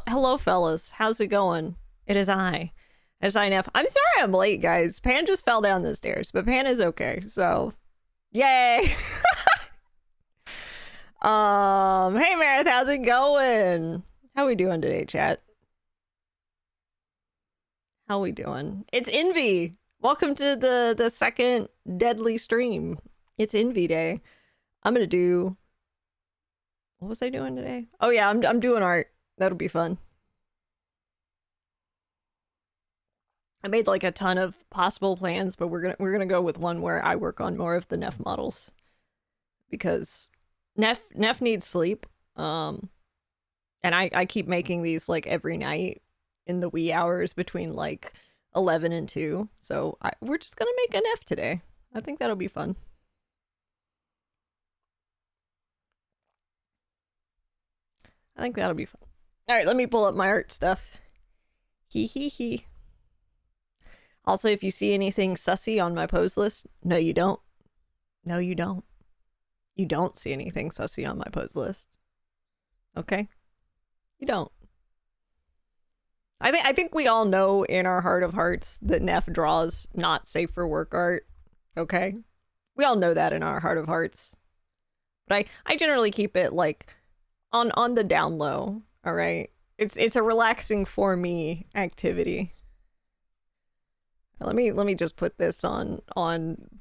Hello, fellas. How's it going? It is I, Neph. I'm sorry I'm late, guys. Pan just fell down the stairs, but Pan is okay, so yay. Hey Marith, how's it going? How we doing today, chat? How we doing? It's Envy. Welcome to the second deadly stream. It's Envy Day. I'm gonna do. What was I doing today? Oh yeah, I'm doing art. That'll be fun. I made like a ton of possible plans, but we're gonna go with one where I work on more of the Neph models because Neph needs sleep. And I keep making these like every night in the wee hours between like 11 and 2. So we're just gonna make an F today. I think that'll be fun. I think that'll be fun. All right, let me pull up my art stuff. Hee hee hee. Also, if you see anything sussy on my pose list, no, you don't. No, you don't. You don't see anything sussy on my pose list. Okay? You don't. I think we all know in our heart of hearts that Neph draws not safe for work art. Okay? We all know that in our heart of hearts. But I generally keep it like on the down low, all right? It's a relaxing for me activity. Let me just put this on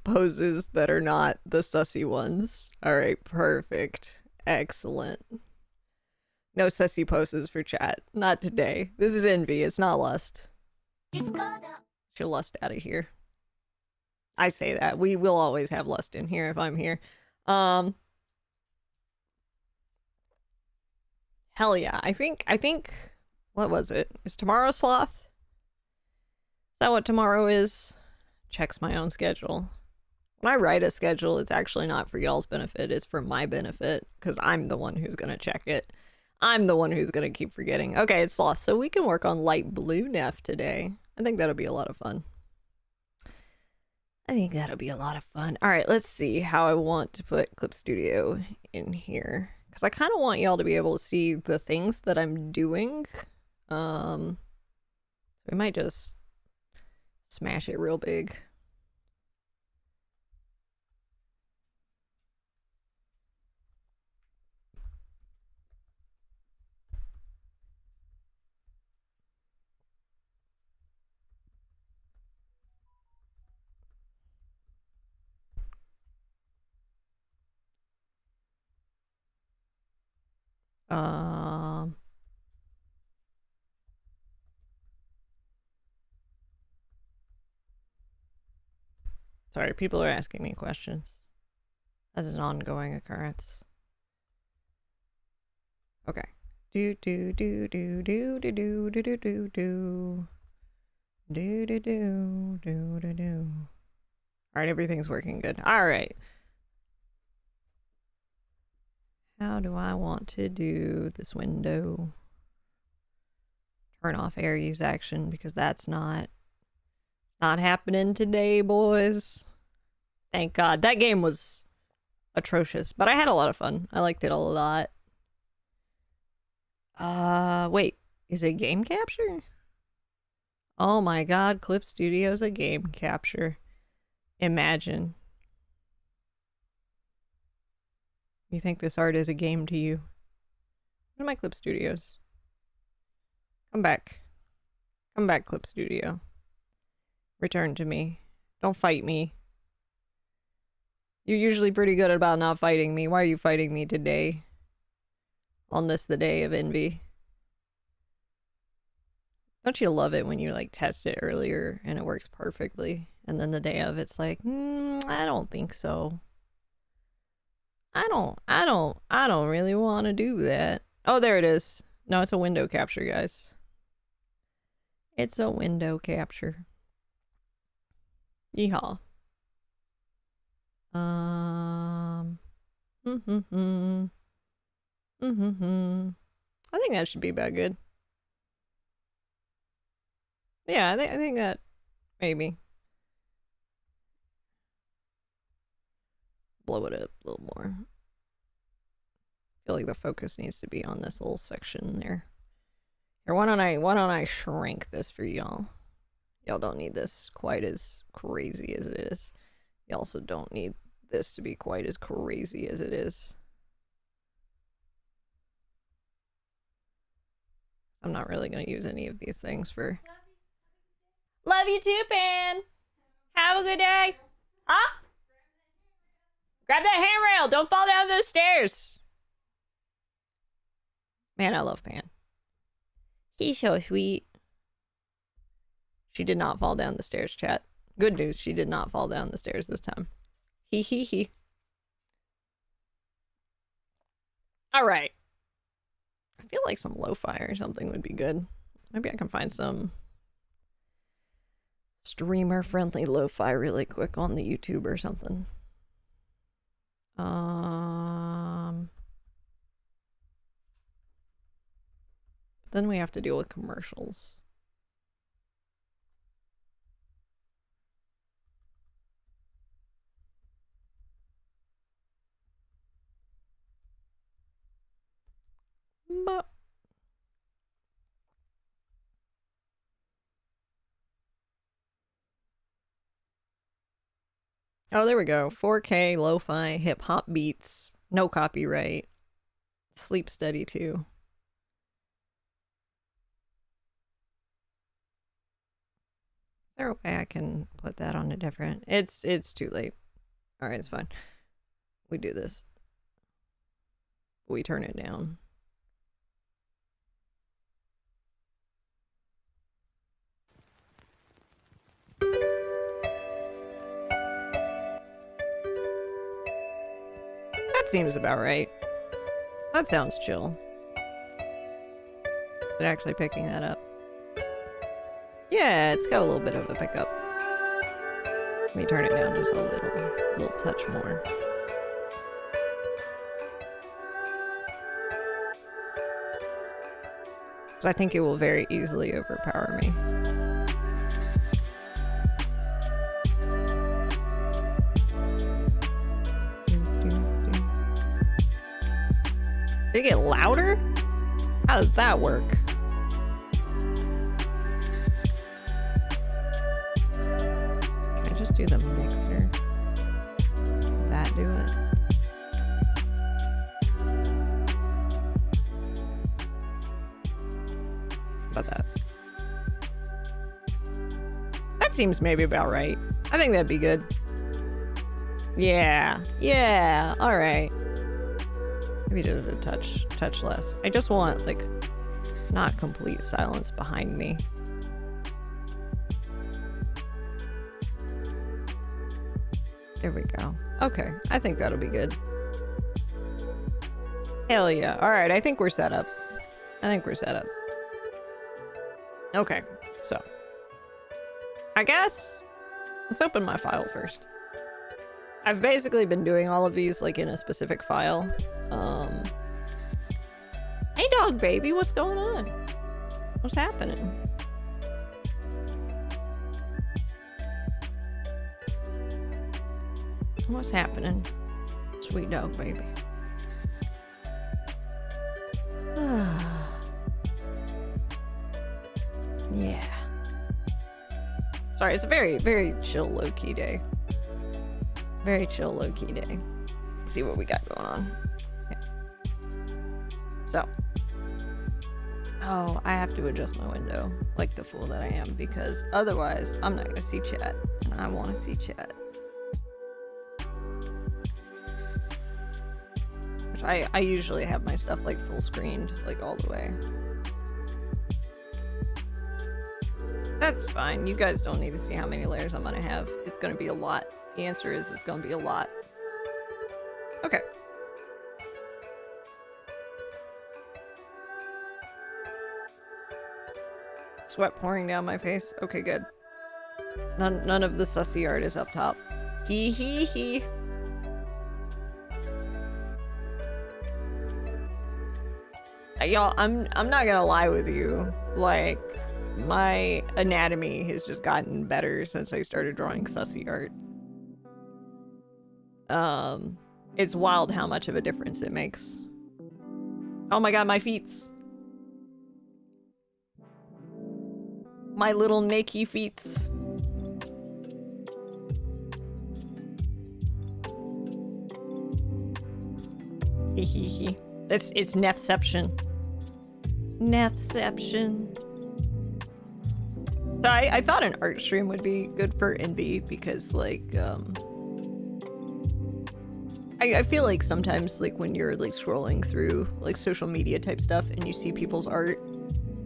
poses that are not the sussy ones. All right, perfect. Excellent. No sussy poses for chat. Not today. This is envy. It's not lust. Should lust out of here. I say that. We will always have lust in here if I'm here. Hell yeah. I think what was it? Is tomorrow sloth? Is that what tomorrow is? Checks my own schedule. When I write a schedule, it's actually not for y'all's benefit. It's for my benefit because I'm the one who's gonna check it. I'm the one who's gonna keep forgetting. Okay, it's sloth, so we can work on light blue Neph today. I think that'll be a lot of fun. I think that'll be a lot of fun. All right, let's see how I want to put Clip Studio in here because I kind of want y'all to be able to see the things that I'm doing. So we might just smash it real big. Sorry, people are asking me questions. As an ongoing occurrence. Okay. Do do do do do do do do do do do do do do do do do. All right, everything's working good. All right. How do I want to do this window? Turn off Aries action because that's not happening today, boys. Thank God. That game was atrocious, but I had a lot of fun. I liked it a lot. Wait, is it game capture? Oh my God, Clip Studio's a game capture. Imagine. You think this art is a game to you? What are my Clip Studios? Come back. Come back, Clip Studio. Return to me. Don't fight me. You're usually pretty good about not fighting me. Why are you fighting me today? On this, the day of envy. Don't you love it when you like test it earlier and it works perfectly, and then the day of it's like, I don't think so. I don't really want to do that. Oh, there it is. No, it's a window capture, guys. It's a window capture. Yeehaw. I think that should be about good. Yeah, I think that maybe. Blow it up a little more. I feel like the focus needs to be on this little section there. Here, why don't I shrink this for y'all? Y'all don't need this quite as crazy as it is. You also don't need this to be quite as crazy as it is. I'm not really going to use any of these things for... Love you too, Pan! Have a good day! Huh? Grab that handrail! Don't fall down those stairs! Man, I love Pan. He's so sweet. She did not fall down the stairs, chat. Good news, she did not fall down the stairs this time. Hee hee hee. Alright. I feel like some lo-fi or something would be good. Maybe I can find some streamer-friendly lo-fi really quick on the YouTube or something. Then we have to deal with commercials. But oh, there we go. 4K, lo-fi, hip-hop beats, no copyright, sleep study too. Is there a way I can put that on a different? It's too late. All right, it's fine. We do this. We turn it down. That seems about right. That sounds chill. But actually picking that up. Yeah, it's got a little bit of a pickup. Let me turn it down just a little touch more. So I think it will very easily overpower me. Did it get louder? How does that work? Can I just do the mixer? Did that do it? How about that? That seems maybe about right. I think that'd be good. Yeah. Yeah. All right. Maybe just a touch less. I just want, like, not complete silence behind me. There we go. Okay, I think that'll be good. Hell yeah. Alright, I think we're set up. Okay, so. I guess, let's open my file first. I've basically been doing all of these, like, in a specific file. Hey dog baby, what's going on? What's happening? What's happening? Sweet dog baby. Yeah. Sorry, it's a very, very chill, low-key day. Very chill, low-key day. Let's see what we got going on. Okay. So. Oh, I have to adjust my window like the fool that I am, because otherwise I'm not going to see chat, and I want to see chat. Which I usually have my stuff like full screened, like all the way. That's fine. You guys don't need to see how many layers I'm going to have. It's going to be a lot. The answer is it's going to be a lot. Okay. Sweat pouring down my face. Okay, good. None of the sussy art is up top. Hee hee hee. Y'all, I'm not gonna lie with you. Like, my anatomy has just gotten better since I started drawing sussy art. It's wild how much of a difference it makes. Oh my god, my feets. My little naked feets. Hehehe. It's Nephception. Nephception. So I thought an art stream would be good for Envy because, like, I feel like sometimes, like, when you're, like, scrolling through, like, social media type stuff and you see people's art,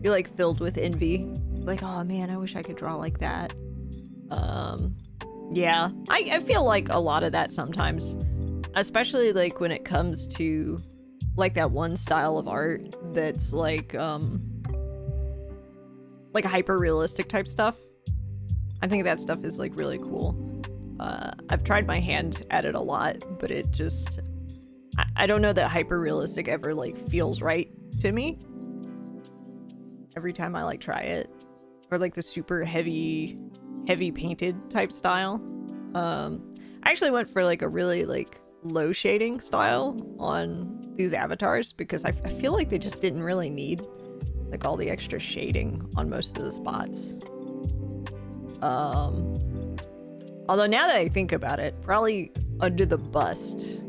you're, like, filled with envy. like, oh man, I wish I could draw like that. Yeah, I feel like a lot of that sometimes, especially like when it comes to like that one style of art that's like hyper realistic type stuff. I think that stuff is like really cool. I've tried my hand at it a lot, but it just, I don't know that hyper realistic ever like feels right to me every time I like try it, or like the super heavy painted type style. I actually went for like a really like low shading style on these avatars because I feel like they just didn't really need like all the extra shading on most of the spots. Although now that I think about it, probably under the bust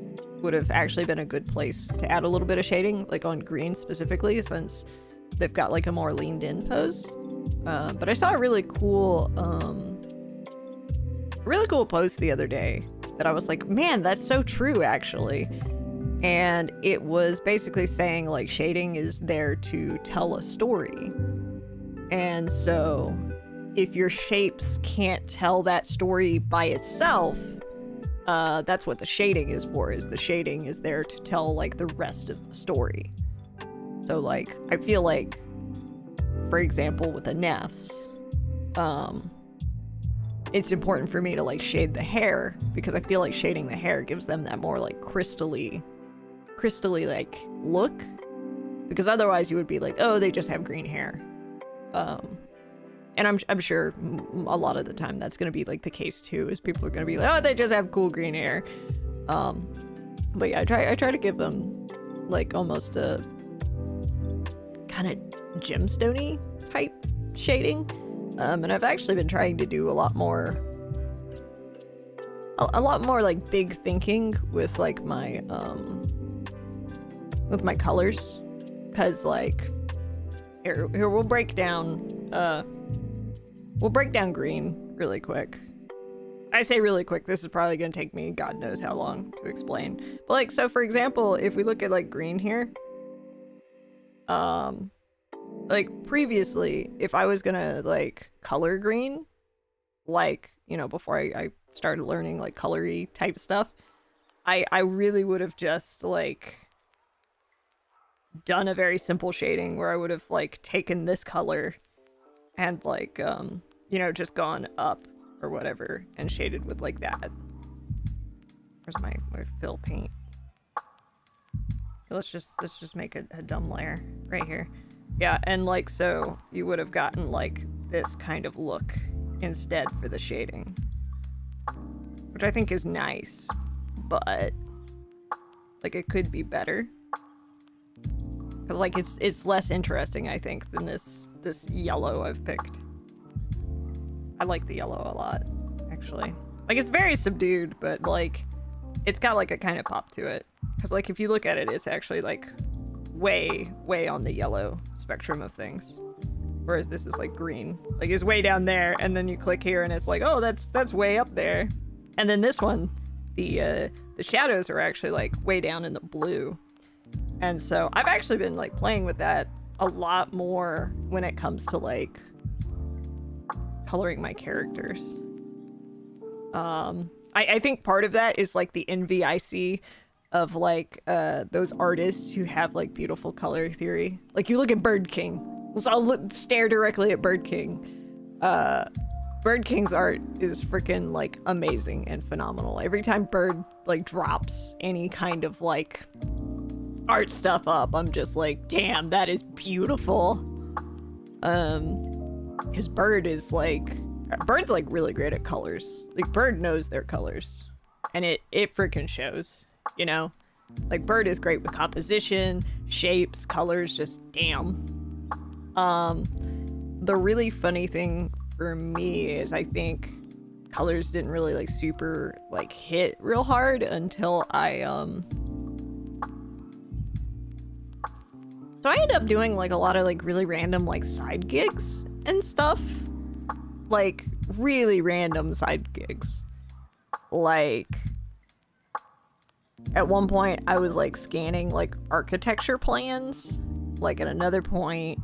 would have actually been a good place to add a little bit of shading, like on green specifically, since they've got like a more leaned in pose. But I saw a really cool post the other day that I was like, man, that's so true actually. And it was basically saying like shading is there to tell a story. And so if your shapes can't tell that story by itself, that's what the shading is for, is the shading is there to tell like the rest of the story. So like, I feel like, for example, with the Nephs, it's important for me to like shade the hair because I feel like shading the hair gives them that more like crystally like look, because otherwise you would be like, oh, they just have green hair. And I'm sure a lot of the time that's going to be like the case too, is people are going to be like, oh, they just have cool green hair. But yeah, I try to give them like almost a kind of gemstone-y type shading. And I've actually been trying to do a lot more like big thinking with like my colors, because like here we'll break down green really quick. I say really quick, this is probably gonna take me God knows how long to explain. But like, so for example, if we look at like green here, like previously, if I was gonna like color green, like, you know, before I started learning like colory type stuff, I really would have just like done a very simple shading where I would have like taken this color and like you know, just gone up or whatever and shaded with like that. Where's my fill paint? Let's just make a dumb layer right here. Yeah, and like, so you would have gotten like this kind of look instead for the shading, which I think is nice, but like it could be better, because like it's less interesting, I think, than this yellow I've picked. I like the yellow a lot, actually. Like, it's very subdued, but like it's got like a kind of pop to it, because like if you look at it, it's actually like way on the yellow spectrum of things, whereas this is like green, like it's way down there, and then you click here and it's like, oh, that's way up there. And then this one, the shadows are actually like way down in the blue. And so I've actually been like playing with that a lot more when it comes to like coloring my characters. I think part of that is like the envy I see of like those artists who have like beautiful color theory. Like you look at Bird King. I'll stare directly at Bird King. Bird King's art is freaking like amazing and phenomenal. Every time Bird like drops any kind of like art stuff up, I'm just like, damn, that is beautiful. Because Bird's like really great at colors. Like Bird knows their colors, and it freaking shows. You know, like Bird is great with composition, shapes, colors, just damn. The really funny thing for me is I think colors didn't really like super like hit real hard until I so I ended up doing like a lot of like really random like side gigs and stuff. Like really random side gigs. Like at one point I was like scanning like architecture plans. Like at another point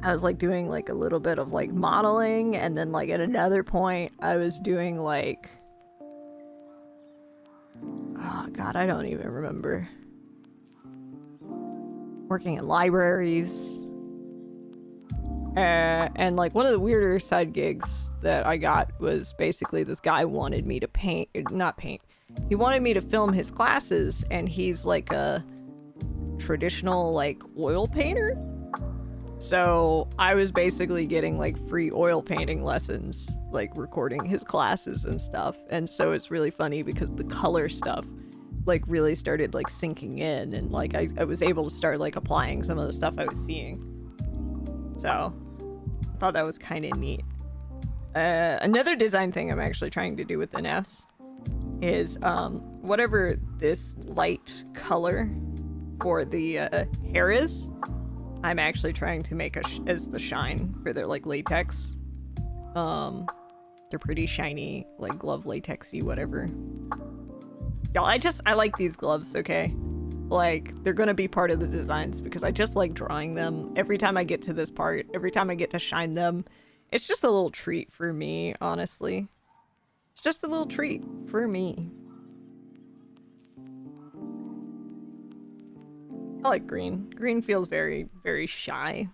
I was like doing like a little bit of like modeling, and then like at another point I was doing like, oh god, I don't even remember. Working in libraries. And like one of the weirder side gigs that I got was basically this guy wanted me to not paint. He wanted me to film his classes, and he's like a traditional like oil painter. So I was basically getting like free oil painting lessons, like recording his classes and stuff. And so it's really funny because the color stuff like really started like sinking in, and like I was able to start like applying some of the stuff I was seeing. So I thought that was kind of neat. Another design thing I'm actually trying to do with the Nephs is whatever this light color for the hair is, I'm actually trying to make as the shine for their like latex. They're pretty shiny, like glove latexy, whatever. Y'all, I like these gloves, okay? Like, they're gonna be part of the designs because I just like drawing them. Every time I get to this part, every time I get to shine them, it's just a little treat for me, honestly. It's just a little treat for me. I like green. Green feels very, very shy.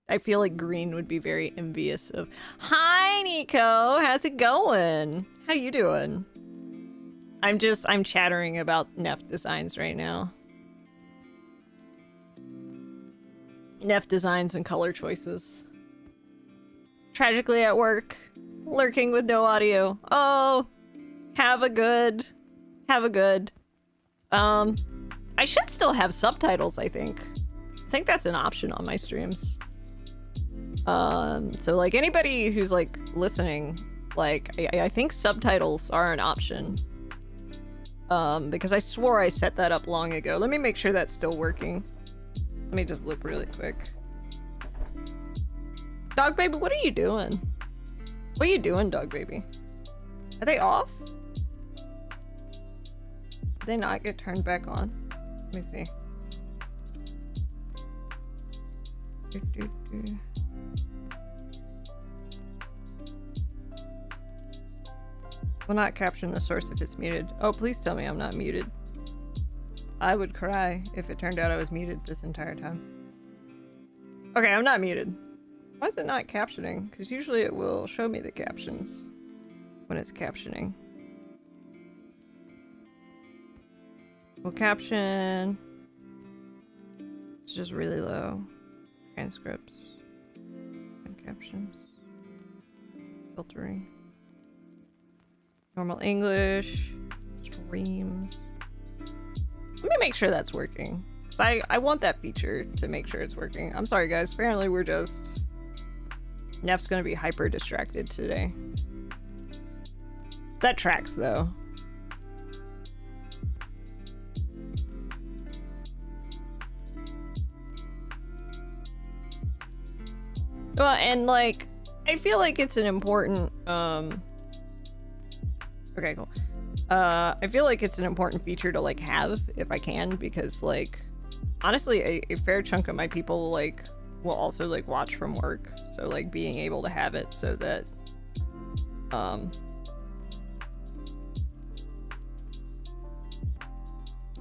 I feel like green would be very envious of... Hi, Nico! How's it going? How you doing? I'm chattering about Neph designs right now. Neph designs and color choices. Tragically at work. Lurking with no audio. Oh! Have a good. I should still have subtitles, I think. I think that's an option on my streams. So like anybody who's like listening, like I think subtitles are an option. Because I swore I set that up long ago. Let me make sure that's still working. Let me just look really quick. Dog baby, what are you doing? What are you doing, dog baby? Are they off? Did they not get turned back on? Let me see. Will not caption the source if it's muted. Oh, please tell me I'm not muted. I would cry if it turned out I was muted this entire time. Okay, I'm not muted. Why is it not captioning? Because usually it will show me the captions when it's captioning. Well, caption. It's just really low. Transcripts. And captions. Filtering. Normal English. Streams. Let me make sure that's working. Cause I want that feature to make sure it's working. I'm sorry guys, apparently we're just... Neph's gonna be hyper distracted today. That tracks though. Well, and like, I feel like it's an important, okay, cool. I feel like it's an important feature to like have if I can, because like, honestly, a fair chunk of my people like will also like watch from work. So like being able to have it so that,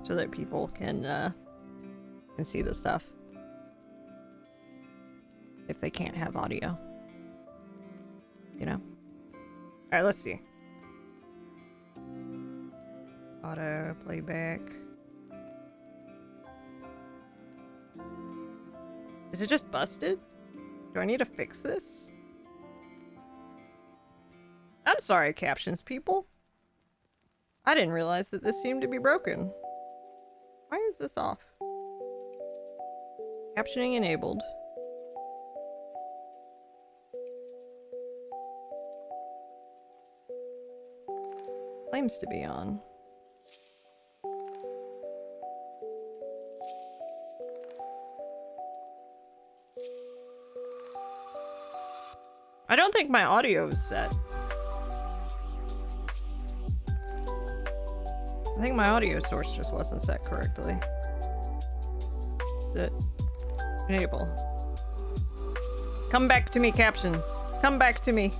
so that people can see the stuff if they can't have audio, you know? All right, let's see. Auto playback. Is it just busted? Do I need to fix this? I'm sorry, captions people. I didn't realize that this seemed to be broken. Why is this off? Captioning enabled. Claims to be on. I don't think my audio is set. I think my audio source just wasn't set correctly. that enable. Come back to me, captions. Come back to me.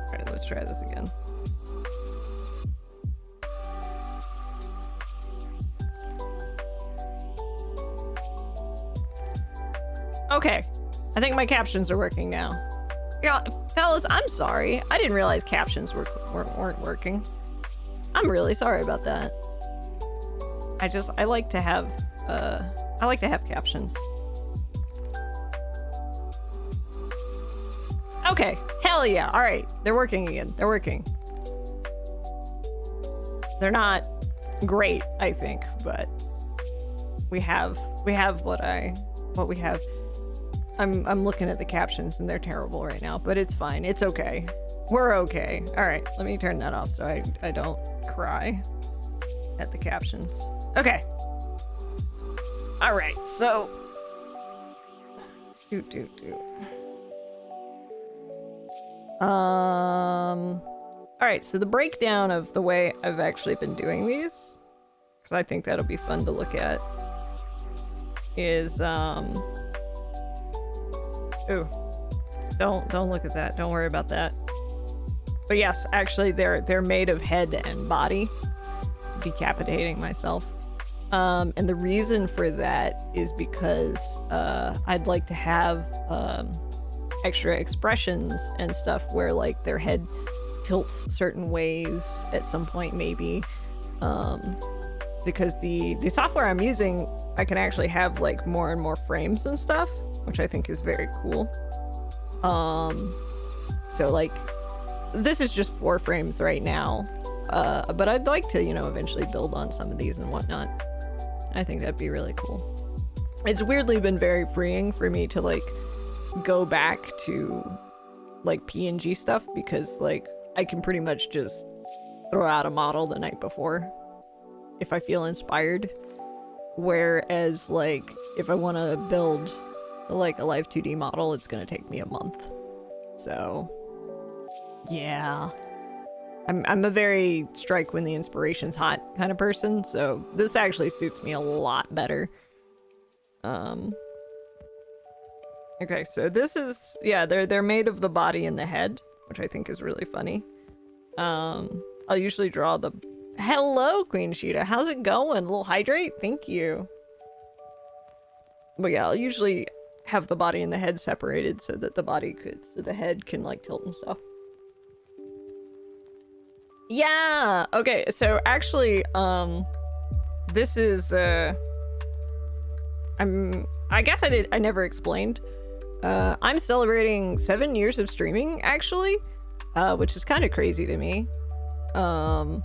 Alright, let's try this again. Okay, I think my captions are working now. Yeah, fellas, I'm sorry. I didn't realize captions weren't working. I'm really sorry about that. I like to have captions. Okay, hell yeah. All right, they're working again. They're working. They're not great, I think, but we have what we have. I'm looking at the captions and they're terrible right now, but it's fine. It's okay. We're okay. All right, let me turn that off so I don't cry at the captions. Okay. All right, so all right, so the breakdown of the way I've actually been doing these, because I think that'll be fun to look at, is ooh, don't look at that. Don't worry about that. But yes, actually, they're made of head and body. Decapitating myself. And the reason for that is because I'd like to have extra expressions and stuff where like their head tilts certain ways at some point, maybe. Because the software I'm using, I can actually have like more and more frames and stuff, which I think is very cool. So like this is just 4 frames right now, but I'd like to, you know, eventually build on some of these and whatnot. I think that'd be really cool. It's weirdly been very freeing for me to like go back to like PNG stuff, because like I can pretty much just throw out a model the night before if I feel inspired. Whereas like if I want to build like a live 2D model, it's gonna take me a month. So yeah, I'm a very strike when the inspiration's hot kind of person, so this actually suits me a lot better. Okay, so this is, yeah, they're made of the body and the head, which I think is really funny. I'll usually draw the... Hello, Queen Sheeta. How's it going? A little hydrate? Thank you. But yeah, I'll usually have the body and the head separated so that the head can like tilt and stuff. Yeah. Okay. So actually, this is I guess I never explained. I'm celebrating 7 years of streaming actually, which is kind of crazy to me. I'm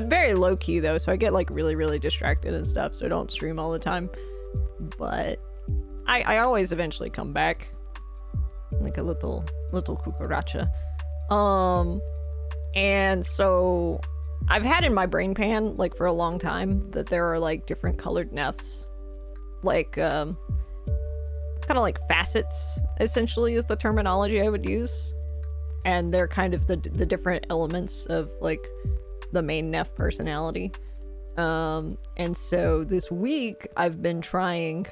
very low key though, so I get like really distracted and stuff, so I don't stream all the time. But I always eventually come back, like a little cucaracha. And so I've had in my brain pan like for a long time that there are like different colored Nephs, like kind of like facets essentially is the terminology I would use, and they're kind of the different elements of like the main Neph personality. And so this week I've been trying,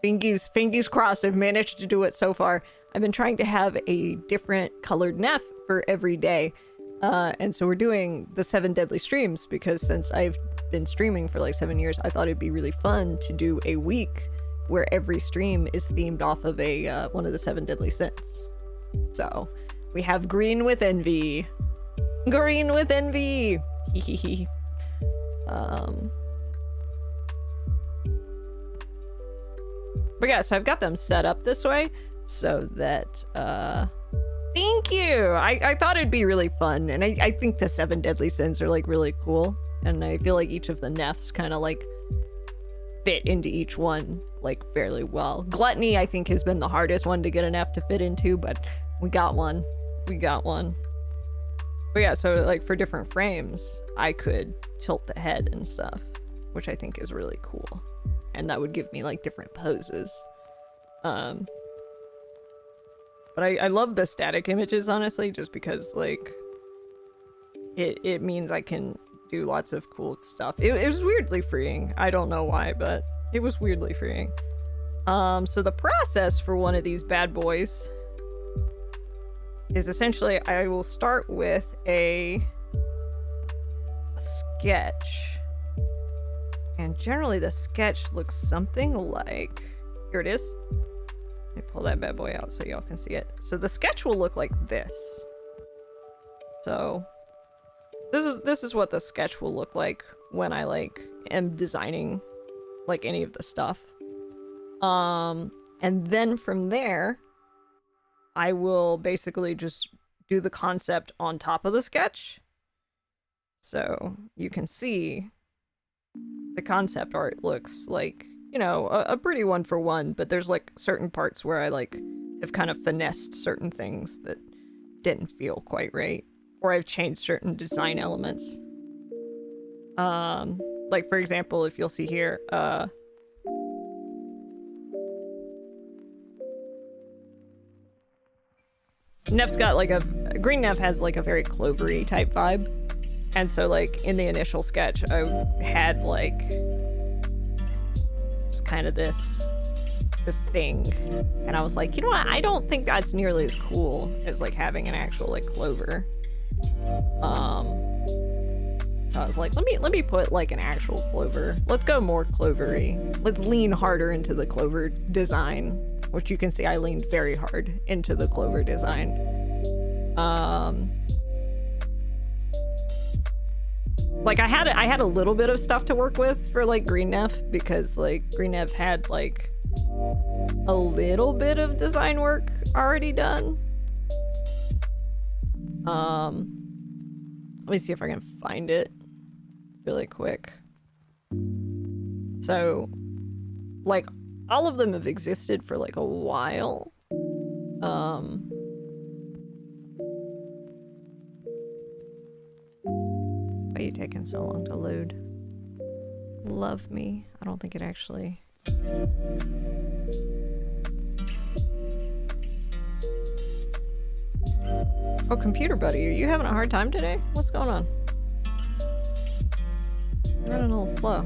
fingers crossed I've managed to do it so far. I've been trying to have a different colored Neph for every day. And so we're doing the 7 deadly streams, because since I've been streaming for like 7 years, I thought it'd be really fun to do a week where every stream is themed off of a one of the 7 deadly sins. So we have green with envy. Green with envy. Hehehe. But yeah, so I've got them set up this way so that thank you. I thought it'd be really fun, and I think the 7 deadly sins are like really cool, and I feel like each of the Nephs kind of like fit into each one like fairly well. Gluttony I think has been the hardest one to get an Neph to fit into, but we got one. But yeah, so like for different frames I could tilt the head and stuff, which I think is really cool, and that would give me like different poses. But I love the static images, honestly, just because like it means I can do lots of cool stuff. It was weirdly freeing. I don't know why, but it was weirdly freeing. So the process for one of these bad boys is essentially I will start with a sketch. And generally the sketch looks something like, here it is. Let me pull that bad boy out so y'all can see it. So the sketch will look like this. So this is what the sketch will look like when I like am designing like any of the stuff. And then from there, I will basically just do the concept on top of the sketch. So you can see the concept art looks like, you know, a pretty one-for-one, but there's like certain parts where I like have kind of finessed certain things that didn't feel quite right, or I've changed certain design elements. Like for example, if you'll see here, Neph's got like green Neph has like a very clovery type vibe. And so like in the initial sketch, I had like just kind of this thing. And I was like, you know what? I don't think that's nearly as cool as like having an actual like clover. So I was like, let me put like an actual clover. Let's go more clovery. Let's lean harder into the clover design, which you can see I leaned very hard into the clover design. Like I had a little bit of stuff to work with for like green Neph, because like green Neph had like a little bit of design work already done. Let me see if I can find it really quick. So like all of them have existed for like a while. Why are you taking so long to load? Love me. I don't think it actually... Oh, computer buddy, are you having a hard time today? What's going on? You're running a little slow.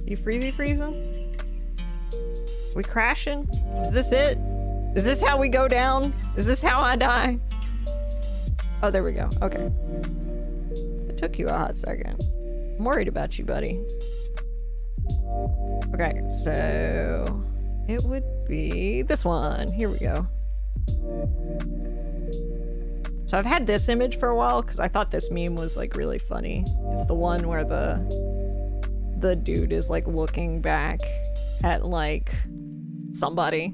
You freezing? We crashing? Is this it? Is this how we go down? Is this how I die? Oh, there we go. Okay. It took you a hot second. I'm worried about you, buddy. Okay, so it would be this one. Here we go. So I've had this image for a while because I thought this meme was like really funny. It's the one where the dude is like looking back at like somebody.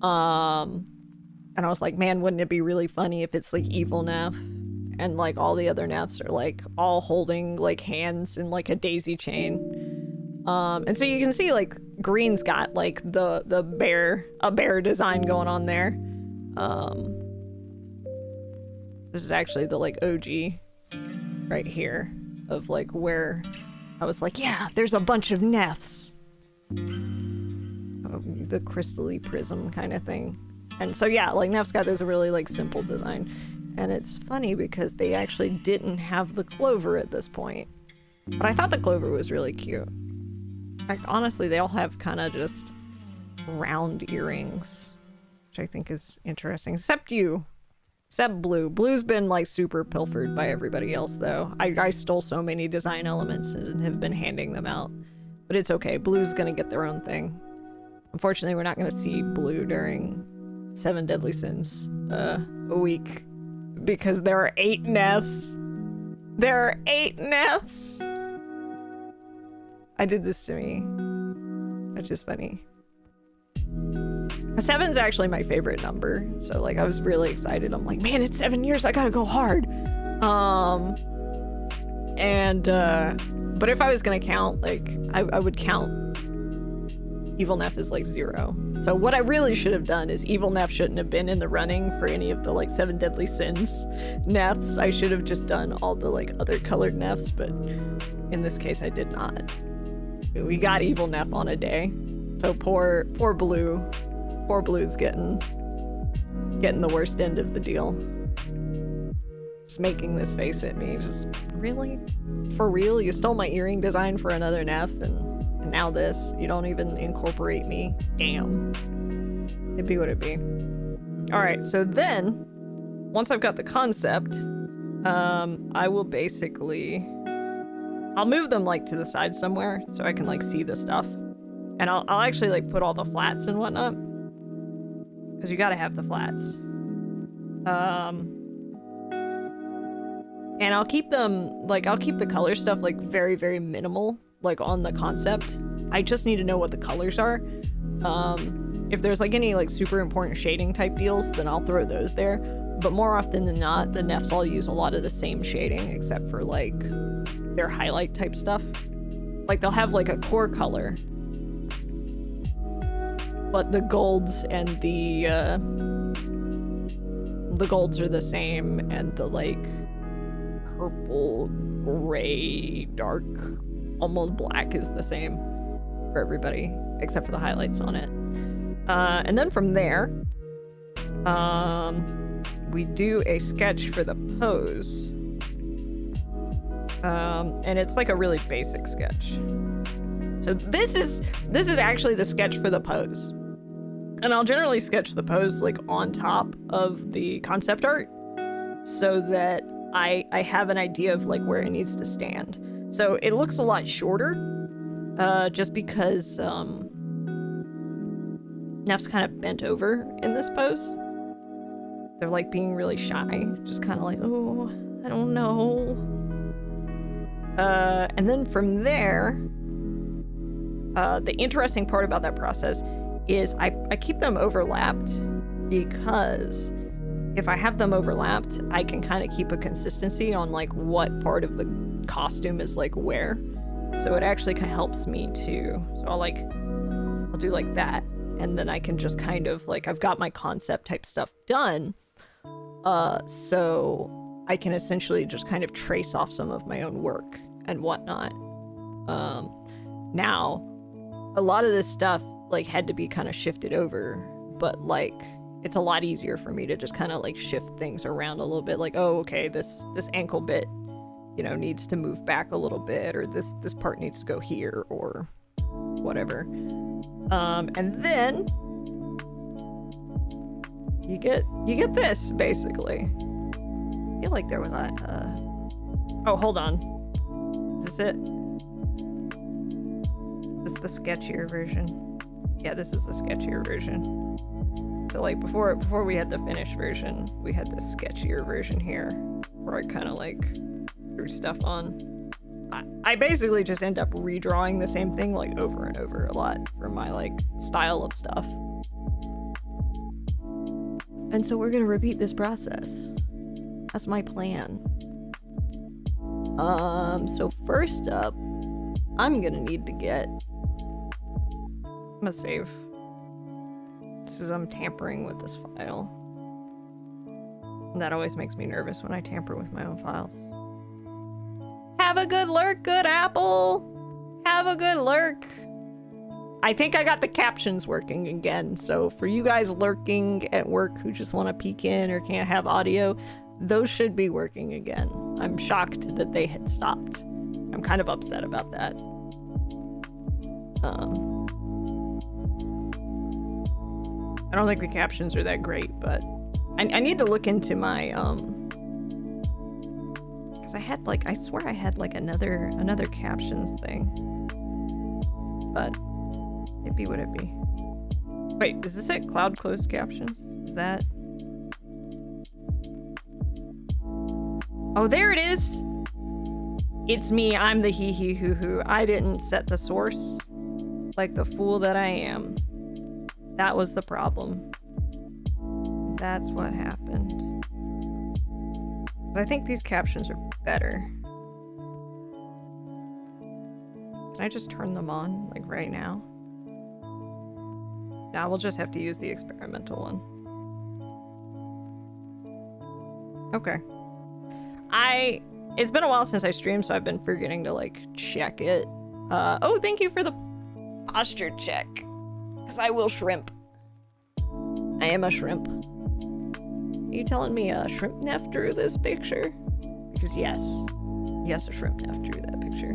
And I was like, man, wouldn't it be really funny if it's like evil Neph and like all the other Nephs are like all holding like hands in like a daisy chain. And so you can see like green's got like a bear design going on there. This is actually the like OG right here of like where I was like, yeah, there's a bunch of Nephs. The crystally prism kind of thing. And so yeah, like Neph's got this really like simple design. And it's funny because they actually didn't have the clover at this point. But I thought the clover was really cute. In fact, honestly, they all have kind of just round earrings, which I think is interesting. Except you. Except Blue. Blue's been like super pilfered by everybody else though. I stole so many design elements and have been handing them out. But it's okay. Blue's gonna get their own thing. Unfortunately, we're not gonna see Blue during 7 Deadly Sins a week. Because there are 8 Nephs. There are 8 Nephs! I did this to me. Which is funny. 7's actually my favorite number. So like I was really excited. I'm like, man, it's 7 years. I gotta go hard. But if I was gonna count, like I would count Evil Neph as like 0. So what I really should have done is Evil Neph shouldn't have been in the running for any of the like 7 Deadly Sins Nephs. I should have just done all the like other colored Nephs, but in this case I did not. We got Evil Neph on a day. So poor Blue. Poor Blue's getting the worst end of the deal. Just making this face at me. Just, really? For real? You stole my earring design for another Neph, and now this? You don't even incorporate me? Damn. It'd be what it'd be. Alright, so then, once I've got the concept, I will basically... I'll move them, like, to the side somewhere, so I can, like, see the stuff. And I'll actually, like, put all the flats and whatnot. Because you gotta have the flats. And I'll keep them, like, I'll keep the color stuff, like, very, very minimal, like, on the concept. I just need to know what the colors are. If there's, like, any, like, super important shading type deals, then I'll throw those there. But more often than not, the Nephs all use a lot of the same shading, except for, like, their highlight type stuff. Like, they'll have, like, a core color. But the golds and the golds are the same, and the, like, purple, gray, dark, almost black is the same for everybody, except for the highlights on it. And then from there, we do a sketch for the pose. And it's like a really basic sketch. So this is actually the sketch for the pose. And I'll generally sketch the pose like on top of the concept art so that I have an idea of like where it needs to stand. So it looks a lot shorter, just because Neph's kind of bent over in this pose. They're like being really shy, just kind of like, oh, I don't know. And then from there, the interesting part about that process is I keep them overlapped, because if I have them overlapped, I can kind of keep a consistency on like what part of the costume is like where. So it actually kind of helps me to, so I'll do like that. And then I can just kind of like, I've got my concept type stuff done. So I can essentially just kind of trace off some of my own work and whatnot. Now, a lot of this stuff like had to be kind of shifted over, but like it's a lot easier for me to just kind of like shift things around a little bit. Like, oh, okay, this ankle bit, you know, needs to move back a little bit, or this part needs to go here, or whatever. And then you get this basically. I feel like there was a oh, hold on. Is this it? Is this the sketchier version? Yeah, this is the sketchier version. So like before we had the finished version, we had this sketchier version here where I kind of like threw stuff on. I basically just end up redrawing the same thing like over and over a lot for my like style of stuff. And so we're gonna repeat this process. That's my plan. So first up, I'm gonna need to get, I'm gonna save. This is, I'm tampering with this file. And that always makes me nervous when I tamper with my own files. Have a good lurk, good apple! Have a good lurk! I think I got the captions working again, so for you guys lurking at work who just want to peek in or can't have audio, those should be working again. I'm shocked that they had stopped. I'm kind of upset about that. I don't think the captions are that great, but I need to look into my, because I had like, I swear I had like another captions thing, but it be what it be. Wait, is this it? Cloud closed captions? Is that? Oh, there it is! It's me, I'm the hee hee hoo hoo. I didn't set the source like the fool that I am. That was the problem. That's what happened. I think these captions are better. Can I just turn them on, like right now? Nah, we'll just have to use the experimental one. Okay. It's been a while since I streamed, so I've been forgetting to like check it. Oh, thank you for the posture check. Because I will shrimp. I am a shrimp. Are you telling me a shrimp Neph drew this picture? Because yes, a shrimp Neph drew that picture.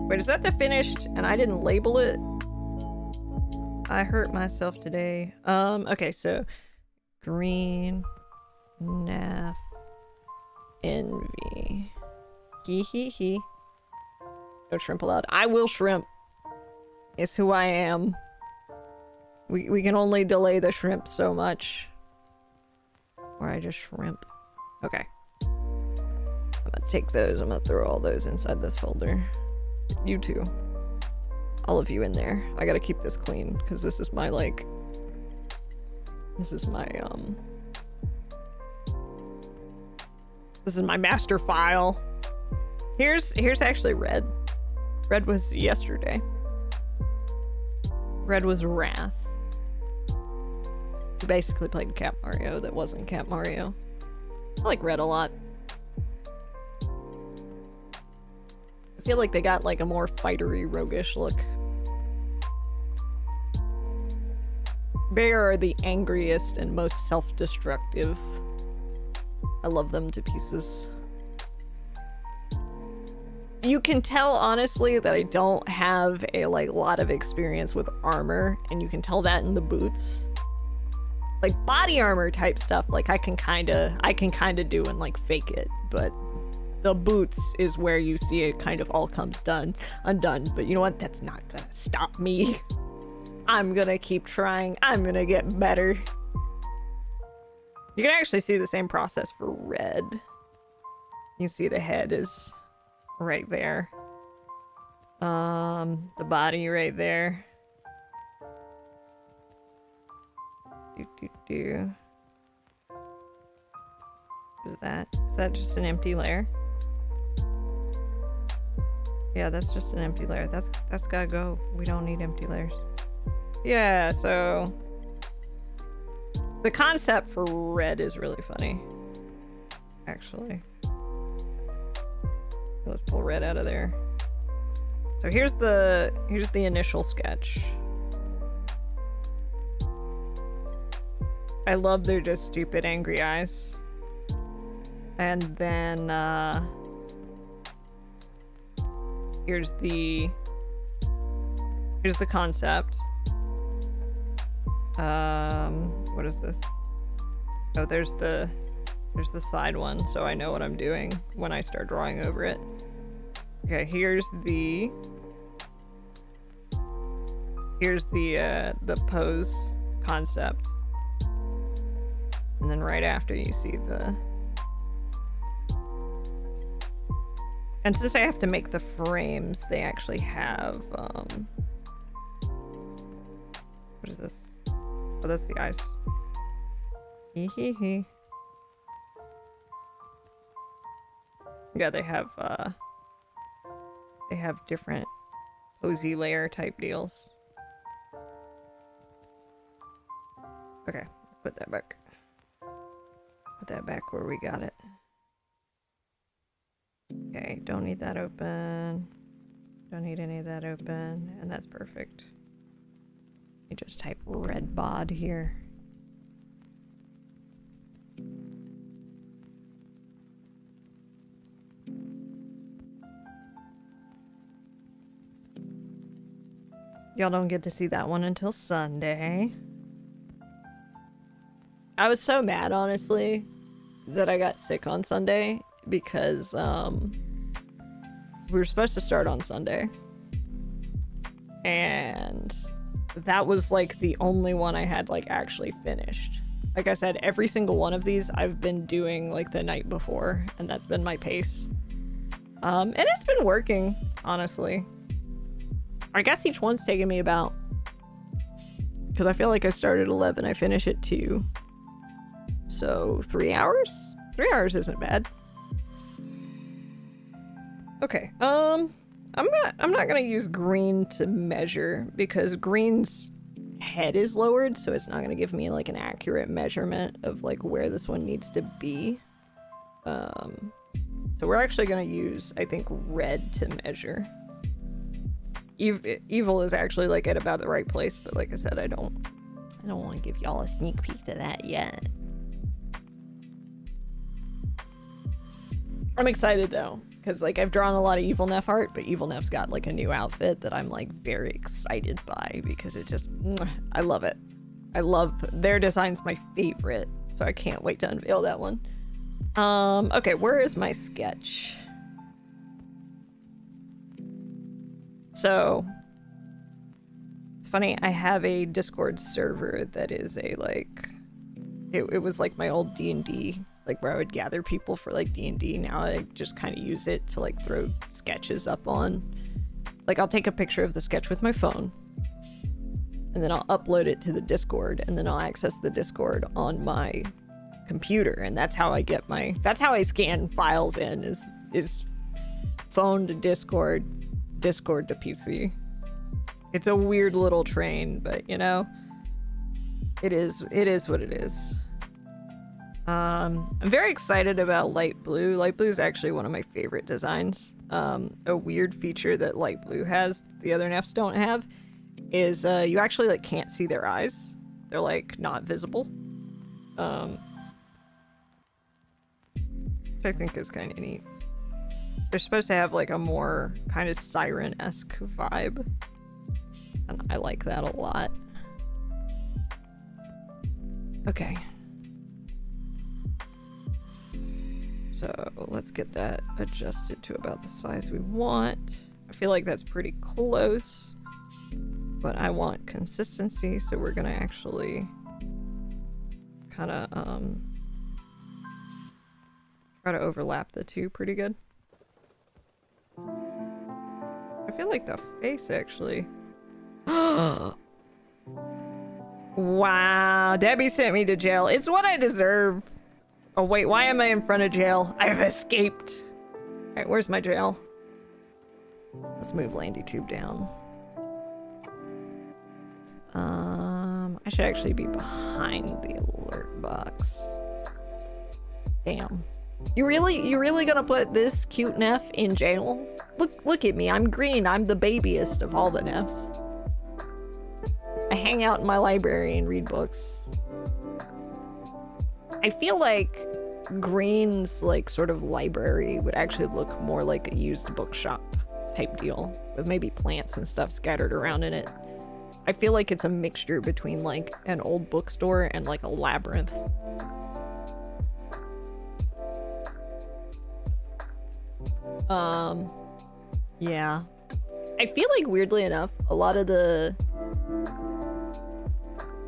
Wait, is that the finished and I didn't label it? I hurt myself today. Okay, so green Neph envy. He. No shrimp allowed. I will shrimp. It's who I am. We can only delay the shrimp so much. Or I just shrimp. Okay. I'm gonna take those. I'm gonna throw all those inside this folder. You too. All of you in there. I gotta keep this clean because this is my this is my master file. Here's actually red. Red was yesterday. Red was Wrath. We basically played Cat Mario that wasn't Cat Mario. I like Red a lot. I feel like they got like a more fightery, roguish look. They are the angriest and most self-destructive. I love them to pieces. You can tell, honestly, that I don't have a lot of experience with armor, and you can tell that in the boots. Like body armor type stuff, like I can kind of do and like fake it, but the boots is where you see it kind of all comes undone. But you know what? That's not gonna stop me. I'm gonna keep trying. I'm gonna get better. You can actually see the same process for red. You see the head is right there. The body right there. What is that? Is that just an empty layer? Yeah, that's just an empty layer. That's gotta go. We don't need empty layers. Yeah, so the concept for red is really funny. Actually. Let's pull red out of there. So here's the initial sketch. I love their just stupid angry eyes. And then here's the concept. What is this? Oh, there's the side one, so I know what I'm doing when I start drawing over it. Okay, here's the pose concept. And then right after you see the... And since I have to make the frames, they actually have, what is this? Oh, that's the eyes. Hee. Yeah, they have different posy layer type deals. Okay, let's put that back. Put that back where we got it. Okay, don't need that open. Don't need any of that open. And that's perfect. You just type red bod here. Y'all don't get to see that one until Sunday. I was so mad, honestly, that I got sick on Sunday because we were supposed to start on Sunday. And that was like the only one I had like actually finished. Like I said, every single one of these I've been doing like the night before, and that's been my pace. And it's been working, honestly. I guess each one's taken me about, because I feel like I started at 11, I finish at 2. So 3 hours? 3 hours isn't bad. Okay, I'm not gonna use green to measure because green's head is lowered, so it's not gonna give me like an accurate measurement of like where this one needs to be. So we're actually gonna use, I think, red to measure. Evil is actually like at about the right place, but like I said, I don't want to give y'all a sneak peek to that yet. I'm excited though, because like I've drawn a lot of Evil Neph art, but Evil Neph's got like a new outfit that I'm like very excited by because it just, I love it. I love their design's my favorite, so I can't wait to unveil that one. Okay, where is my sketch? So, it's funny, I have a Discord server that is a like, it was like my old D&D, like where I would gather people for like D&D. Now I just kind of use it to like throw sketches up on. Like I'll take a picture of the sketch with my phone, and then I'll upload it to the Discord, and then I'll access the Discord on my computer, and that's how I get my, that's how I scan files in, is phone to Discord, Discord to PC. It's a weird little train, but you know, it is what it is. I'm very excited about light blue. Light blue is actually one of my favorite designs. A weird feature that light blue has, the other Nephs don't have, is you actually like can't see their eyes. They're like not visible. Which I think is kind of neat. They're supposed to have like a more kind of siren-esque vibe, and I like that a lot. Okay. So let's get that adjusted to about the size we want. I feel like that's pretty close, but I want consistency, so we're gonna actually kind of try to overlap the two pretty good. I feel like the face actually. Wow, Debbie sent me to jail. It's what I deserve. Oh wait, why am I in front of jail? I've escaped. Alright, where's my jail? Let's move LandyTube down. I should actually be behind the alert box. Damn. You really gonna put this cute Neph in jail? Look at me, I'm green, I'm the babiest of all the Nephs. I hang out in my library and read books. I feel like Green's like sort of library would actually look more like a used bookshop type deal, with maybe plants and stuff scattered around in it. I feel like it's a mixture between like an old bookstore and like a labyrinth. Yeah. I feel like weirdly enough, a lot of the...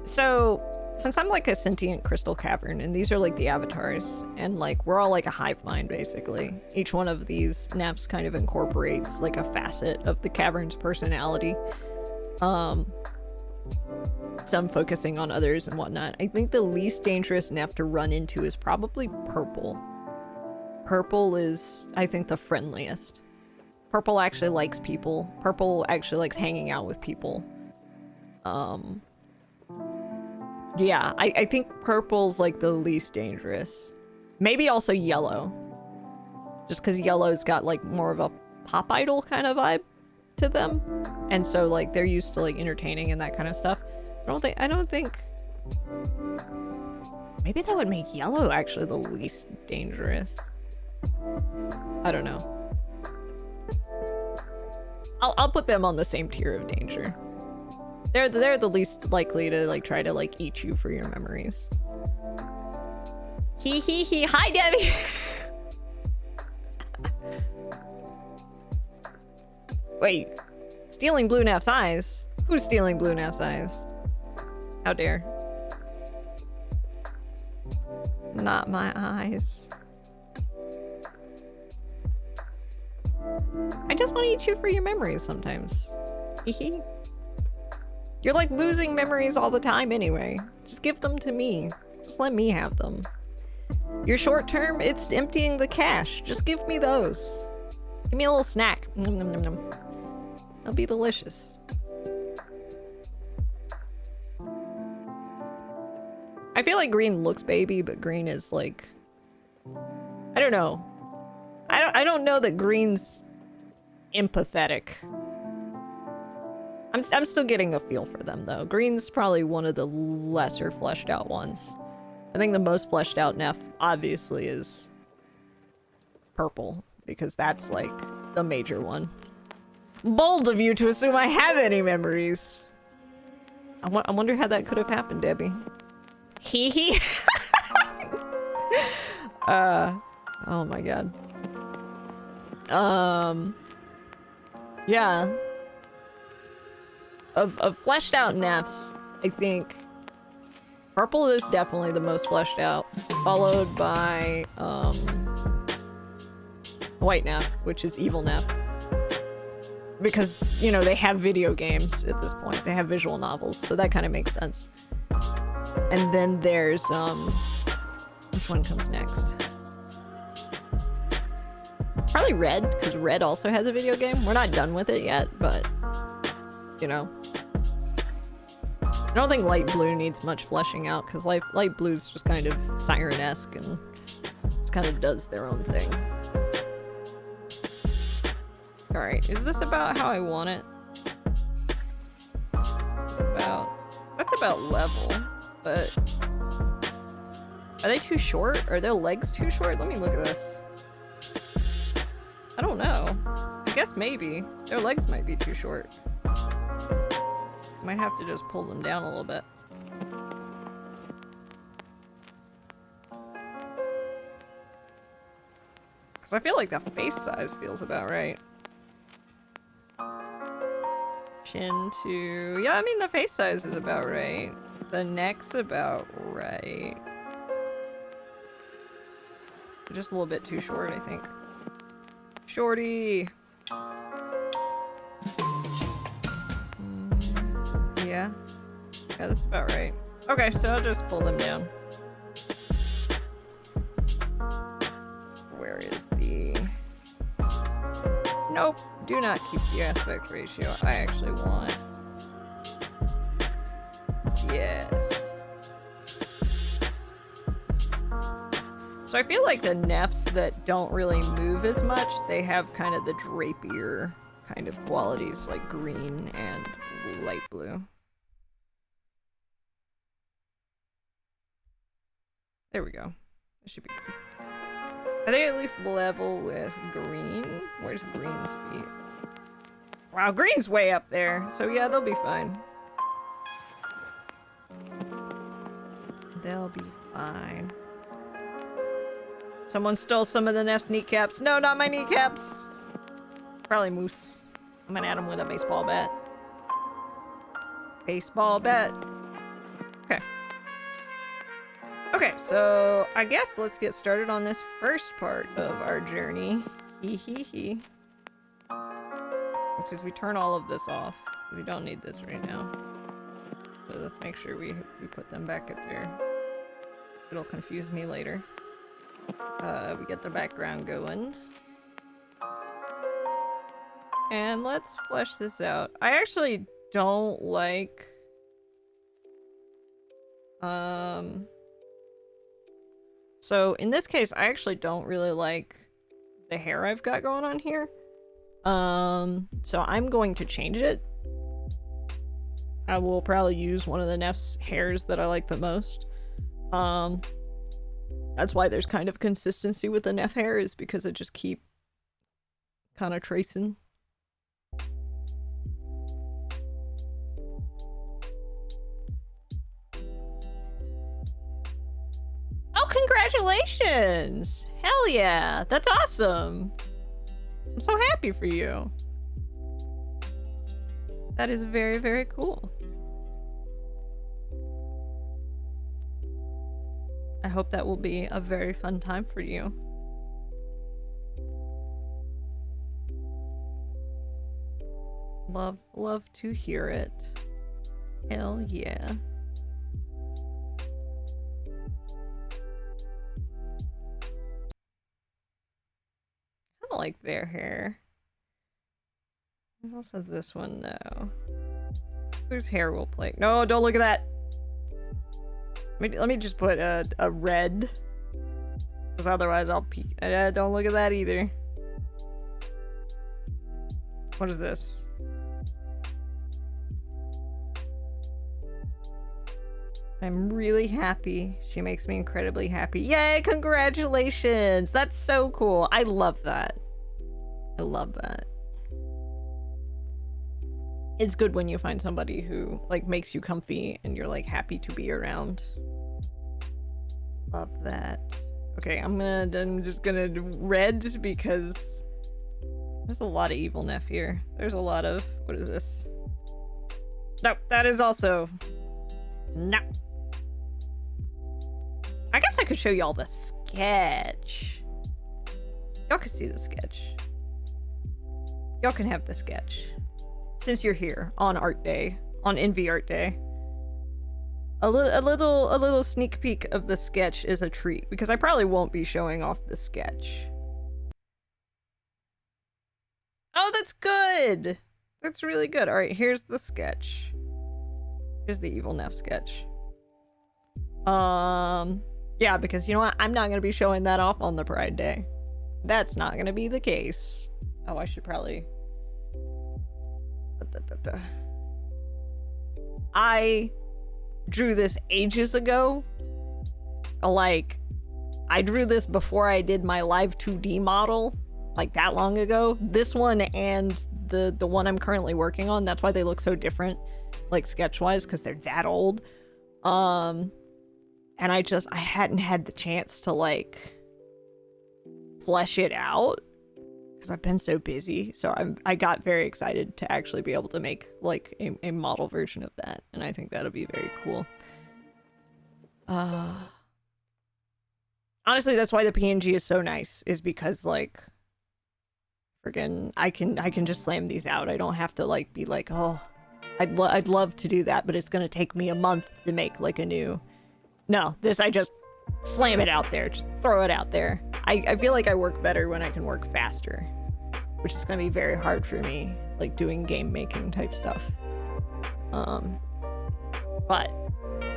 So, since I'm like a sentient crystal cavern, and these are like the avatars, and like we're all like a hive mind basically. Each one of these Nephs kind of incorporates like a facet of the cavern's personality. Some focusing on others and whatnot. I think the least dangerous Neph to run into is probably Purple. Purple is, I think, the friendliest. Purple actually likes people. Purple actually likes hanging out with people. Yeah, I think Purple's like the least dangerous. Maybe also Yellow. Just because Yellow's got like more of a pop idol kind of vibe to them. And so like they're used to like entertaining and that kind of stuff. I don't think... Maybe that would make Yellow actually the least dangerous. I don't know. I'll put them on the same tier of danger. They're the least likely to like try to like eat you for your memories. Hee hee hee. Hi, Debbie. Wait, stealing Blue Neph's eyes? Who's stealing Blue Neph's eyes? How dare? Not my eyes. I just want to eat you for your memories sometimes. Hehe. You're like losing memories all the time anyway. Just give them to me. Just let me have them. Your short term, it's emptying the cache. Just give me those. Give me a little snack. Nom, nom, nom, nom. That'll be delicious. I feel like Green looks baby, but Green is like... I don't know. I don't know that Green's empathetic. I'm still getting a feel for them though. Green's probably one of the lesser fleshed out ones. I think the most fleshed out Neph obviously is purple, because that's like the major one. Bold of you to assume I have any memories. I wonder how that could have happened, Debbie. Hee hee. Oh my god. Yeah. Of fleshed out Nephs, I think purple is definitely the most fleshed out, followed by white Neph, which is evil Neph. Because, you know, they have video games at this point. They have visual novels, so that kind of makes sense. And then there's which one comes next? Probably red, because red also has a video game. We're not done with it yet, but you know. I don't think light blue needs much fleshing out, because light blue's just kind of siren-esque and just kind of does their own thing. Alright, is this about how I want it? That's about level, but are they too short? Are their legs too short? Let me look at this. I don't know. I guess maybe. Their legs might be too short. Might have to just pull them down a little bit. Because I feel like the face size feels about right. Chin to... Yeah, I mean, the face size is about right. The neck's about right. Just a little bit too short, I think. Shorty! Yeah. Yeah, that's about right. Okay, so I'll just pull them down. Where is the... Nope. Do not keep the aspect ratio. I actually want... Yes. So I feel like the Nephs that don't really move as much, they have kind of the drapier kind of qualities, like green and light blue. There we go. That should be good. Are they at least level with green? Where's green's feet? Wow, green's way up there. So yeah, they'll be fine. They'll be fine. Someone stole some of the Neph's kneecaps. No, not my kneecaps. Probably moose. I'm gonna add him with a baseball bat. Baseball bat. Okay. Okay, so I guess let's get started on this first part of our journey. Hee hee hee. Which is we turn all of this off. We don't need this right now. So let's make sure we put them back at there. It'll confuse me later. We get the background going. And let's flesh this out. I actually don't like... So in this case, I actually don't really like the hair I've got going on here. So I'm going to change it. I will probably use one of the Neph's hairs that I like the most. That's why there's kind of consistency with the Neph hair, is because I just keep kind of tracing. Oh, congratulations! Hell yeah! That's awesome! I'm so happy for you. That is very, very cool. I hope that will be a very fun time for you. Love to hear it. Hell yeah. I don't like their hair. I also this one though. Whose hair will play? No, don't look at that. Let me just put a red, because otherwise I'll peek. Don't look at that either. What is this? I'm really happy. She makes me incredibly happy. Yay, congratulations! That's so cool. I love that. I love that. It's good when you find somebody who, like, makes you comfy and you're, like, happy to be around. Love that. Okay, I'm just gonna do red because there's a lot of evil Neph here. There's a lot of, what is this? Nope, that is also, no. I guess I could show y'all the sketch. Y'all can see the sketch. Y'all can have the sketch. Since you're here on Art Day, on Envy Art Day. A little sneak peek of the sketch is a treat, because I probably won't be showing off the sketch. Oh, that's good! That's really good. Alright, here's the sketch. Here's the evil Neph sketch. Yeah, because you know what? I'm not gonna be showing that off on the Pride Day. That's not gonna be the case. Oh, I should probably... I drew this ages ago. Like, I drew this before I did my live 2D model, like that long ago. This one and the one I'm currently working on, that's why they look so different, like sketch-wise, because they're that old. And I hadn't had the chance to, like, flesh it out because I've been so busy. So I got very excited to actually be able to make, like, a model version of that, and I think that'll be very cool. Honestly, that's why the PNG is so nice, is because, like, friggin' I can just slam these out. I don't have to, like, be like, oh, I'd love to do that, but it's gonna take me a month to make, like, a new... No, this I just slam it out there, just throw it out there. I feel like I work better when I can work faster, which is gonna be very hard for me, like doing game making type stuff. But,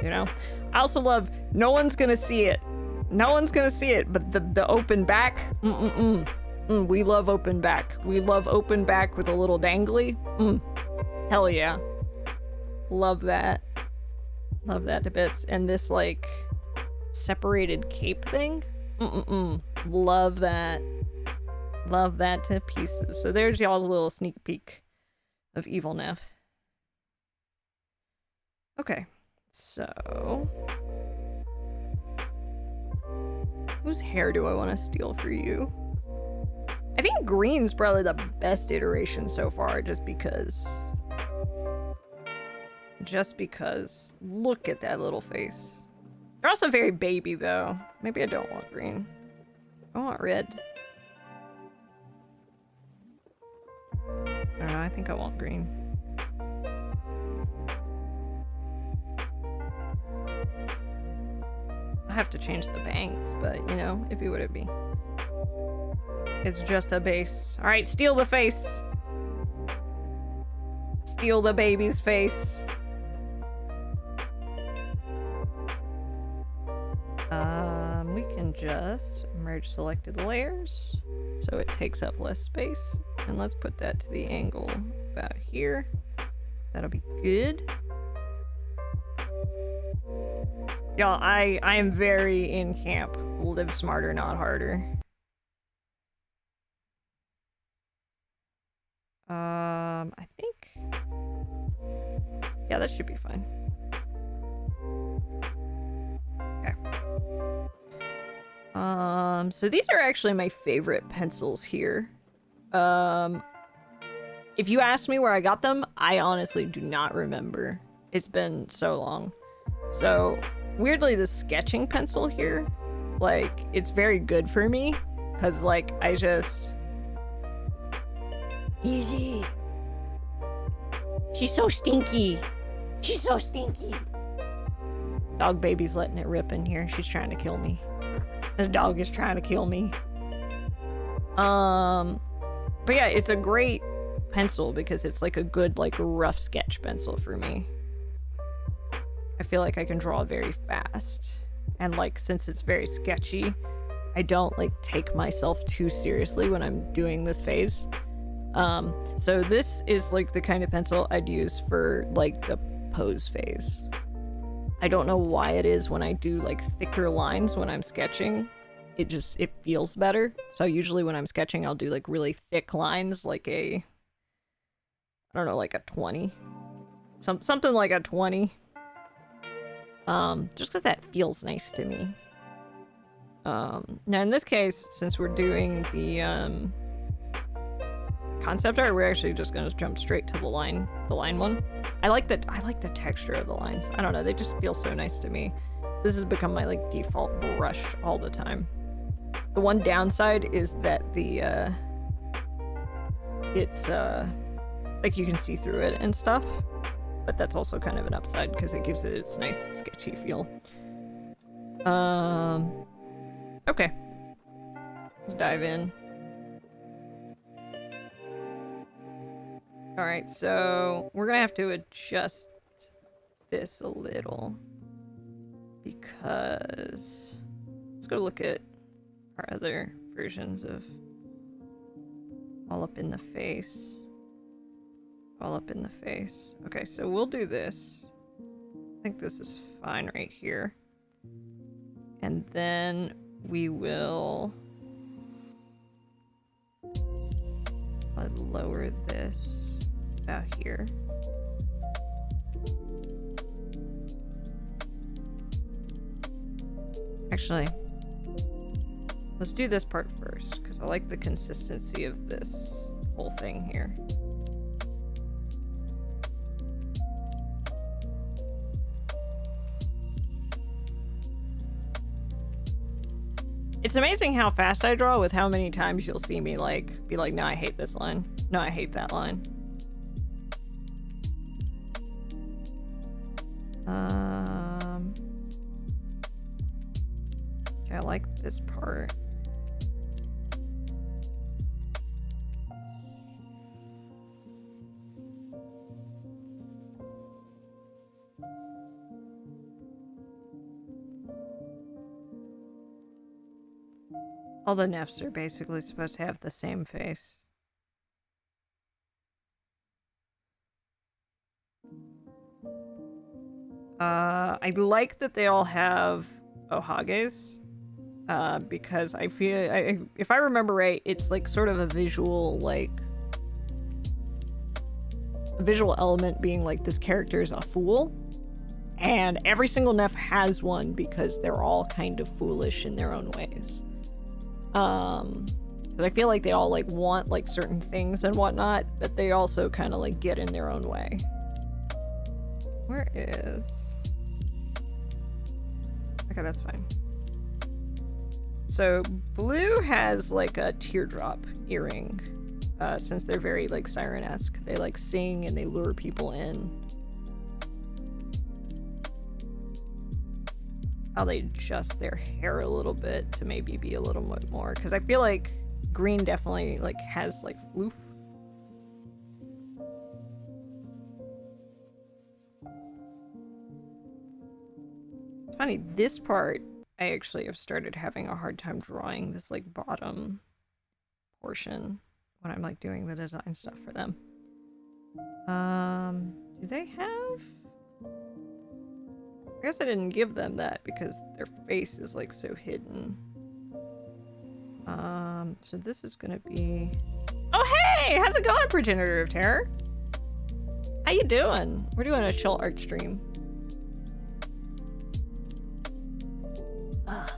you know, I also love, no one's gonna see it. No one's gonna see it, but the open back, we love open back. We love open back with a little dangly. Hell yeah. Love that. Love that to bits. And this, like, separated cape thing. Love that. Love that to pieces. So there's y'all's little sneak peek of evil Neph. Okay. So... whose hair do I want to steal for you? I think green's probably the best iteration so far, just because... look at that little face. They're also very baby, though. Maybe I don't want green. I want red. I don't know, I think I want green. I have to change the bangs, but, you know, it be what it be. It's just a base. Alright, steal the face! Steal the baby's face. We can just merge selected layers so it takes up less space. And let's put that to the angle about here. That'll be good. Y'all, I am very in camp. Live smarter, not harder. I think... yeah, that should be fine. Okay. So these are actually my favorite pencils here. If you ask me where I got them, I honestly do not remember. It's been so long. So, weirdly, the sketching pencil here, like, it's very good for me, because, like, I just... Easy. She's so stinky. She's so stinky. Dog baby's letting it rip in here. She's trying to kill me. This dog is trying to kill me. But yeah, it's a great pencil because it's like a good, like, rough sketch pencil for me. I feel like I can draw very fast. And, like, since it's very sketchy, I don't, like, take myself too seriously when I'm doing this phase. So this is, like, the kind of pencil I'd use for, like, the pose phase. I don't know why it is when I do like thicker lines when I'm sketching, it feels better. So usually when I'm sketching, I'll do like really thick lines, like I don't know, like a 20. Something like a 20. Just because that feels nice to me. Now in this case, since we're doing the concept art, we're actually just gonna jump straight to the line one. I like the texture of the lines. I don't know, they just feel so nice to me. This has become my like default brush all the time. The one downside is that the it's like you can see through it and stuff, but that's also kind of an upside because it gives it its nice sketchy feel. Okay, let's dive in. All right, so we're gonna have to adjust this a little because let's go look at our other versions of all up in the face. All up in the face. Okay, so we'll do this. I think this is fine right here. And then we will lower this about here. Actually, let's do this part first, because I like the consistency of this whole thing here. It's amazing how fast I draw with how many times you'll see me like be like, no, I hate this line. No, I hate that line. Okay, I like this part. All the Nephs are basically supposed to have the same face. I like that they all have ohages, because I feel, if I remember right, it's like sort of a visual, like, a visual element being like this character is a fool, and every single Neph has one because they're all kind of foolish in their own ways. But I feel like they all like want like certain things and whatnot, but they also kind of like get in their own way. Where is... Okay, that's fine. So blue has like a teardrop earring, since they're very like siren-esque. They like sing and they lure people in. How they adjust their hair a little bit to maybe be a little bit more, because I feel like green definitely like has like floof. It's funny, this part I actually have started having a hard time drawing, this like bottom portion when I'm like doing the design stuff for them. Do they have... I guess I didn't give them that because their face is like so hidden. So this is gonna be... Oh hey! How's it going, Progenitor of Terror? How you doing? We're doing a chill art stream. Ugh.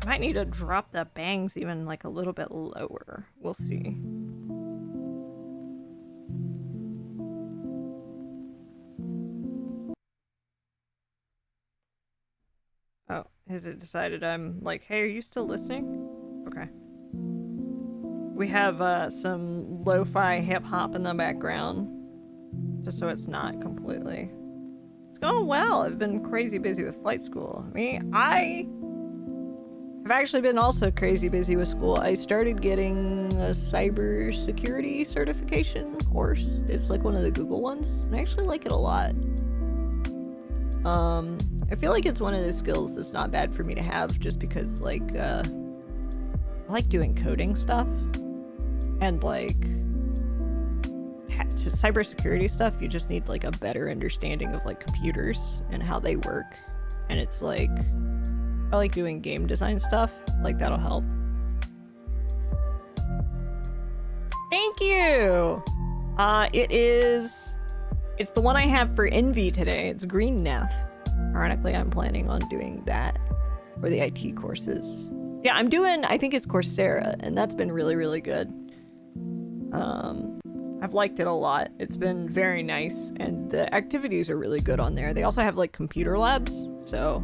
I might need to drop the bangs even like a little bit lower. We'll see. Oh, has it decided I'm like, hey, are you still listening? Okay. We have some lo-fi hip-hop in the background, just so it's not completely... It's going well. I've been crazy busy with flight school. I've actually been also crazy busy with school. I started getting a cybersecurity certification course. It's like one of the Google ones, and I actually like it a lot. I feel like it's one of those skills that's not bad for me to have, just because like I like doing coding stuff and like to cybersecurity stuff. You just need like a better understanding of like computers and how they work. And it's like, I like doing game design stuff. Like that'll help. Thank you. It's the one I have for Envy today. It's green Neph. Ironically, I'm planning on doing that for the IT courses. Yeah, I'm doing, I think it's Coursera, and that's been really, really good. I've liked it a lot. It's been very nice, and the activities are really good on there. They also have like computer labs, so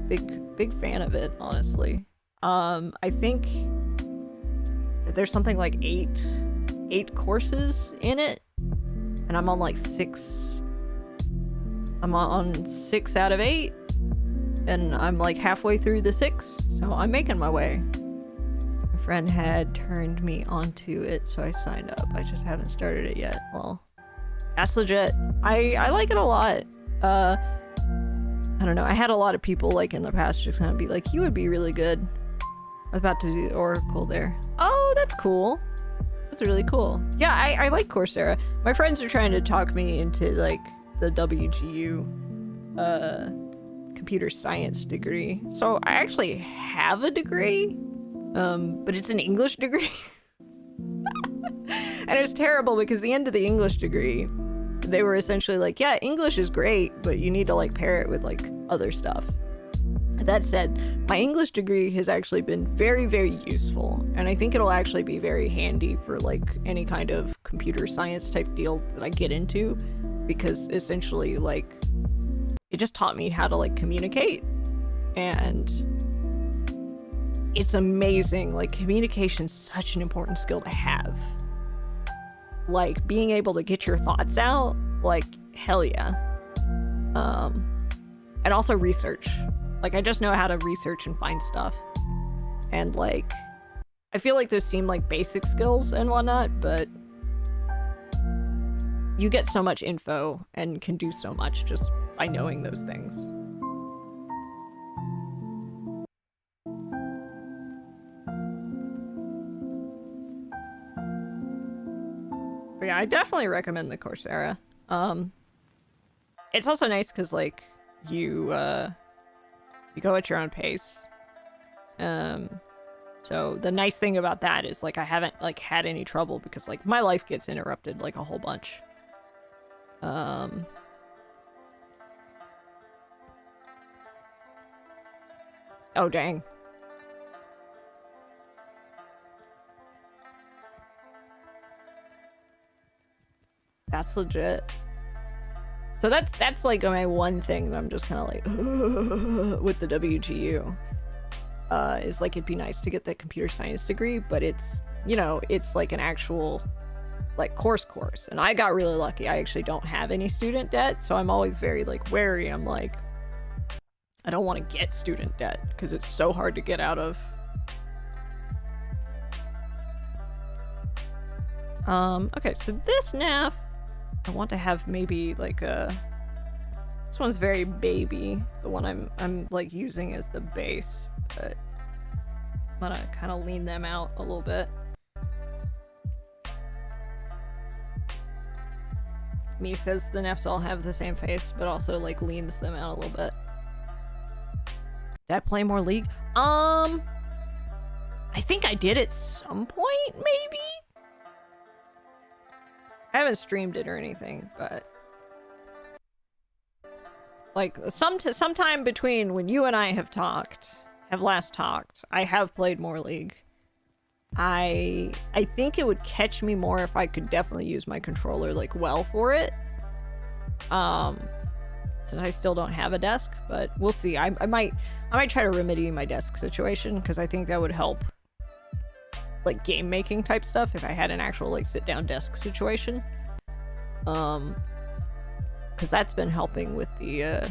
big fan of it, honestly. I think there's something like eight courses in it, and I'm on like 6. I'm on 6 out of 8, and I'm like halfway through the 6, so I'm making my way. My friend had turned me onto it, so I signed up. I just haven't started it yet. Well, that's legit. I like it a lot. I don't know. I had a lot of people like in the past just kind of be like, you would be really good. I was about to do the Oracle there. Oh, that's cool. That's really cool. Yeah, I like Coursera. My friends are trying to talk me into like the WGU computer science degree. So I actually have a degree, but it's an English degree. And it's terrible because the end of the English degree, they were essentially like, yeah, English is great, but you need to like pair it with like other stuff. That said, my English degree has actually been very, very useful, and I think it'll actually be very handy for like any kind of computer science type deal that I get into, because essentially like it just taught me how to like communicate, and it's amazing. Like communication's such an important skill to have. Like being able to get your thoughts out, like hell yeah. And also research. Like, I just know how to research and find stuff. And, like, I feel like those seem like basic skills and whatnot, but you get so much info and can do so much just by knowing those things. But yeah, I definitely recommend the Coursera. It's also nice because, like, you go at your own pace. So the nice thing about that is like I haven't like had any trouble because like my life gets interrupted like a whole bunch. Oh dang. That's legit. So that's like my one thing that I'm just kind of like with the WGU is like it'd be nice to get that computer science degree, but it's, you know, it's like an actual like course, and I got really lucky. I actually don't have any student debt, so I'm always very like wary. I'm like, I don't want to get student debt because it's so hard to get out of. Okay, so this Neph, I want to have maybe like a, this one's very baby, the one I'm like using as the base, but I'm gonna kind of lean them out a little bit. Me says the Nephs all have the same face, but also like leans them out a little bit. Did I play more League? I think I did at some point, maybe? I haven't streamed it or anything, but like sometime between when you and I have last talked, I have played more League. I think it would catch me more if I could definitely use my controller like well for it. Since I still don't have a desk, but we'll see. I might try to remedy my desk situation because I think that would help like game making type stuff if I had an actual like sit down desk situation. Because that's been helping with the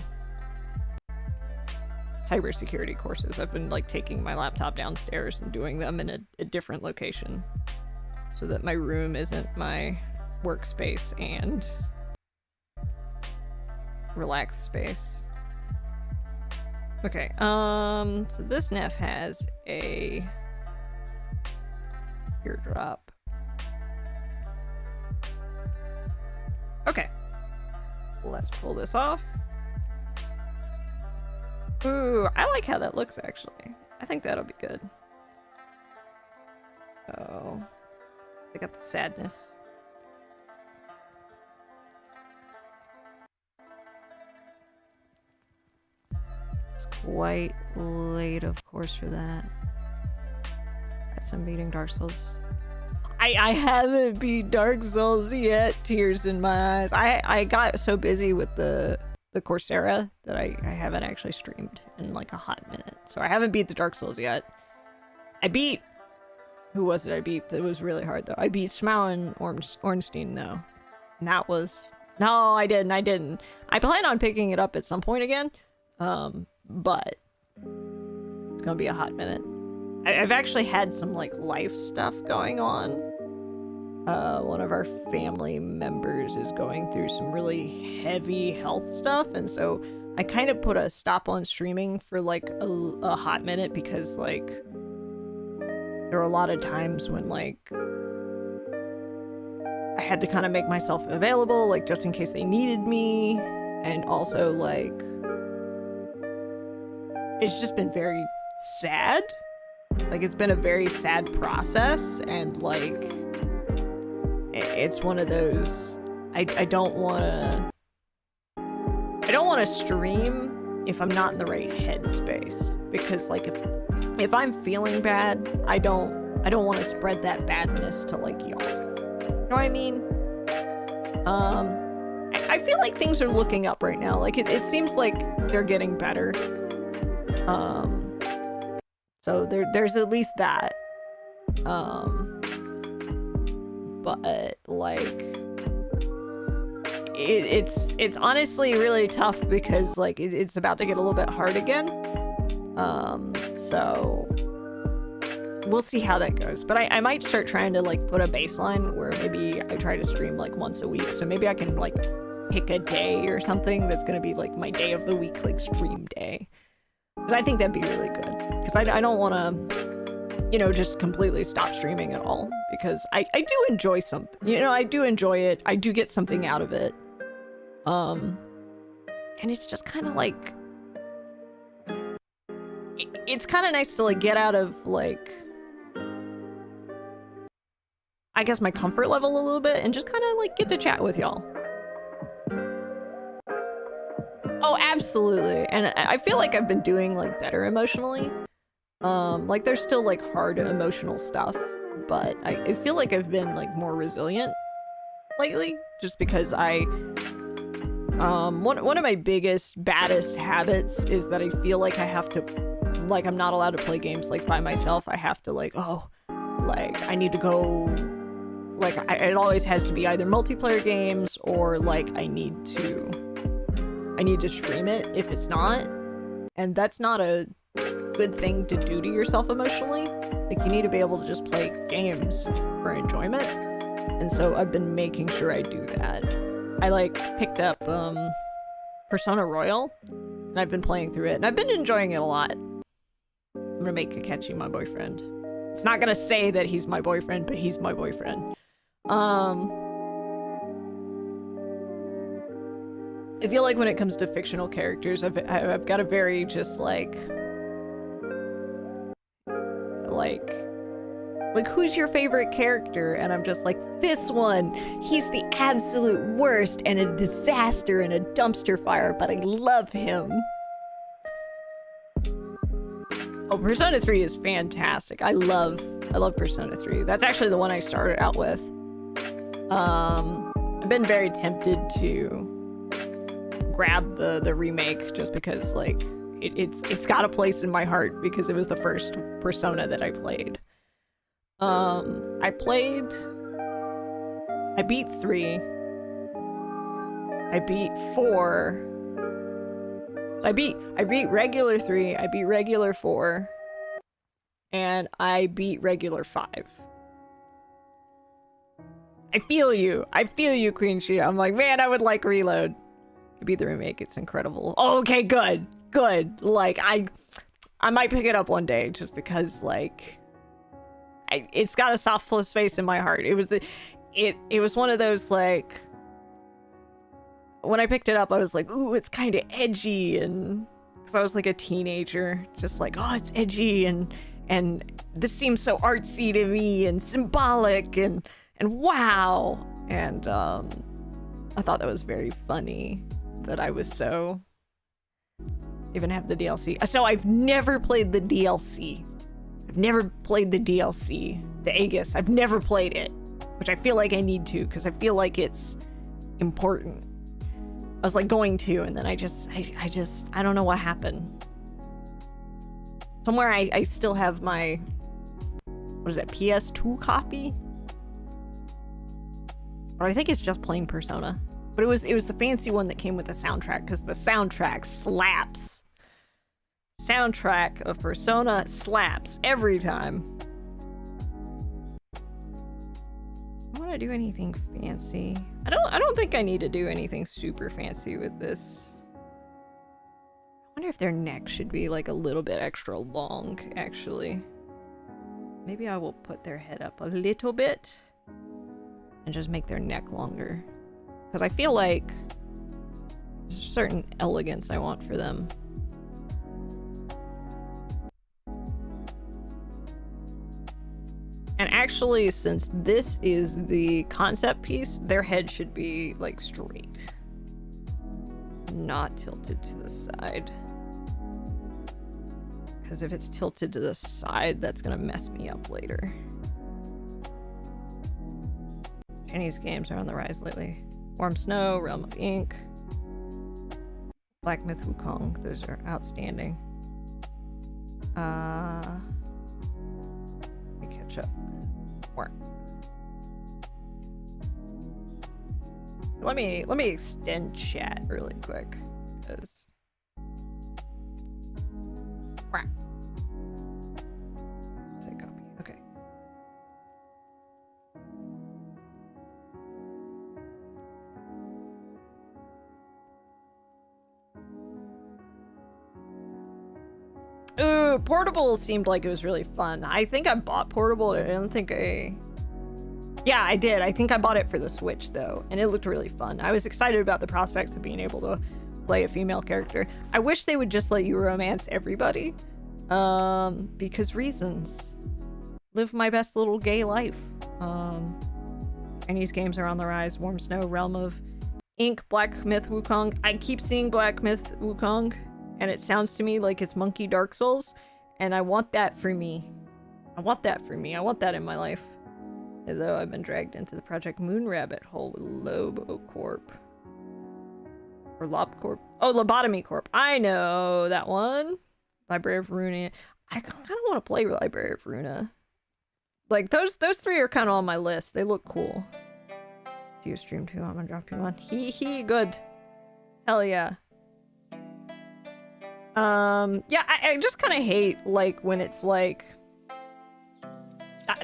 cybersecurity courses. I've been like taking my laptop downstairs and doing them in a different location so that my room isn't my workspace and relaxed space. Okay, so this Neph has a teardrop. Okay, let's pull this off. Ooh, I like how that looks, actually. I think that'll be good. Oh, I got the sadness. It's quite late, of course, for that. Guess I'm beating Dark Souls. I haven't beat Dark Souls yet. Tears in my eyes. I got so busy with the Coursera that I haven't actually streamed in like a hot minute. So I haven't beat the Dark Souls yet. I beat... Who was it I beat? That was really hard, though. I beat Smile and Ornstein, though. And that was... No, I didn't. I plan on picking it up at some point again. But... It's gonna be a hot minute. I've actually had some, like, life stuff going on. One of our family members is going through some really heavy health stuff, and so I kind of put a stop on streaming for, like, a hot minute because, like... There were a lot of times when, like, I had to kind of make myself available, like, just in case they needed me. And also, like, it's just been very sad. Like, it's been a very sad process. And, like, it's one of those, I don't want to stream if I'm not in the right headspace. Because, like, if I'm feeling bad, I don't want to spread that badness to, like, y'all. You know what I mean? I feel like things are looking up right now. Like, it seems like they're getting better. So there's at least that. But, like, it's honestly really tough because, like, it's about to get a little bit hard again. So we'll see how that goes. But I might start trying to, like, put a baseline where maybe I try to stream, like, once a week. So maybe I can, like, pick a day or something that's gonna be, like, my day of the week, like, stream day. Because I think that'd be really good. Because I don't want to, you know, just completely stop streaming at all. Because I do enjoy something. You know, I do enjoy it. I do get something out of it. And it's just kind of, like... It's kind of nice to, like, get out of, like... I guess my comfort level a little bit and just kind of, like, get to chat with y'all. Oh, absolutely. And I feel like I've been doing, like, better emotionally. Like, there's still, like, hard emotional stuff, but I feel like I've been, like, more resilient lately, just because one of my biggest, baddest habits is that I feel like I have to, like, I'm not allowed to play games, like, by myself. I have to, like, I need to go, like, it always has to be either multiplayer games or, like, I need to stream it if it's not. And that's not a good thing to do to yourself emotionally. Like, you need to be able to just play games for enjoyment. And so I've been making sure I do that. I, like, picked up, Persona Royal, and I've been playing through it, and I've been enjoying it a lot. I'm gonna make Kakechi my boyfriend. It's not gonna say that he's my boyfriend, but he's my boyfriend. I feel like when it comes to fictional characters, I've got a very just, like, who's your favorite character? And I'm just like, this one, he's the absolute worst and a disaster and a dumpster fire, but I love him. Oh, Persona 3 is fantastic. I love Persona 3. That's actually the one I started out with. I've been very tempted to grab the remake just because, like, it's got a place in my heart because it was the first Persona that I played. I beat 3. I beat 4. I beat regular 3, I beat regular 4, and I beat regular 5. I feel you, Queen Sheeta. I'm like, man, I would like Reload. I beat the remake, it's incredible. Oh, okay, good. good. Like, I might pick it up one day just because, like, it's got a soft space in my heart. It was one of those, like, when I picked it up, I was like, ooh, it's kind of edgy, and because I was like a teenager, just like, oh, it's edgy, and this seems so artsy to me and symbolic, and wow, and I thought that was very funny that I was so even have the DLC. So I've never played the DLC. The Aegis. I've never played it, which I feel like I need to because I feel like it's important. I was like going to, and then I don't know what happened. Somewhere I still have my, what is it, PS2 copy? Or I think it's just plain Persona. But it was the fancy one that came with the soundtrack, because the soundtrack slaps. Soundtrack of Persona slaps every time. I don't want to do anything fancy. I don't think I need to do anything super fancy with this. I wonder if their neck should be like a little bit extra long, actually. Maybe I will put their head up a little bit and just make their neck longer. Because I feel like there's a certain elegance I want for them. And actually, since this is the concept piece, their head should be like straight, not tilted to the side. Because if it's tilted to the side, that's gonna mess me up later. Chinese games are on the rise lately. Warm Snow, Realm of Ink, Black Myth Wukong, those are outstanding. Let me catch up. More. Let me extend chat really quick, because say copy. Okay. Ooh, Portable seemed like it was really fun. I think I bought Portable. I didn't think Yeah, I did. I think I bought it for the Switch, though, and it looked really fun. I was excited about the prospects of being able to play a female character. I wish they would just let you romance everybody, because reasons. Live my best little gay life. Chinese games are on the rise. Warm Snow, Realm of Ink, Black Myth Wukong. I keep seeing Black Myth Wukong, and it sounds to me like it's Monkey Dark Souls, and I want that for me. I want that in my life. Although I've been dragged into the Project Moon rabbit hole with Lobocorp. Or LobCorp. Oh, Lobotomy Corp. I know that one. Library of Runa. I kind of want to play Library of Runa. Like, those three are kind of on my list. They look cool. See you stream too. I'm gonna drop you one. Hee, good. Hell yeah. Yeah, I just kind of hate, like, when it's like...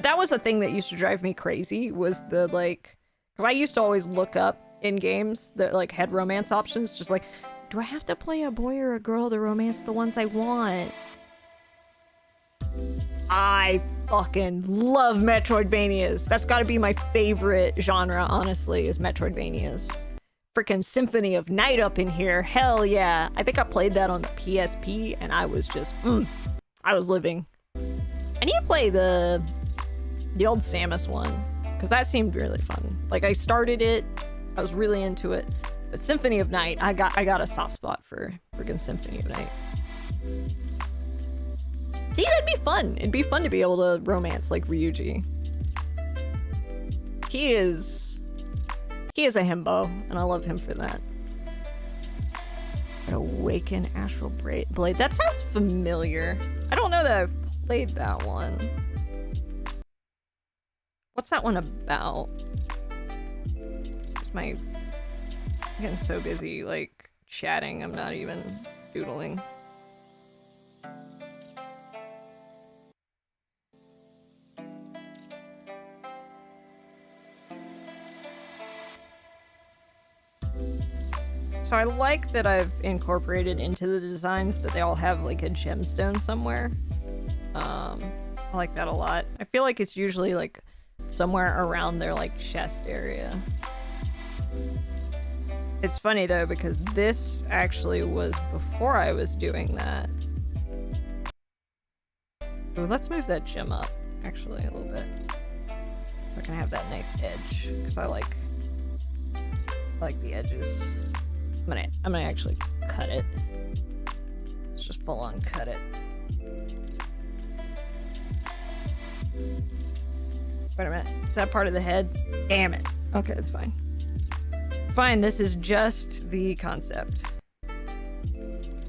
That was a thing that used to drive me crazy, was the, like... Because I used to always look up in games that, like, had romance options, just like, do I have to play a boy or a girl to romance the ones I want? I fucking love Metroidvanias. That's gotta be my favorite genre, honestly, is Metroidvanias. Freaking Symphony of Night up in here. Hell yeah. I think I played that on the PSP, and I was just, I was living. I need to play the old Samus one, because that seemed really fun. Like, I started it, I was really into it, but Symphony of Night, I got a soft spot for freaking Symphony of Night. See, that'd be fun. It'd be fun to be able to romance like Ryuji. He is a himbo, and I love him for that. Awaken Astral Blade. That sounds familiar. I don't know that I've played that one. What's that one about? I'm getting so busy, like, chatting, I'm not even doodling. So I like that I've incorporated into the designs that they all have like a gemstone somewhere. I like that a lot. I feel like it's usually like somewhere around their like chest area. It's funny though, because this actually was before I was doing that. Ooh, let's move that gem up actually a little bit. I can have that nice edge because I like the edges. I'm gonna actually cut it. Let's just full on cut it. Wait a minute. Is that part of the head? Damn it. Okay, it's fine. Fine, this is just the concept.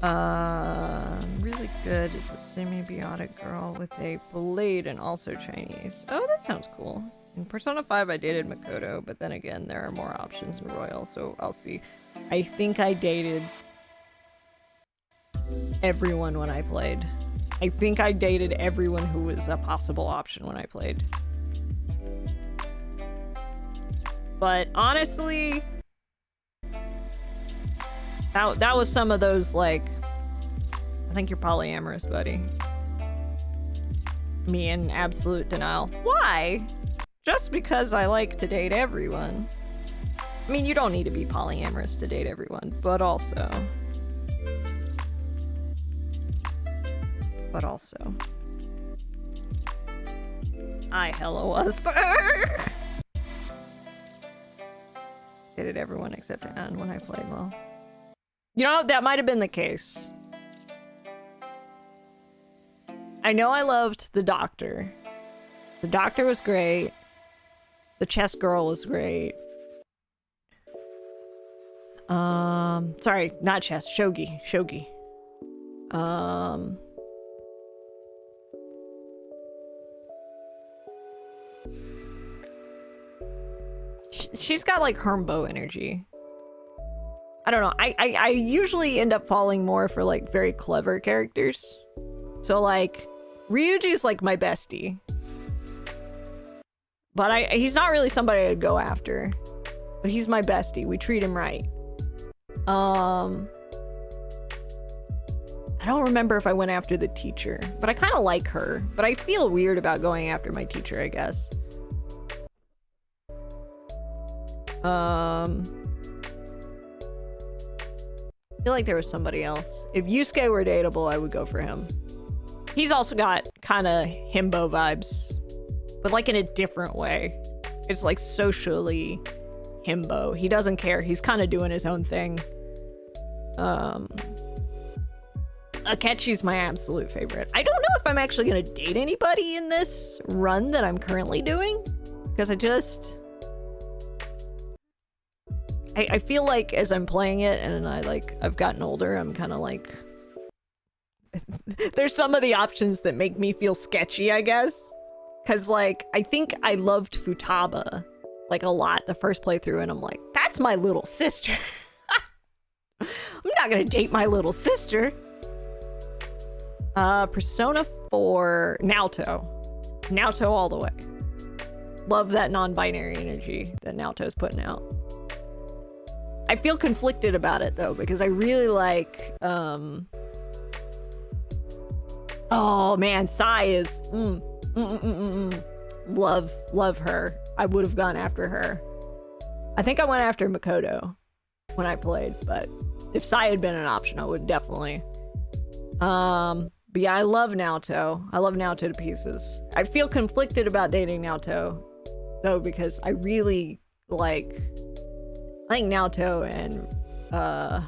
Really good is a semi-biotic girl with a blade and also Chinese. Oh, that sounds cool. In Persona 5, I dated Makoto, but then again, there are more options in Royal, so I'll see. I think I dated everyone when I played. I think I dated everyone who was a possible option when I played. But honestly, that was some of those, like, I think you're polyamorous, buddy. Me in absolute denial. Why? Just because I like to date everyone. I mean, you don't need to be polyamorous to date everyone, but also. I hello us. Dated everyone except Anne when I played well. You know, that might have been the case. I know I loved the Doctor. The Doctor was great. The chess girl was great. Sorry, not chess. Shogi. She's got like Hermbo energy. I don't know. I usually end up falling more for like very clever characters. So like Ryuji's like my bestie. But he's not really somebody I'd go after. But he's my bestie. We treat him right. I don't remember if I went after the teacher, but I kind of like her. But I feel weird about going after my teacher, I guess. I feel like there was somebody else. If Yusuke were dateable, I would go for him. He's also got kind of himbo vibes, but like in a different way. It's like socially himbo. He doesn't care. He's kind of doing his own thing. Akechi's my absolute favorite. I don't know if I'm actually gonna date anybody in this run that I'm currently doing, because I feel like as I'm playing it and I've gotten older, I'm kind of like there's some of the options that make me feel sketchy, I guess. Cause like I think I loved Futaba like a lot the first playthrough, and I'm like, that's my little sister. I'm not gonna date my little sister. Persona 4 Naoto all the way. Love that non-binary energy that Naoto's putting out. I feel conflicted about it though, because I really like oh man, Sai is love her. I would have gone after her. I think I went after Makoto when I played, but if Sai had been an option, I would definitely. But yeah, I love Naoto. I love Naoto to pieces. I feel conflicted about dating Naoto though, because I really like, I think Naoto and the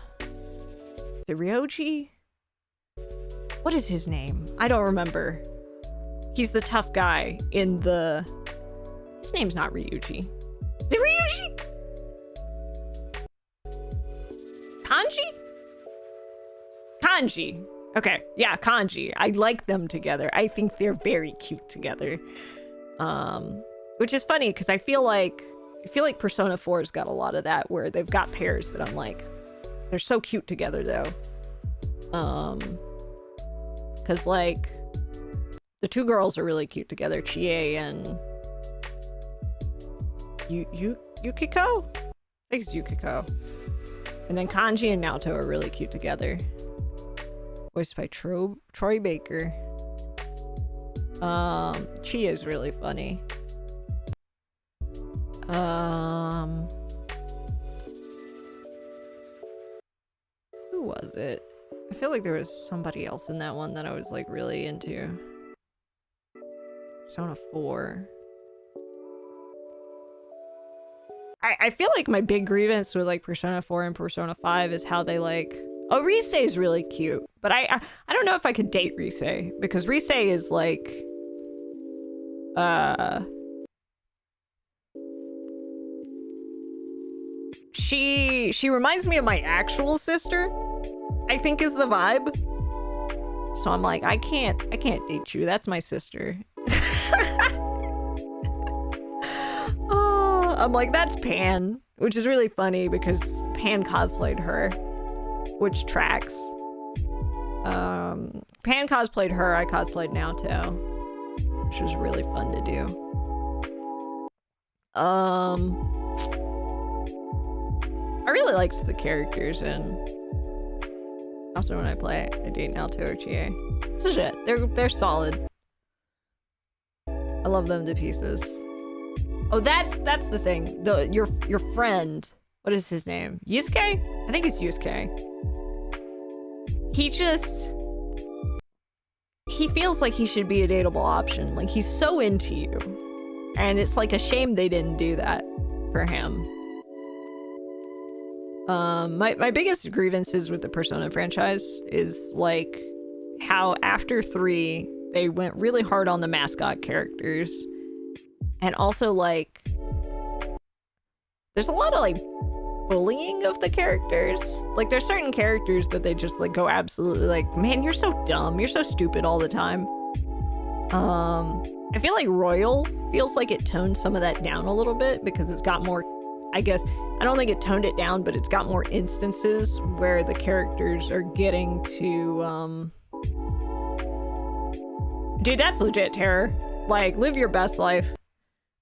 Ryoji? What is his name? I don't remember. He's the tough guy in the... His name's not Ryuji. The Ryuji? Kanji? Okay, yeah, Kanji. I like them together. I think they're very cute together. Which is funny, because I feel like Persona 4's got a lot of that, where they've got pairs that I'm like, they're so cute together, though. Because, like, the two girls are really cute together, Chie and... Yukiko? I think it's Yukiko. And then Kanji and Naoto are really cute together. Voiced by Troy Baker. Chia is really funny. Who was it? I feel like there was somebody else in that one that I was like really into. Persona 4. I feel like my big grievance with like Persona 4 and Persona 5 is how they like... Oh, Rise is really cute, but I don't know if I could date Rise, because Rise is like... She reminds me of my actual sister, I think is the vibe. So I'm like, I can't date you. That's my sister. Oh, I'm like, that's Pan, which is really funny because Pan cosplayed her, which tracks. Pan cosplayed her, I cosplayed Naoto, which was really fun to do. I really liked the characters, and often when I play, I date Naoto or Chie. So shit, they're solid. I love them to pieces. Oh, that's the thing. Your friend, what is his name? Yusuke? I think it's Yusuke. He feels like he should be a dateable option. Like, he's so into you. And it's like a shame they didn't do that for him. My biggest grievances with the Persona franchise is like how after 3 they went really hard on the mascot characters, and also like there's a lot of like bullying of the characters. Like there's certain characters that they just like go absolutely like, man, you're so dumb, you're so stupid all the time. I feel like Royal feels like it toned some of that down a little bit because it's got more, I guess, I don't think it toned it down, but it's got more instances where the characters are getting to, Dude, that's legit terror. Like, live your best life.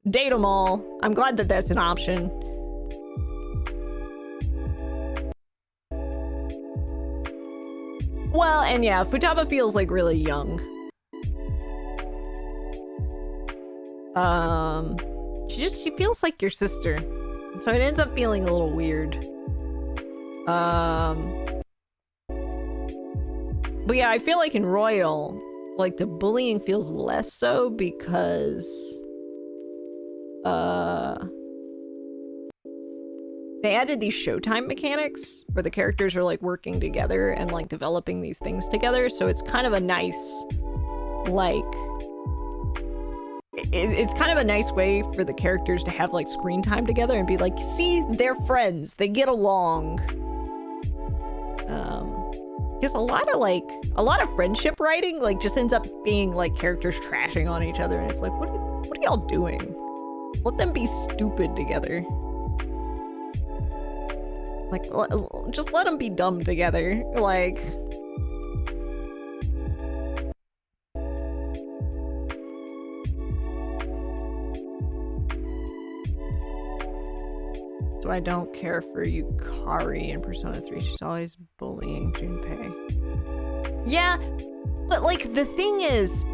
Date them all. I'm glad that that's an option. Well, and yeah, Futaba feels like really young. She feels like your sister. So it ends up feeling a little weird. But yeah, I feel like in Royal, like the bullying feels less so because they added these showtime mechanics where the characters are like working together and like developing these things together. So it's kind of a nice, like, it's kind of a nice way for the characters to have like screen time together and be like, see, they're friends, they get along. Because a lot of friendship writing like just ends up being like characters trashing on each other, and it's like, what are y'all doing? Let them be stupid together. Like, just let them be dumb together. Like, so I don't care for Yukari in Persona 3. She's always bullying Junpei. Yeah, but like the thing is,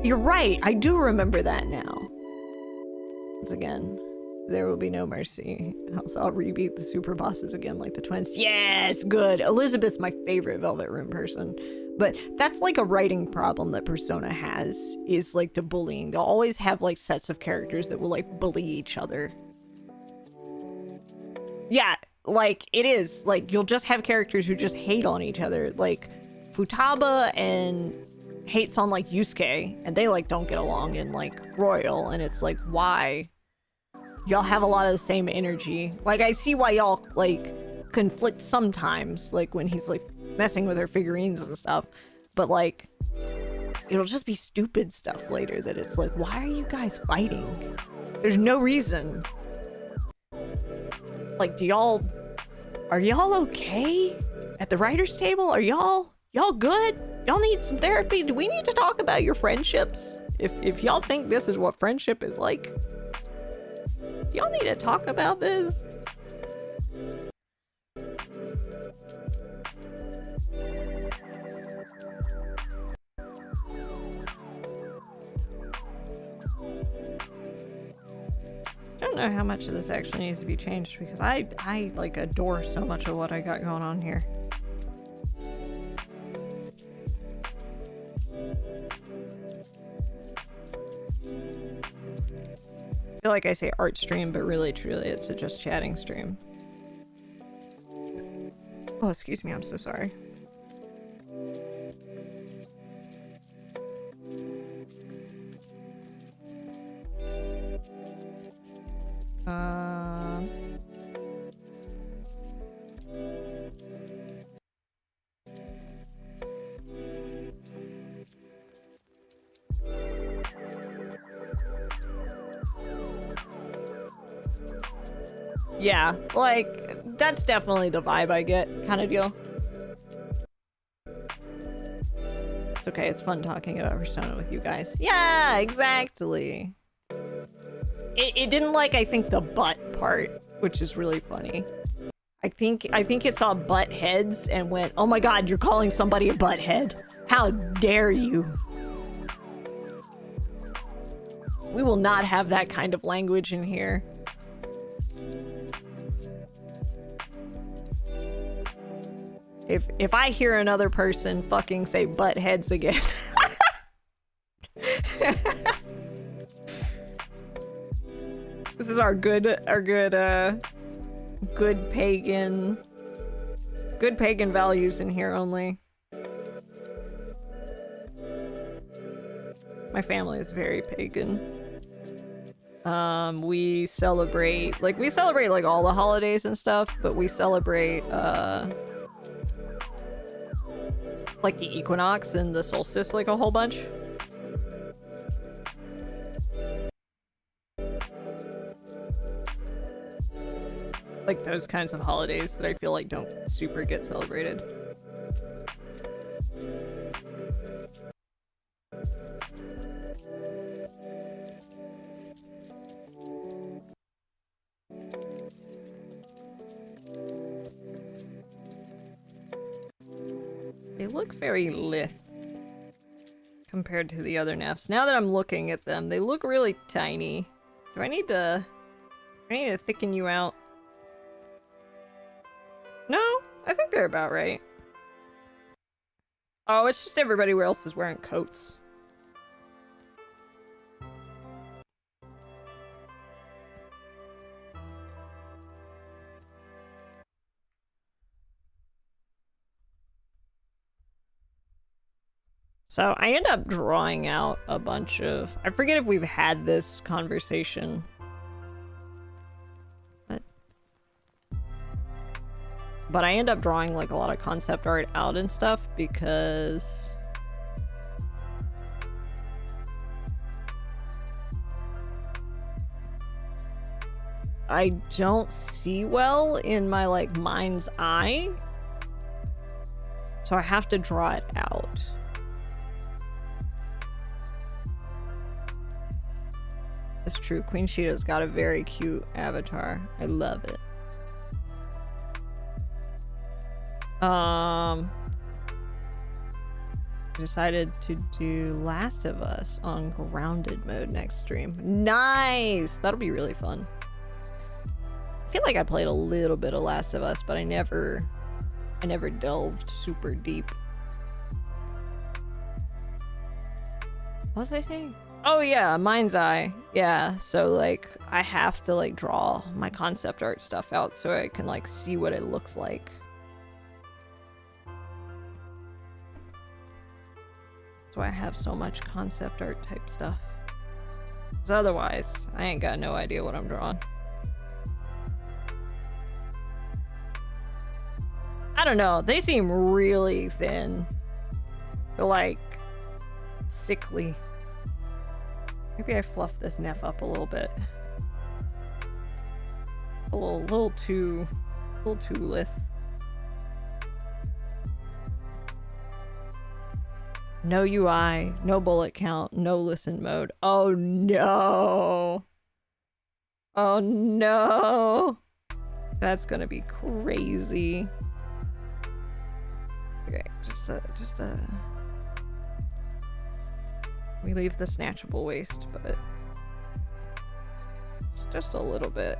you're right. I do remember that now. Once again, there will be no mercy. Also, I'll rebeat the super bosses again like the twins. Yes, good. Elizabeth's my favorite Velvet Room person. But that's like a writing problem that Persona has, is like the bullying. They'll always have like sets of characters that will like bully each other. Yeah, like, it is. Like, you'll just have characters who just hate on each other. Like, Futaba and hates on, like, Yusuke, and they, like, don't get along in, like, Royal, and it's like, why? Y'all have a lot of the same energy. Like, I see why y'all, like, conflict sometimes, like, when he's, like, messing with her figurines and stuff, but, like, it'll just be stupid stuff later that it's like, why are you guys fighting? There's no reason. Like, are y'all okay at the writer's table? Are y'all good? Y'all need some therapy? Do we need to talk about your friendships? If y'all think this is what friendship is like, y'all need to talk about this. I don't know how much of this actually needs to be changed because I like adore so much of what I got going on here. I feel like I say art stream, but really truly it's a just chatting stream. Oh, excuse me, I'm so sorry. Yeah, like, that's definitely the vibe I get, kind of deal. It's okay, it's fun talking about Persona with you guys. Yeah, exactly. It didn't like, I think, the butt part, which is really funny. I think it saw butt heads and went, oh my god, you're calling somebody a butt head. How dare you? We will not have that kind of language in here. If I hear another person fucking say butt heads again. This is our good pagan values in here only. My family is very pagan. We celebrate like all the holidays and stuff, but we celebrate like the equinox and the solstice like a whole bunch. Like those kinds of holidays that I feel like don't super get celebrated. They look very lithe compared to the other Nephs. Now that I'm looking at them, they look really tiny. Do I need to thicken you out? No, I think they're about right. Oh, it's just everybody else is wearing coats. So I end up drawing out a bunch of... I forget if we've had this conversation. But I end up drawing like a lot of concept art out and stuff because... I don't see well in my like mind's eye. So I have to draw it out. It's true, Queen Sheeta's got a very cute avatar. I love it. I decided to do Last of Us on grounded mode next stream. Nice! That'll be really fun. I feel like I played a little bit of Last of Us, but I never delved super deep. What was I saying? Oh yeah, mind's eye. Yeah, so like I have to like draw my concept art stuff out so I can like see what it looks like. So I have so much concept art type stuff. Because otherwise, I ain't got no idea what I'm drawing. I don't know, they seem really thin. They're like sickly. Maybe I fluff this Neph up a little bit. A little too lithe. No UI, no bullet count, no listen mode. Oh no. Oh no. That's gonna be crazy. Okay, just a... We leave the snatchable waist, but Just a little bit.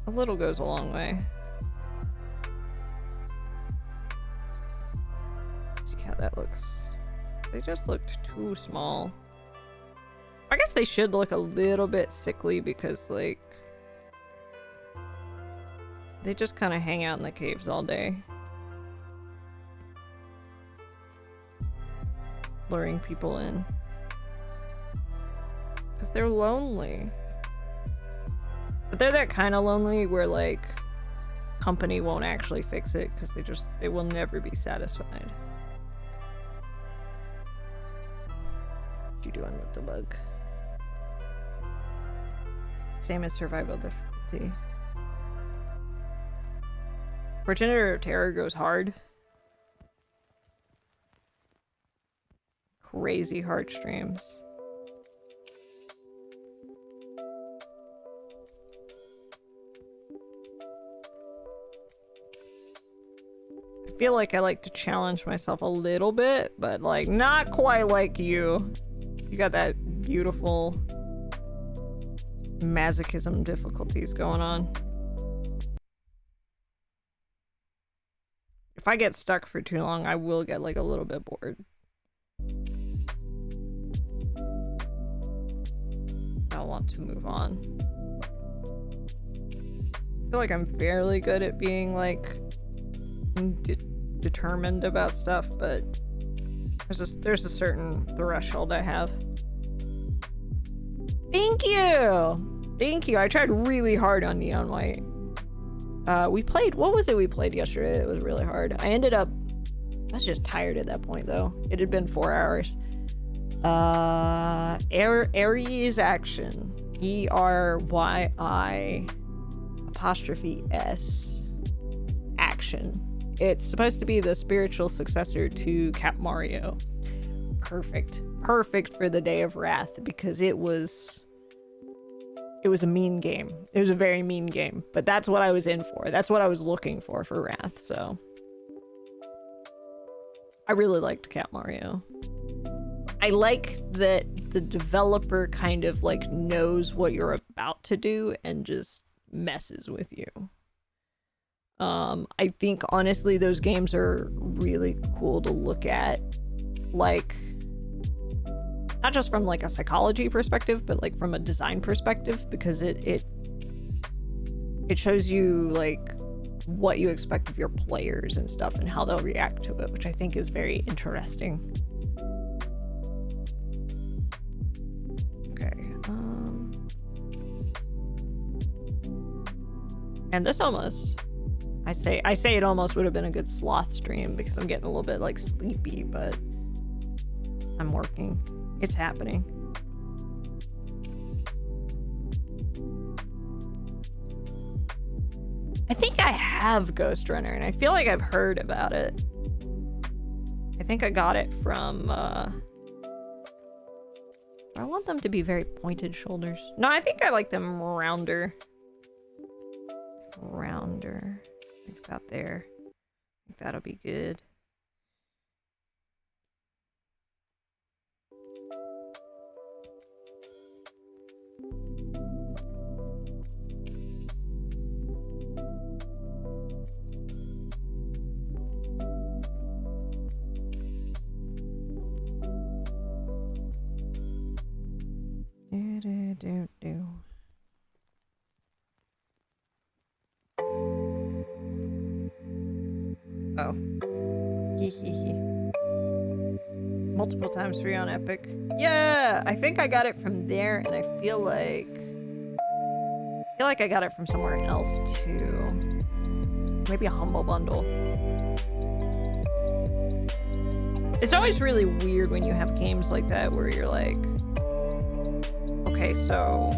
A little goes a long way. Let's see how that looks. They just looked too small. I guess they should look a little bit sickly because, like, they just kind of hang out in the caves all day. Luring people in. Because they're lonely. But they're that kind of lonely where, like, company won't actually fix it because they will never be satisfied. What you doing with the bug? Same as survival difficulty. Progenitor of Terror goes hard. Crazy hard streams. I feel like I like to challenge myself a little bit, but like not quite like you. You got that beautiful masochism difficulties going on. If I get stuck for too long, I will get like a little bit bored. I want to move on. I feel like I'm fairly good at being like determined about stuff, but there's a certain threshold I have. Thank you! Thank you. I tried really hard on Neon White. We played, what was it we played yesterday that was really hard? I was just tired at that point though. It had been 4 hours. Aries Action. ERYI''S Action. It's supposed to be the spiritual successor to Cap Mario. Perfect. Perfect for the Day of Wrath because it was a mean game. It was a very mean game, but that's what I was in for. That's what I was looking for Wrath, so. I really liked Cap Mario. I like that the developer kind of like knows what you're about to do and just messes with you. I think honestly those games are really cool to look at, like not just from like a psychology perspective, but like from a design perspective, because it shows you like what you expect of your players and stuff and how they'll react to it, which I think is very interesting. Okay, and this almost, I say it almost would have been a good sloth stream because I'm getting a little bit like sleepy, but I'm working. It's happening. I think I have Ghost Runner and I feel like I've heard about it. I think I got it from I want them to be very pointed shoulders. No, I think I like them rounder. Rounder. I think about there. I think that'll be good. Do. Oh. Hee hee hee. Multiple times free on Epic. Yeah! I think I got it from there, and I feel like I got it from somewhere else too. Maybe a Humble Bundle. It's always really weird when you have games like that where you're like, okay, so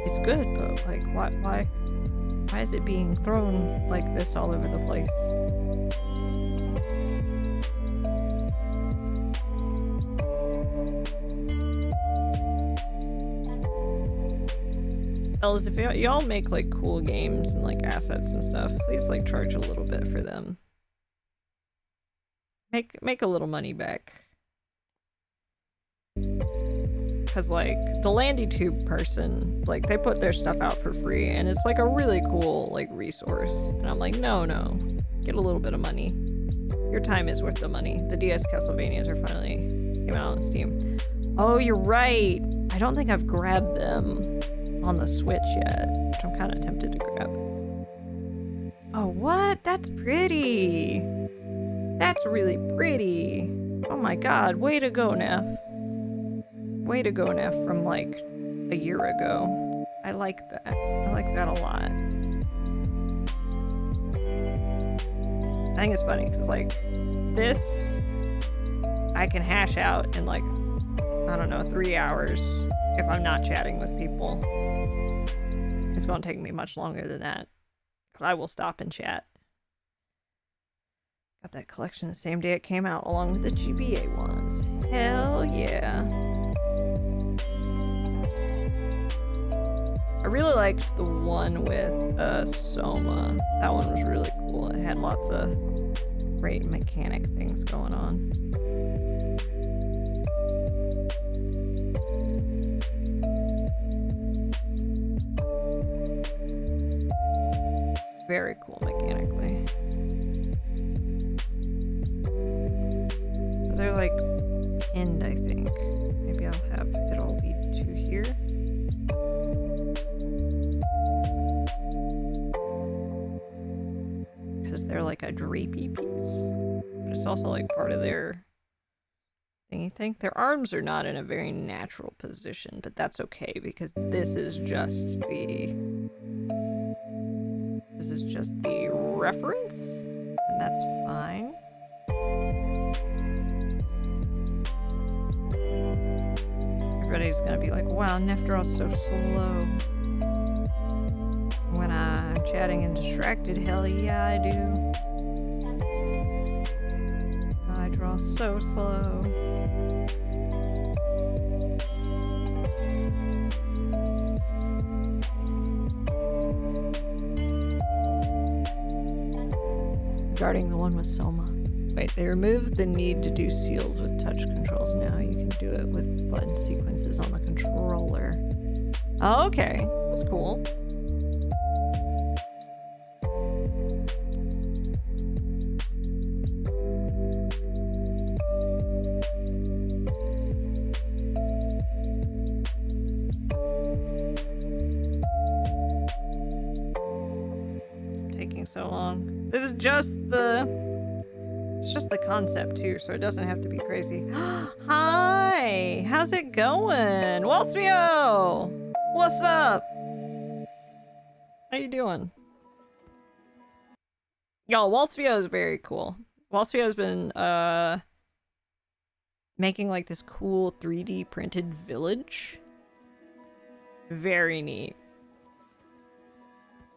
it's good, but like, why is it being thrown like this all over the place? Fellas, if y'all make like cool games and like assets and stuff, please like charge a little bit for them. Make a little money back. Because, like, the LandyTube person, like, they put their stuff out for free, and it's, like, a really cool, like, resource. And I'm like, no, get a little bit of money. Your time is worth the money. The DS Castlevanias are finally came out on Steam. Oh, you're right. I don't think I've grabbed them on the Switch yet, which I'm kind of tempted to grab. Oh, what? That's pretty. That's really pretty. Oh my god, way to go, Neph. Way to go, Neph, from like a year ago. I like that. I like that a lot. I think it's funny because, like, this I can hash out in, like, I don't know, 3 hours if I'm not chatting with people. It's gonna take me much longer than that. Because I will stop and chat. Got that collection the same day it came out, along with the GBA ones. Hell yeah. I really liked the one with Soma. That one was really cool. It had lots of great mechanic things going on. Very cool mechanically. They're like pinned, I think. Maybe I'll have it all lead to here. Because they're like a drapey piece. But it's also like part of their thingy thing. Their arms are not in a very natural position, but that's okay because this is just the reference, and that's fine. Everybody's gonna be like, wow, Neph draws so slow. When I'm chatting and distracted, hell yeah, I do. I draw so slow. Regarding the one with Soma. Wait, they removed the need to do seals with touch controls. Now you can do it with button sequences on the controller. Oh, okay. That's cool. Taking so long. This is just it's just the concept too, so it doesn't have to be crazy. Hi! How's it going? Walsvio! What's up? How you doing? Yo, Walsvio is very cool. Walsvio's been making like this cool 3D printed village. Very neat.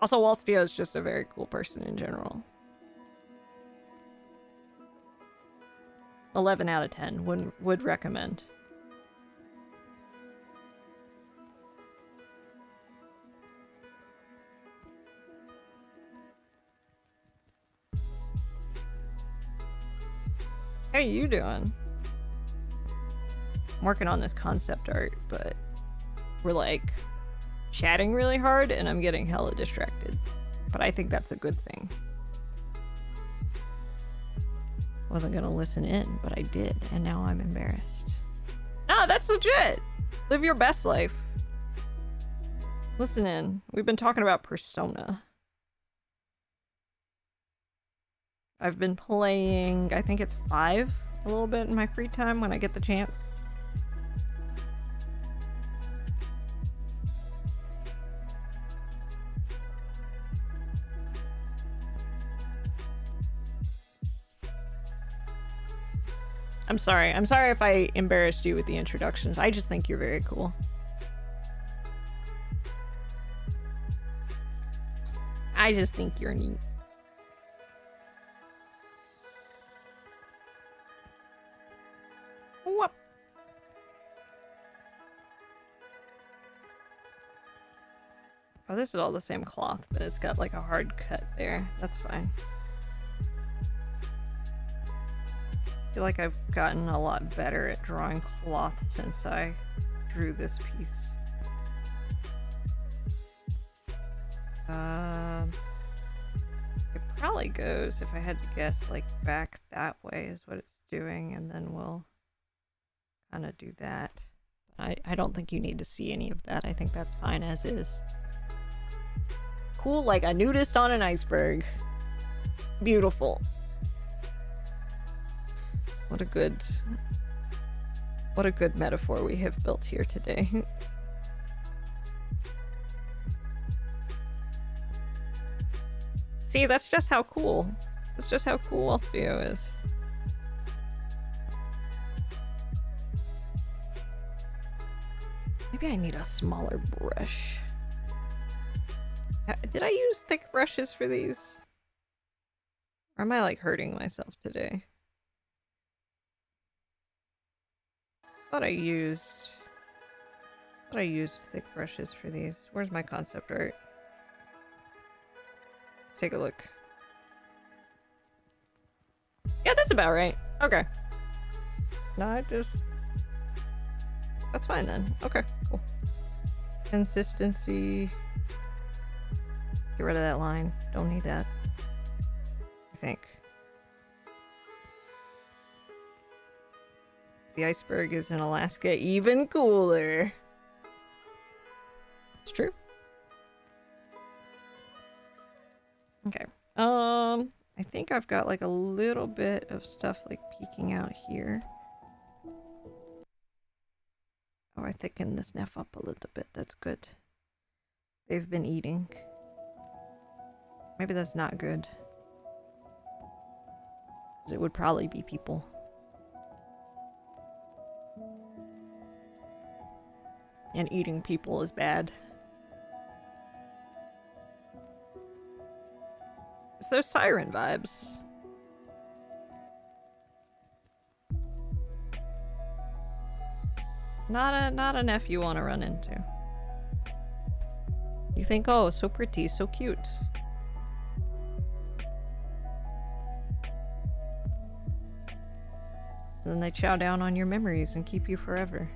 Also, Walsvio is just a very cool person in general. 11 out of 10 would recommend. How you doing? I'm working on this concept art, but we're like chatting really hard and I'm getting hella distracted. But I think that's a good thing. Wasn't gonna listen in, but I did, and now I'm embarrassed. Ah, that's legit! Live your best life. Listen in. We've been talking about Persona. I've been playing, I think it's 5 a little bit in my free time when I get the chance. I'm sorry. I'm sorry if I embarrassed you with the introductions. I just think you're very cool. I just think you're neat. What? Oh, this is all the same cloth, but it's got like a hard cut there. That's fine. I feel like I've gotten a lot better at drawing cloth since I drew this piece. It probably goes, if I had to guess, like back that way is what it's doing, and then we'll kind of do that. I don't think you need to see any of that. I think that's fine as is. Cool, like a nudist on an iceberg. Beautiful. What a good metaphor we have built here today. See, that's just how cool. That's just how cool Altheo is. Maybe I need a smaller brush. Did I use thick brushes for these? Or am I like hurting myself today? I thought I used thick brushes for these. Where's my concept art? Let's take a look. Yeah, that's about right. Okay. No, that's fine then. Okay, cool. Consistency. Get rid of that line. Don't need that. I think. The iceberg is in Alaska. Even cooler. It's true. Okay. I think I've got like a little bit of stuff like peeking out here. Oh, I thickened this Neph up a little bit. That's good. They've been eating. Maybe that's not good. It would probably be people. And eating people is bad. It's those siren vibes. Not a Neph you want to run into. You think, oh, so pretty, so cute. And then they chow down on your memories and keep you forever.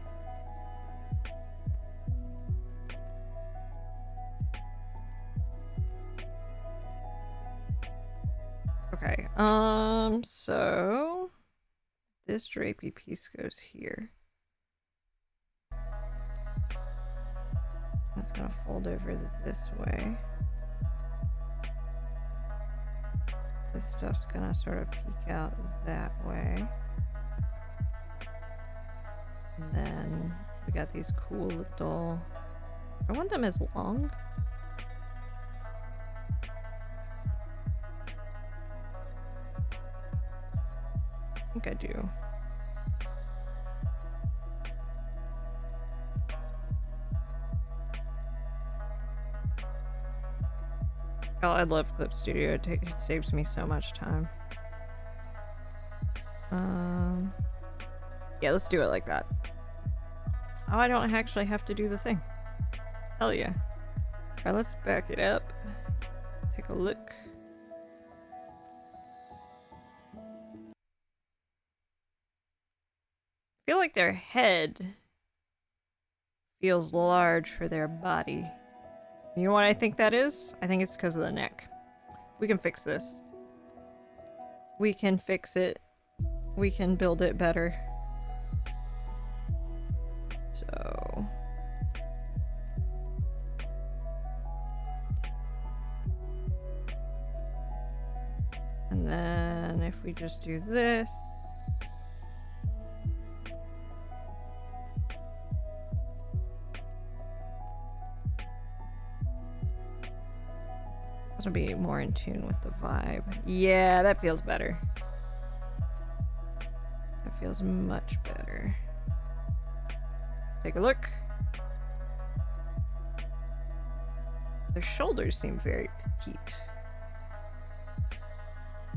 Okay, so this drapey piece goes here. That's gonna fold over this way. This stuff's gonna sort of peek out that way. And then we got these cool little... I want them as long. I think I do. Oh, I love Clip Studio. It saves me so much time. Yeah, let's do it like that. Oh, I don't actually have to do the thing. Hell yeah. Alright, let's back it up. Take a look. I feel like their head feels large for their body. You know what I think that is? I think it's because of the neck. We can fix this. We can fix it. We can build it better. So... and then if we just do this... It'll be more in tune with the vibe. Yeah, that feels better. That feels much better. Take a look. Their shoulders seem very petite.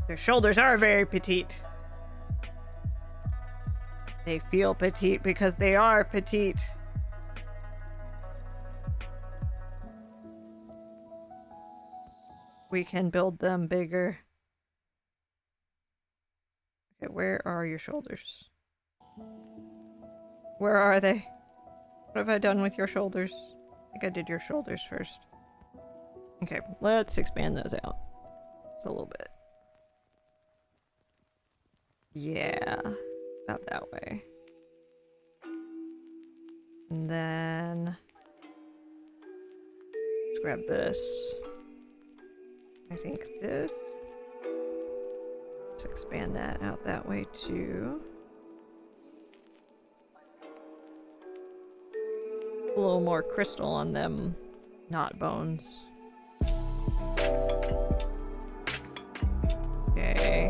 Their shoulders are very petite. They feel petite because they are petite. We can build them bigger. Okay, where are your shoulders? Where are they? What have I done with your shoulders? I think I did your shoulders first. Okay, let's expand those out. Just a little bit. Yeah, about that way. And then let's grab this. I think this. Let's expand that out that way too. A little more crystal on them knot bones. Okay.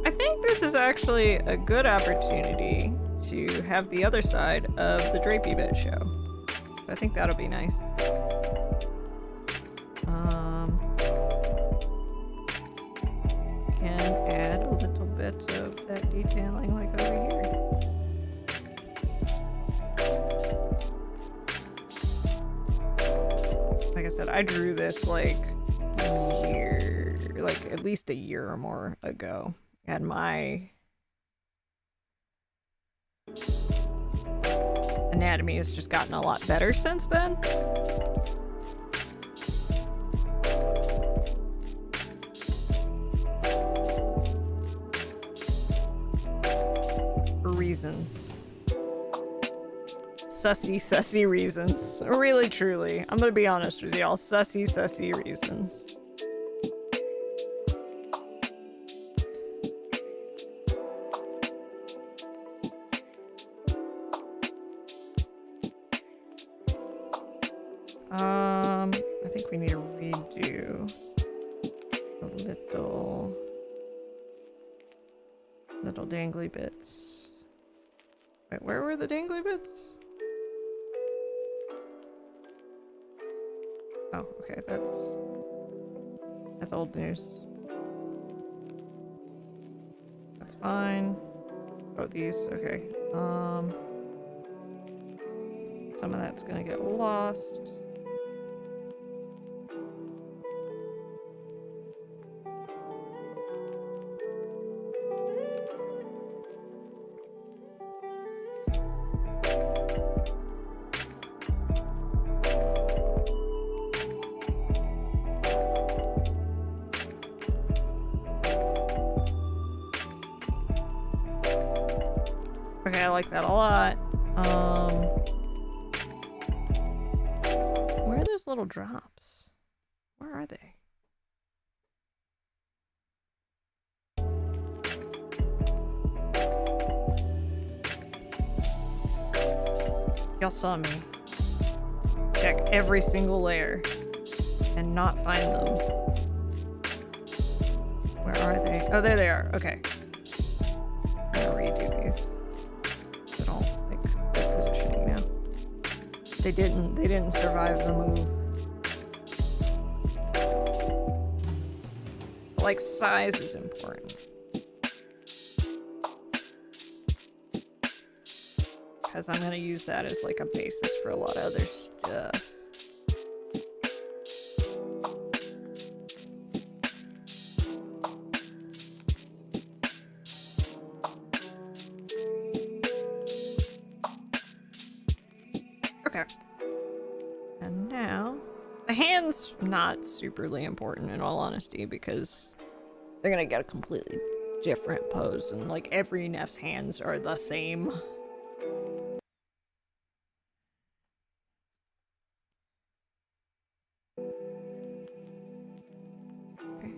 I think this is actually a good opportunity to have the other side of the drapey bit show. I think that'll be nice. Can add a little bit of that detailing like over here. Like I said, I drew this like at least a year or more ago, and my anatomy has just gotten a lot better since then. For reasons. Sussy reasons. Really, truly. I'm gonna be honest with y'all. Sussy reasons. I think we need to redo the little dangly bits. Wait, where were the dangly bits? Oh, okay, that's old news. That's fine. Oh, these, okay. Some of that's gonna get lost. Okay, I like that a lot. Where are those little drops? Where are they? Y'all saw me check every single layer and not find them. Where are they? Oh, there they are. Okay. I'm gonna redo these. I don't think they're positioning now. They didn't survive the move. Like, size is important. Because I'm gonna use that as like a basis for a lot of other stuff. Okay. And now, the hand's not superly important in all honesty, because they're gonna get a completely different pose, and like every Neph's hands are the same. Okay.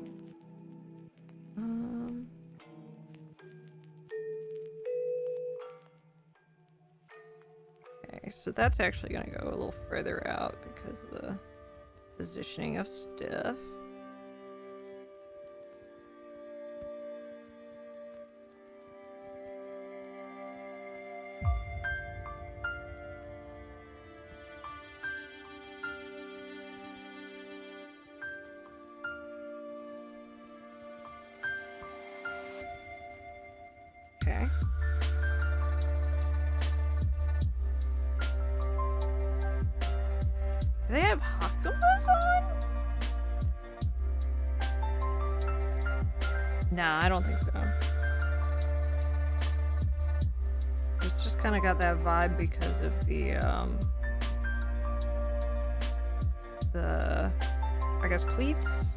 Okay, so that's actually gonna go a little further out because of the positioning of stuff. Okay. Do they have Hakumas on? Nah, I don't think so. It's just kind of got that vibe because of the I guess pleats.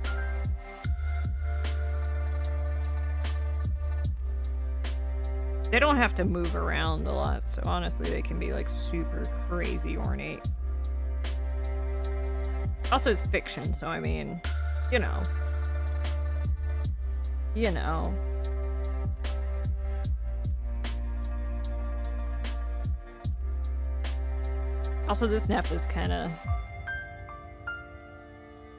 They don't have to move around a lot, so honestly they can be like super crazy ornate. Also, it's fiction, so I mean, you know. You know. Also, this Neph is kind of,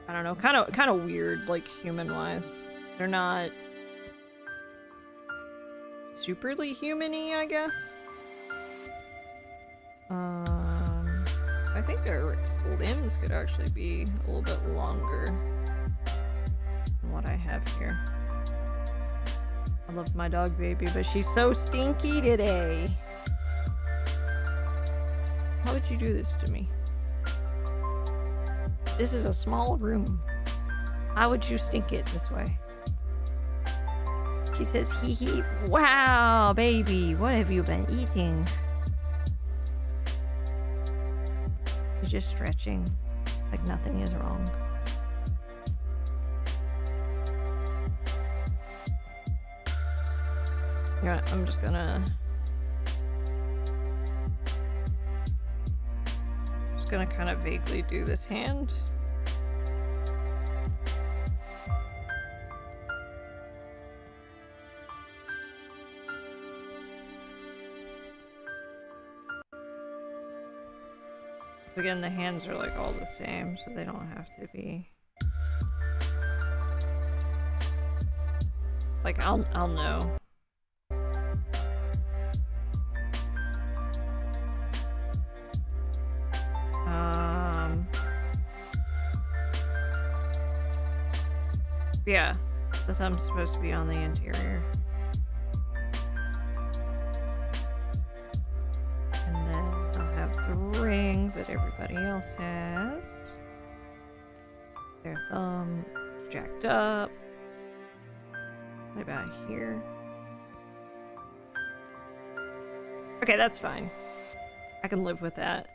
I don't know, kind of weird, like human-wise. They're not superly human-y, I guess. I think their limbs could actually be a little bit longer than what I have here. I love my dog baby, but she's so stinky today. How would you do this to me? This is a small room. How would you stink it this way? She says, hee hee. Wow, baby, what have you been eating? She's just stretching like nothing is wrong. You know what, I'm just gonna kind of vaguely do this hand. Again, the hands are like all the same, so they don't have to be. Like I'll know. Yeah, the thumb's supposed to be on the interior. And then I'll have the ring that everybody else has. Their thumb jacked up. What about here? Okay, that's fine. I can live with that.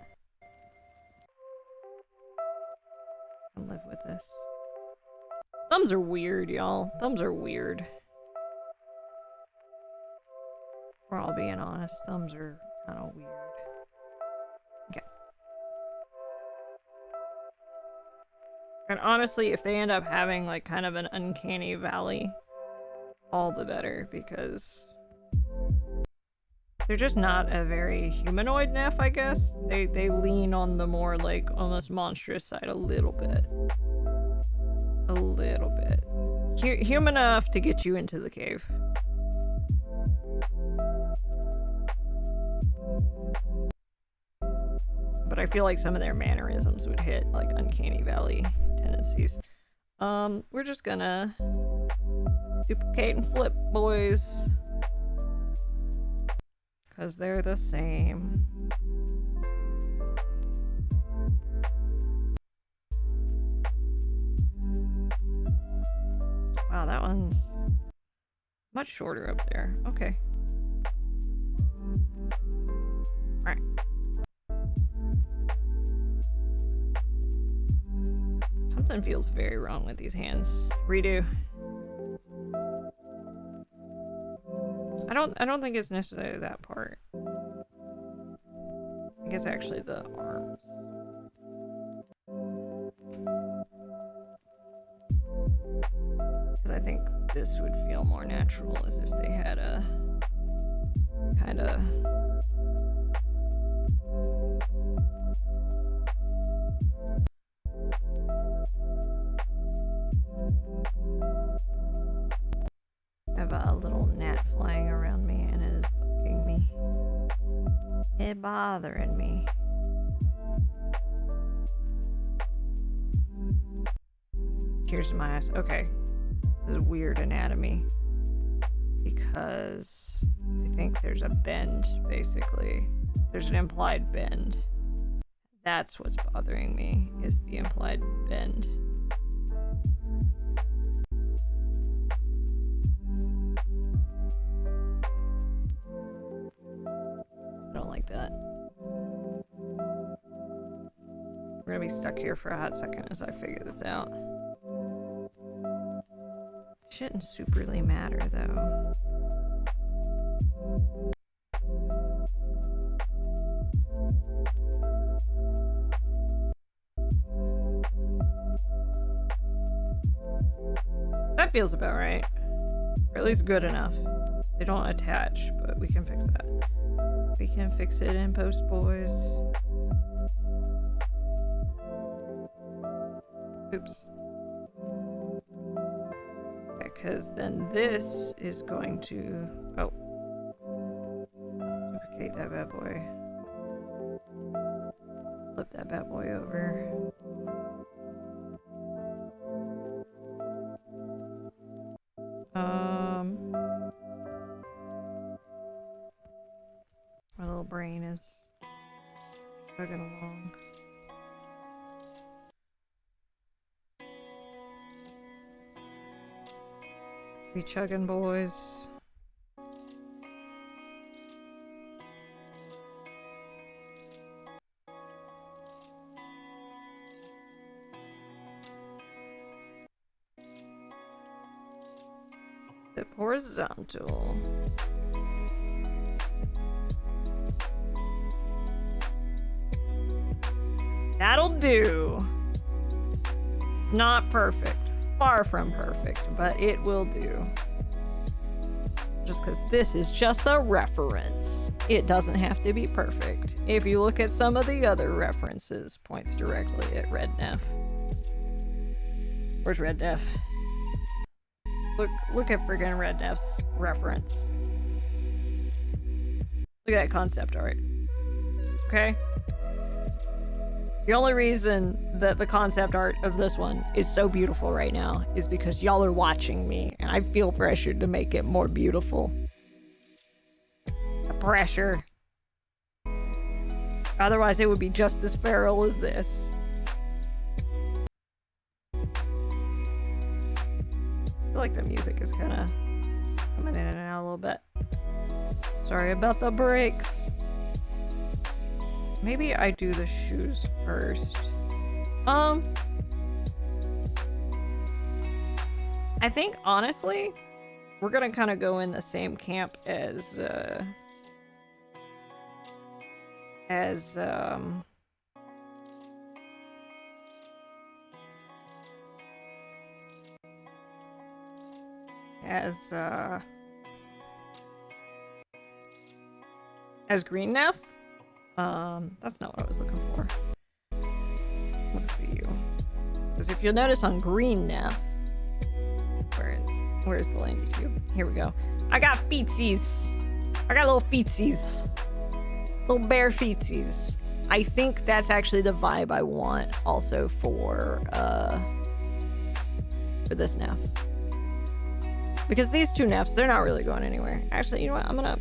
I can live with this. Thumbs are weird, y'all. Thumbs are weird. We're all being honest. Thumbs are kind of weird. Okay. And honestly, if they end up having like kind of an uncanny valley, all the better, because they're just not a very humanoid Neph, I guess. They lean on the more like almost monstrous side a little bit. A little bit. Human enough to get you into the cave. But I feel like some of their mannerisms would hit like uncanny valley tendencies. We're just gonna duplicate and flip, boys. 'Cause they're the same. Wow, that one's much shorter up there. Okay. Alright. Something feels very wrong with these hands. Redo. I don't think it's necessarily that part. I think it's actually the arms. Because I think this would feel more natural as if they had a kind of I have a little gnat flying around me and it is bugging me. It's bothering me. Tears in my eyes. Okay. This is weird anatomy. Because I think there's a bend, basically. There's an implied bend. That's what's bothering me, is the implied bend. I don't stuck here for a hot second as I figure this out. Shouldn't superly matter, though. That feels about right. Or at least good enough. They don't attach, but we can fix that. We can fix it in post, boys. Oops. Because then this is going to... Oh. Duplicate that bad boy. Flip that bad boy over. My little brain is chugging along. We chugging, boys. The horizontal. That'll do. It's not perfect. Far from perfect, but it will do. Just because this is just a reference. It doesn't have to be perfect. If you look at some of the other references, points directly at Red Neph. Where's Red Neph? Look at friggin' Red Neph's reference. Look at that concept art. Okay? The only reason that the concept art of this one is so beautiful right now is because y'all are watching me, and I feel pressured to make it more beautiful. The pressure. Otherwise, it would be just as feral as this. I feel like the music is kind of coming in and out a little bit. Sorry about the breaks. Maybe I do the shoes first. I think, honestly, we're gonna kind of go in the same camp as Green Neph. That's not what I was looking for. Look for you. Because if you'll notice on Green Neph, where's the landy tube? Here we go. I got feetsies. I got little feetsies. Little bare feetsies. I think that's actually the vibe I want also for this Neph. Because these two Nephs, they're not really going anywhere. Actually, you know what?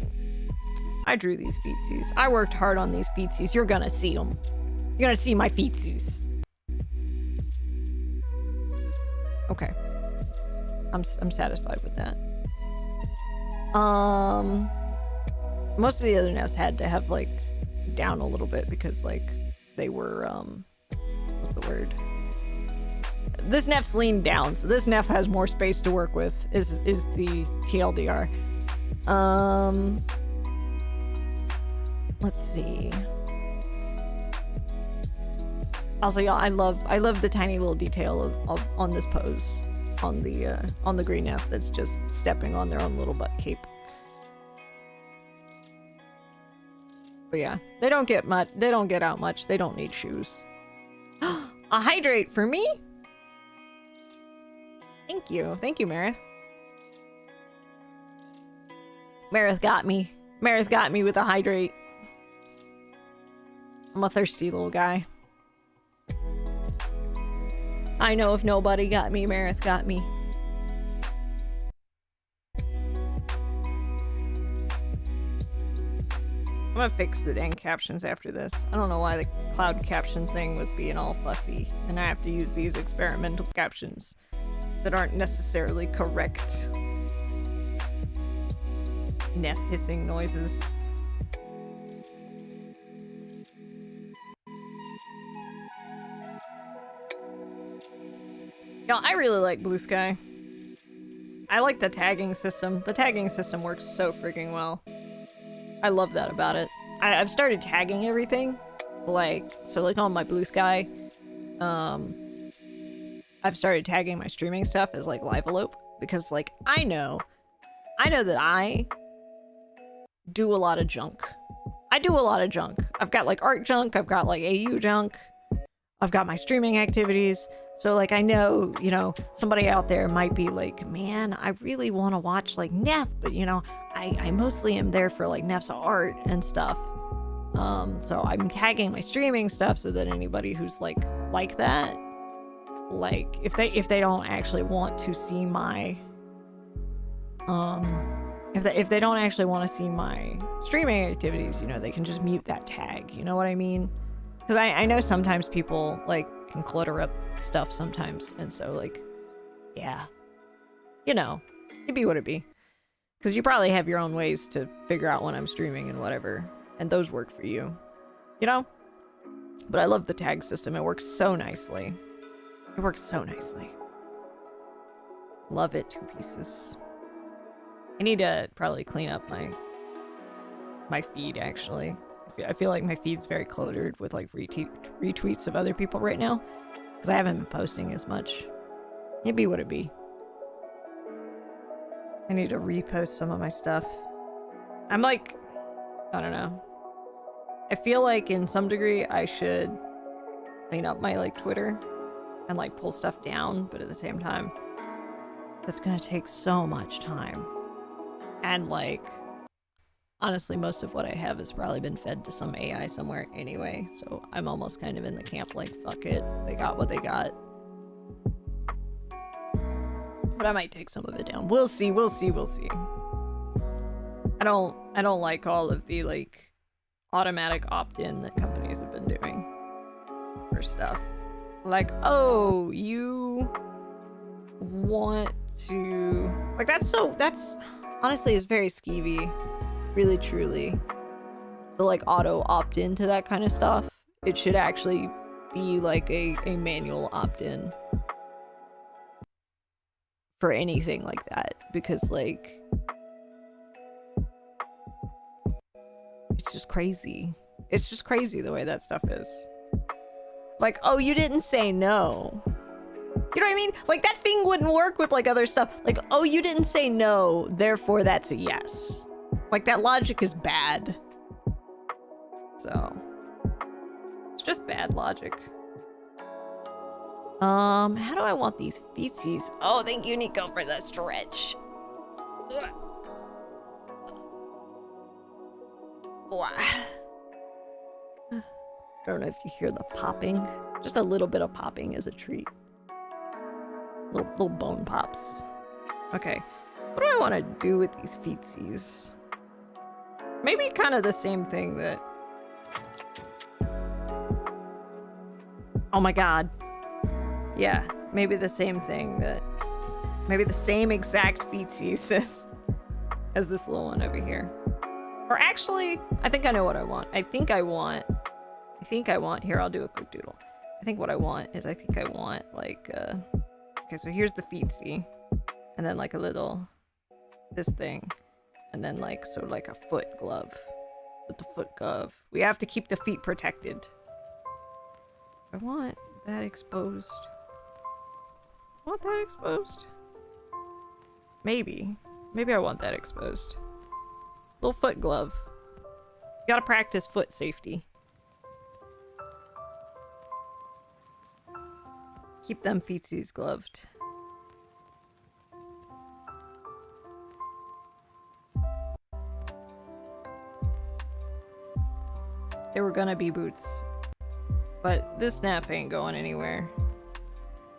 I drew these feetsies. I worked hard on these feetsies. You're gonna see them. You're gonna see my feetsies. Okay. I'm satisfied with that. Most of the other Nephs had to have, like, down a little bit because, like, they were, what's the word? This Neph's leaned down, so this Neph has more space to work with, is the TLDR. Let's see. Also, y'all, I love the tiny little detail of on this pose on the green Neph that's just stepping on their own little butt cape. But yeah, they don't get out much. They don't need shoes. A hydrate for me? Thank you, Marith. Marith got me. Marith got me with a hydrate. I'm a thirsty little guy. I know if nobody got me, Marith got me. I'm gonna fix the dang captions after this. I don't know why the cloud caption thing was being all fussy, and I have to use these experimental captions that aren't necessarily correct. Neph hissing noises. No, I really like Blue Sky. I like the tagging system. The tagging system works so freaking well. I love that about it. I've started tagging everything. Like, so like on my Blue Sky, I've started tagging my streaming stuff as like Livelope because like I know that I do a lot of junk. I do a lot of junk. I've got like art junk, I've got like AU junk, I've got my streaming activities. So like I know, you know, somebody out there might be like, man, I really want to watch like Neph, but you know, I mostly am there for like Neph's art and stuff. So I'm tagging my streaming stuff so that anybody who's like that, like if they don't actually want to see my if they don't actually want to see my streaming activities, you know, they can just mute that tag, you know what I mean? Because I know sometimes people like can clutter up stuff sometimes, and so like, yeah, you know, it be what it be. Because you probably have your own ways to figure out when I'm streaming and whatever, and those work for you, you know? But I love the tag system. It works so nicely. It works so nicely. Love it to pieces. I need to probably clean up my feed, actually. I feel like my feed's very cluttered with like retweets of other people right now, because I haven't been posting as much. It be what it be. I need to repost some of my stuff. I'm like, I don't know. I feel like in some degree I should clean up my like Twitter and like pull stuff down, but at the same time, that's gonna take so much time. And like, honestly, most of what I have has probably been fed to some AI somewhere anyway, so I'm almost kind of in the camp like, fuck it, they got what they got. But I might take some of it down. We'll see, we'll see, we'll see. I don't like all of the like automatic opt-in that companies have been doing for stuff. Like, oh, you want to like, that's honestly is very skeevy. Really truly. The like auto opt-in to that kind of stuff. It should actually be like a manual opt-in for anything like that, because like it's just crazy. It's just crazy the way that stuff is. Like, oh, you didn't say no. You know what I mean? Like, that thing wouldn't work with like other stuff. Like, oh, you didn't say no, therefore that's a yes. Like, that logic is bad. So it's just bad logic. How do I want these feetsies? Oh, thank you, Nico, for the stretch. Wow. I don't know if you hear the popping. Just a little bit of popping is a treat. Little bone pops. Okay. What do I want to do with these feetsies? Maybe kind of the same thing that... Oh my god. Yeah, maybe the same thing that... Maybe the same exact feetsies as this little one over here. Or actually, I think I know what I want. I think I want... Here, I'll do a quick doodle. I think what I want is, like, okay, so here's the feetsy. And then like a little... This thing. And then like, so like a foot glove. With the foot glove. We have to keep the feet protected. I want that exposed. I want that exposed? Maybe. Maybe I want that exposed. Little foot glove. Gotta practice foot safety. Keep them feetsies gloved. They were gonna be boots. But this Neph ain't going anywhere.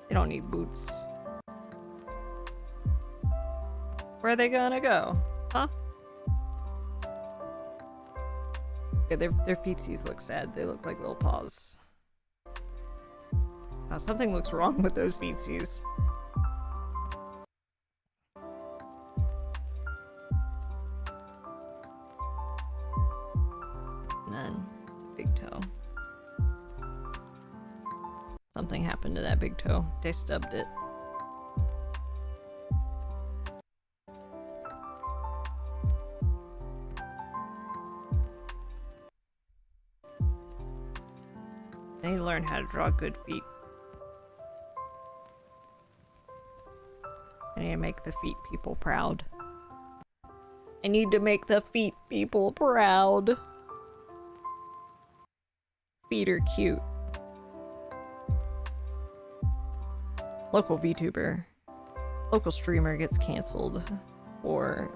They don't need boots. Where are they gonna go? Huh? Yeah, their feetsies look sad. They look like little paws. Oh, something looks wrong with those feetsies. And then big toe. Something happened to that big toe. They stubbed it. draw good feet. I need to make the feet people proud. I need to make the feet people proud. Feet are cute. Local VTuber. Local streamer gets canceled for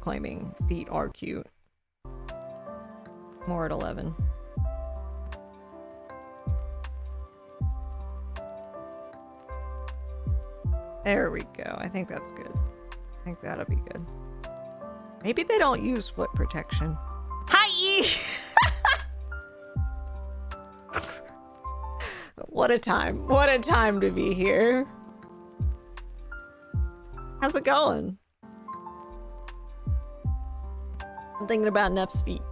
claiming feet are cute. More at 11. There we go. I think that's good. I think that'll be good. Maybe they don't use foot protection. Hi! What a time. What a time to be here. How's it going? I'm thinking about Neph's feet.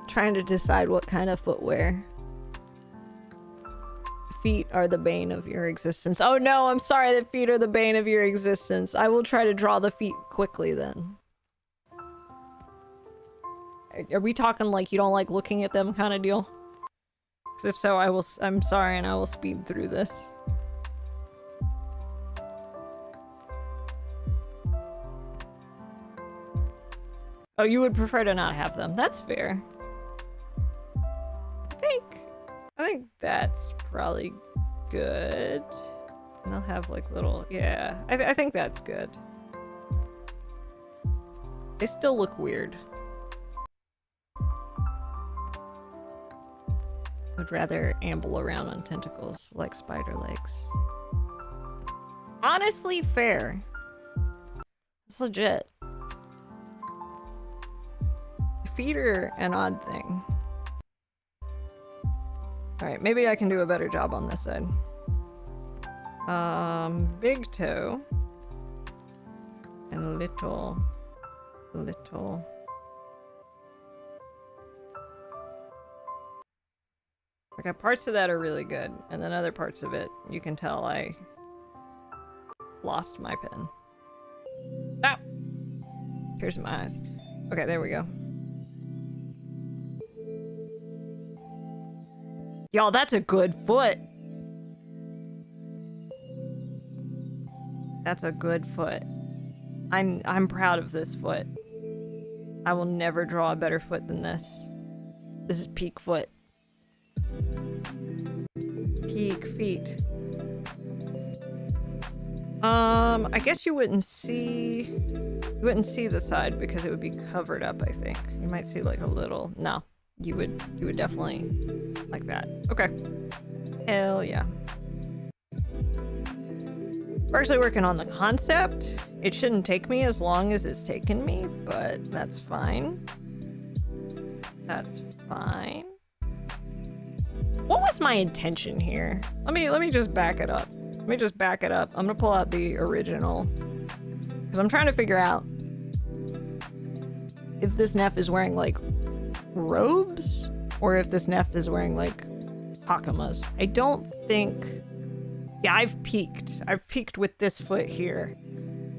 Trying to decide what kind of footwear. Feet are the bane of your existence. Oh no, I'm sorry that feet are the bane of your existence. I will try to draw the feet quickly then. Are we talking like you don't like looking at them kind of deal? Because if so, I'm sorry and I will speed through this. Oh, you would prefer to not have them. That's fair. I think that's probably good. And they'll have like little, yeah. I think that's good. They still look weird. Would rather amble around on tentacles like spider legs. Honestly, fair. It's legit. Feet are an odd thing. Alright, maybe I can do a better job on this side. Big toe. And little. Okay, parts of that are really good. And then other parts of it, you can tell I lost my pen. Ah! Tears in my eyes. Okay, there we go. Y'all, that's a good foot. That's a good foot. I'm proud of this foot. I will never draw a better foot than this. This is peak foot. Peak feet. I guess you wouldn't see the side because it would be covered up, I think. You might see like a little, no. You would definitely like that. Okay. Hell yeah. We're actually working on the concept. It shouldn't take me as long as it's taken me, but that's fine. That's fine. What was my intention here? Let me just back it up. Let me just back it up. I'm gonna pull out the original. Because I'm trying to figure out if this Neph is wearing like robes or if this Neph is wearing like hakamas. I don't think. Yeah, I've peaked with this foot here.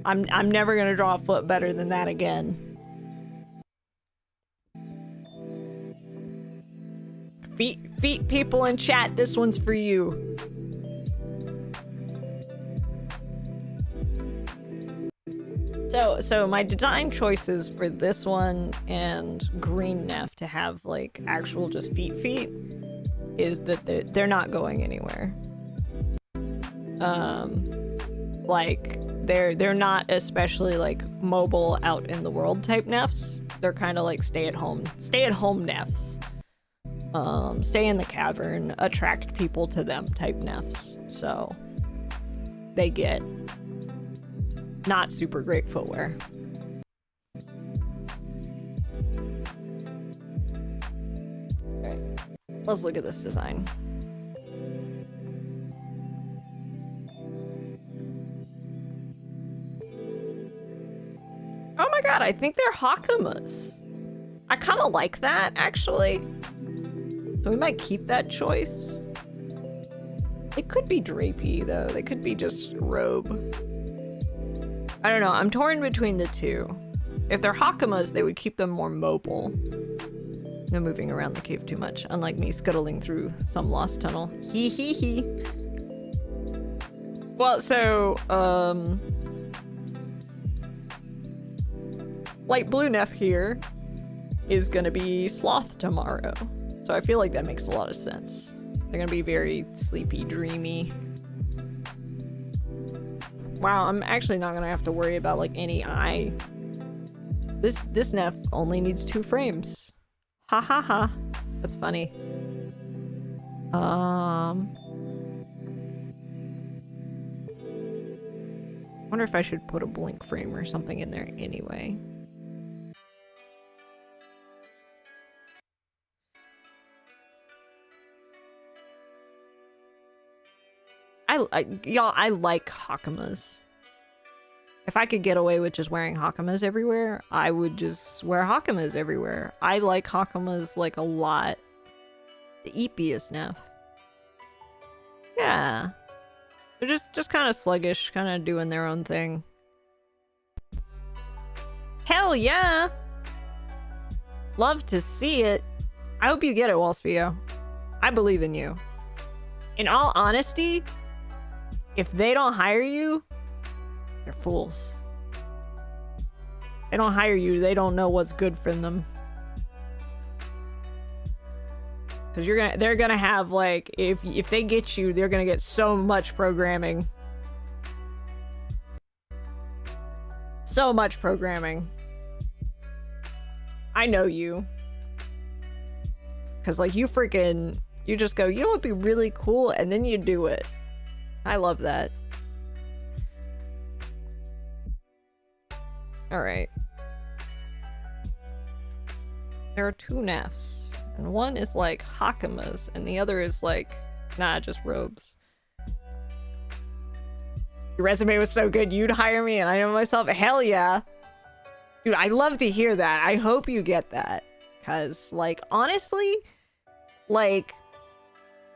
I'm never gonna draw a foot better than that again. Feet people in chat, this one's for you. So my design choices for this one and green Neph to have like actual just feet is that they're not going anywhere. Like they're not especially like mobile out in the world type Nephs. They're kind of like stay at home Nephs. Stay in the cavern, attract people to them type Nephs. So they get not super great footwear. Alright, let's look at this design. Oh my god, I think they're hakamas. I kind of like that, actually. So we might keep that choice. It could be drapey, though. They could be just robe. I don't know. I'm torn between the two. If they're hakamas, they would keep them more mobile. No moving around the cave too much, unlike me scuttling through some lost tunnel. Hee hee hee. Well, so, light blue Neph here is gonna be sloth tomorrow. So I feel like that makes a lot of sense. They're gonna be very sleepy, dreamy. Wow, I'm actually not gonna have to worry about like any eye. This Neph only needs 2 frames. Ha ha ha. That's funny. Wonder if I should put a blink frame or something in there anyway. Y'all, I like Hakamas. If I could get away with just wearing Hakamas everywhere, I would just wear Hakamas everywhere. I like Hakamas like a lot. The eepiest Neph. Yeah. They're just kind of sluggish, kind of doing their own thing. Hell yeah! Love to see it. I hope you get it, Walsfio. I believe in you. In all honesty, if they don't hire you, they're fools. They don't hire you, they don't know what's good for them. Cause they're gonna have like, if they get you, they're gonna get so much programming. So much programming. I know you. Cause like you just go, you know what'd be really cool, and then you do it. I love that. Alright. There are 2 Nephs. And one is like Hakamas, and the other is like, nah, just robes. Your resume was so good, you'd hire me, and I know myself, hell yeah. Dude, I love to hear that. I hope you get that. Cause, like, honestly, like,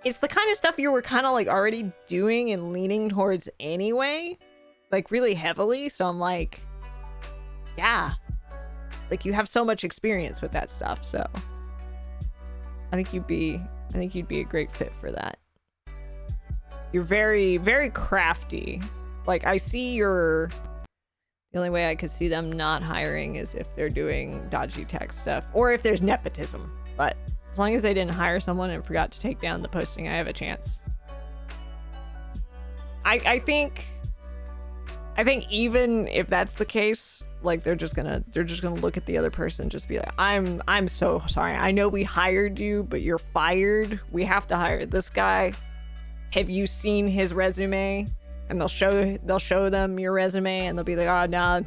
it's the kind of stuff you were kind of like already doing and leaning towards anyway. Like, really heavily, so I'm like, yeah. Like, you have so much experience with that stuff, so... I think you'd be a great fit for that. You're very, very crafty. Like, I see the only way I could see them not hiring is if they're doing dodgy tech stuff or if there's nepotism. But as long as they didn't hire someone and forgot to take down the posting, I have a chance. I think even if that's the case, like they're just gonna look at the other person and just be like, I'm so sorry. I know we hired you, but you're fired. We have to hire this guy. Have you seen his resume? And they'll show them your resume and they'll be like, oh no,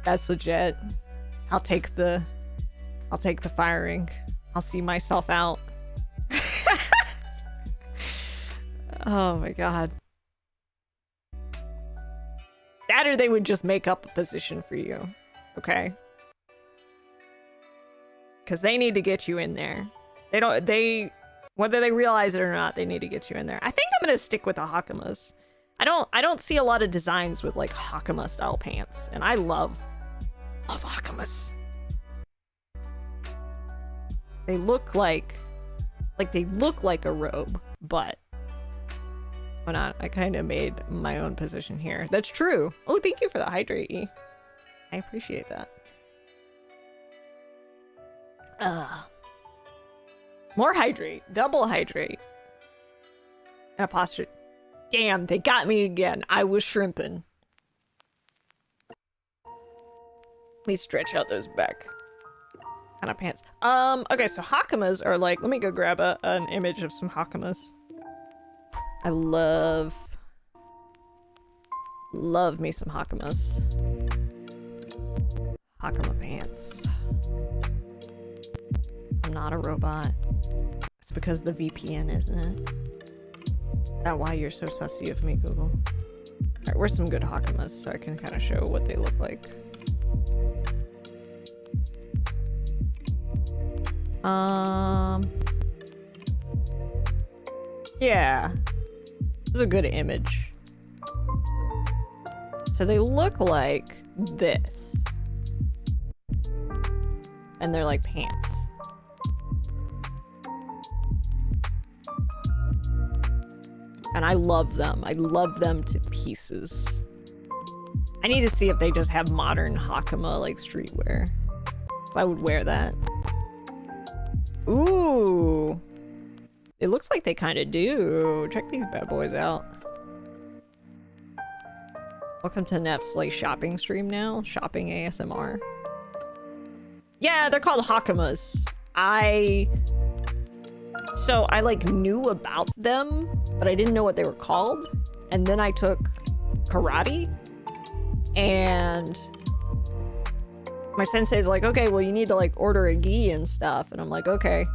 that's legit. I'll take the firing. I'll see myself out. Oh my god. That or they would just make up a position for you, okay? Because they need to get you in there. Whether they realize it or not, they need to get you in there. I think I'm gonna stick with the Hakamas. I don't see a lot of designs with like Hakama style pants, and I love Hakamas. They look like a robe, but why not? I kind of made my own position here. That's true. Oh, thank you for the hydrate, E. I appreciate that. More hydrate. Double hydrate. And a posture. Damn, they got me again. I was shrimping. Let me stretch out those back kind of pants. Okay, so Hakamas are like, let me go grab an image of some Hakamas. I love me some Hakamas. Hakama pants. I'm not a robot. It's because the VPN, isn't it? Is that why you're so sussy of me, Google? Alright, where's some good Hakamas so I can kind of show what they look like? Yeah. This is a good image. So they look like this. And they're like pants. And I love them. I love them to pieces. I need to see if they just have modern Hakama, like, streetwear. So I would wear that. Ooh. It looks like they kind of do. Check these bad boys out. Welcome to Neph's, like, shopping stream now. Shopping ASMR. Yeah, they're called Hakamas. So I, like, knew about them, but I didn't know what they were called. And then I took karate. And my sensei's like, okay, well, you need to, like, order a gi and stuff. And I'm like, okay.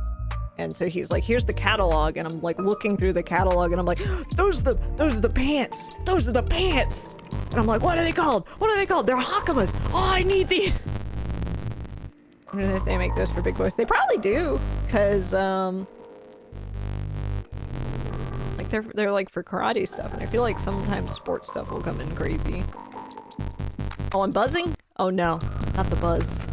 And so he's like, here's the catalog. And I'm, like, looking through the catalog. And I'm like, those are the pants. Those are the pants. And I'm like, what are they called? What are they called? They're Hakamas. Oh, I need these. I don't know if they make those for big boys. They probably do. Because, like, they're like for karate stuff. And I feel like sometimes sports stuff will come in crazy. Oh, I'm buzzing? Oh no, not the buzz.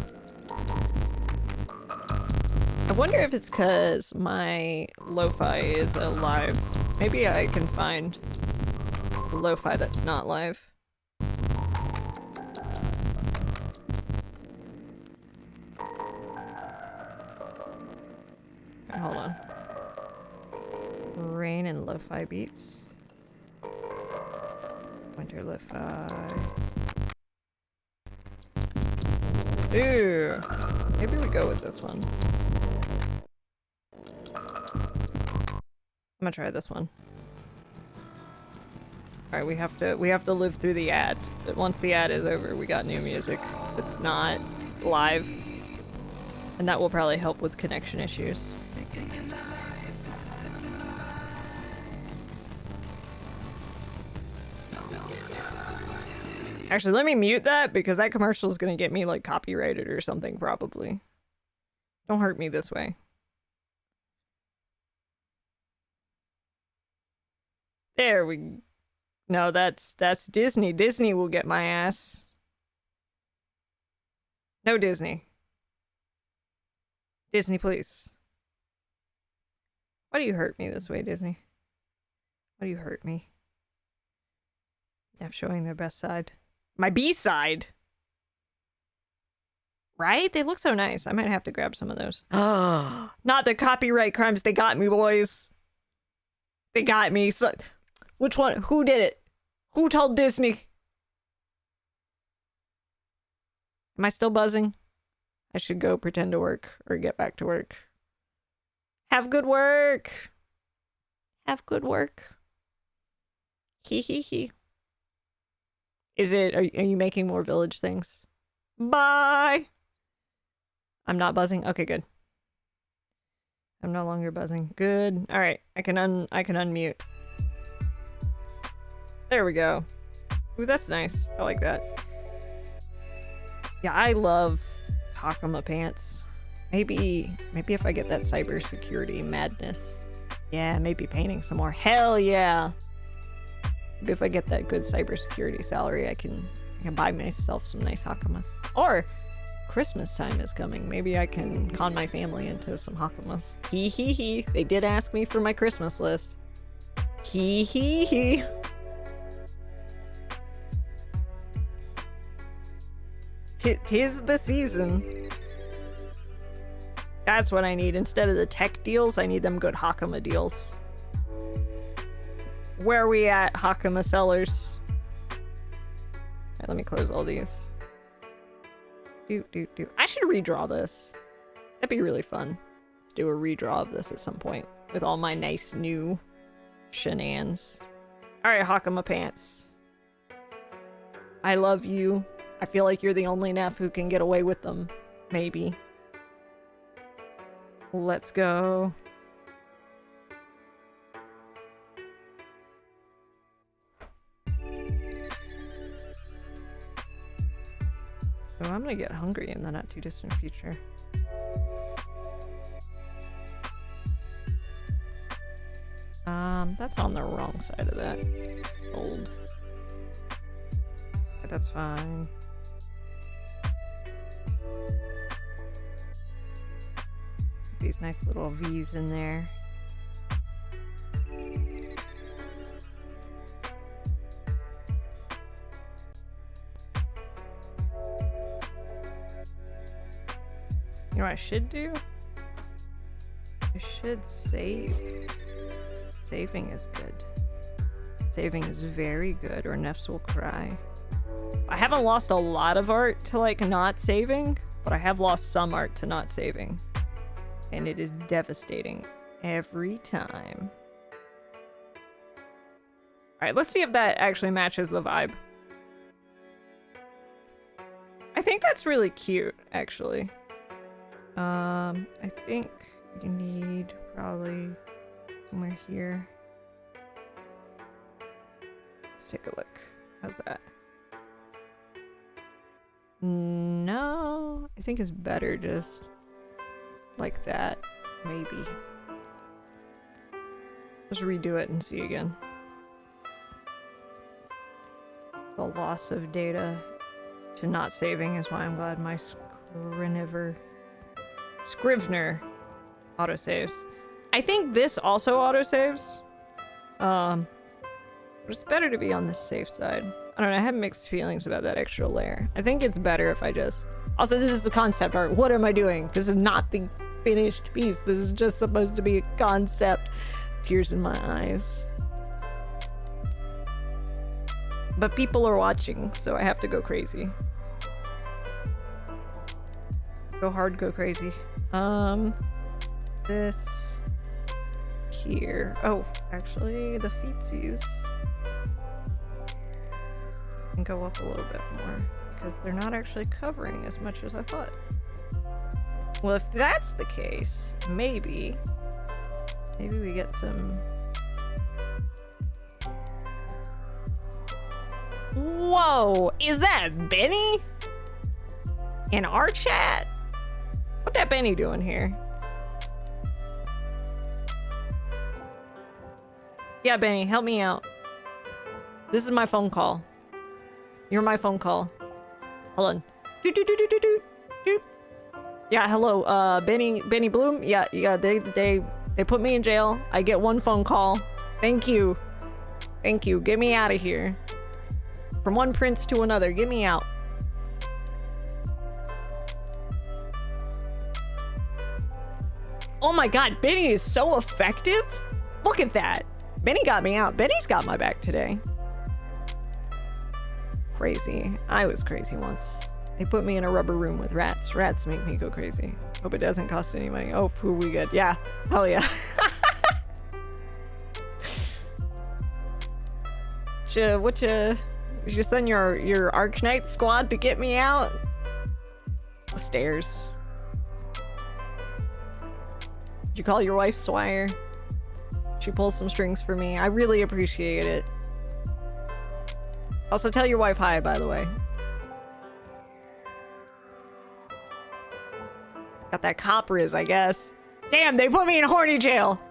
I wonder if it's because my lo-fi is live. Maybe I can find the lo-fi that's not live. Okay, hold on. Rain and lo-fi beats. Winter lo-fi. Ooh, maybe we go with this one. I'm gonna try this one. All right, we have to live through the ad. But once the ad is over, we got new music that's not live, and that will probably help with connection issues. Actually, let me mute that because that commercial is gonna get me, like, copyrighted or something, probably. Don't hurt me this way. There we... No, that's Disney. Disney will get my ass. No Disney. Disney, please. Why do you hurt me this way, Disney? Why do you hurt me? Neph showing their best side. My B-side! Right? They look so nice. I might have to grab some of those. Oh, not the copyright crimes. They got me, boys. They got me. So, which one? Who did it? Who told Disney? Am I still buzzing? I should go pretend to work or get back to work. Have good work. Have good work. Hee hee hee. Is it, are you making more village things? Bye! I'm not buzzing? Okay, good. I'm no longer buzzing. Good. Alright, I can unmute. There we go. Ooh, that's nice. I like that. Yeah, I love Hakama pants. Maybe if I get that cybersecurity madness. Yeah, maybe painting some more. Hell yeah! Maybe if I get that good cybersecurity salary, I can buy myself some nice Hakamas. Or Christmas time is coming. Maybe I can con my family into some Hakamas. Hee hee hee. They did ask me for my Christmas list. Hee hee hee. Tis the season. That's what I need. Instead of the tech deals, I need them good Hakama deals. Where are we at, Hakama sellers? Alright, let me close all these. I should redraw this. That'd be really fun. Let's do a redraw of this at some point with all my nice new shenanigans. Alright, Hakama pants. I love you. I feel like you're the only Neph who can get away with them. Maybe. Let's go. Oh, I'm gonna get hungry in the not too distant future. That's on the wrong side of that. Old. But that's fine. These nice little V's in there. I should do? I should save. Saving is good. Saving is very good, or Nephs will cry. I haven't lost a lot of art to like not saving, but I have lost some art to not saving. And it is devastating every time. Alright, let's see if that actually matches the vibe. I think that's really cute, actually. I think you need probably somewhere here. Let's take a look. How's that? No, I think it's better just like that, maybe. Let's redo it and see again. The loss of data to not saving is why I'm glad my Scrivener autosaves. I think this also autosaves. But it's better to be on the safe side. I don't know, I have mixed feelings about that extra layer. I think it's better if I just... Also, this is the concept art. What am I doing? This is not the finished piece. This is just supposed to be a concept. Tears in my eyes. But people are watching, so I have to go crazy. Go hard, go crazy. This... here. Oh, actually, the feetsies can go up a little bit more because they're not actually covering as much as I thought. Well, if that's the case, maybe we get some... Whoa! Is that Benny? In our chat? What that Benny doing here? Yeah, Benny, help me out. This is my phone call. You're my phone call. Hold on. Doot, doot, doot, doot, doot, doot. Yeah, hello. Benny Bloom. Yeah. They put me in jail. I get one phone call. Thank you. Thank you. Get me out of here. From one prince to another. Get me out. Oh my God, Benny is so effective. Look at that. Benny got me out. Benny's got my back today. Crazy. I was crazy once. They put me in a rubber room with rats. Rats make me go crazy. Hope it doesn't cost any money. Oh, phew, we good. Yeah. Hell yeah. You send your Arknight squad to get me out? Stairs. Did you call your wife Swire? She pulls some strings for me. I really appreciate it. Also, tell your wife hi, by the way. Got that cop riz, I guess. Damn, they put me in horny jail.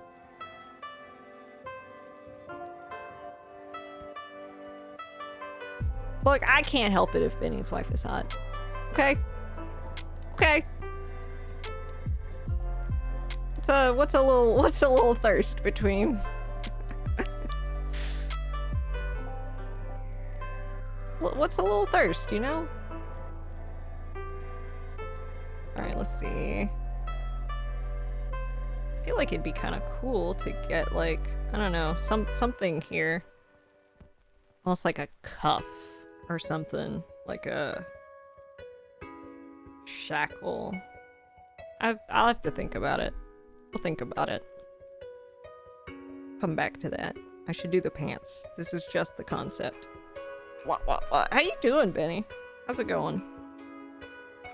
Look, I can't help it if Benny's wife is hot. Okay. Okay. What's a little thirst between? What's a little thirst, you know? Alright, let's see. I feel like it'd be kind of cool to get, like, I don't know, something here. Almost like a cuff or something. Like a shackle. I'll have to think about it. I'll think about it. Come back to that. I should do the pants. This is just the concept. What? How you doing, Benny? How's it going?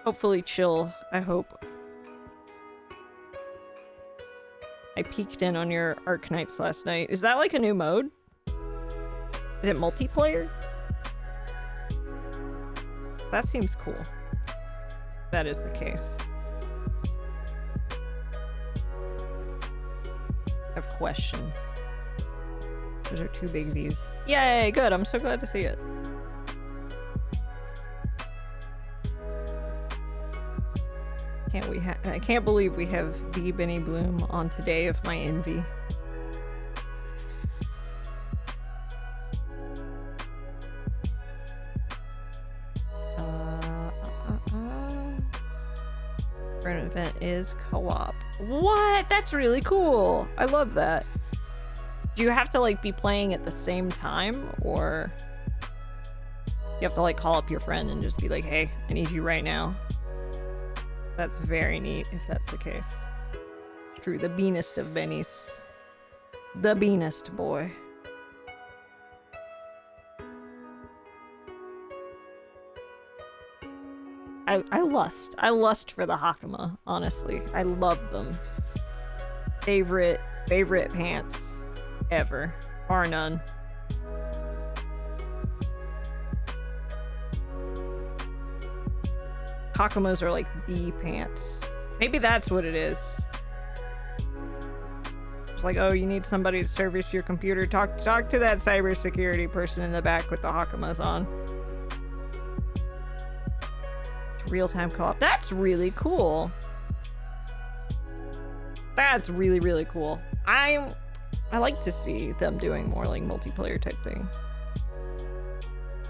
Hopefully chill, I hope. I peeked in on your Arknights last night. Is that like a new mode? Is it multiplayer? That seems cool. If that is the case. I have questions. Those are two big V's. Yay, good. I'm so glad to see it. I can't believe we have the Benny Bloom on today of my envy. For an event is co-op. What? That's really cool. I love that. Do you have to like be playing at the same time, or you have to like call up your friend and just be like, hey, I need you right now? That's very neat if that's the case. True, the beanest of bennies. The beanest boy. I lust for the Hakama, honestly. I love them. Favorite pants ever. Bar none. Hakamas are like the pants. Maybe that's what it is. It's like, oh, you need somebody to service your computer. Talk to that cybersecurity person in the back with the Hakamas on. Real-time co-op. That's really cool. That's really, really cool. I like to see them doing more like multiplayer type thing.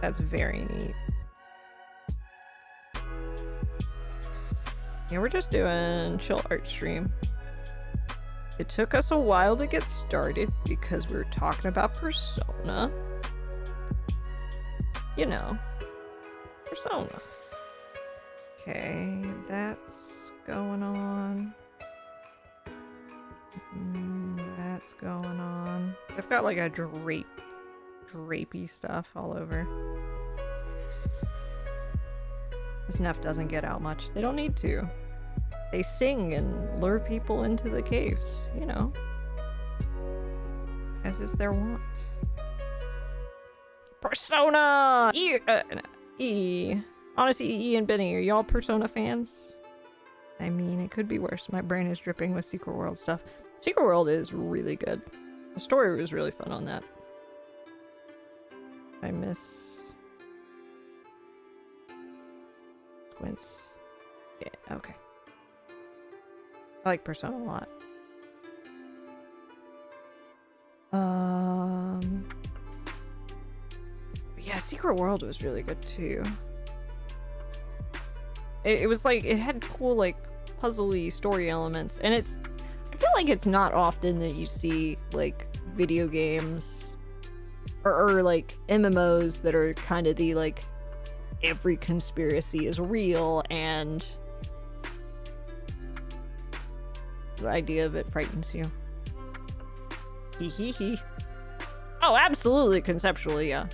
That's very neat. Yeah, we're just doing chill art stream. It took us a while to get started because we were talking about Persona. You know, Persona. Okay, that's going on. That's going on. They've got like a drapey stuff all over. This Neph doesn't get out much. They don't need to. They sing and lure people into the caves, you know. As is their wont. Persona! E. Honestly, E and Benny, are y'all Persona fans? I mean, it could be worse. My brain is dripping with Secret World stuff. Secret World is really good. The story was really fun on that. I miss... Squints. Yeah, okay. I like Persona a lot. Yeah, Secret World was really good too. It was like, it had cool like puzzly story elements, and I feel like it's not often that you see like video games or like MMOs that are kind of the like every conspiracy is real and the idea of it frightens you. Hee hee hee. Oh, absolutely, conceptually, yeah.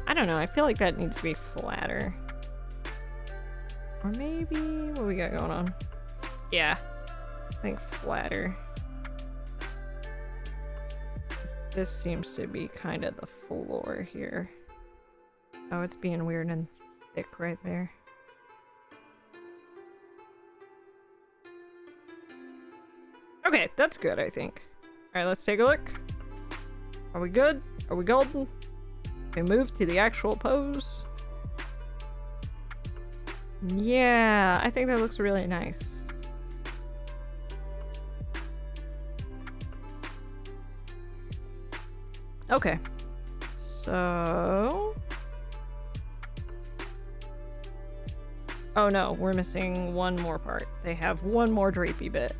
I don't know, I feel like that needs to be flatter. Or maybe, what we got going on? Yeah, I think flatter. This seems to be kind of the floor here. Oh, it's being weird and thick right there. Okay, that's good, I think. Alright, let's take a look. Are we good? Are we golden? Can we move to the actual pose? Yeah, I think that looks really nice. Okay. So... oh no, we're missing one more part. They have one more drapey bit.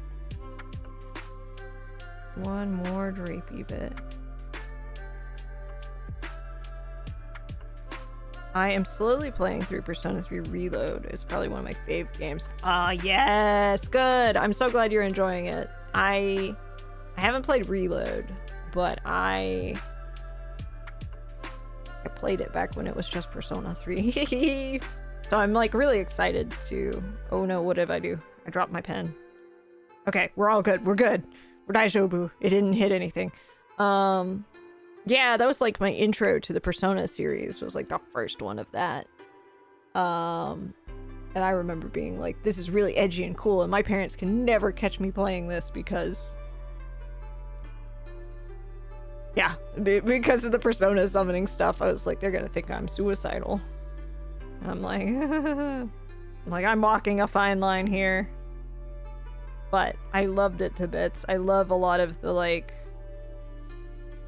One more drapey bit. I am slowly playing through Persona 3 Reload. It's probably one of my fave games. Ah, yes! Good! I'm so glad you're enjoying it. I haven't played Reload, but I played it back when it was just Persona 3. So I'm like really excited to... oh no, what did I do? I dropped my pen. Okay, we're all good. We're good. We're daijoubu. It didn't hit anything. Yeah, that was like my intro to the Persona series, was like the first one of that. And I remember being like, this is really edgy and cool, and my parents can never catch me playing this because... yeah, because of the Persona summoning stuff, I was like, they're gonna think I'm suicidal. I'm like, I'm walking a fine line here. But I loved it to bits. I love a lot of the like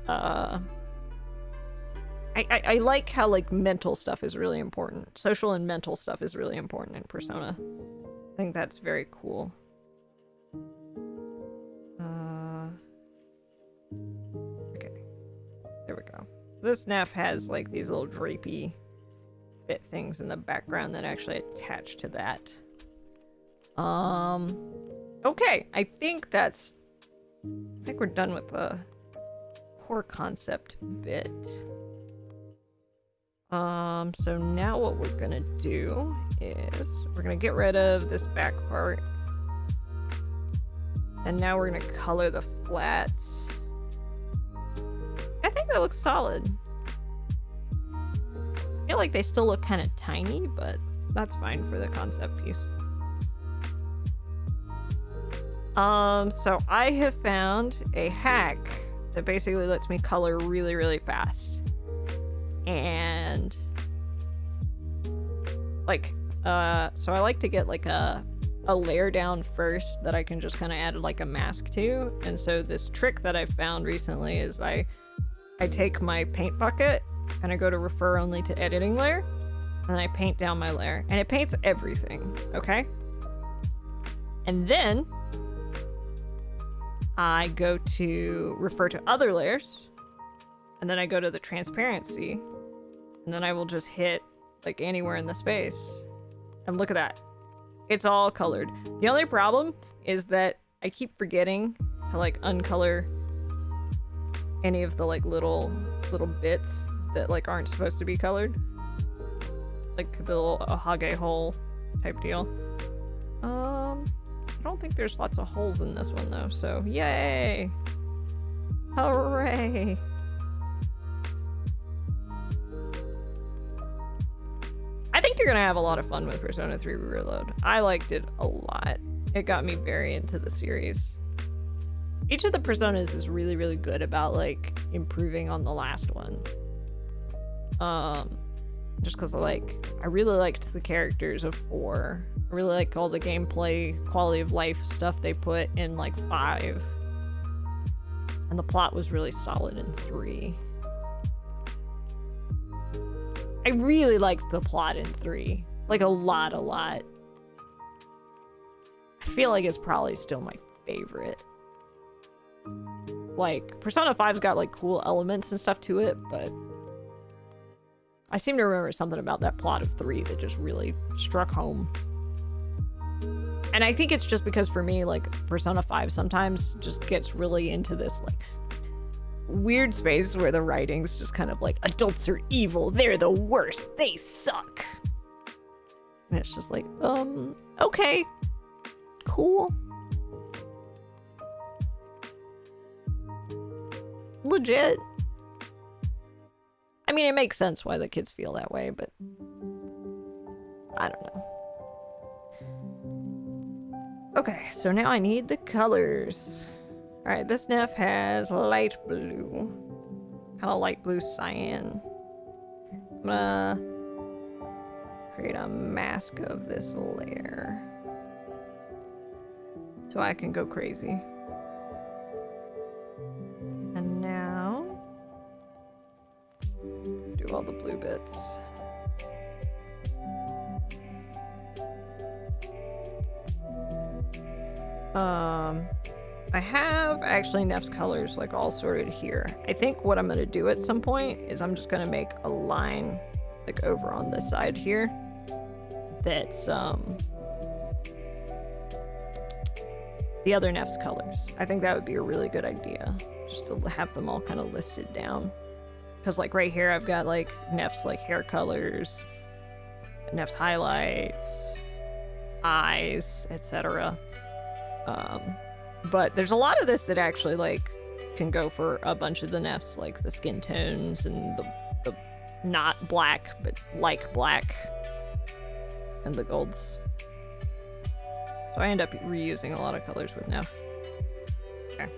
I like how like mental stuff is really important. Social and mental stuff is really important in Persona. I think that's very cool. Okay, there we go. This Neph has like these little drapey bit things in the background that actually attach to that. Okay, I think we're done with the core concept bit. So now what we're gonna do is we're gonna get rid of this back part. And now we're gonna color the flats. I think that looks solid. I feel like they still look kind of tiny, but that's fine for the concept piece. So I have found a hack that basically lets me color really, really fast. And like, so I like to get like a layer down first that I can just kind of add like a mask to. And so this trick that I found recently is I take my paint bucket and I go to refer only to editing layer, and I paint down my layer, and it paints everything, okay? And then I go to refer to other layers, and then I go to the transparency, and then I will just hit like anywhere in the space, and look at that. It's all colored. The only problem is that I keep forgetting to like uncolor any of the like little bits that like aren't supposed to be colored, like the little Ohage hole type deal. I don't think there's lots of holes in this one though, so yay! Hooray! I think you're gonna have a lot of fun with Persona 3 Reload. I liked it a lot. It got me very into the series. Each of the Personas is really, really good about like improving on the last one. Just because I really liked the characters of 4. I really like all the gameplay, quality of life stuff they put in like 5. And the plot was really solid in 3. I really liked the plot in 3. Like a lot. I feel like it's probably still my favorite. Like, Persona 5's got like cool elements and stuff to it, but I seem to remember something about that plot of 3 that just really struck home. And I think it's just because for me, like, Persona 5 sometimes just gets really into this, like, weird space where the writing's just kind of like, adults are evil, they're the worst, they suck. And it's just like, okay, cool. Legit. I mean, it makes sense why the kids feel that way, but I don't know. Okay, so now I need the colors. Alright, this Neph has light blue. Kind of light blue cyan. I'm gonna create a mask of this layer so I can go crazy. And now do all the blue bits. I have actually Neph's colors like all sorted here. I think what I'm gonna do at some point is I'm just gonna make a line like over on this side here that's the other Neph's colors. I think that would be a really good idea, just to have them all kind of listed down. Because like right here I've got like Neph's like hair colors, Neph's highlights, eyes, etc. But there's a lot of this that actually like can go for a bunch of the Nephs, like the skin tones and the not black but like black and the golds. So I end up reusing a lot of colors with Neph. Okay.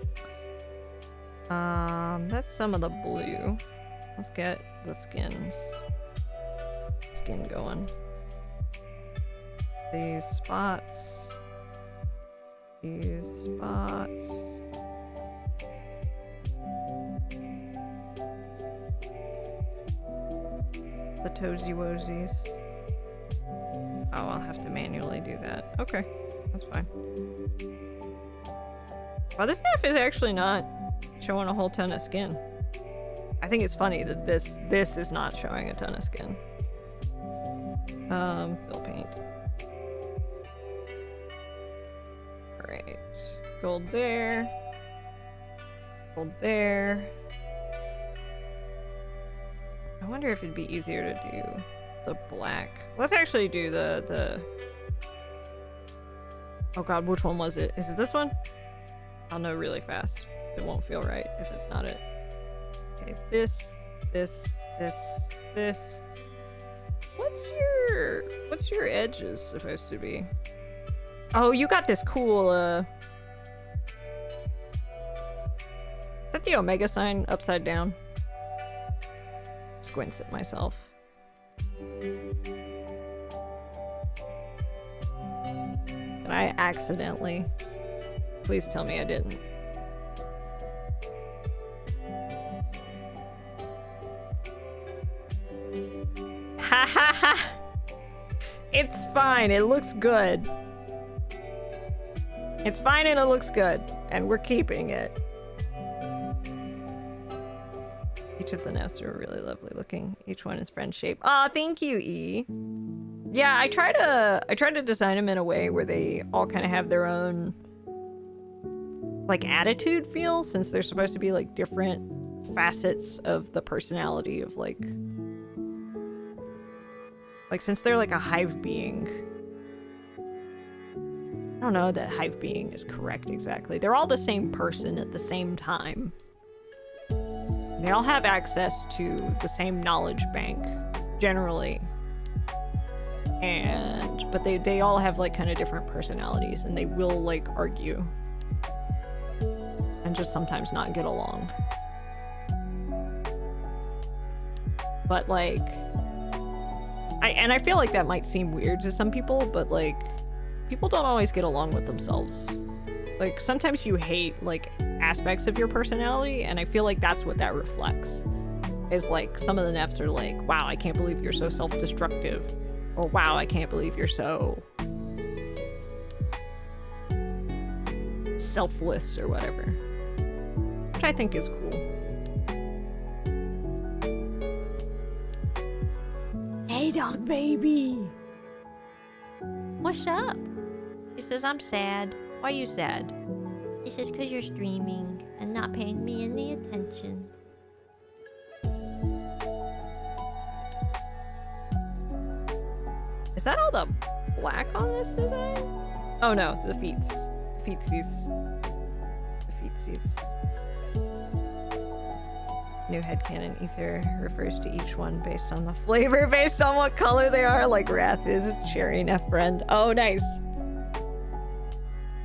That's some of the blue. Let's get the skin going. These spots. These spots. the toesy woesies. Oh, I'll have to manually do that. Okay, that's fine. Well, this Neph is actually not showing a whole ton of skin. I think it's funny that this is not showing a ton of skin. Fill paint. Alright. Gold there. Gold there. I wonder if it'd be easier to do the black. Let's actually do the... Oh god, which one was it? Is it this one? I'll know really fast. It won't feel right if it's not it. Okay, this. What's your edges supposed to be? Oh, you got this cool, Is that the Omega sign upside down? Squints at myself. Did I accidentally? Please tell me I didn't. Ha ha ha! It's fine, it looks good. It's fine and it looks good, and we're keeping it. Each of the nests are really lovely looking. Each one is friend shaped. Aw, thank you, E. Yeah, I try to design them in a way where they all kind of have their own like attitude feel, since they're supposed to be like different facets of the personality of like since they're like a hive being. I don't know that hive being is correct exactly. They're all the same person at the same time. They all have access to the same knowledge bank, generally. But they all have like kind of different personalities, and they will like argue. And just sometimes not get along. But like... I feel like that might seem weird to some people, but like... people don't always get along with themselves. Like, sometimes you hate, like, aspects of your personality, and I feel like that's what that reflects. Is, like, some of the Nephs are like, wow, I can't believe you're so self-destructive. Or, wow, I can't believe you're so... selfless, or whatever. Which I think is cool. Hey, dog baby! What's up? He says, I'm sad. Why are you sad? He says, because you're streaming and not paying me any attention. Is that all the black on this design? Oh no, the feetsies. The feetsies. New headcanon ether refers to each one based on the flavor, based on what color they are, like Wrath is cherry Neph friend. Oh, nice.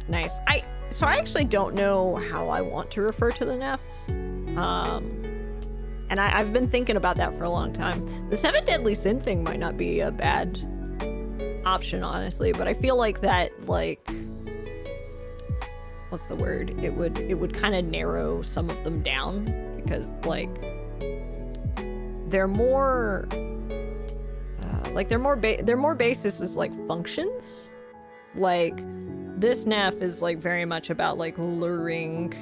Nice. So I actually don't know how I want to refer to the Nephs. And I've been thinking about that for a long time. The 7 Deadly Sin thing might not be a bad option, honestly, but I feel like that, like, what's the word? It would kind of narrow some of them down, because, like, they're more basis as, like, functions. Like, this Neph is, like, very much about, like, luring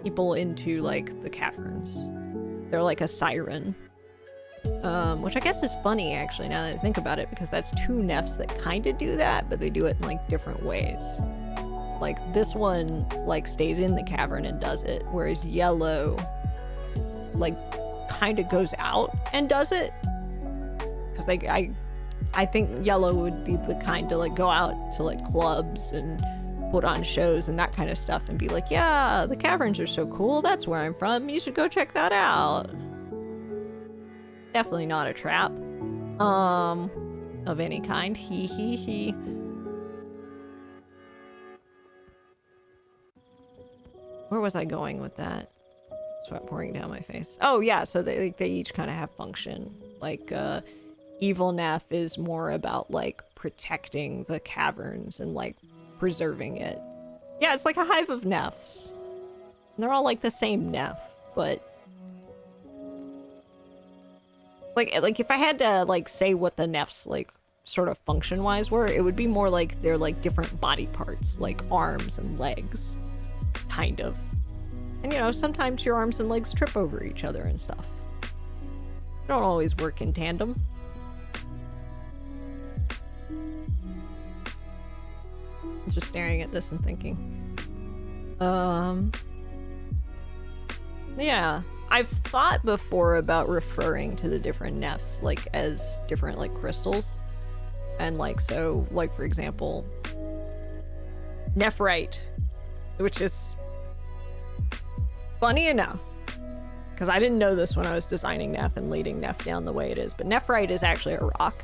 people into, like, the caverns. They're like a siren. Which I guess is funny, actually, now that I think about it, because that's 2 Nephs that kind of do that, but they do it in, like, different ways. Like, this one, like, stays in the cavern and does it, whereas Yellow, like, kind of goes out and does it. Because I think Yellow would be the kind to, like, go out to, like, clubs and put on shows and that kind of stuff and be like, yeah, the caverns are so cool, that's where I'm from, you should go check that out. Definitely not a trap. Of any kind. He. Where was I going with that? Sweat pouring down my face. Oh yeah, so they each kind of have function. Like, Evil Neph is more about, like, protecting the caverns and, like, preserving it. Yeah, it's like a hive of Nephs. And they're all, like, the same Neph, but... like if I had to like say what the Nephs like sort of function wise were, it would be more like they're like different body parts, like arms and legs, kind of. And you know, sometimes your arms and legs trip over each other and stuff. They don't always work in tandem. I was just staring at this and thinking. Yeah. I've thought before about referring to the different Nephs like as different like crystals. And like so, like for example, Nephrite, which is funny enough, because I didn't know this when I was designing Neph and leading Neph down the way it is, but Nephrite is actually a rock.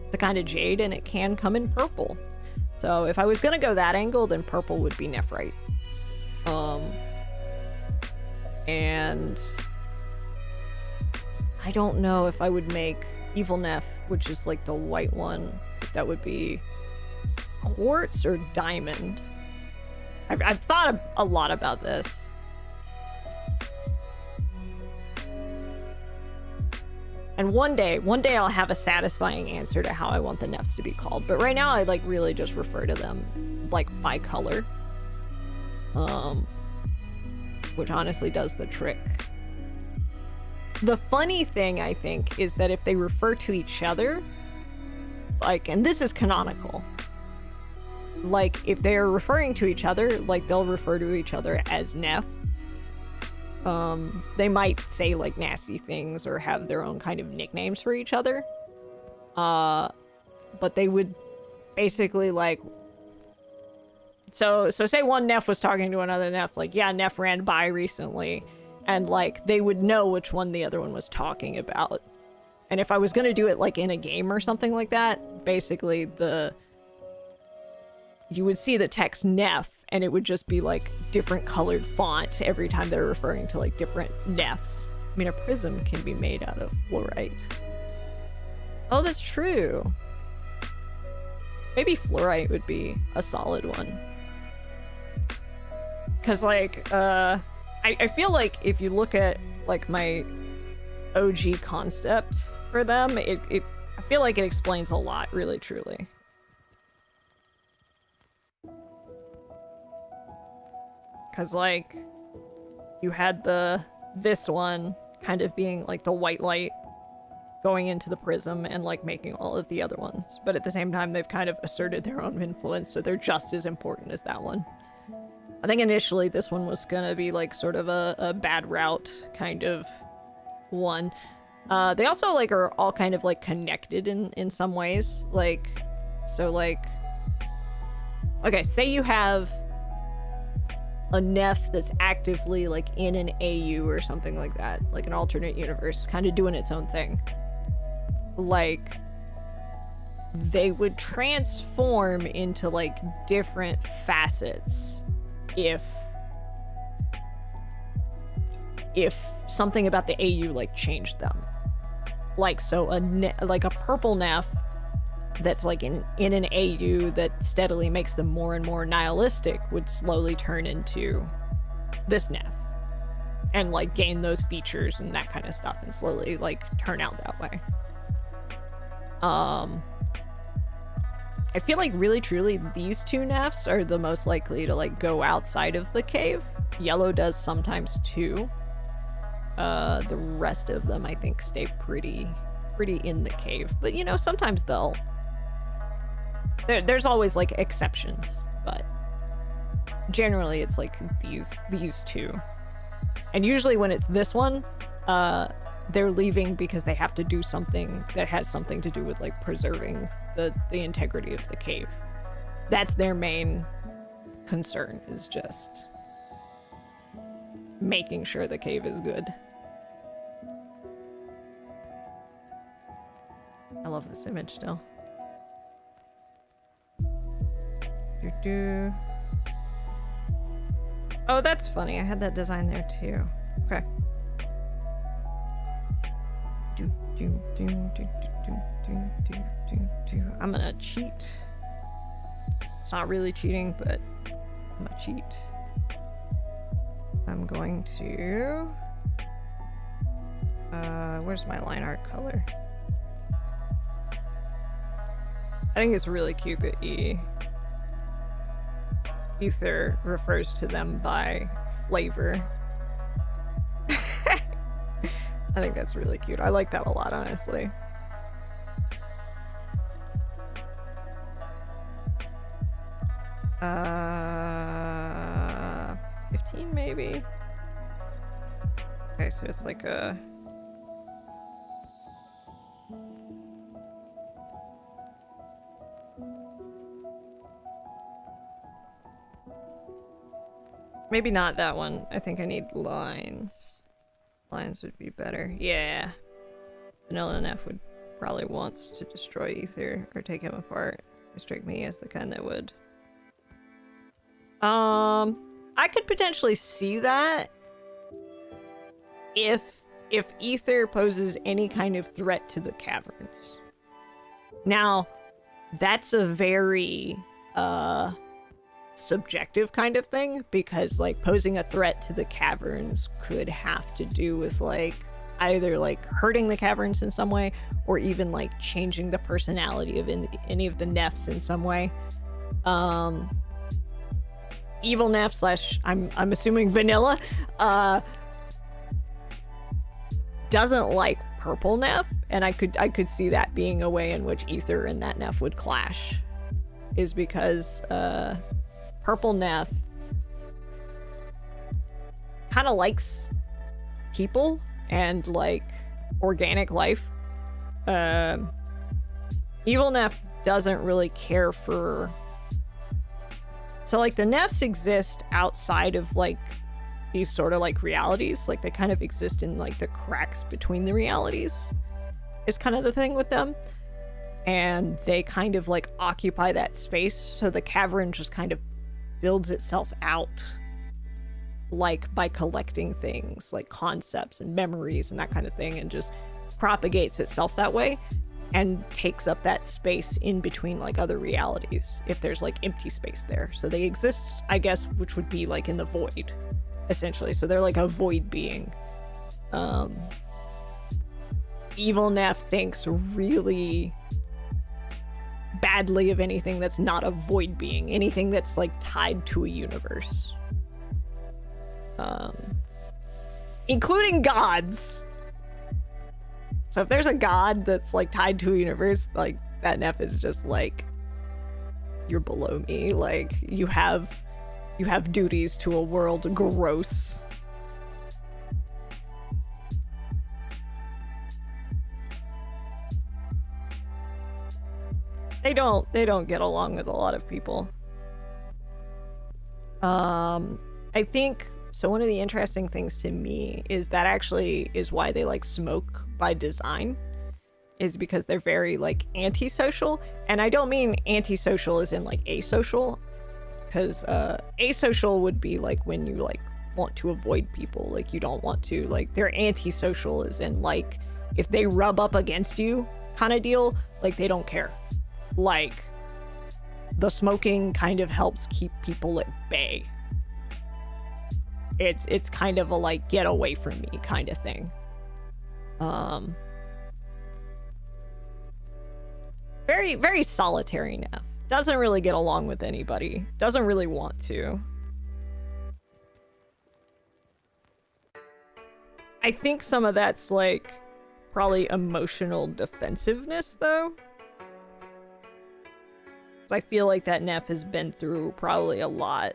It's a kind of jade and it can come in purple. So if I was gonna go that angle, then purple would be Nephrite. And I don't know if I would make Evil Neph, which is like the white one, if that would be quartz or diamond. I've thought a lot about this. And one day I'll have a satisfying answer to how I want the Nephs to be called. But right now I like really just refer to them like by color. Which honestly does the trick. The funny thing, I think, is that if they refer to each other, like, and this is canonical, like, if they're referring to each other, like, they'll refer to each other as Neph. They might say, like, nasty things or have their own kind of nicknames for each other. But they would basically, like... So say one Neph was talking to another Neph, like, yeah, Neph ran by recently, and, like, they would know which one the other one was talking about. And if I was gonna do it, like, in a game or something like that, basically you would see the text Neph, and it would just be, like, different colored font every time they're referring to, like, different Nephs. I mean, a prism can be made out of fluorite. Oh, that's true. Maybe fluorite would be a solid one. Because, like, I feel like if you look at, like, my OG concept for them, I feel like it explains a lot, really, truly. Because, like, you had this one kind of being, like, the white light going into the prism and, like, making all of the other ones. But at the same time, they've kind of asserted their own influence, so they're just as important as that one. I think initially this one was gonna be, like, sort of a bad route kind of one. They also, like, are all kind of, like, connected in some ways. Like, so, like... Okay, say you have a Neph that's actively, like, in an AU or something like that. Like an alternate universe, kind of doing its own thing. Like, they would transform into, like, different facets if something about the AU, like, changed them. Like, so like a purple Neph that's, like, in an AU that steadily makes them more and more nihilistic would slowly turn into this Neph. And, like, gain those features and that kind of stuff and slowly, like, turn out that way. I feel like really truly these two Nephs are the most likely to, like, go outside of the cave. Yellow does sometimes too. The rest of them I think stay pretty in the cave, but you know, sometimes they'll there's always, like, exceptions, but generally it's like these two. And usually when it's this one, they're leaving because they have to do something that has something to do with, like, preserving the integrity of the cave. That's their main concern, is just making sure the cave is good. I love this image still. Oh, that's funny. I had that design there too. Okay. I'm gonna cheat. It's not really cheating, but I'm gonna cheat. I'm going to Where's my line art color? I think it's really cute that Ether refers to them by flavor. I think that's really cute. I like that a lot, honestly. Uh, 15 maybe? Okay, so it's like a... Maybe not that one. I think I need lines. Lines would be better. Yeah. Vanilla Neph would probably wants to destroy Ether or take him apart. They strike me as the kind that would. I could potentially see that if Ether poses any kind of threat to the caverns. Now, that's a very subjective kind of thing, because like posing a threat to the caverns could have to do with like either like hurting the caverns in some way or even like changing the personality of any of the Nephs in some way. Evil Neph slash I'm assuming vanilla doesn't like purple Neph, and I could see that being a way in which Ether and that Neph would clash, is because purple Neph kind of likes people and like organic life. Evil Neph doesn't really care for... So like the Nephs exist outside of like these sort of like realities. Like they kind of exist in like the cracks between the realities is kind of the thing with them. And they kind of like occupy that space. So the cavern just kind of builds itself out like by collecting things like concepts and memories and that kind of thing, and just propagates itself that way and takes up that space in between like other realities if there's like empty space there. So they exist, I guess, which would be like in the void essentially. So they're like a void being. Evil Neph thinks really badly of anything that's not a void being, anything that's like tied to a universe, including gods. So if there's a god that's like tied to a universe, like that Neph is just like, you're below me, like you have duties to a world. Gross. They don't get along with a lot of people. I think so. One of the interesting things to me is that actually is why they like smoke by design, is because they're very like antisocial. And I don't mean antisocial as in like asocial, because asocial would be like when you like want to avoid people, like you don't want to, like they're antisocial as in like if they rub up against you kind of deal, like they don't care. Like the smoking kind of helps keep people at bay. It's kind of a like get away from me kind of thing. Very, very solitary Neph. Doesn't really get along with anybody. Doesn't really want to. I think some of that's like probably emotional defensiveness though. I feel like that Neph has been through probably a lot.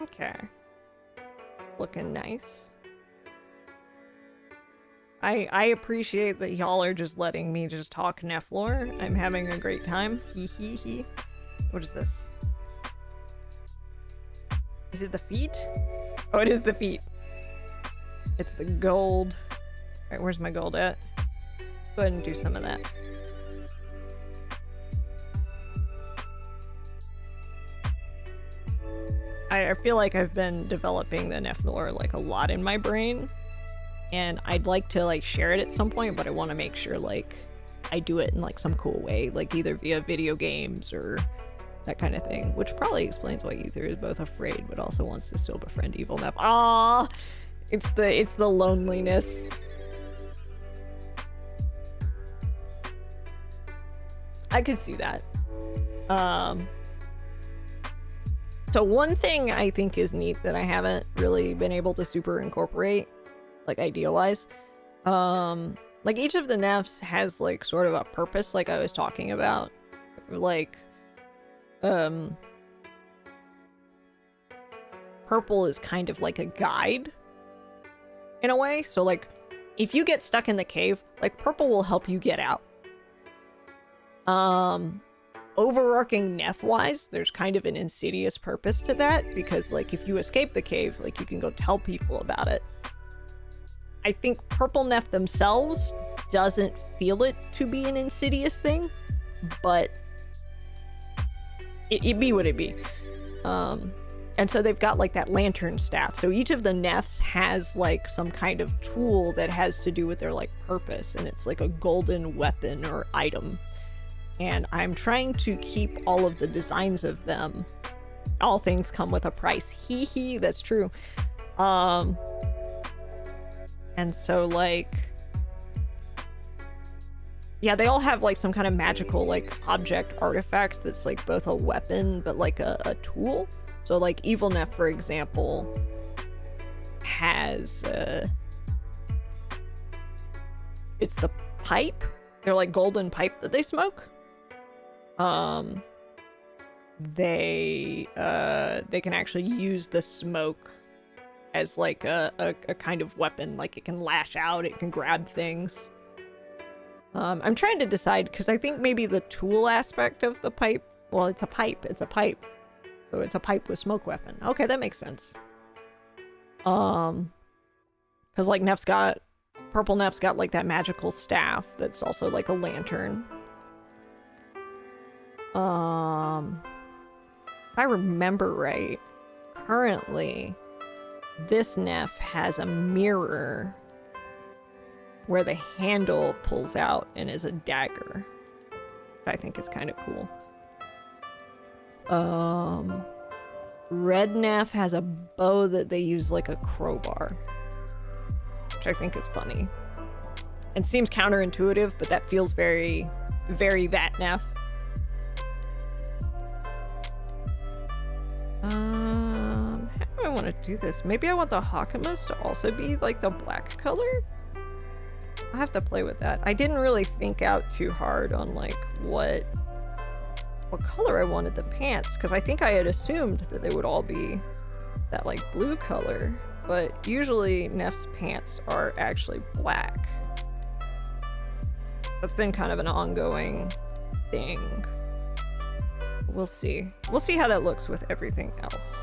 Okay. Looking nice. I appreciate that y'all are just letting me just talk Neph lore. I'm having a great time. Hee hee hee. What is this? Is it the feet? Oh, it is the feet. It's the gold. Alright, where's my gold at? Go ahead and do some of that. I feel like I've been developing the Neph lore like a lot in my brain, and I'd like to like share it at some point, but I want to make sure like I do it in like some cool way, like either via video games or that kind of thing, which probably explains why Ether is both afraid but also wants to still befriend evil Neph. Ah, it's the loneliness. I could see that. So one thing I think is neat that I haven't really been able to super incorporate, like idea-wise, like each of the Nephs has like sort of a purpose, like I was talking about. Like, purple is kind of like a guide in a way. So like, if you get stuck in the cave, like purple will help you get out. Overarching Neph-wise, there's kind of an insidious purpose to that, because like if you escape the cave, like you can go tell people about it. I think purple Neph themselves doesn't feel it to be an insidious thing, but it be what it be. And so they've got like that lantern staff. So each of the Nephs has like some kind of tool that has to do with their like purpose, and it's like a golden weapon or item. And I'm trying to keep all of the designs of them. All things come with a price. Hee hee, that's true. And so like, yeah, they all have like some kind of magical like object artifact that's like both a weapon but like a tool. So like evil Neph, for example, has it's the pipe. They're like golden pipe that they smoke. They can actually use the smoke as like a kind of weapon. Like it can lash out, it can grab things. I'm trying to decide, because I think maybe the tool aspect of the pipe, well, it's a pipe. So it's a pipe with smoke weapon. Okay, that makes sense. Because like purple Neph's got like that magical staff that's also like a lantern. If I remember right, currently this Neph has a mirror where the handle pulls out and is a dagger, which I think is kind of cool. Red Neph has a bow that they use like a crowbar, which I think is funny and seems counterintuitive, but that feels very, very that Neph. How do I want to do this? Maybe I want the Hakamas to also be like the black color? I'll have to play with that. I didn't really think out too hard on like what color I wanted the pants, because I think I had assumed that they would all be that like blue color, but usually Neph's pants are actually black. That's been kind of an ongoing thing. We'll see. We'll see how that looks with everything else.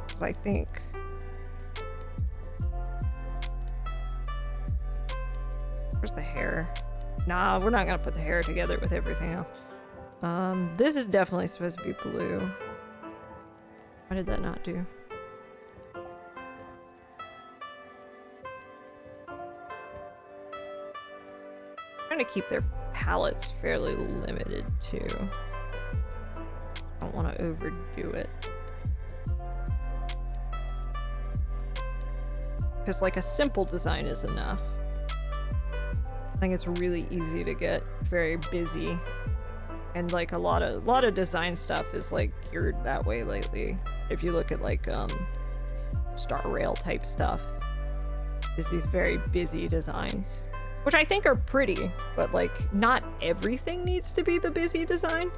Because I think... Where's the hair? Nah, we're not gonna put the hair together with everything else. This is definitely supposed to be blue. Why did that not do? I'm trying to keep their palettes fairly limited too. I don't want to overdo it. Because like a simple design is enough. I think it's really easy to get very busy. And like a lot of design stuff is like geared that way lately. If you look at like Star Rail type stuff, is these very busy designs, which I think are pretty, but like not everything needs to be the busy design.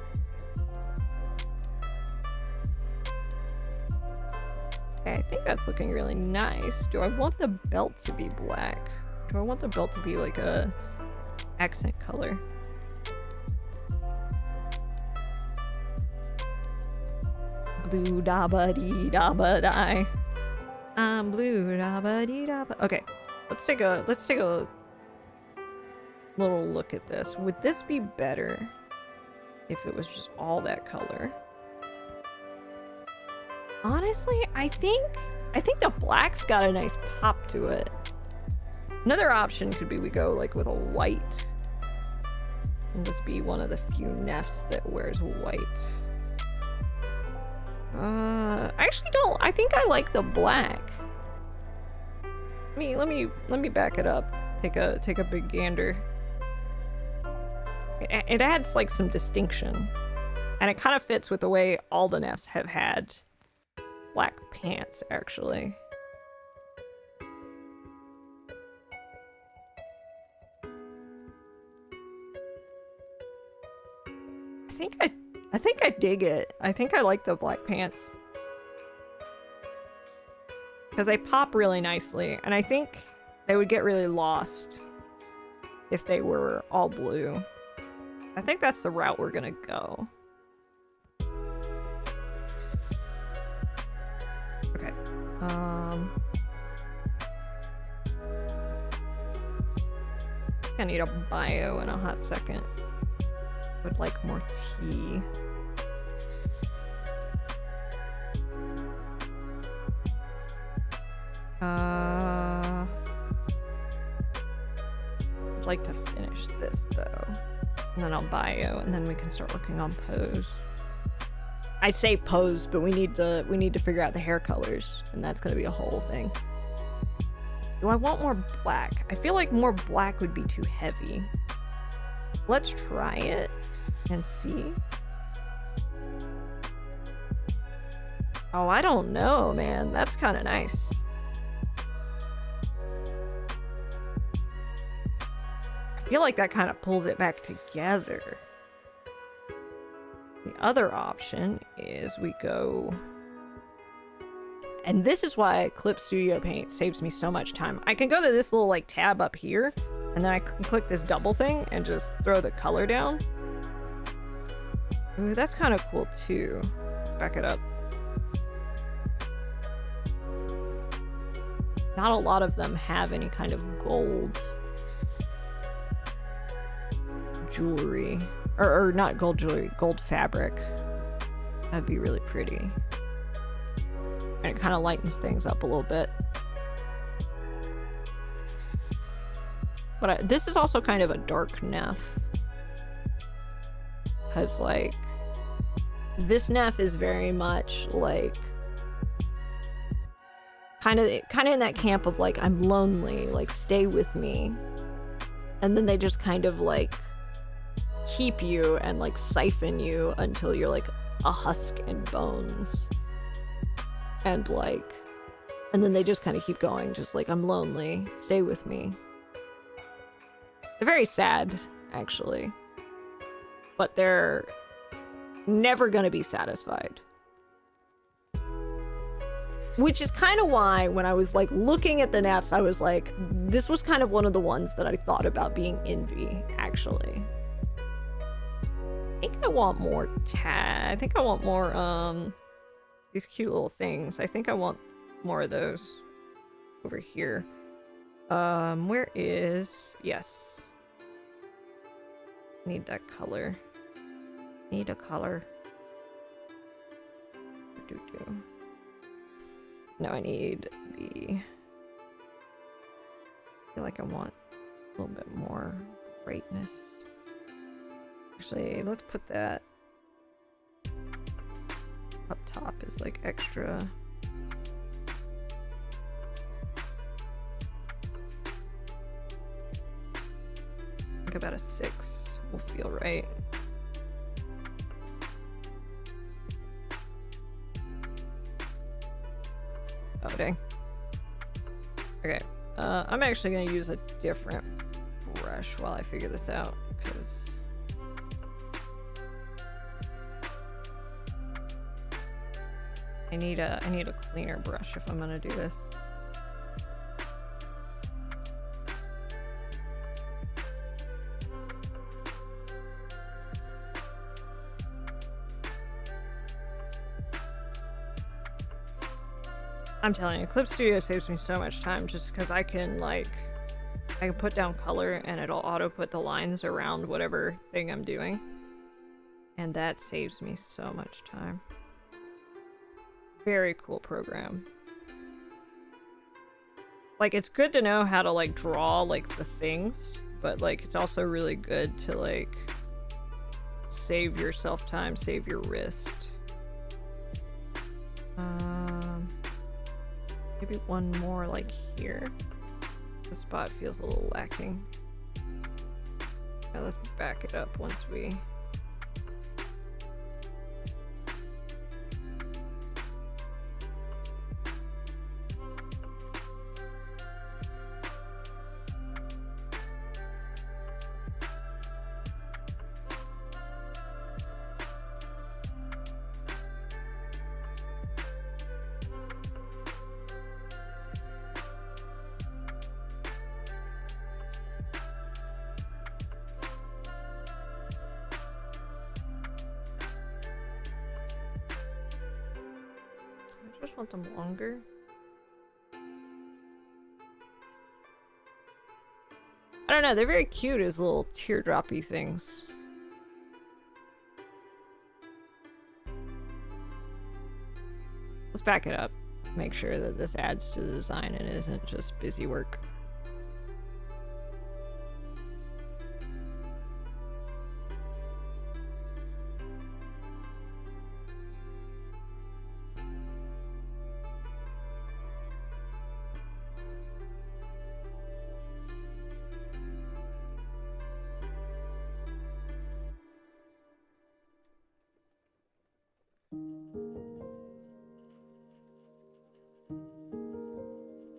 Okay, I think that's looking really nice. Do I want the belt to be black? Do I want the belt to be like a accent color? Blue da ba dee da ba die. I'm blue da ba dee da ba. Okay, let's take a little look at this. Would this be better if it was just all that color? Honestly, I think the black's got a nice pop to it. Another option could be we go like with a white. And this be one of the few Nephs that wears white. I actually don't. I think I like the black. Let me back it up. Take a big gander. It adds like some distinction, and it kind of fits with the way all the Nephs have had black pants, actually. I think I dig it. I think I like the black pants. Because they pop really nicely, and I think they would get really lost if they were all blue. I think that's the route we're gonna go. Okay. I need a bio in a hot second. Would like more tea. I'd like to finish this though, and then I'll bio, and then we can start working on pose. I say pose, but we need to figure out the hair colors, and that's gonna be a whole thing. Do I want more black? I feel like more black would be too heavy. Let's try it and see. Oh, I don't know, man. That's kind of nice. I feel like that kind of pulls it back together. The other option is we go... And this is why Clip Studio Paint saves me so much time. I can go to this little like tab up here, and then I can click this double thing and just throw the color down. Ooh, that's kind of cool too. Back it up. Not a lot of them have any kind of gold jewelry. Or not gold jewelry, gold fabric. That'd be really pretty. And it kind of lightens things up a little bit. But this is also kind of a dark Neph. Because, like, this Neph is very much, like, kind of in that camp of, like, I'm lonely, like, stay with me. And then they just kind of, like, keep you and, like, siphon you until you're, like, a husk and bones. And, like, and then they just kind of keep going, just like, I'm lonely, stay with me. They're very sad, actually. But they're never gonna be satisfied. Which is kind of why, when I was, like, looking at the Nephs, I was like, this was kind of one of the ones that I thought about being Envy, actually. I think I want more I think I want more, these cute little things. I think I want more of those over here. Where is... Yes. Need that color. Need a color. No, I need the... I feel like I want a little bit more brightness. Actually, let's put that up top is like extra. I think about a 6 will feel right. Oh dang. Okay, I'm actually gonna use a different brush while I figure this out, because I need a cleaner brush if I'm gonna do this. I'm telling you, Clip Studio saves me so much time just because I can put down color and it'll auto put the lines around whatever thing I'm doing. And that saves me so much time. Very cool program. Like, it's good to know how to, like, draw, like, the things, but, like, it's also really good to, like, save yourself time, save your wrist. Maybe one more like here. The spot feels a little lacking. Now let's back it up once we... I just want them longer. I don't know, they're very cute as little teardroppy things. Let's back it up. Make sure that this adds to the design and isn't just busy work.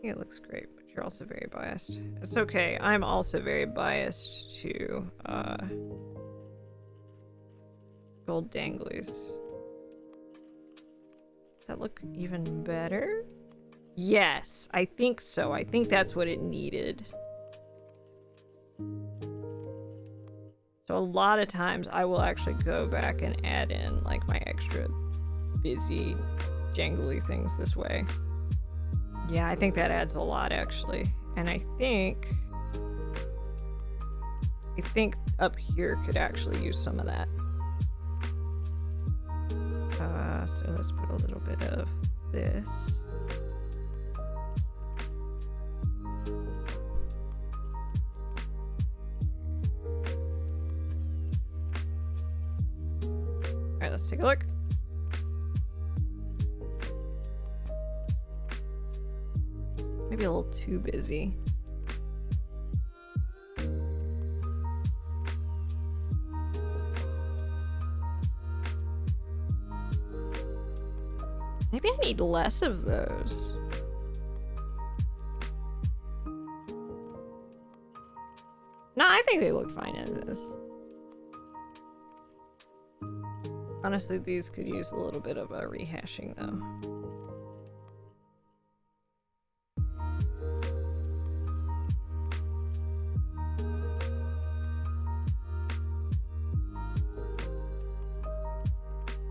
It looks great, but you're also very biased. It's okay. I'm also very biased to gold danglies. Does that look even better? Yes, I think so. I think that's what it needed. So a lot of times I will actually go back and add in like my extra busy jangly things this way. Yeah, I think that adds a lot actually. And I think up here could actually use some of that. So let's put a little bit of this. All right, let's take a look. Maybe a little too busy. Maybe I need less of those. No, I think they look fine as is. Honestly, these could use a little bit of a rehashing though.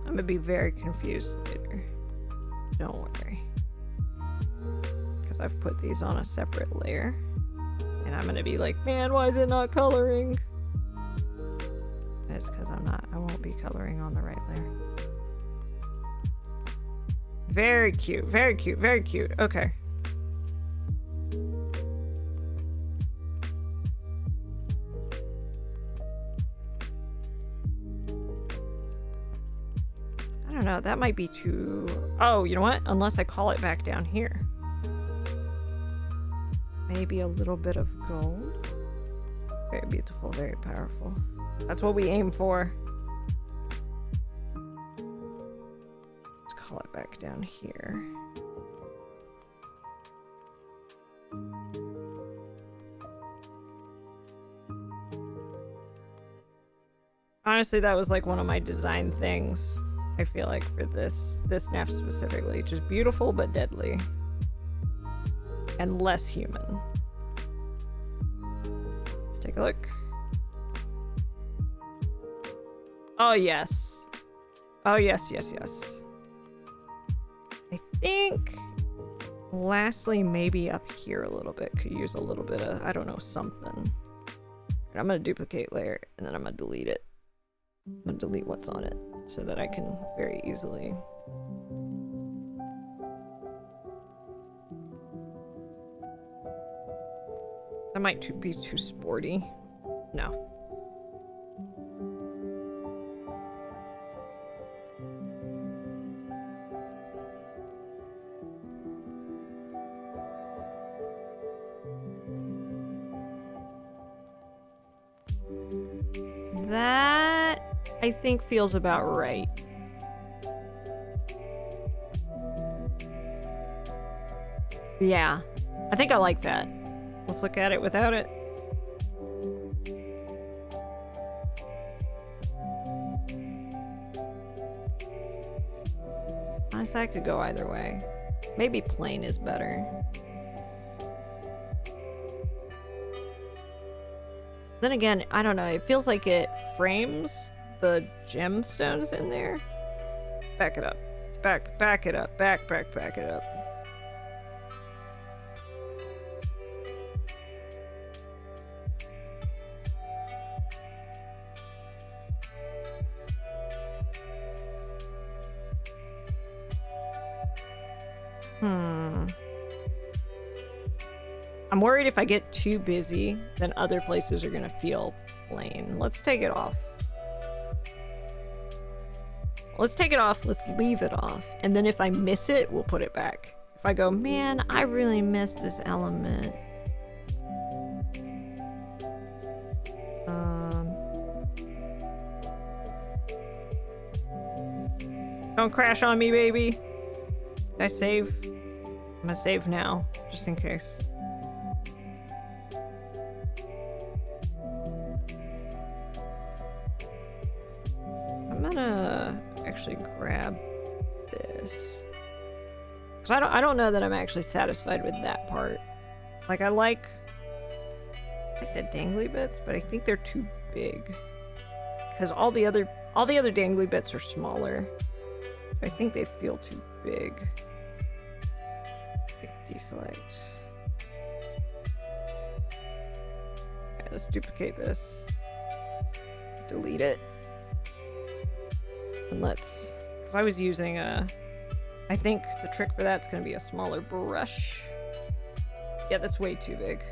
I'm gonna be very confused later. Don't worry. Because I've put these on a separate layer. And I'm gonna be like, man, why is it not coloring? And it's because I won't be coloring on the right layer. Very cute, very cute, very cute. Okay. I don't know, that might be too... Oh, you know what? Unless I call it back down here. Maybe a little bit of gold. Very beautiful, very powerful. That's what we aim for. Let's call it back down here. Honestly, that was like one of my design things. I feel like for this Neph specifically, just beautiful but deadly. And less human. Let's take a look. Oh, yes. Oh, yes, yes, yes. I think, lastly, maybe up here a little bit. Could use a little bit of, I don't know, something. And I'm going to duplicate layer, and then I'm going to delete it. I'm going to delete what's on it, so that I can very easily... That might be too sporty. No. That, I think, feels about right. Yeah, I think I like that. Let's look at it without it. Honestly, I could go either way. Maybe plain is better. Then again, I don't know. It feels like it frames the gemstones in there. Back it up. It's back it up. Back it up. I'm worried if I get too busy, then other places are gonna feel plain. Let's take it off. Let's take it off. Let's leave it off. And then if I miss it, we'll put it back. If I go, man, I really missed this element. Don't crash on me, baby. Did I save? I'm gonna save now, just in case. I'm gonna actually grab this. Cause I don't know that I'm actually satisfied with that part. Like I like the dangly bits, but I think they're too big. Cause all the other dangly bits are smaller. I think they feel too big. Deselect. Okay, let's duplicate this. Delete it. And let's, because I was using I think the trick for that's going to be a smaller brush. Yeah, that's way too big.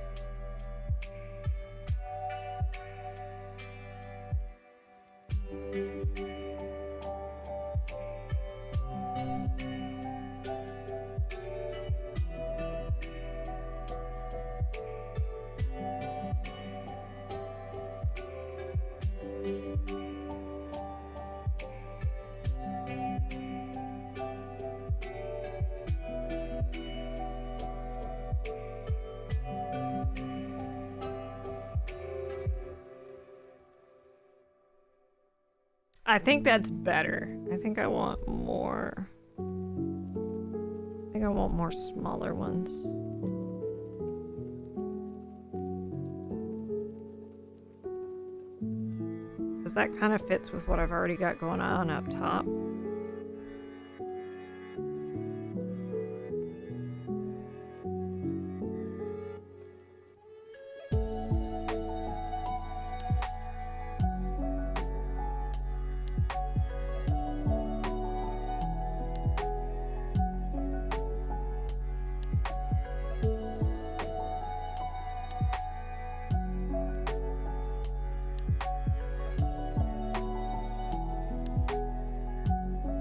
I think that's better. I think I want more. I think I want more smaller ones. Because that kind of fits with what I've already got going on up top.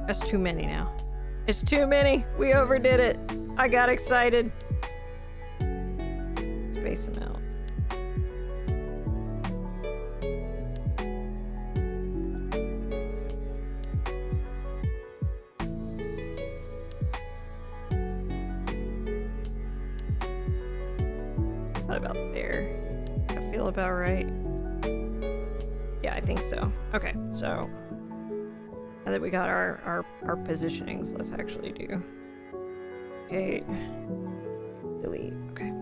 That's too many now. It's too many. We overdid it. I got excited. Space them out. What about there? I feel about right. Yeah, I think so. Okay, so now that we got our positionings, let's actually do okay. Delete. Okay.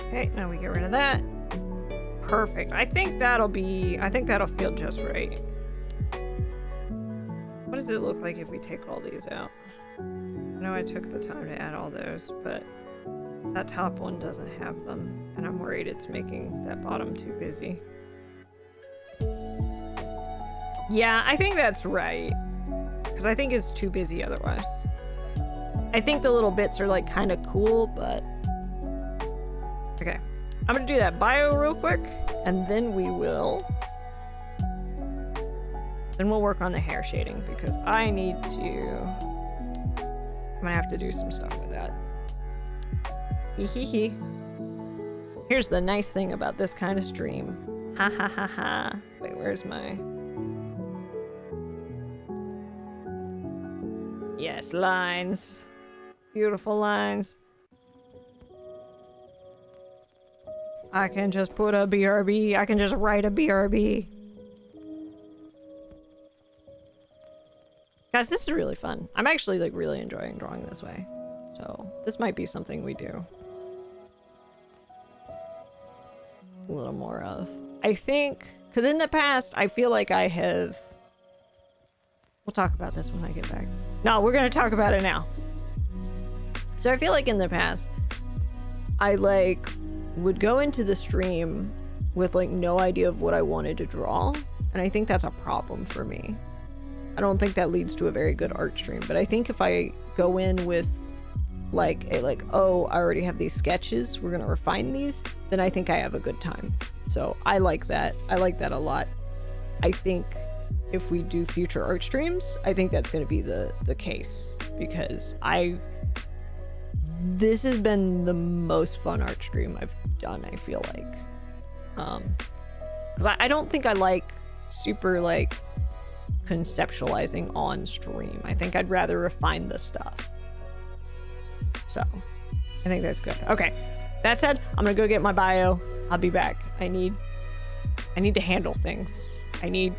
Okay, now we get rid of that. Perfect. I think that'll feel just right. What does it look like if we take all these out? I know I took the time to add all those, but that top one doesn't have them, and I'm worried it's making that bottom too busy. Yeah, I think that's right. Because I think it's too busy otherwise. I think the little bits are like kind of cool, but... Okay. I'm gonna do that bio real quick, and then we will... Then we'll work on the hair shading, because I need to... I'm gonna have to do some stuff with that. Hee. Here's the nice thing about this kind of stream. Ha ha ha ha. Wait, where's my... Yes, lines. Beautiful lines. I can just put a BRB. I can just write a BRB. Guys, this is really fun. I'm actually like really enjoying drawing this way. So this might be something we do a little more of. I think, because in the past, I feel like I have... We'll talk about this when I get back. No, we're going to talk about it now. So I feel like in the past, I like would go into the stream with like no idea of what I wanted to draw. And I think that's a problem for me. I don't think that leads to a very good art stream, but I think if I go in with oh, I already have these sketches, we're gonna refine these, then I think I have a good time. So I like that. I like that a lot. I think if we do future art streams, I think that's gonna be the case, because this has been the most fun art stream I've done, I feel like. Because I don't think I like super like conceptualizing on stream. I think I'd rather refine the stuff. So I think that's good. Okay, that said, I'm gonna go get my bio. I'll be back. I need to handle things. I need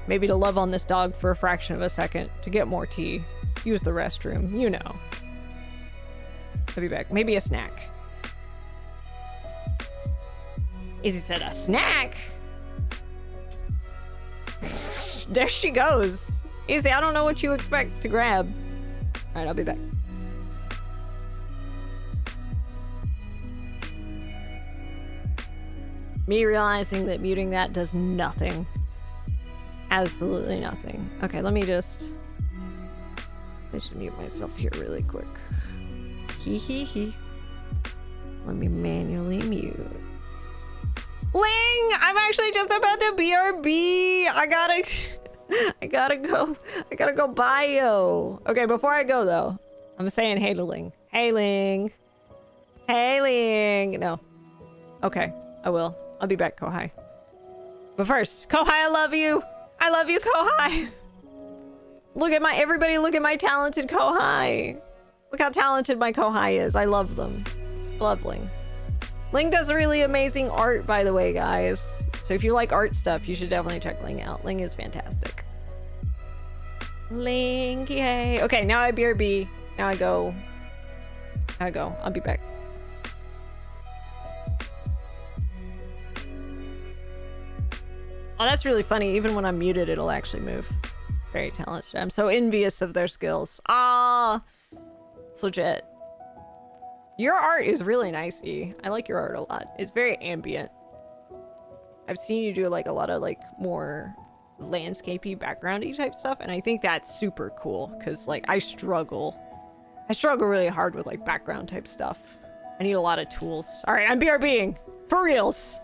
maybe to love on this dog for a fraction of a second, to get more tea, use the restroom, you know. I'll be back. Maybe a snack. Izzy said a snack? There she goes. Izzy, I don't know what you expect to grab. Alright, I'll be back. Me realizing that muting that does nothing. Absolutely nothing. Okay, let me just mute myself here really quick. Hee. Let me manually mute. Ling! I'm actually just about to BRB. I gotta go bio. Okay, before I go though, I'm saying hey to Ling. Hey Ling. Hey Ling. No. Okay, I will. I'll be back, Kohai. But first, Kohai, I love you. I love you, Kohai. Everybody look at my talented Kohai. Look how talented my Kohai is. I love them. Love Ling. Ling does really amazing art, by the way, guys. So if you like art stuff, you should definitely check Ling out. Ling is fantastic. Ling, yay. Okay, now I BRB. Now I go. I'll be back. Oh, that's really funny. Even when I'm muted, it'll actually move. Very talented. I'm so envious of their skills. Ah, it's legit. Your art is really nice, E. I like your art a lot. It's very ambient. I've seen you do like a lot of like more landscapey, backgroundy type stuff, and I think that's super cool because like I struggle really hard with like background type stuff. I need a lot of tools. All right, I'm BRBing for reals.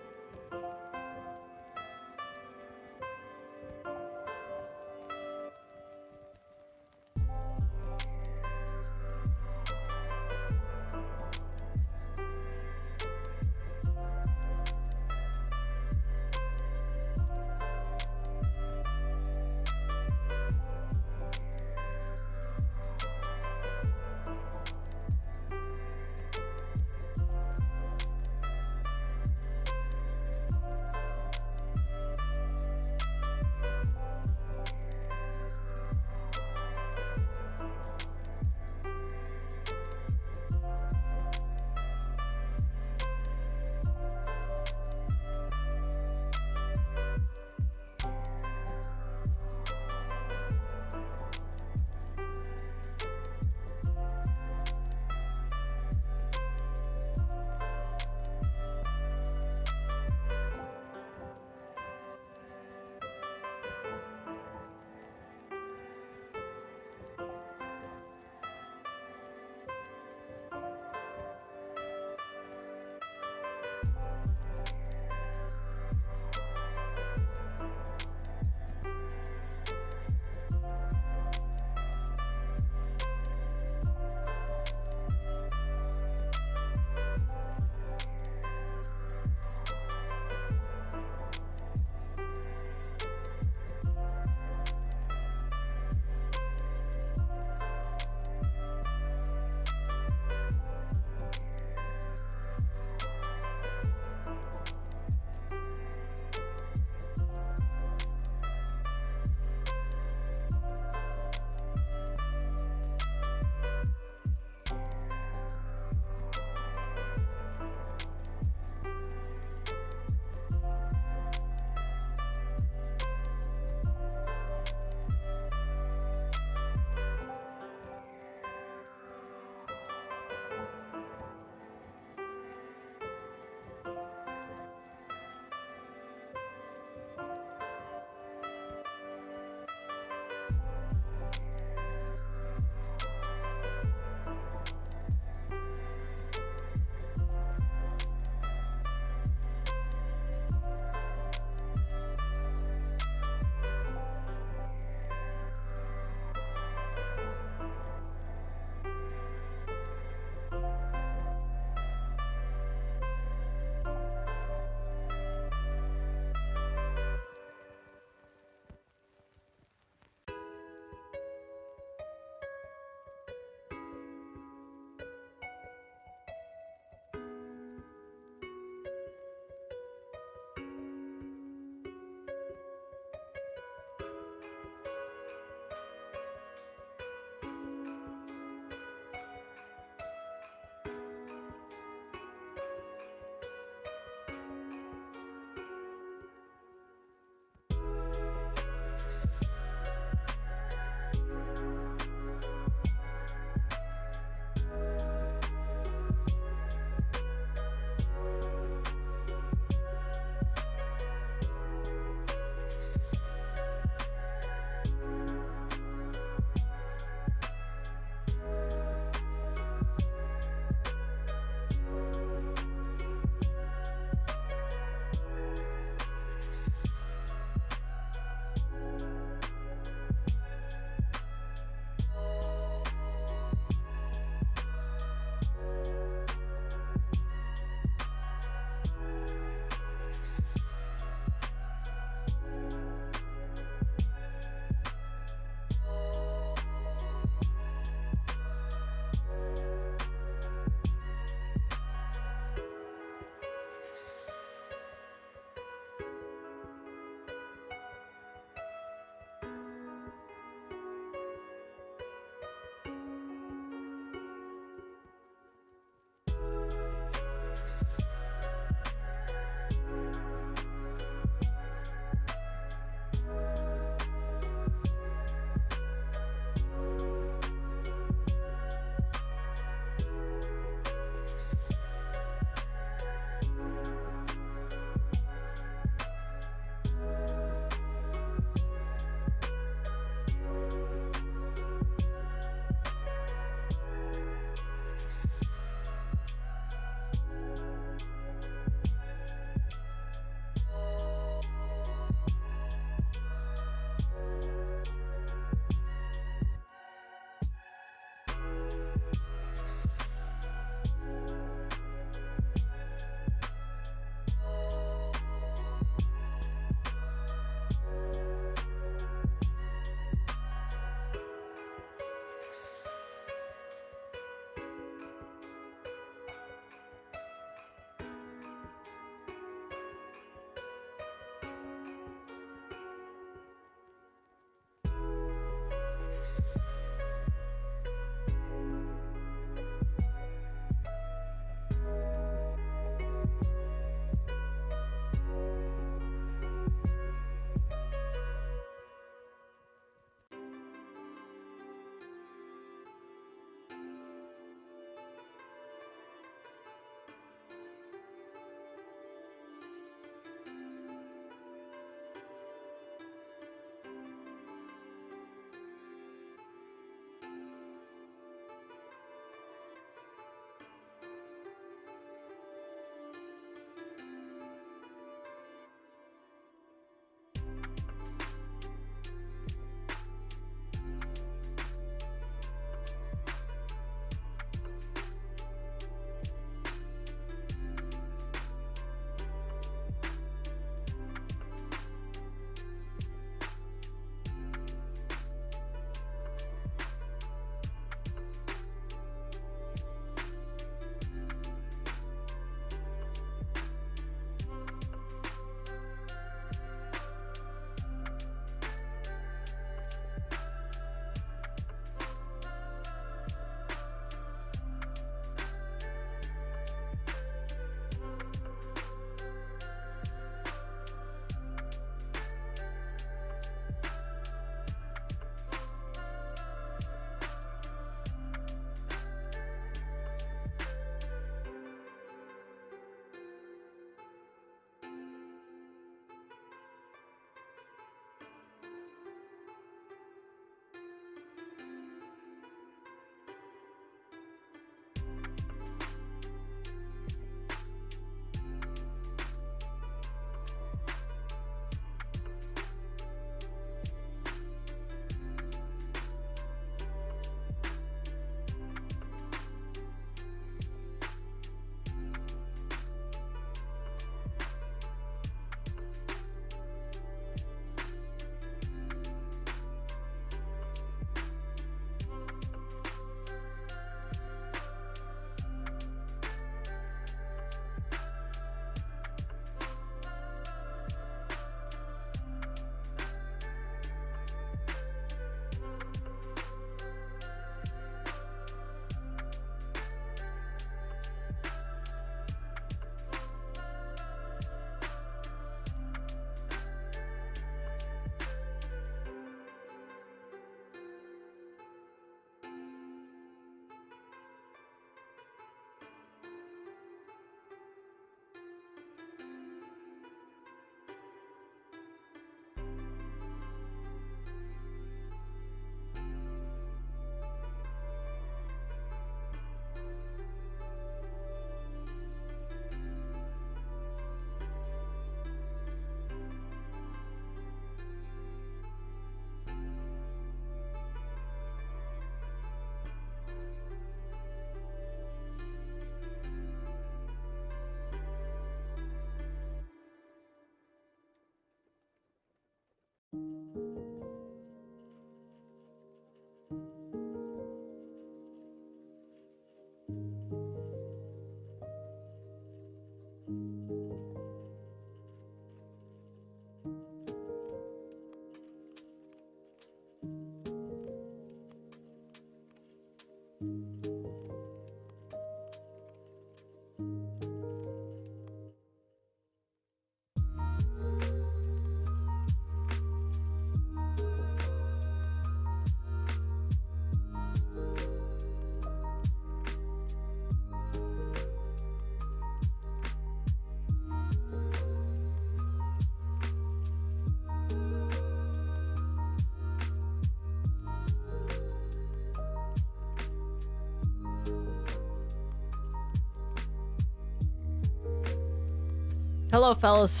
Hello, fellas.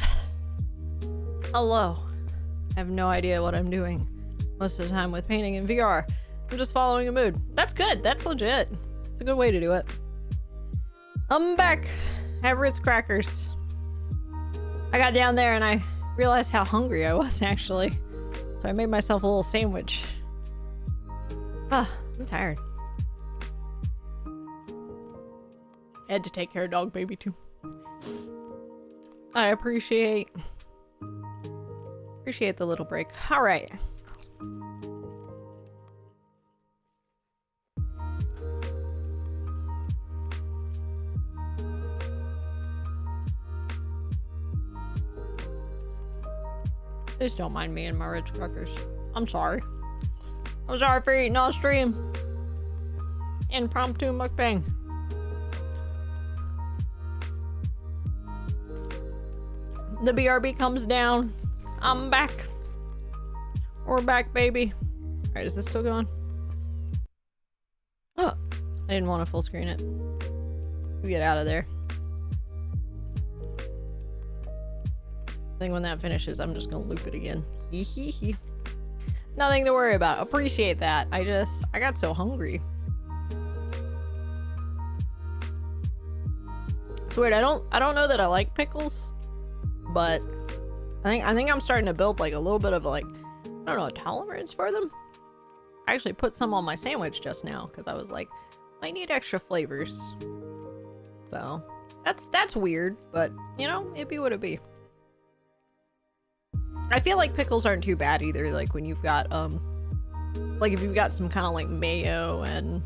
Hello. I have no idea what I'm doing most of the time with painting in VR. I'm just following a mood. That's good. That's legit. It's a good way to do it. I'm back. Have Ritz crackers. I got down there and I realized how hungry I was, actually. So I made myself a little sandwich. Ah, I'm tired. I had to take care of dog baby too. I appreciate the little break. All right. Please don't mind me and my Ritz crackers. I'm sorry. I'm sorry for eating off stream. Impromptu mukbang. The BRB comes down. I'm back. We're back, baby. Alright, is this still going? Oh, I didn't want to full screen it. Get out of there. I think when that finishes, I'm just gonna loop it again. Hee. Nothing to worry about. Appreciate that. I got so hungry. It's weird. I don't know that I like pickles, but I think I'm starting to build like a little bit of like, I don't know, a tolerance for them. I actually put some on my sandwich just now because I was like, I need extra flavors. So that's weird, but you know, it be what it be. I feel like pickles aren't too bad either, like when you've got like if you've got some kind of like mayo and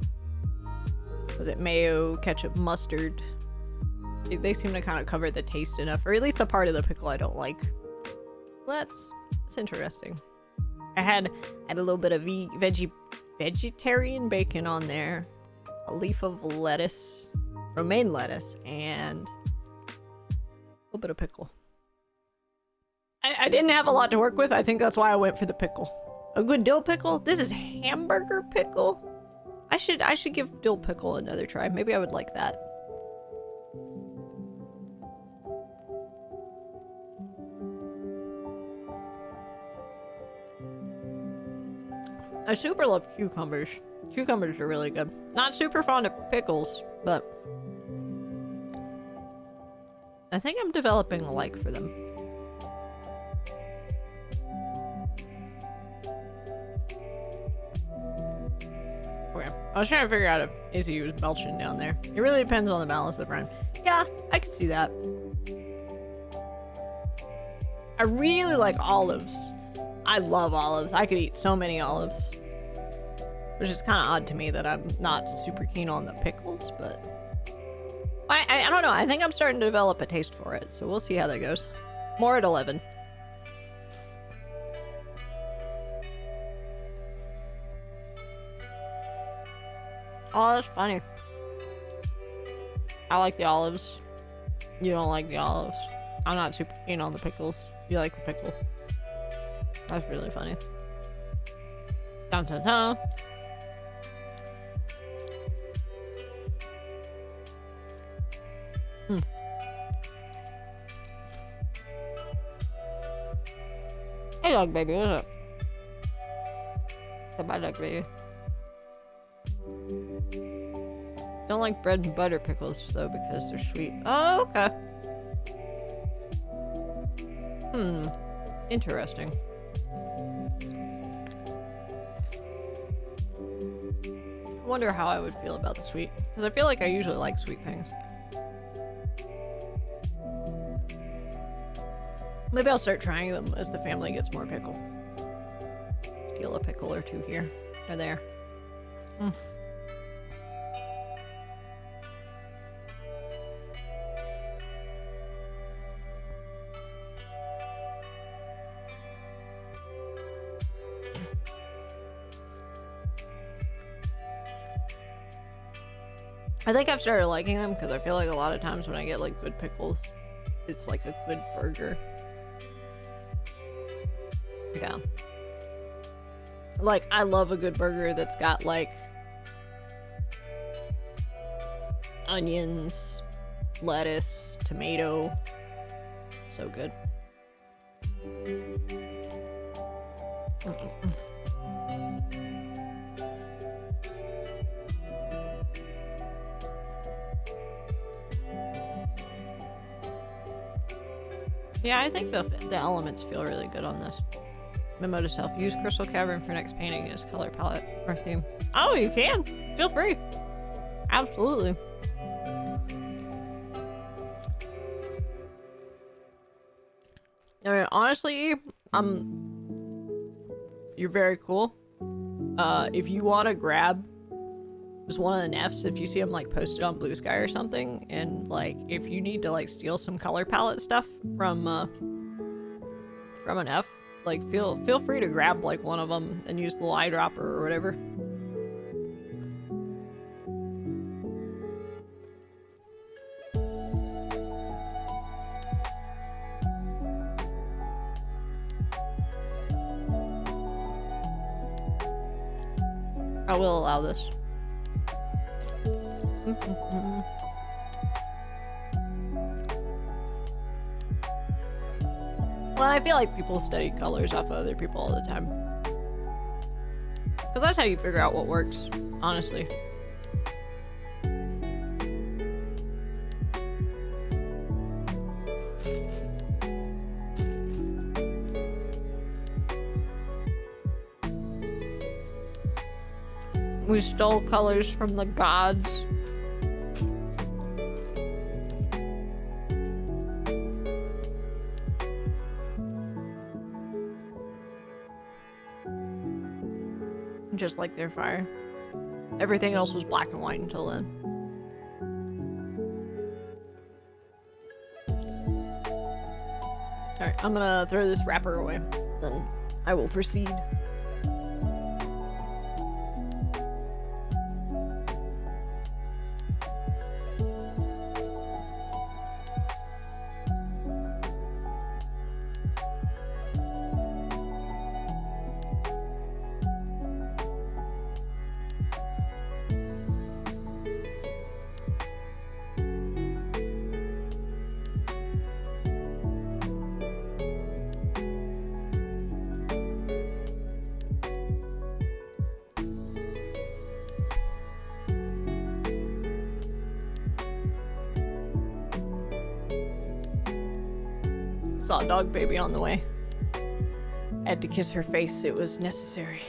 was it mayo, ketchup, mustard, they seem to kind of cover the taste enough, or at least the part of the pickle I don't like. That's interesting. I had a little bit of vegetarian bacon on there, a leaf of lettuce, romaine lettuce, and a little bit of pickle. I didn't have a lot to work with. I think that's why I went for the pickle. A good dill pickle? This is hamburger pickle? I should give dill pickle another try. Maybe I would like that. I super love cucumbers. Cucumbers are really good. Not super fond of pickles, but I think I'm developing a like for them. Okay. I was trying to figure out if Izzy was belching down there. It really depends on the balance of rhyme. Yeah, I could see that. I really like olives. I love olives. I could eat so many olives. Which is kind of odd to me that I'm not super keen on the pickles, but I don't know. I think I'm starting to develop a taste for it, so we'll see how that goes. More at 11. Oh, that's funny. I like the olives. You don't like the olives. I'm not super keen on the pickles. You like the pickle. That's really funny. Dun dun dun. Hey dog baby, what's up? Goodbye dog baby. Don't like bread and butter pickles though because they're sweet. Oh, okay. Interesting. I wonder how I would feel about the sweet, because I feel like I usually like sweet things. Maybe I'll start trying them as the family gets more pickles. Steal a pickle or two here or there. I think I've started liking them because I feel like a lot of times when I get like good pickles, it's like a good burger. Yeah. Like, I love a good burger that's got like onions, lettuce, tomato, so good. Yeah, I think the elements feel really good on this. Memo to self: use Crystal Cavern for next painting as color palette or theme. Oh, you can. Feel free. Absolutely. I mean, honestly, you're very cool. If you want to grab just one of the Nephs, if you see them like posted on Blue Sky or something, and like if you need to like steal some color palette stuff from an Neph, like feel free to grab like one of them and use the eyedropper or whatever. I will allow this. Well, I feel like people study colors off of other people all the time. Because that's how you figure out what works, honestly. We stole colors from the gods. Just like their fire. Everything else was black and white until then. Alright, I'm gonna throw this wrapper away. Then I will proceed. Saw a dog baby on the way. I had to kiss her face. It was necessary.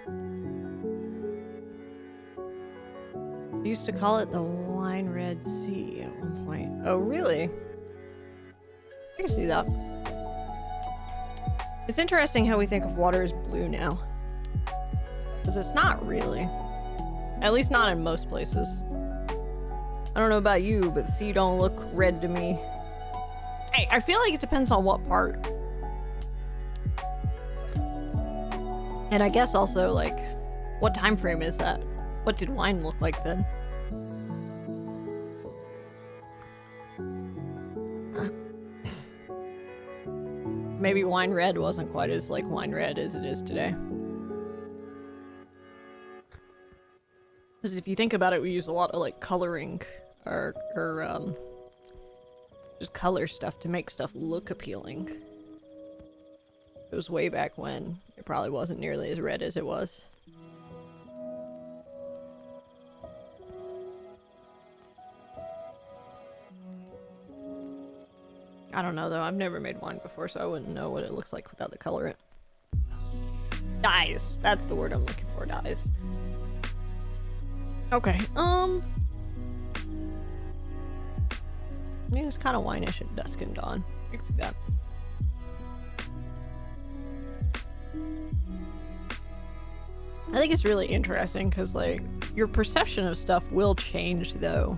I used to call it the Wine Red Sea at one point. Oh, really? I can see that. It's interesting how we think of water as blue now. Because it's not really. At least not in most places. I don't know about you, but the sea don't look red to me. I feel like it depends on what part. And I guess also, like, what time frame is that? What did wine look like then? Maybe wine red wasn't quite as, like, wine red as it is today. Because if you think about it, we use a lot of, like, coloring or just color stuff to make stuff look appealing. It was way back when. It probably wasn't nearly as red as it was. I don't know though, I've never made wine before, so I wouldn't know what it looks like without the color in it. Dyes! That's the word I'm looking for, dyes. Okay, I mean, it was kind of wine-ish at dusk and dawn. I can see that. I think it's really interesting because, like, your perception of stuff will change, though.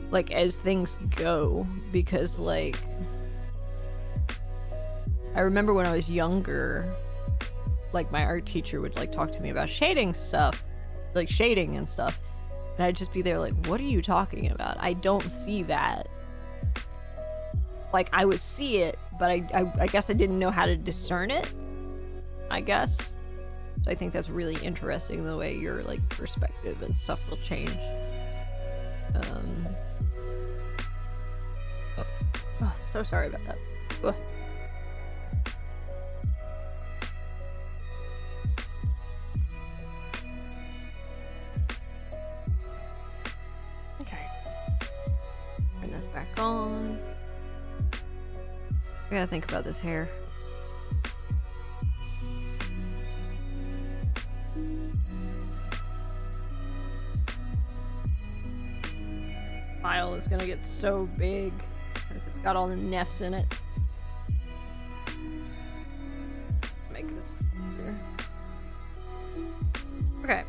Like, as things go. Because, like, I remember when I was younger, like, my art teacher would, like, talk to me about shading stuff. Like, shading and stuff. And I'd just be there like, what are you talking about? I don't see that. Like, I would see it, but I guess I didn't know how to discern it, I guess. So I think that's really interesting, the way your, like, perspective and stuff will change. Oh, so sorry about that. Ugh. Okay. Turn this back on. I gotta think about this hair. File is gonna get so big since it's got all the Nephs in it. Make this a folder. Okay,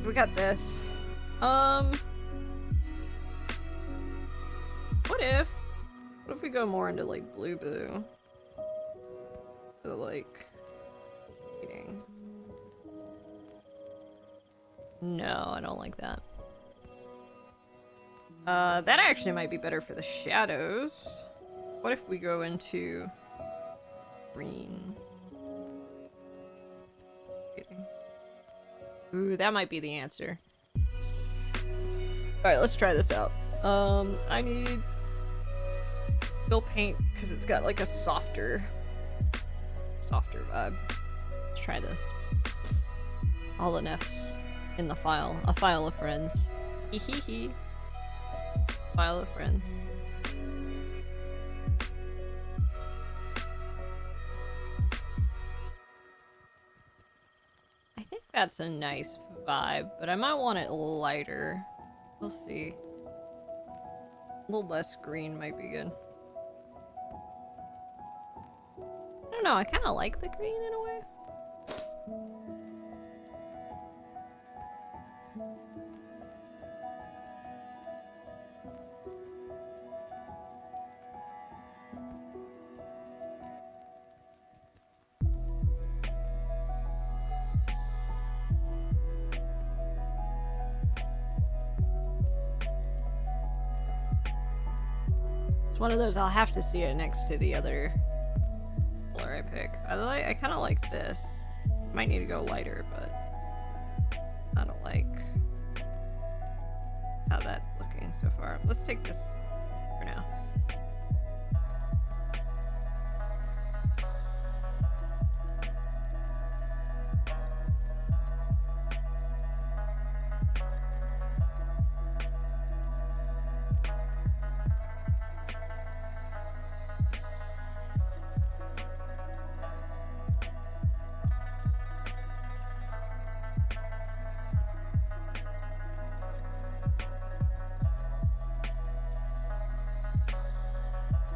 we got this. What if we go more into like blue blue? So like eating. No, I don't like that. That actually might be better for the shadows. What if we go into green? Ooh, that might be the answer. Alright, let's try this out. I need fill paint because it's got like a softer vibe. Let's try this. All the Nephs in the file. A file of friends. Hee hee hee. File of friends. I think that's a nice vibe, but I might want it lighter. We'll see. A little less green might be good. I don't know, I kind of like the green in a way. One of those, I'll have to see it next to the other color I pick. I kind of like this. Might need to go lighter, but I don't like how that's looking so far. Let's take this for now.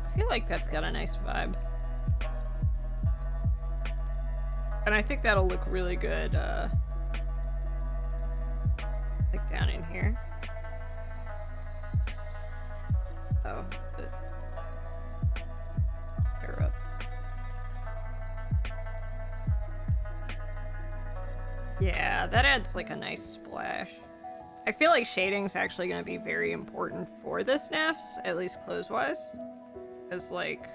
I feel like that's got a nice vibe. And I think that'll look really good, like down in here. Oh, is it? Hair up. Yeah, that adds like a nice splash. I feel like shading's actually going to be very important for this Nephs, at least clothes-wise. Because, like,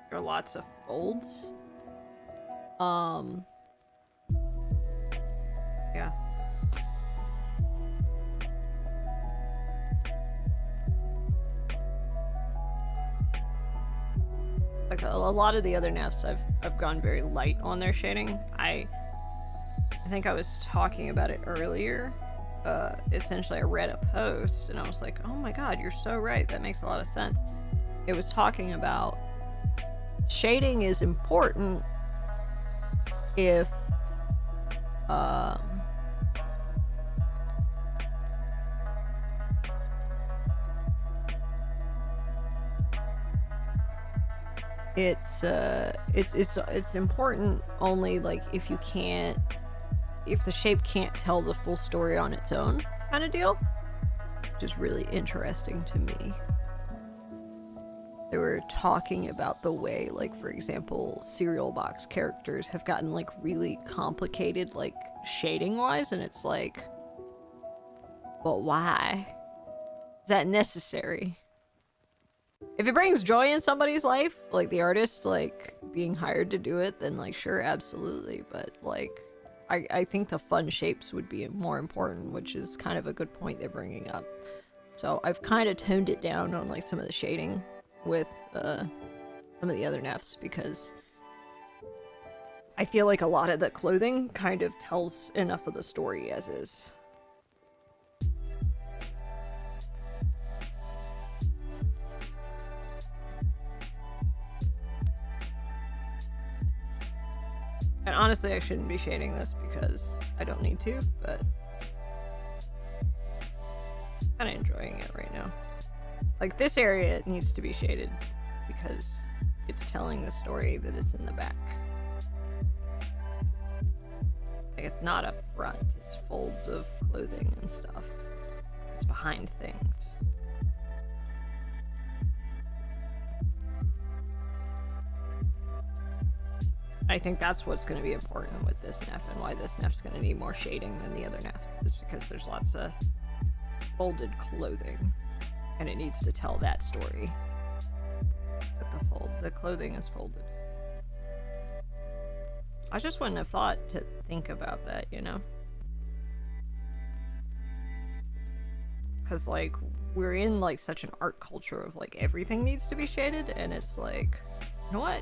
there are lots of folds. Yeah. Like, a lot of the other Nephs, I've gone very light on their shading. I think I was talking about it earlier. Essentially, I read a post, and I was like, oh my god, you're so right. That makes a lot of sense. It was talking about shading is important if it's important only like if the shape can't tell the full story on its own kind of deal, which is really interesting to me. They were talking about the way, like, for example, cereal box characters have gotten, like, really complicated, like, shading-wise, and it's like, but why? Is that necessary? If it brings joy in somebody's life, like, the artist, like, being hired to do it, then, like, sure, absolutely, but, like, I think the fun shapes would be more important, which is kind of a good point they're bringing up. So I've kind of toned it down on, like, some of the shading with some of the other Nephs, because I feel like a lot of the clothing kind of tells enough of the story as is. And honestly, I shouldn't be shading this because I don't need to, but I'm kind of enjoying it right now. Like, this area needs to be shaded because it's telling the story that it's in the back. Like, it's not up front, it's folds of clothing and stuff. It's behind things. I think that's what's going to be important with this Neph, and why this Neph's going to need more shading than the other Nephs, is because there's lots of folded clothing, and it needs to tell that story. That the clothing is folded. I just wouldn't have thought to think about that, you know? Because, like, we're in, like, such an art culture of, like, everything needs to be shaded, and it's like, you know what?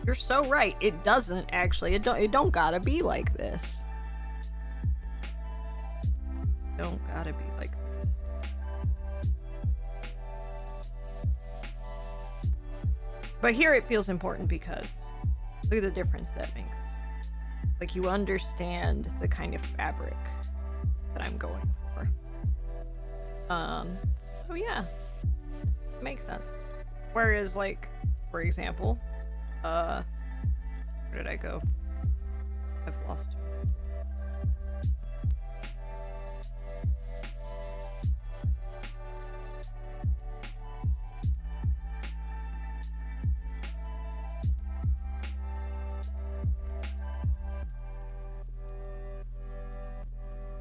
You're so right. It doesn't actually. It don't gotta be like this. Don't gotta be like this. But here it feels important because look at the difference that makes. Like, you understand the kind of fabric that I'm going for. Oh yeah. It makes sense. Whereas, like, for example, where did I go? I've lost.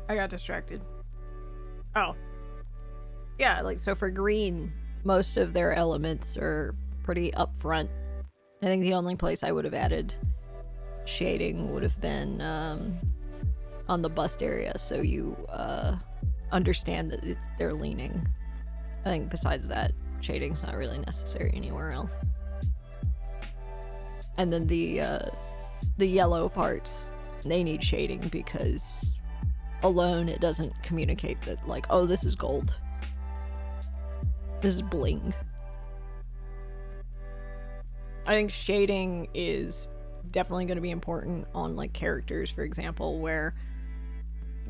I got distracted. Oh. Yeah, like, so for green, most of their elements are pretty upfront. I think the only place I would have added shading would have been on the bust area, so you understand that they're leaning. I think besides that, shading's not really necessary anywhere else. And then the yellow parts, they need shading because alone it doesn't communicate that, like, oh, this is gold. This is bling. I think shading is definitely going to be important on, like, characters, for example, where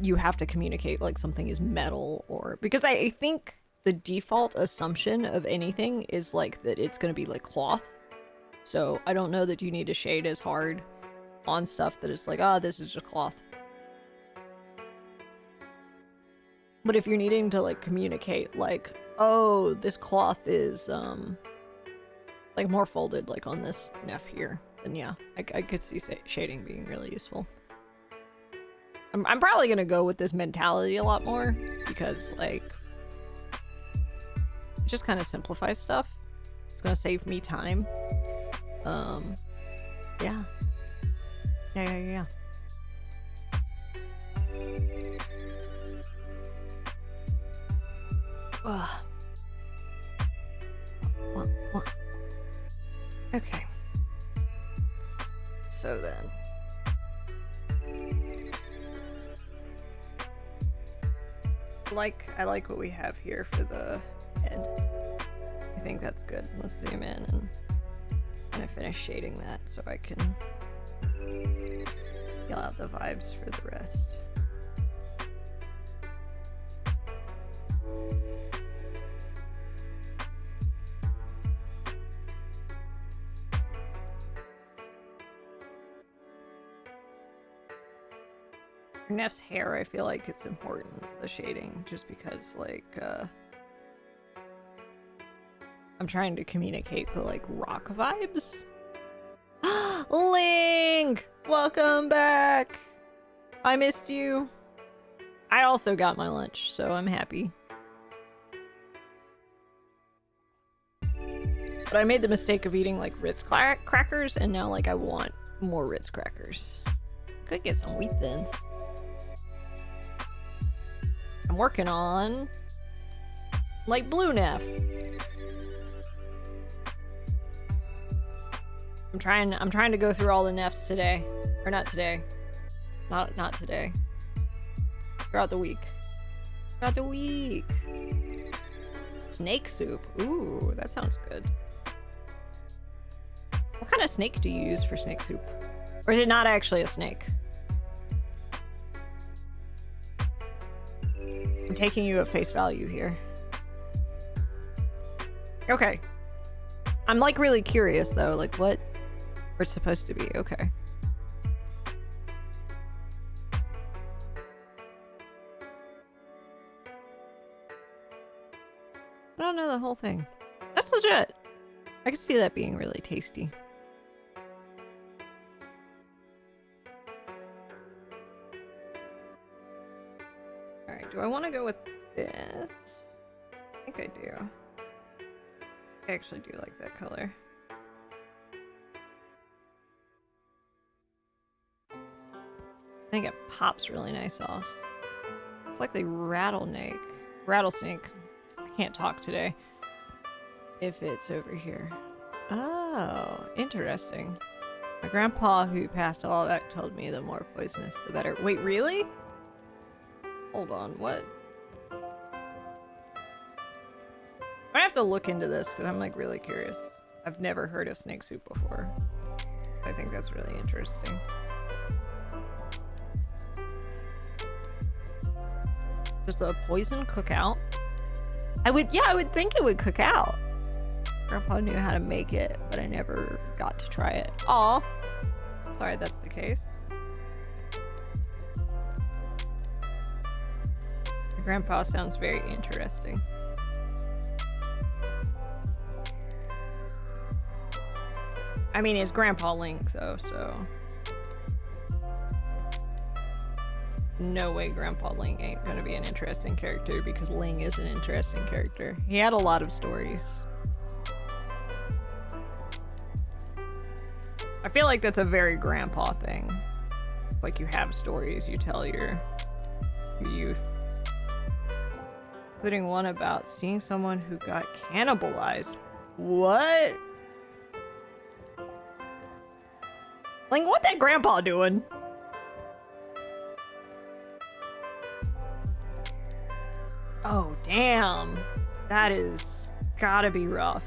you have to communicate, like, something is metal, or because I think the default assumption of anything is, like, that it's going to be, like, cloth. So I don't know that you need to shade as hard on stuff that is like, ah, this is just cloth. But if you're needing to, like, communicate, like, oh, this cloth is, like, more folded, like, on this Neph here, then yeah, I could see shading being really useful. I'm probably gonna go with this mentality a lot more, because, like, it just kind of simplifies stuff. It's gonna save me time. Yeah. Yeah. Ugh. What? Okay. So then. I like what we have here for the head. I think that's good. Let's zoom in and kind of finish shading that so I can feel out the vibes for the rest. For Neph's hair, I feel like it's important, the shading, just because, like, I'm trying to communicate the, like, rock vibes. Link! Welcome back! I missed you. I also got my lunch, so I'm happy. But I made the mistake of eating, like, Ritz crackers, and now, like, I want more Ritz crackers. Could get some wheat thins. I'm working on light blue Neph. I'm trying to go through all the Nephs today. Or not today. Not today. Throughout the week. Throughout the week. Snake soup. Ooh, that sounds good. What kind of snake do you use for snake soup? Or is it not actually a snake? I'm taking you at face value here. Okay. I'm like really curious though, like what it's supposed to be. Okay. I don't know the whole thing. That's legit. I can see that being really tasty. Alright, do I want to go with this? I think I do. I actually do like that color. I think it pops really nice off. It's like the rattlesnake. I can't talk today. If it's over here. Oh, interesting. My grandpa, who passed all that, told me the more poisonous, the better. Wait, really? Hold on, what? I have to look into this because I'm like really curious. I've never heard of snake soup before. I think that's really interesting. Does the poison cook out? I would think it would cook out. Grandpa knew how to make it, but I never got to try it. Aw. Sorry, that's the case. Your grandpa sounds very interesting. I mean, it's Grandpa Link, though, so... No way Grandpa Ling ain't gonna be an interesting character, because Ling is an interesting character. He had a lot of stories. I feel like that's a very grandpa thing. Like you have stories you tell your youth. Including one about seeing someone who got cannibalized. What? Like, what that grandpa doing? Oh, damn. That is gotta be rough.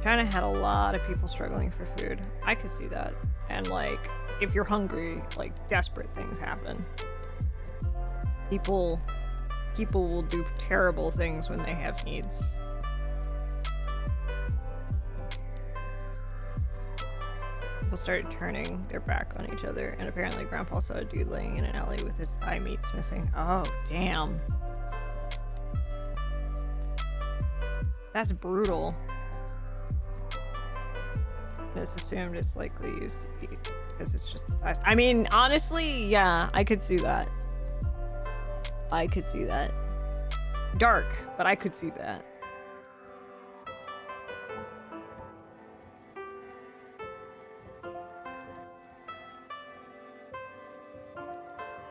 China had a lot of people struggling for food. I could see that. And like, if you're hungry, like desperate things happen. People will do terrible things when they have needs. People started turning their back on each other, and apparently Grandpa saw a dude laying in an alley with his thigh meats missing. Oh, damn. That's brutal. It's assumed it's likely used to eat because it's just the thighs. I mean, honestly, yeah, I could see that. I could see that. Dark, but I could see that.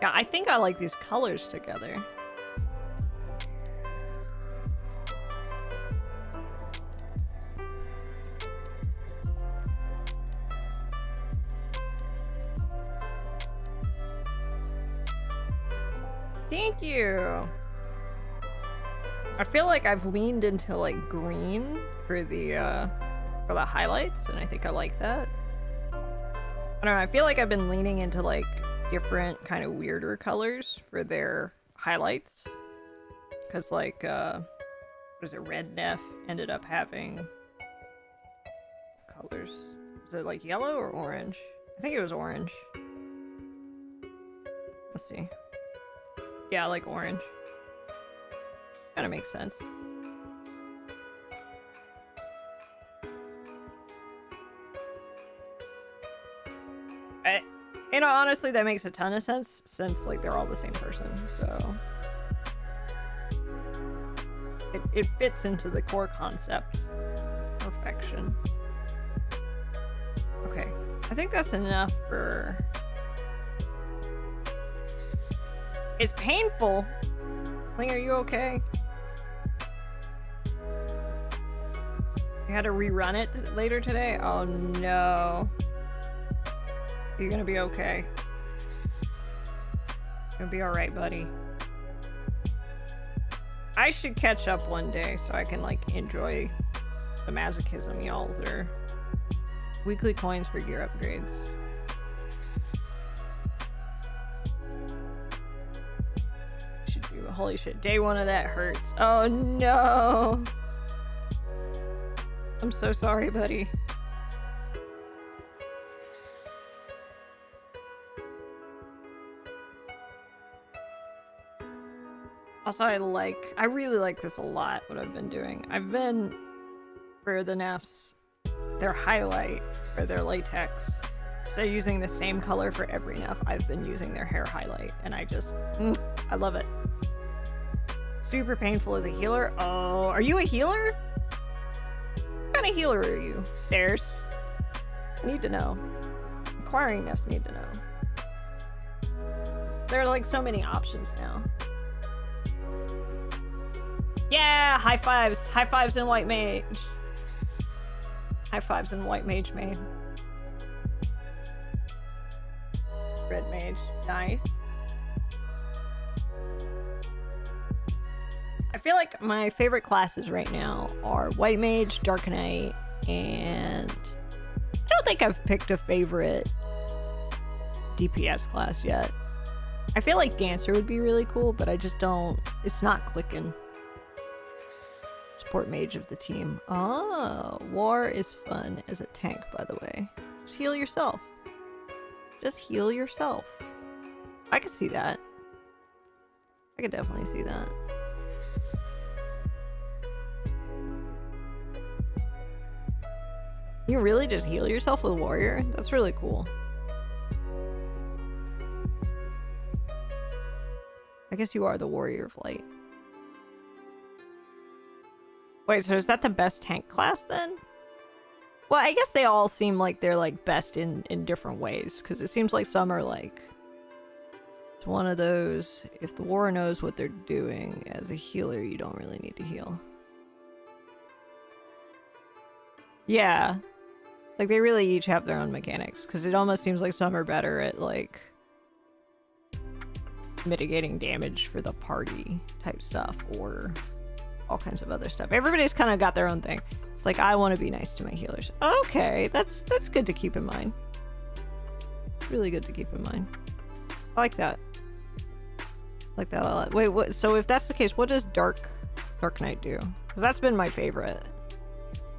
Yeah, I think I like these colors together. Thank you. I feel like I've leaned into like green for the highlights, and I think I like that. I don't know, I feel like I've been leaning into like different kind of weirder colors for their highlights. Cause like what is it, Red Neph ended up having colors. Is it like yellow or orange? I think it was orange. Let's see. Yeah, like orange. Kinda makes sense. You know, honestly, that makes a ton of sense since, like, they're all the same person, so... It fits into the core concept. Perfection. Okay. I think that's enough for... It's painful! Ling, are you okay? You had to rerun it later today? Oh no. You're gonna be okay. You're gonna be alright, buddy. I should catch up one day so I can, like, enjoy the masochism y'all's are. Weekly coins for gear upgrades. Should do. Holy shit. Day one of that hurts. Oh no. I'm so sorry, buddy. Also, I really like this a lot, what I've been doing. I've been, for the Nephs, their highlight, or their latex, instead of using the same color for every Neph, I've been using their hair highlight, and I just, I love it. Super painful as a healer. Oh, are you a healer? What kind of healer are you? Stairs? I need to know. Acquiring Nephs need to know. There are like so many options now. Yeah, high fives. High fives in White Mage. High fives in White Mage main. Red Mage. Nice. I feel like my favorite classes right now are White Mage, Dark Knight, and I don't think I've picked a favorite DPS class yet. I feel like Dancer would be really cool, but I just don't, it's not clicking. Support mage of the team. Oh, war is fun as a tank, by the way. Just heal yourself. Just heal yourself. I could see that. I could definitely see that. You really just heal yourself with warrior? That's really cool. I guess you are the warrior of light. Wait, so is that the best tank class then? Well, I guess they all seem like they're like best in different ways, because it seems like some are like, it's one of those, if the warrior knows what they're doing, as a healer you don't really need to heal. Yeah. Like they really each have their own mechanics, because it almost seems like some are better at like mitigating damage for the party type stuff, or all kinds of other stuff. Everybody's kind of got their own thing. It's like, I want to be nice to my healers. Okay, that's good to keep in mind. Really good to keep in mind. I like that. I like that a lot. Wait, what? So if that's the case, what does Dark Knight do? Because that's been my favorite.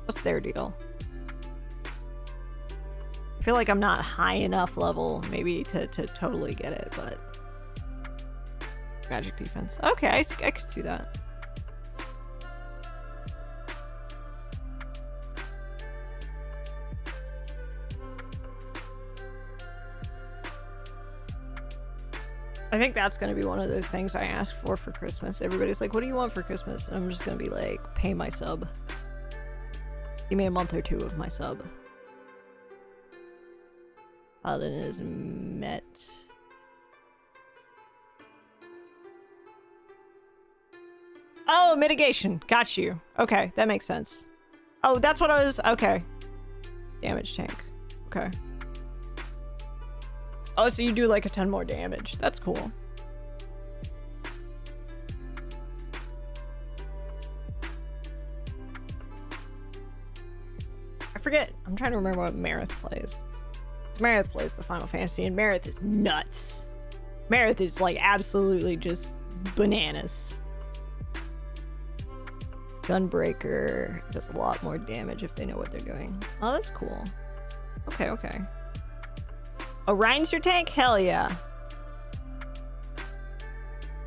What's their deal? I feel like I'm not high enough level maybe to totally get it, but magic defense. Okay, I could see that. I think that's going to be one of those things I asked for Christmas. Everybody's like, what do you want for Christmas? And I'm just going to be like, pay my sub. Give me a month or two of my sub. Paladin is met. Oh, mitigation. Got you. Okay, that makes sense. Oh, that's what I was... Okay. Damage tank. Okay. Oh, so you do like a 10 more damage. That's cool. I forget. I'm trying to remember what Marith plays. Marith plays the Final Fantasy, and Marith is nuts. Marith is like absolutely just bananas. Gunbreaker does a lot more damage if they know what they're doing. Oh, that's cool. Okay, okay. Orion's your tank? Hell yeah.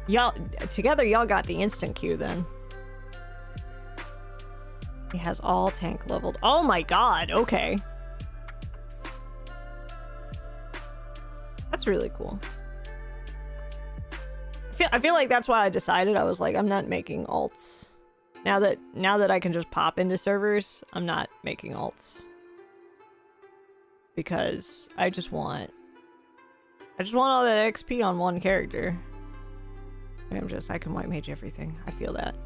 Y'all, together y'all got the instant queue then. He has all tank leveled. Oh my god, okay. That's really cool. I feel like that's why I decided. I was like, I'm not making alts. Now that I can just pop into servers, I'm not making alts. Because I just want all that XP on one character. And I can white mage everything. I feel that.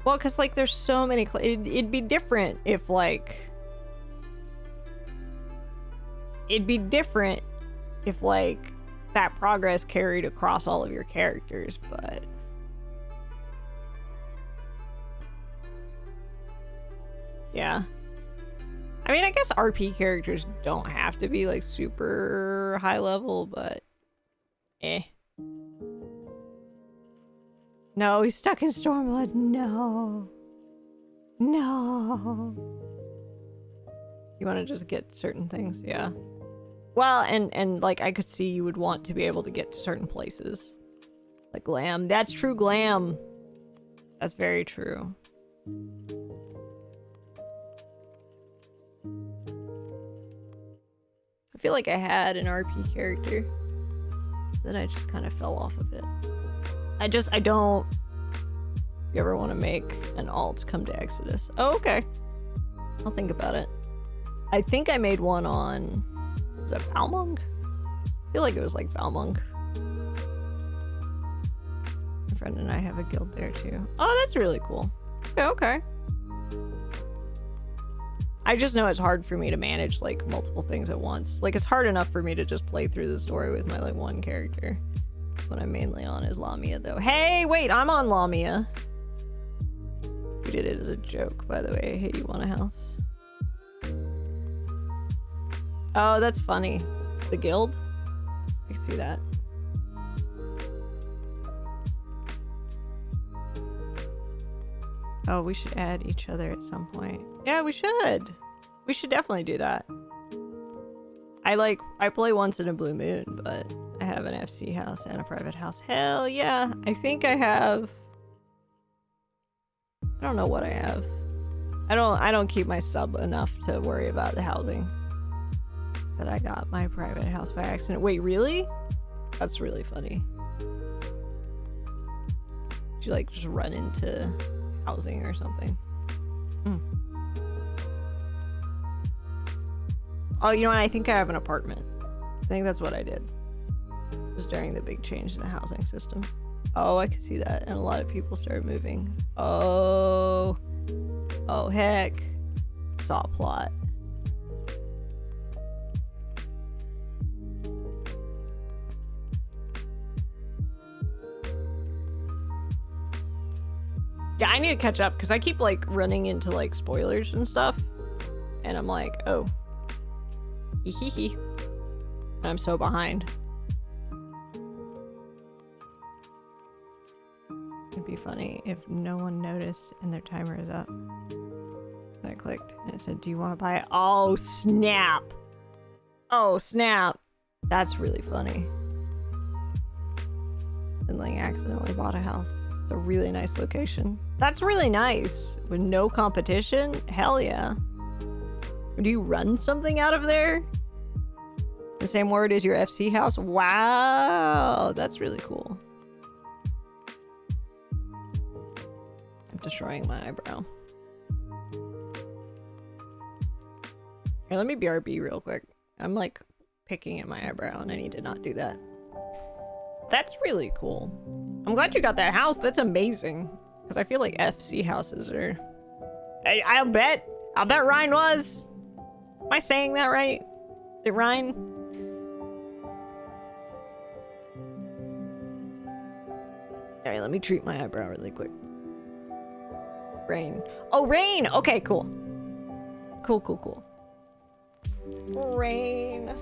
Well, because, like, there's so many... It'd be different if, like... It'd be different if, like, that progress carried across all of your characters, but... Yeah. I mean, I guess RP characters don't have to be, like, super high level, but... Eh. No, he's stuck in Stormblood. No. No. You want to just get certain things, yeah. Well, and like, I could see you would want to be able to get to certain places. Like Glam. That's true, Glam. That's very true. I feel like I had an RP character that I just kind of fell off a bit. I don't... If you ever want to make an alt, come to Exodus. Oh, okay. I'll think about it. I think I made one on... Was it Balmung? I feel like it was like Balmung. My friend and I have a guild there too. Oh, that's really cool. Okay, okay. I just know it's hard for me to manage like multiple things at once. Like, it's hard enough for me to just play through the story with my like one character. What I'm mainly on is Lamia though. Hey, wait, I'm on Lamia. We did it as a joke, by the way. Hey, you want a house? Oh, that's funny. The guild? I can see that. Oh, we should add each other at some point. Yeah, we should. We should definitely do that. I play once in a blue moon, but I have an FC house and a private house. Hell yeah. I think I have... I don't know what I have. I don't keep my sub enough to worry about the housing. That I got my private house by accident. Wait, really? That's really funny. Did you like just run into housing or something? Mm. Oh, you know what? I think I have an apartment. I think that's what I did. It was during the big change in the housing system. Oh, I can see that. And a lot of people started moving. Oh. Oh, heck. Saw a plot. Yeah, I need to catch up because I keep like running into like spoilers and stuff. And I'm like, oh. Hee. And I'm so behind. It'd be funny if no one noticed and their timer is up. So I clicked and it said, do you want to buy it? Oh, snap. Oh, snap. That's really funny. And like accidentally bought a house. It's a really nice location. That's really nice. With no competition? Hell yeah. Do you run something out of there? The same word as your FC house? Wow. That's really cool. I'm destroying my eyebrow. Here, let me BRB real quick. I'm like picking at my eyebrow and I need to not do that. That's really cool. I'm glad you got that house. That's amazing. Because I feel like FC houses are... I'll bet Ryan was. Am I saying that right? Is it Ryan? Alright, let me treat my eyebrow really quick. Rain. Oh, Rain! Okay, cool. Cool. Rain.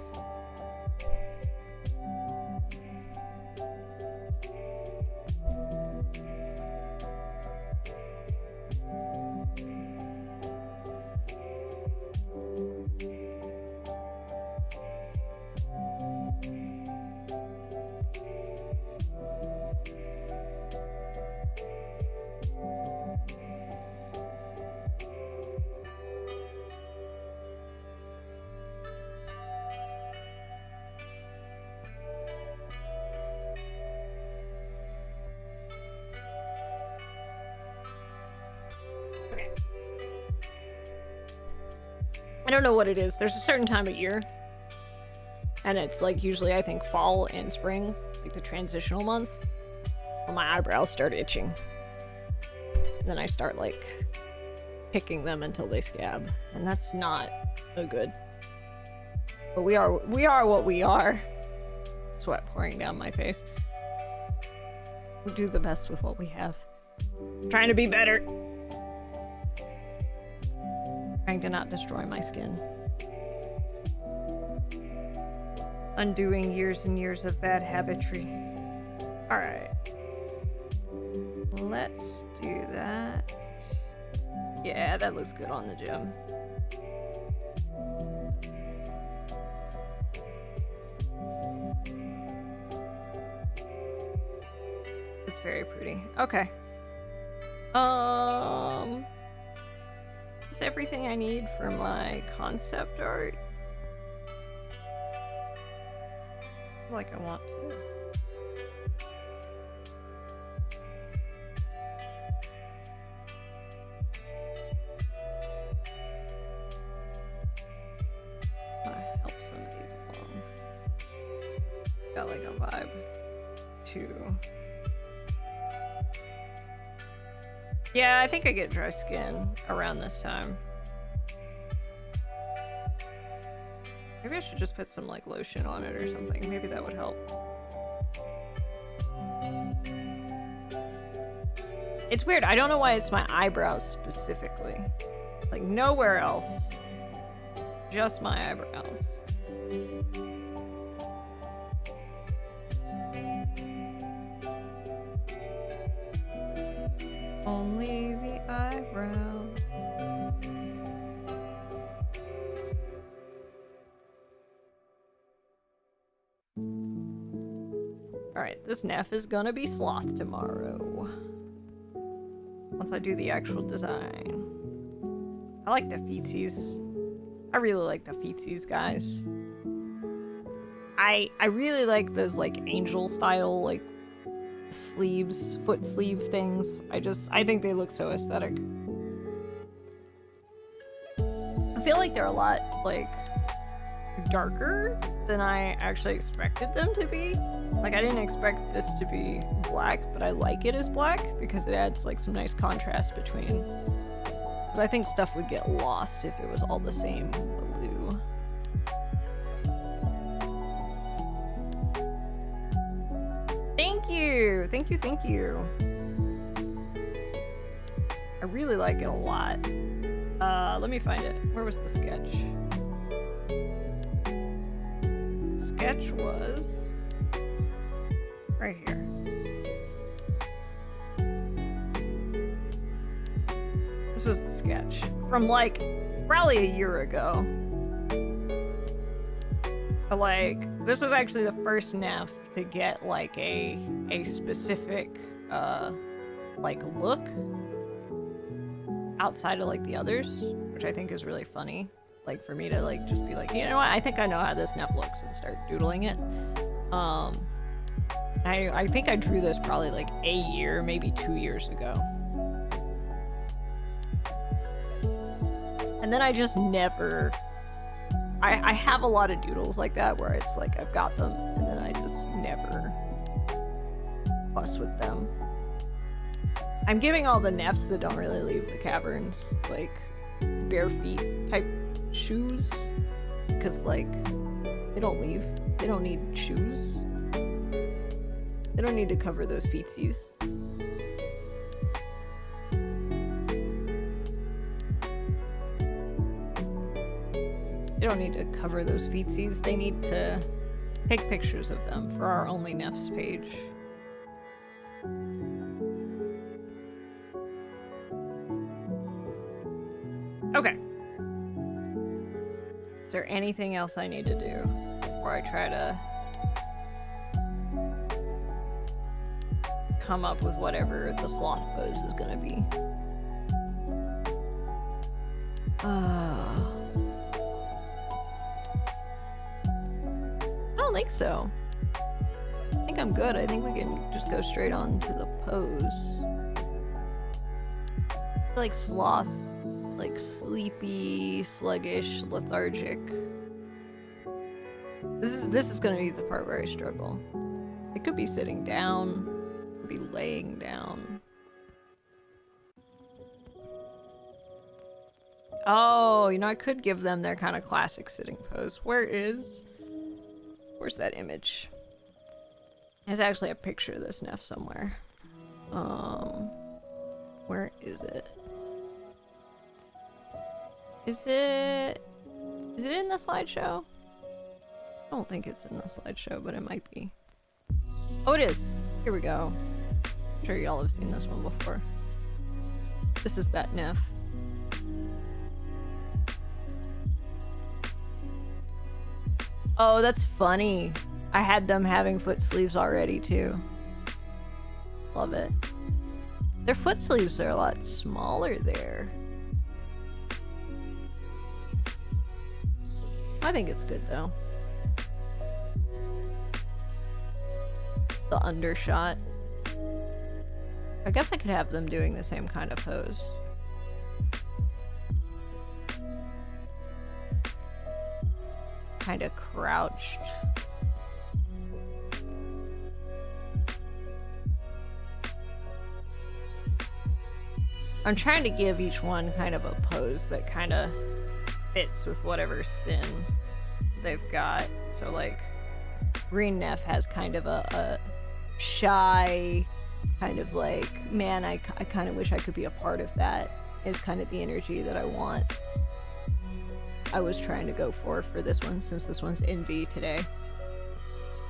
I don't know what it is. There's a certain time of year. And it's like usually I think fall and spring, like the transitional months. Well, my eyebrows start itching. Then I start like picking them until they scab, and that's not a good. But we are what we are. Sweat pouring down my face. We do the best with what we have. Trying to be better. Trying to not destroy my skin. Undoing years and years of bad habitry. Alright. Let's do that. Yeah, that looks good on the gem. It's very pretty. Okay. Is everything I need for my concept art? I feel like I want to. Help some of these along. Got like a vibe too. Yeah, I think I get dry skin around this time. Maybe I should just put some like lotion on it or something. Maybe that would help. It's weird. I don't know why it's my eyebrows specifically. Like nowhere else. Just my eyebrows. Only the eyebrows. Alright, this Neph is gonna be sloth tomorrow. Once I do the actual design. I like the feetsies. I really like the feetsies, guys. I really like those like angel style like sleeves, foot sleeve things. I think they look so aesthetic. I feel like they're a lot like darker than I actually expected them to be. Like I didn't expect this to be black, but I like it as black because it adds like some nice contrast between. Because I think stuff would get lost if it was all the same blue. Thank you! Thank you, thank you. I really like it a lot. Let me find it. Where was the sketch? The sketch was right here. This was the sketch from like probably a year ago. But like this was actually the first Neph to get like a specific like look outside of like the others, which I think is really funny. Like for me to like just be like, you know what, I think I know how this Neph looks and start doodling it. I think I drew this probably like a year, maybe 2 years ago. And then I just never... I have a lot of doodles like that where it's like I've got them and then I just never fuss with them. I'm giving all the Nephs that don't really leave the caverns like bare feet type shoes because like they don't leave. They don't need shoes. They don't need to cover those feetsies. They don't need to cover those feetsies. They need to take pictures of them for our Only Nephs page. Okay. Is there anything else I need to do before I try to come up with whatever the sloth pose is gonna be? I don't think so. I think I'm good. I think we can just go straight on to the pose. I feel like sloth, like sleepy, sluggish, lethargic. This is gonna be the part where I struggle. It could be sitting down, it could be laying down. Oh, you know, I could give them their kind of classic sitting pose. Where's that image? There's actually a picture of this Neph somewhere. Where is it? Is it in the slideshow? I don't think it's in the slideshow, but it might be. Oh, it is. Here we go. I'm sure y'all have seen this one before. This is that Neph. Oh, that's funny. I had them having foot sleeves already, too. Love it. Their foot sleeves are a lot smaller there. I think it's good, though. The undershot. I guess I could have them doing the same kind of pose. Kind of crouched. I'm trying to give each one kind of a pose that kind of fits with whatever sin they've got. So like Green Neph has kind of a shy, kind of like, man, I kind of wish I could be a part of that, is kind of the energy that I want. I was trying to go for this one, since this one's envy today.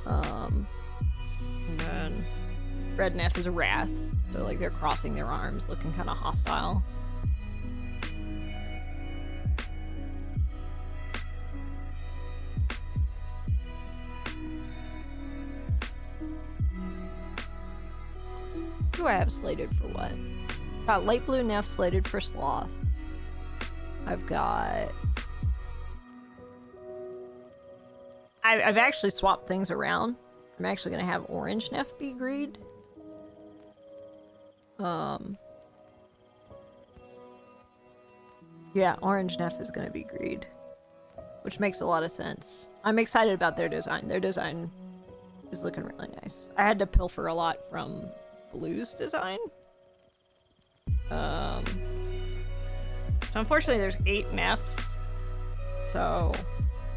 And then Red Neph is a wrath, so like they're crossing their arms, looking kind of hostile. Who do I have slated for what? Got light blue Neph slated for Sloth. I've got... I've actually swapped things around. I'm actually gonna have orange Neph be greed. Yeah, orange Neph is gonna be greed, which makes a lot of sense. I'm excited about their design. Their design is looking really nice. I had to pilfer a lot from Blue's design. So unfortunately there's 8 Nephs. So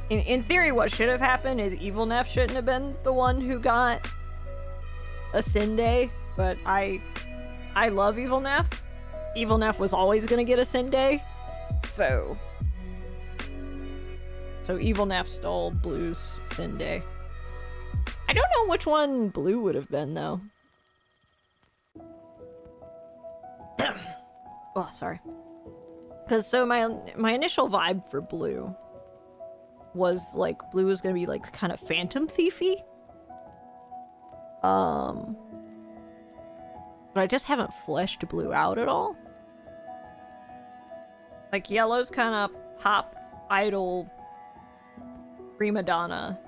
in theory what should have happened is Evil Neph shouldn't have been the one who got a Sin Day, but I love Evil Neph. Evil Neph was always gonna get a Sin Day. So Evil Neph stole Blue's Sin Day. I don't know which one Blue would have been though. Oh, sorry. Because so my initial vibe for Blue was like Blue was gonna be like kind of Phantom Thiefy. But I just haven't fleshed Blue out at all. Like Yellow's kind of pop idol prima donna.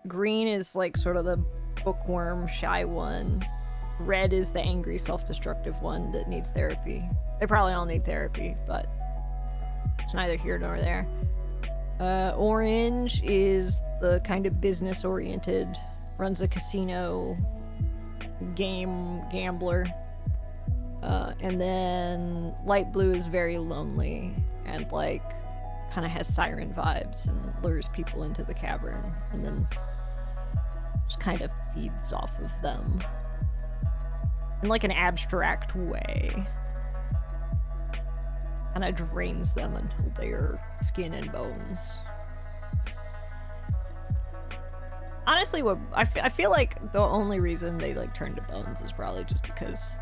Green is like sort of the bookworm shy one. Red is the angry self-destructive one that needs therapy. They probably all need therapy, but it's neither here nor there. Orange is the kind of business-oriented, runs a casino, gambler. And then light blue is very lonely and like kind of has siren vibes and lures people into the cavern and then just kind of feeds off of them in like an abstract way. Kind of drains them until they are skin and bones. Honestly, what I feel like the only reason they like turn to bones is probably just because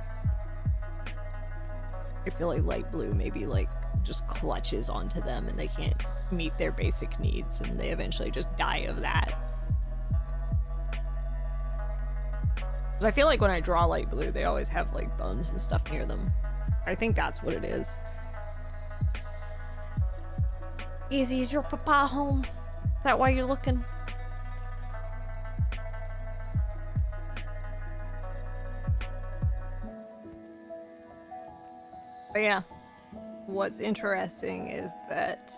I feel like light blue maybe like just clutches onto them and they can't meet their basic needs and they eventually just die of that. 'Cause I feel like when I draw light blue, they always have like bones and stuff near them. I think that's what it is. Easy, is your papa home? Is that why you're looking? But yeah, what's interesting is that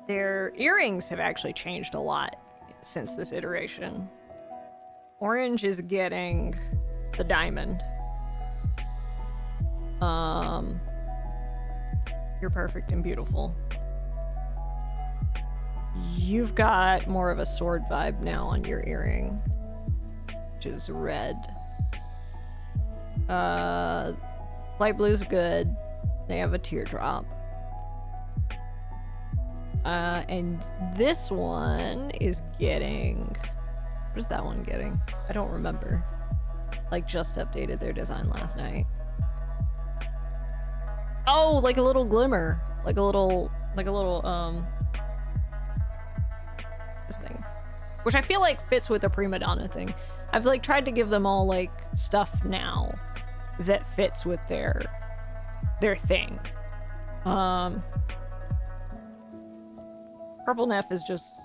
their earrings have actually changed a lot since this iteration. Orange is getting the diamond. You're perfect and beautiful. You've got more of a sword vibe now on your earring, which is red. Light blue's good. They have a teardrop. And this one is getting... What is that one getting? I don't remember. Like, just updated their design last night. Oh, like a little glimmer. Like a little, this thing. Which I feel like fits with the prima donna thing. I've like tried to give them all like stuff now that fits with their thing. Purple Neph is just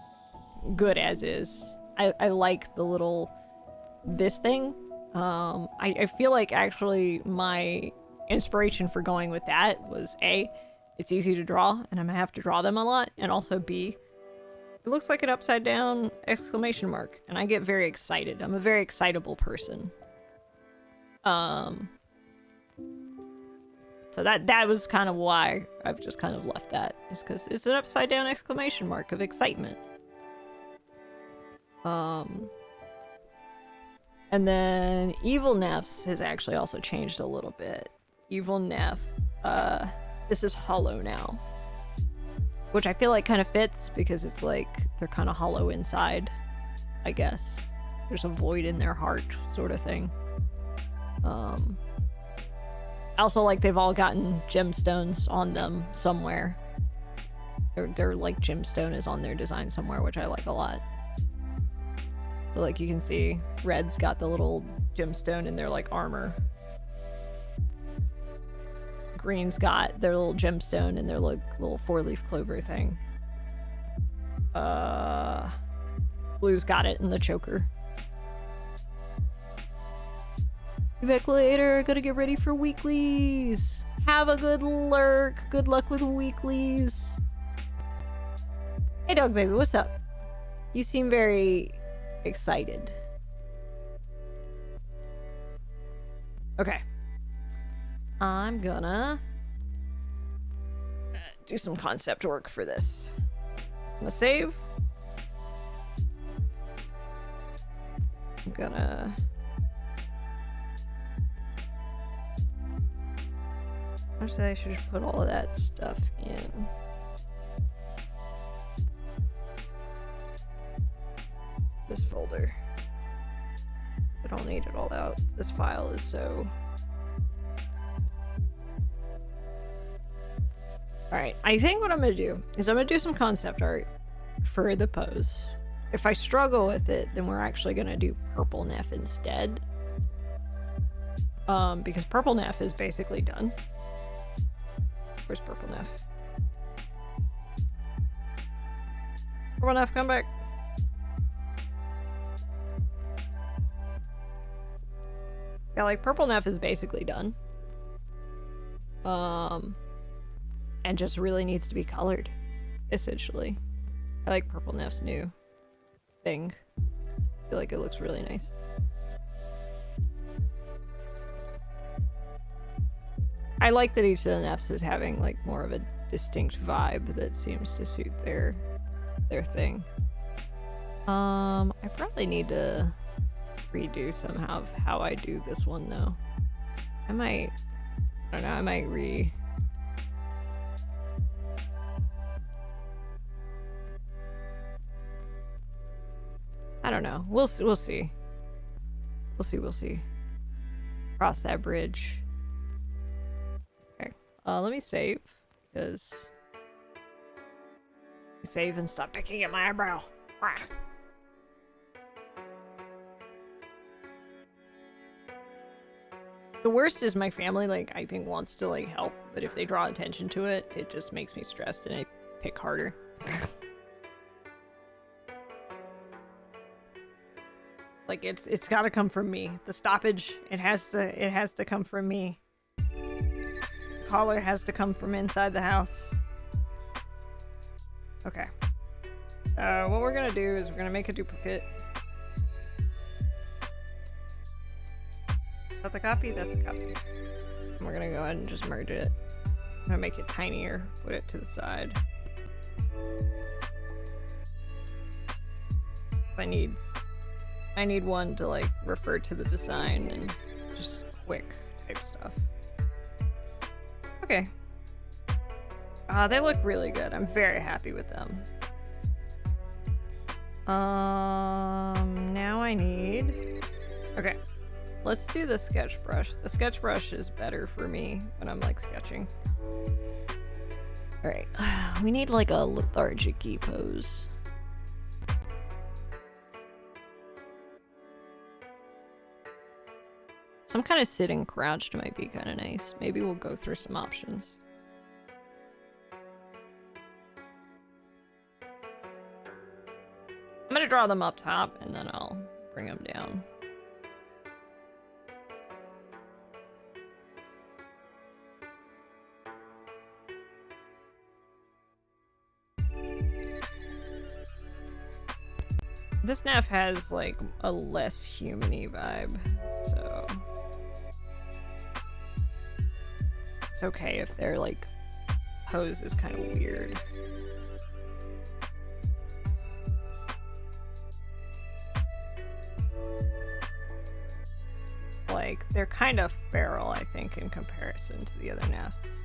good as is. I like the little this thing. I feel like actually my inspiration for going with that was A, it's easy to draw and I'm gonna have to draw them a lot, and also B, it looks like an upside down exclamation mark and I get very excited. I'm a very excitable person. So that was kind of why I've just kind of left that, is because it's an upside down exclamation mark of excitement. And then Evil Neph's has actually also changed a little bit. Evil Neph, this is hollow now, which I feel like kind of fits because it's like they're kind of hollow inside, I guess. There's a void in their heart sort of thing. Also, like, they've all gotten gemstones on them somewhere. They're like gemstone is on their design somewhere, which I like a lot. So like you can see Red's got the little gemstone in their like armor. Green's got their little gemstone in their like little 4-leaf clover thing. Blue's got it in the choker. Be back later. Gotta get ready for weeklies. Have a good lurk. Good luck with weeklies. Hey dog baby, what's up? You seem very excited. Okay. I'm gonna do some concept work for this. I'm gonna save. I'm gonna... Actually, I should just put all of that stuff in. This folder. I don't need it all out. This file is so... Alright, I think what I'm gonna do is I'm gonna do some concept art for the pose. If I struggle with it, then we're actually gonna do Purple Neph instead. Because Purple Neph is basically done. Where's Purple Neph? Purple Neph, come back. Yeah, like Purple Neph is basically done. And just really needs to be colored, essentially. I like Purple Neph's new thing. I feel like it looks really nice. I like that each of the Nephs is having like more of a distinct vibe that seems to suit their thing. I probably need to redo somehow of how I do this one though. I don't know, I might I don't know. We'll see. We'll see. Cross that bridge. Okay. Let me save because save and stop picking at my eyebrow. Ah. The worst is my family, like, I think wants to like help, but if they draw attention to it, it just makes me stressed and I pick harder. Like it's gotta come from me. The stoppage, it has to come from me. The collar has to come from inside the house. Okay. What we're gonna do is we're gonna make a duplicate. Is that the copy? That's the copy. And we're gonna go ahead and just merge it. I'm gonna make it tinier, put it to the side. I need one to like refer to the design and just quick type stuff. Okay. They look really good. I'm very happy with them. Now I need... Okay. Let's do the sketch brush. The sketch brush is better for me when I'm like sketching. Alright. We need like a lethargic-y pose. Some kind of sitting crouched might be kind of nice. Maybe we'll go through some options. I'm gonna draw them up top and then I'll bring them down. This Neph has like a less human-y vibe, so it's okay if their like pose is kind of weird. Like they're kind of feral, I think, in comparison to the other Nephs.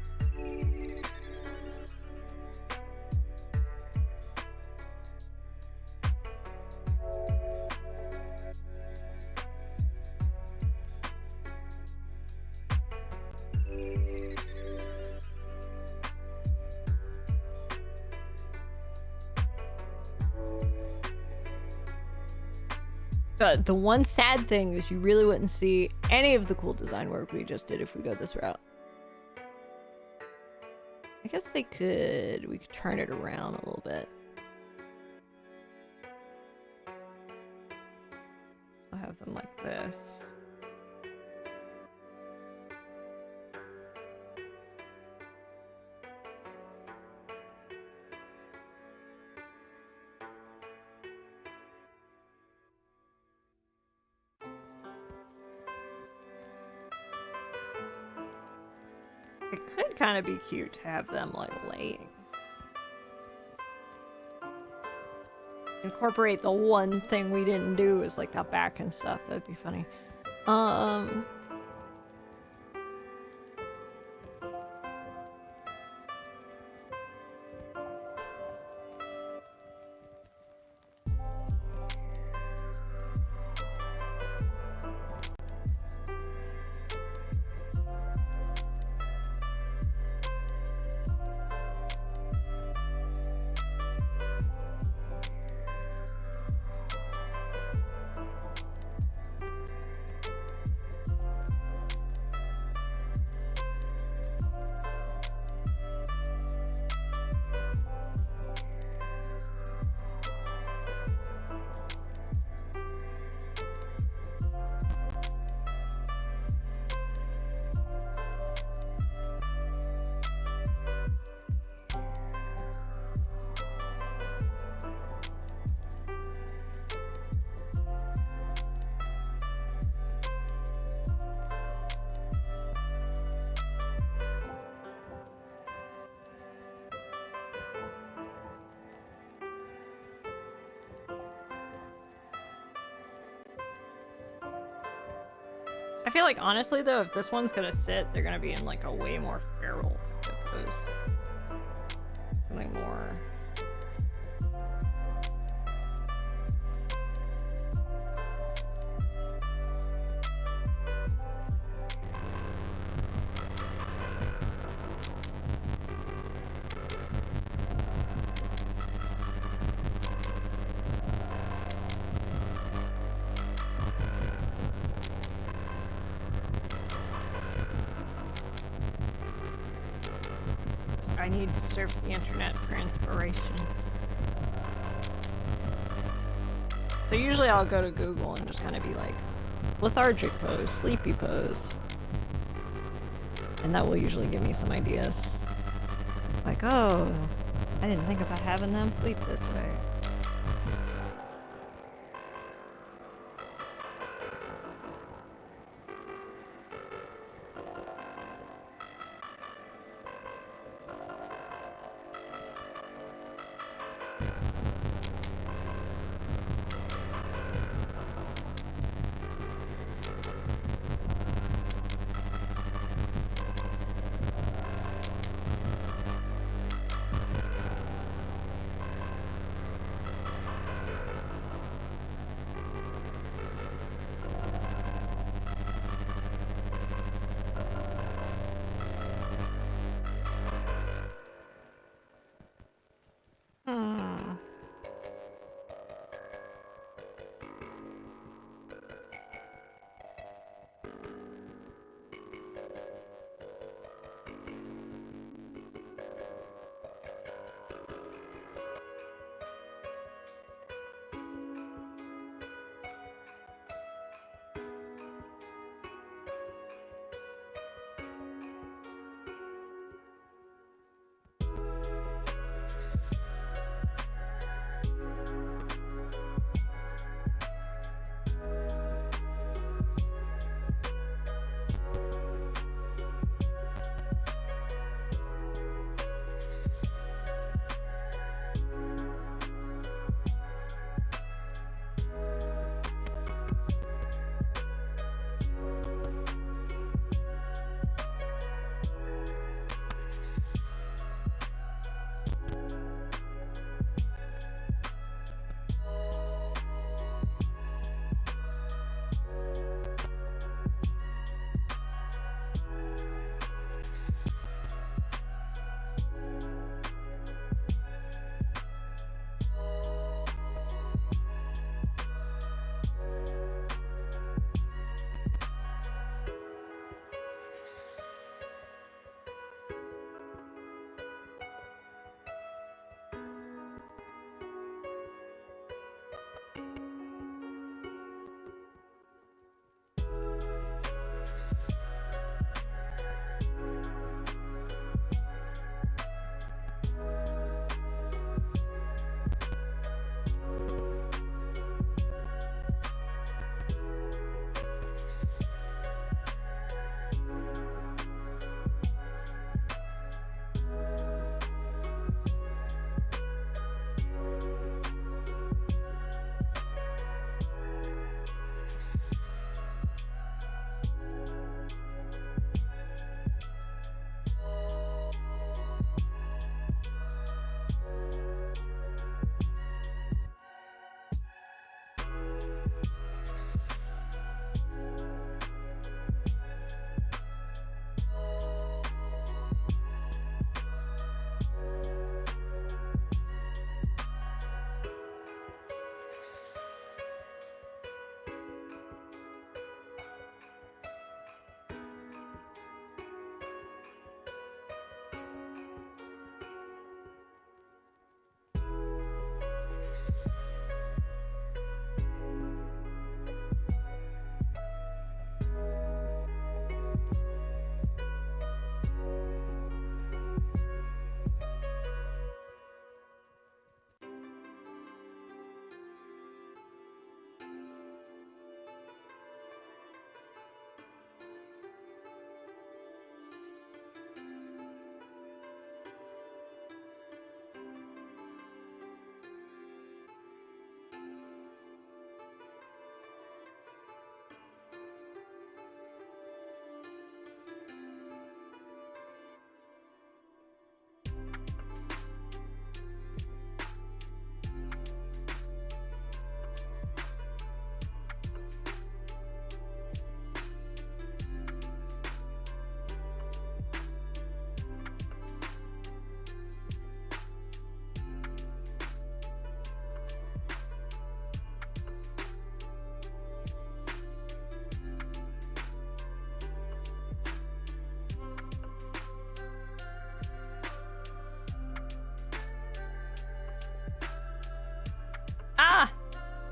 But the one sad thing is you really wouldn't see any of the cool design work we just did if we go this route. I guess we could turn it around a little bit. I'll have them like this. It could kind of be cute to have them like laying. Incorporate the one thing we didn't do is like that back and stuff. That'd be funny. I feel like, honestly, though, if this one's gonna sit, they're gonna be in, like, a way more feral pose. Something more... I need to surf the internet for inspiration. So usually I'll go to Google and just kind of be like, lethargic pose, sleepy pose. And that will usually give me some ideas. Like, oh, I didn't think about having them sleep this way.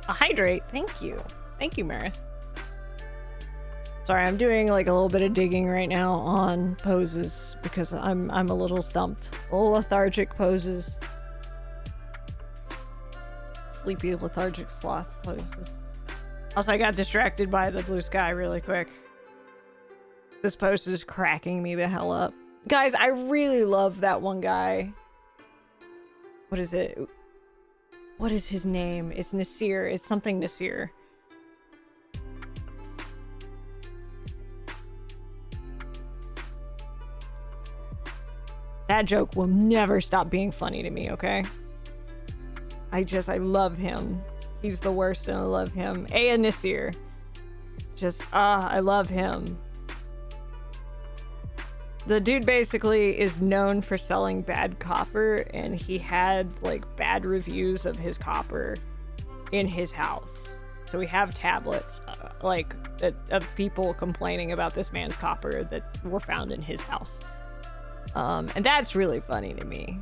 A hydrate. Thank you. Thank you, Meredith. Sorry, I'm doing like a little bit of digging right now on poses because I'm a little stumped. A little lethargic poses. Sleepy lethargic sloth poses. Also, I got distracted by the blue sky really quick. This post is cracking me the hell up. Guys, I really love that one guy. What is it? What is his name? It's Nasir. It's something Nasir. That joke will never stop being funny to me, okay? I love him. He's the worst and I love him. Aya Nasir. I love him. The dude basically is known for selling bad copper, and he had like bad reviews of his copper in his house. So we have tablets of people complaining about this man's copper that were found in his house. And that's really funny to me.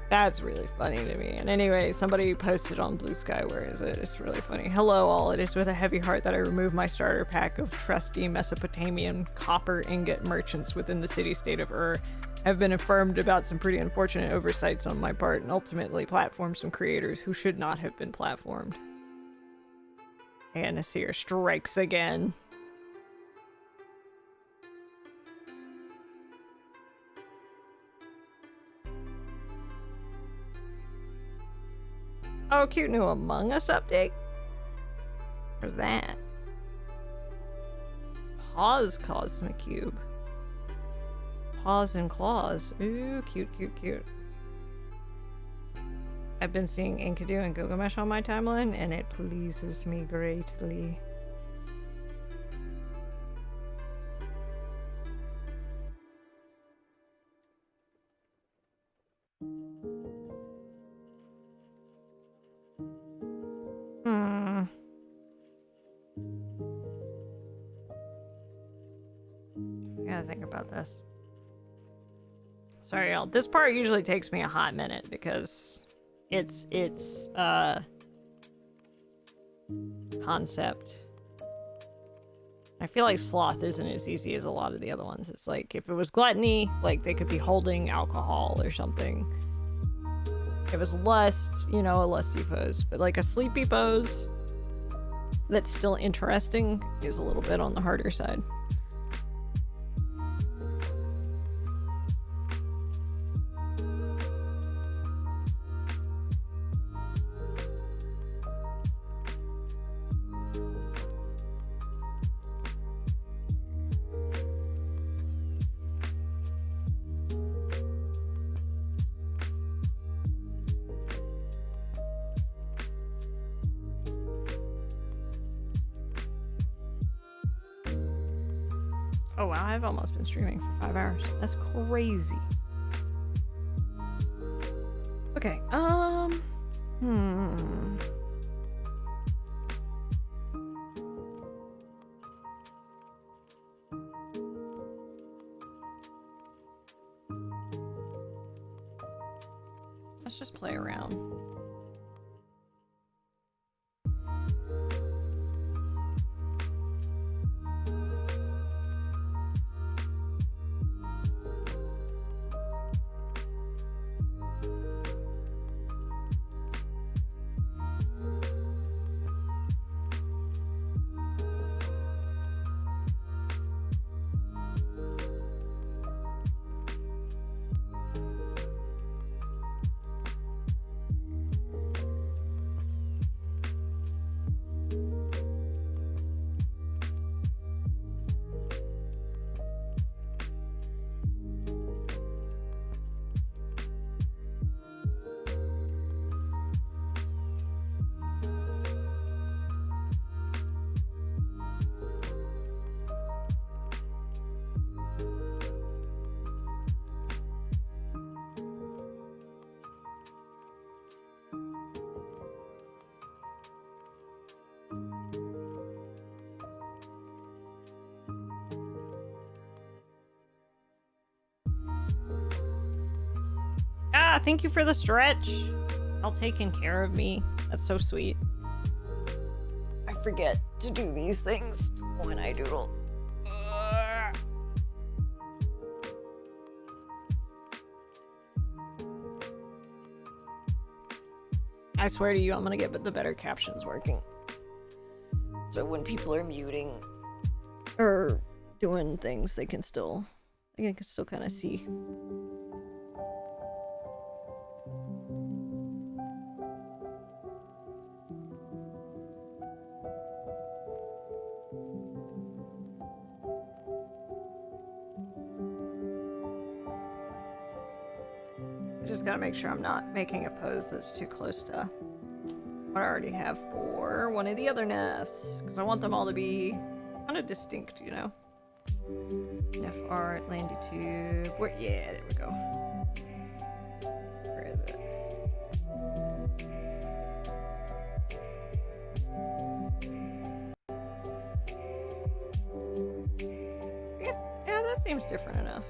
That's really funny to me. And anyway, somebody posted on Blue Sky, where is it? It's really funny. Hello all, it is with a heavy heart that I remove my starter pack of trusty Mesopotamian copper ingot merchants within the city-state of Ur. I've been affirmed about some pretty unfortunate oversights on my part and ultimately platformed some creators who should not have been platformed. And Nasir strikes again. Oh, cute new Among Us update. Where's that? Pause Cosmic Cube. Paws and claws. Ooh, cute, cute, cute. I've been seeing Enkidu and Gilgamesh on my timeline, and it pleases me greatly. Gotta think about this. Sorry, y'all. This part usually takes me a hot minute because it's concept. I feel like sloth isn't as easy as a lot of the other ones. It's like if it was gluttony, like they could be holding alcohol or something. If it was lust, you know, a lusty pose. But like a sleepy pose that's still interesting is a little bit on the harder side. Oh wow, I've almost been streaming for 5 hours. That's crazy. Okay, let's just play around. Ah, thank you for the stretch. All taken care of me. That's so sweet. forget to do these things when I doodle. I swear to you, I'm gonna get the better captions working. So when people are muting or doing things, they can still kind of see. I just gotta make sure I'm not making a pose that's too close to what I already have for one of the other Nephs, because I want them all to be kind of distinct, you know? Neph art, envtuber. Where? Yeah, there we go. Where is it? I guess, yeah, that seems different enough.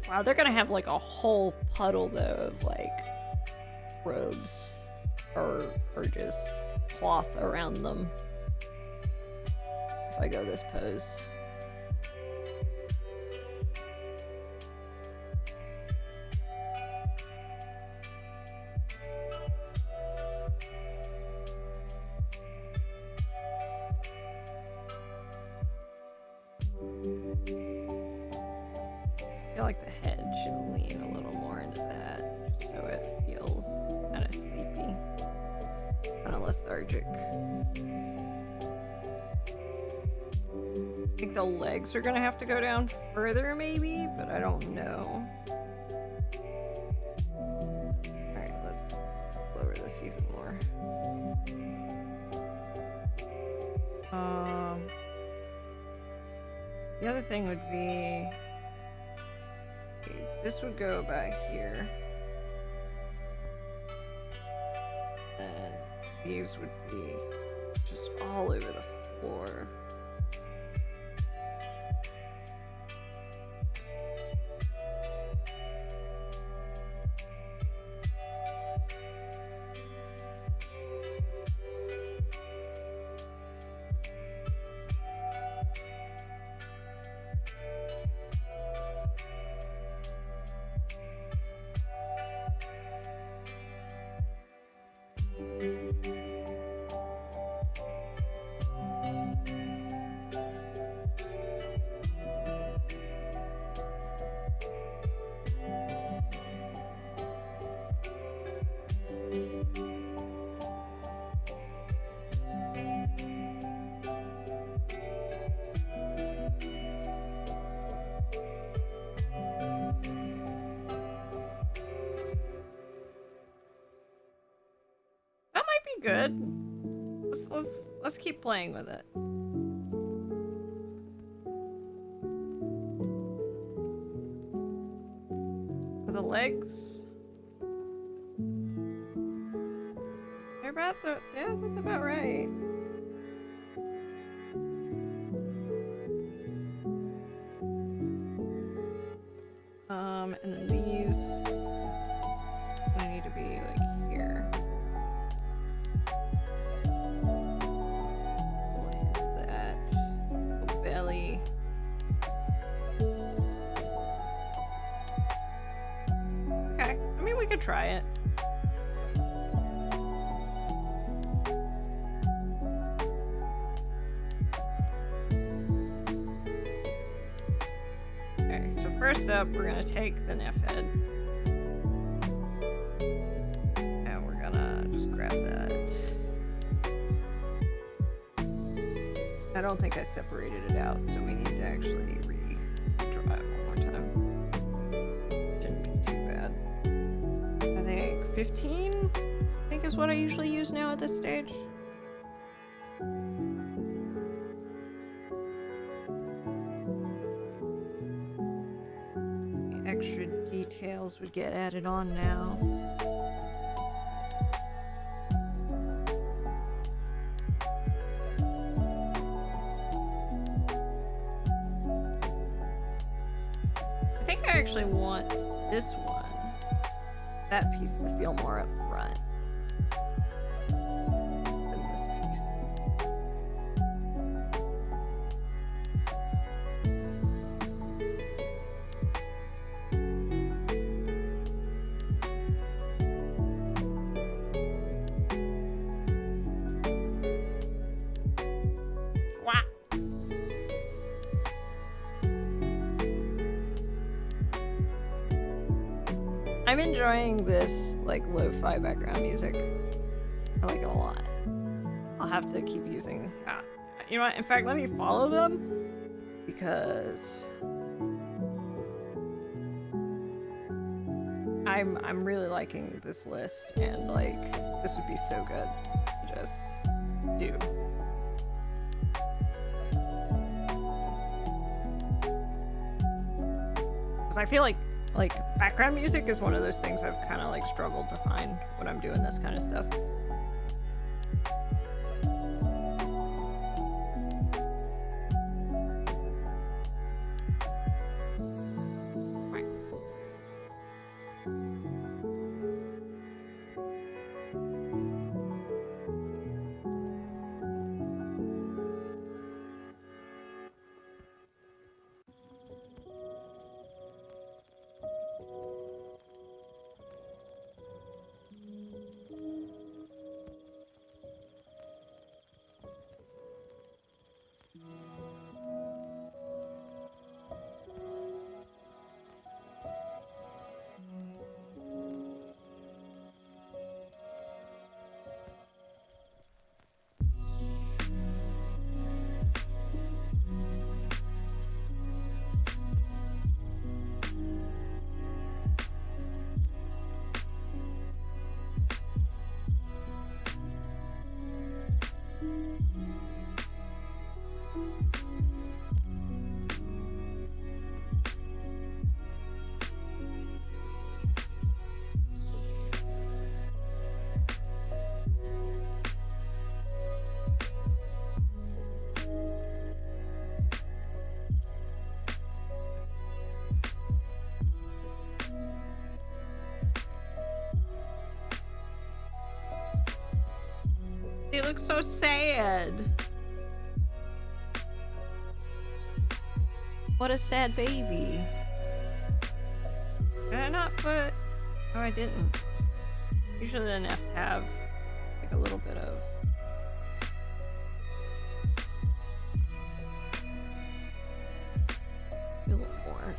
Wow, they're gonna have like a whole puddle though of like robes or just cloth around them if I go this pose. I feel like the head should lean a little more into that, just so it feels kind of sleepy, kind of lethargic. I think the legs are gonna have to go down further maybe, but I don't know. Alright, let's lower this even more. The other thing would be, this would go about here. And these would be just all over the floor. Good. Let's keep playing with it. For the legs, they're about yeah, that's about right. And then these need to be like here. Belly. Okay, I mean we could try it. Okay, so first up we're gonna take the Neph head. And we're gonna just grab that. I don't think I separated it out, so we need to actually re-draw it one more time. Shouldn't be too bad. I think 15, I think is what I usually use now at this stage. extra details would get added on now. I think I actually want this one, that piece, to feel more up front than this piece. Wah! I'm enjoying this like lo-fi background music. I like it a lot. I'll have to keep using. You know what? In fact, let me follow them because I'm really liking this list, and like this would be so good to just do. Because I feel like background music is one of those things I've kind of like struggled to find when I'm doing this kind of stuff. He looks so sad. What a sad baby. Did I not put... Oh, I didn't. Usually the Nephs have like a little bit of... a little more.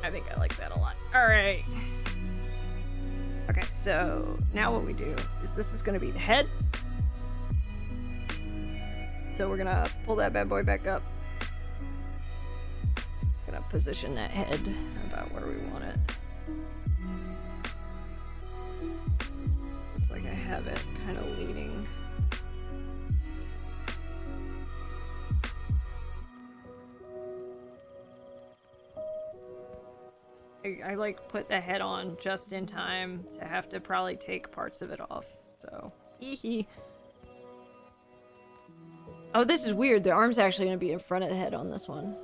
I think I like that a lot. Alright. Okay, so now what we do is this is going to be the head. So we're going to pull that bad boy back up. Going to position that head about where we want it. Looks like I have it kind of leaning. I like put the head on just in time to have to probably take parts of it off, so hee. Oh, this is weird. The arm's actually going to be in front of the head on this one.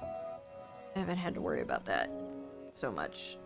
I haven't had to worry about that so much.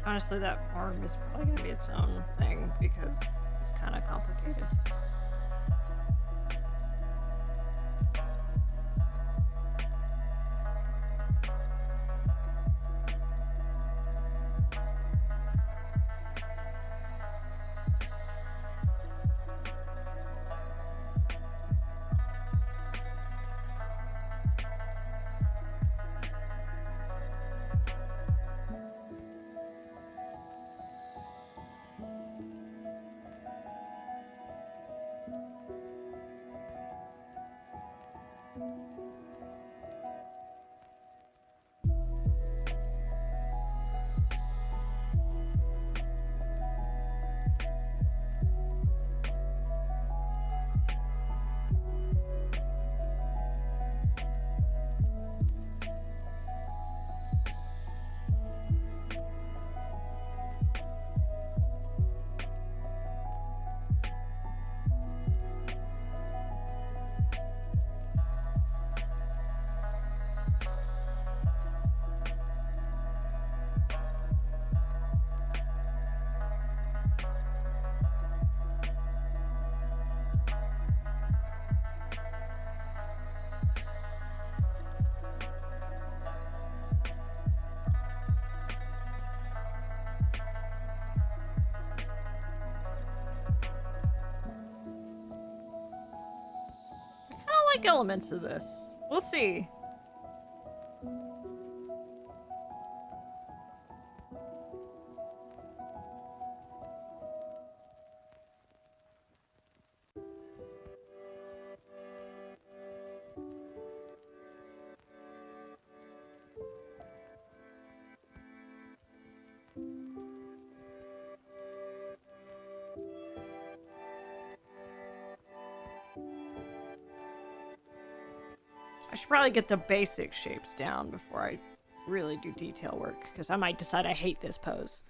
Honestly, that arm is probably gonna be its own thing because it's kind of complicated. I like elements of this. We'll see. I should probably get the basic shapes down before I really do detail work, because I might decide I hate this pose.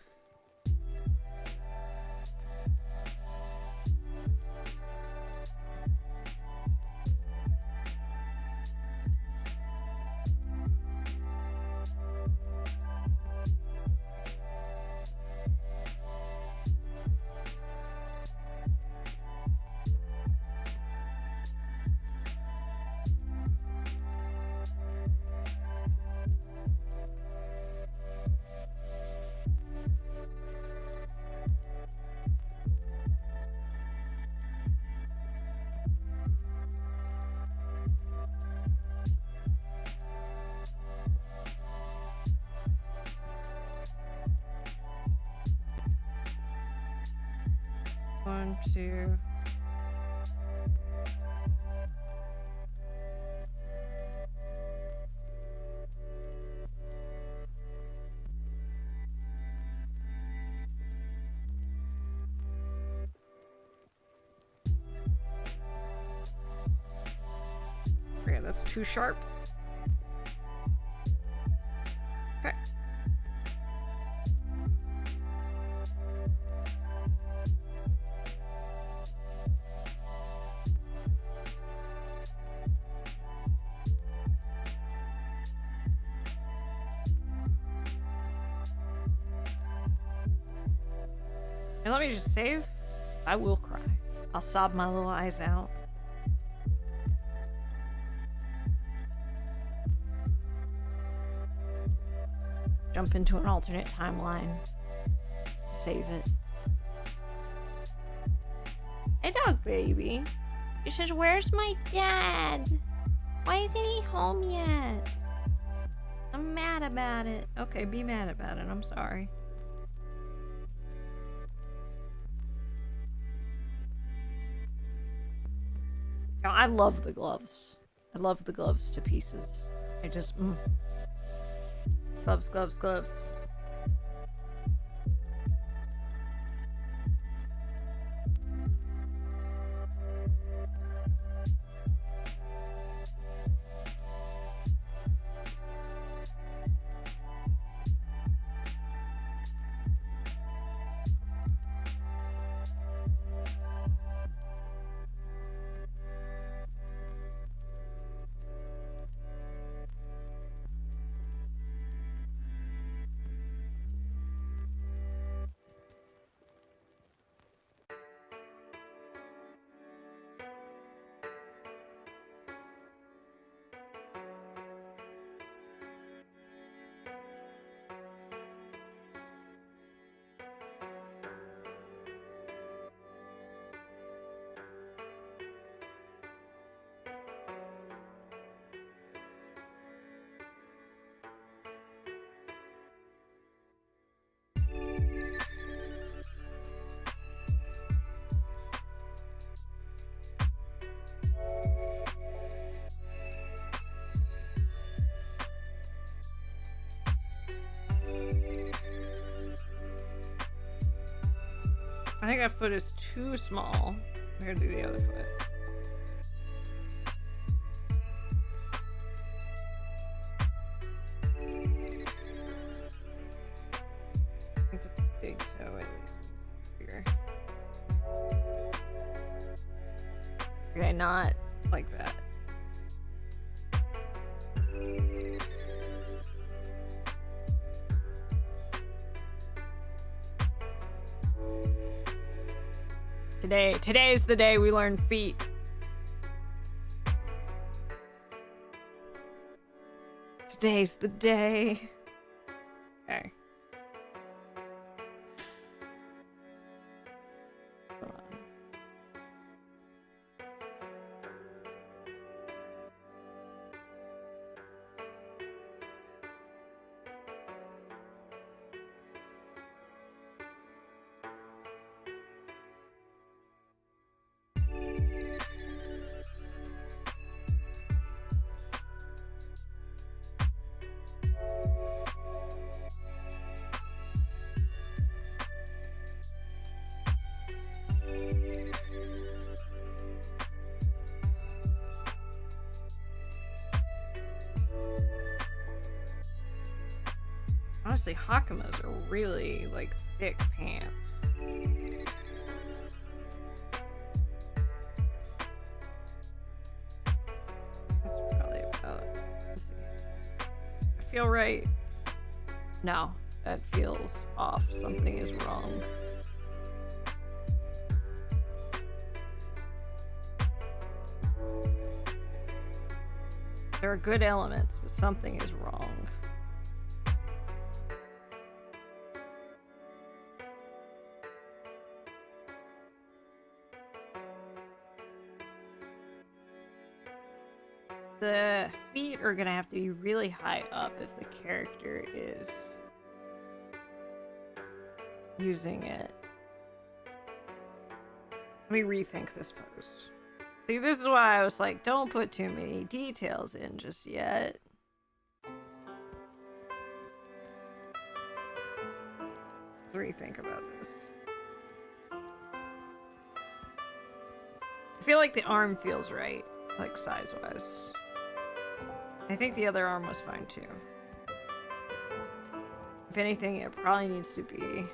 One, two. Okay, that's too sharp. Okay. And let me just save. I will cry. I'll sob my little eyes out. Jump into an alternate timeline. Save it. Hey, dog baby. He says, "Where's my dad? Why isn't he home yet?" I'm mad about it. Okay, be mad about it. I'm sorry. Now, I love the gloves. I love the gloves to pieces. I just, Gloves, gloves, gloves. I think that foot is too small compared to the other foot. I think the big toe at least is bigger. Okay, not like that. Today's the day we learn feet. Today's the day. Okay. Hold on. Honestly, Hakamas are really, like, thick pants. That's probably about... Let's see. I feel right. No, that feels off. Something is wrong. There are good elements, but something is wrong. The feet are gonna have to be really high up if the character is using it. Let me rethink this post. See, this is why I was like, don't put too many details in just yet. Rethink about this. I feel like the arm feels right, like size-wise. I think the other arm was fine too. If anything, it probably needs to be...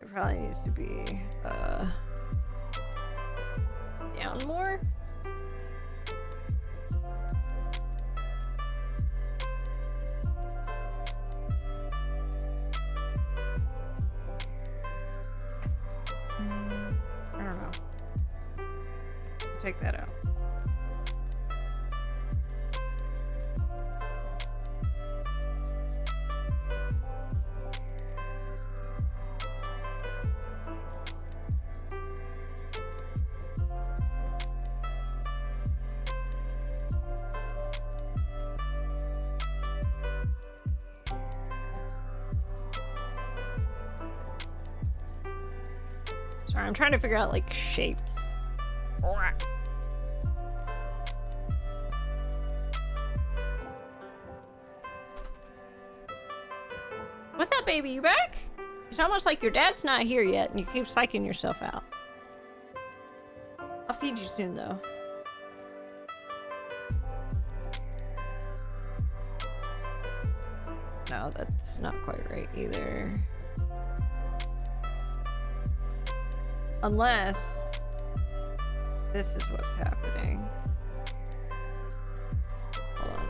It probably needs to be, down more? I don't know. Take that out. Sorry, I'm trying to figure out, like, shapes. What's up, baby? You back? It's almost like your dad's not here yet, and you keep psyching yourself out. I'll feed you soon, though. No, that's not quite right either. Unless this is what's happening. Hold on.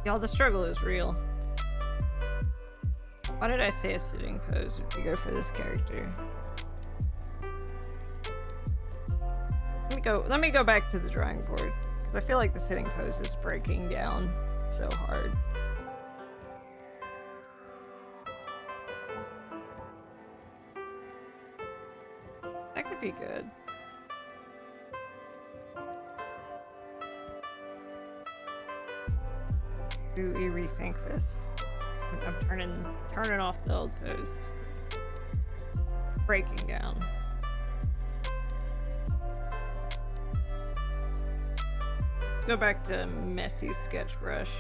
Y'all, the struggle is real. Why did I say a sitting pose would be good for this character? Let me go back to the drawing board, because I feel like the sitting pose is breaking down so hard. That could be good. we rethink this. I'm turning off the old pose. Breaking down. Let's go back to messy sketch brush.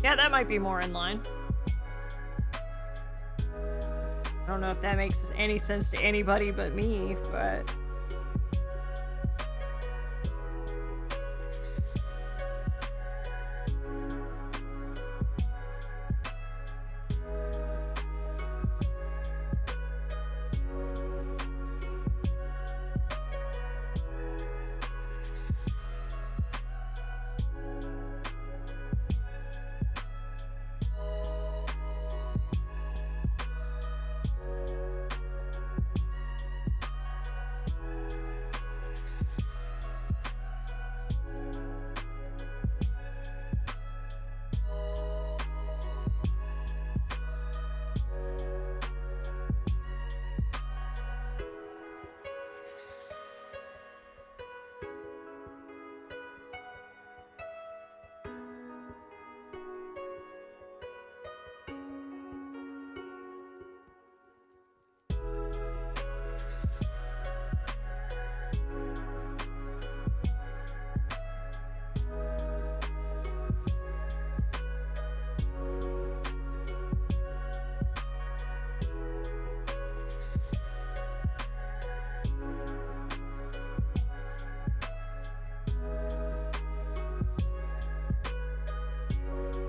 Yeah, that might be more in line. I don't know if that makes any sense to anybody but me, but...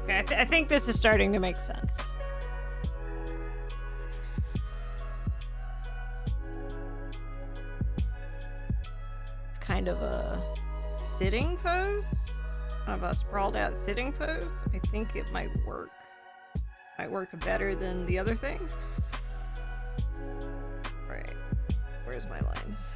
Okay, I think this is starting to make sense. It's kind of a sitting pose, kind of a sprawled out sitting pose. I think it might work. Might work better than the other thing. Right, where's my lines?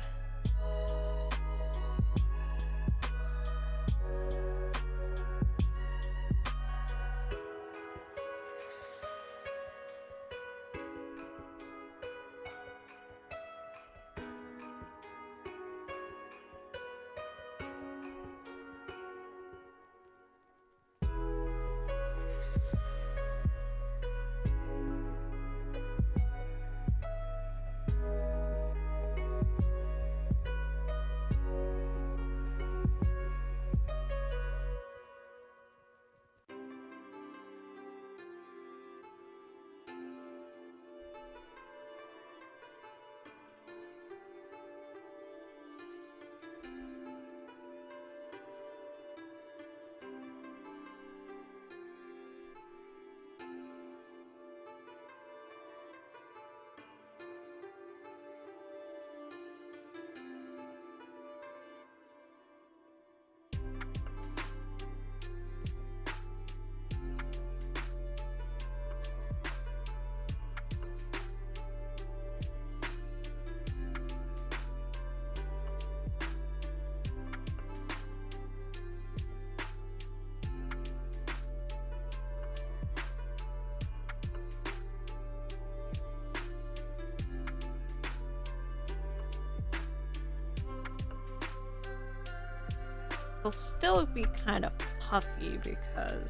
They'll still be kind of puffy because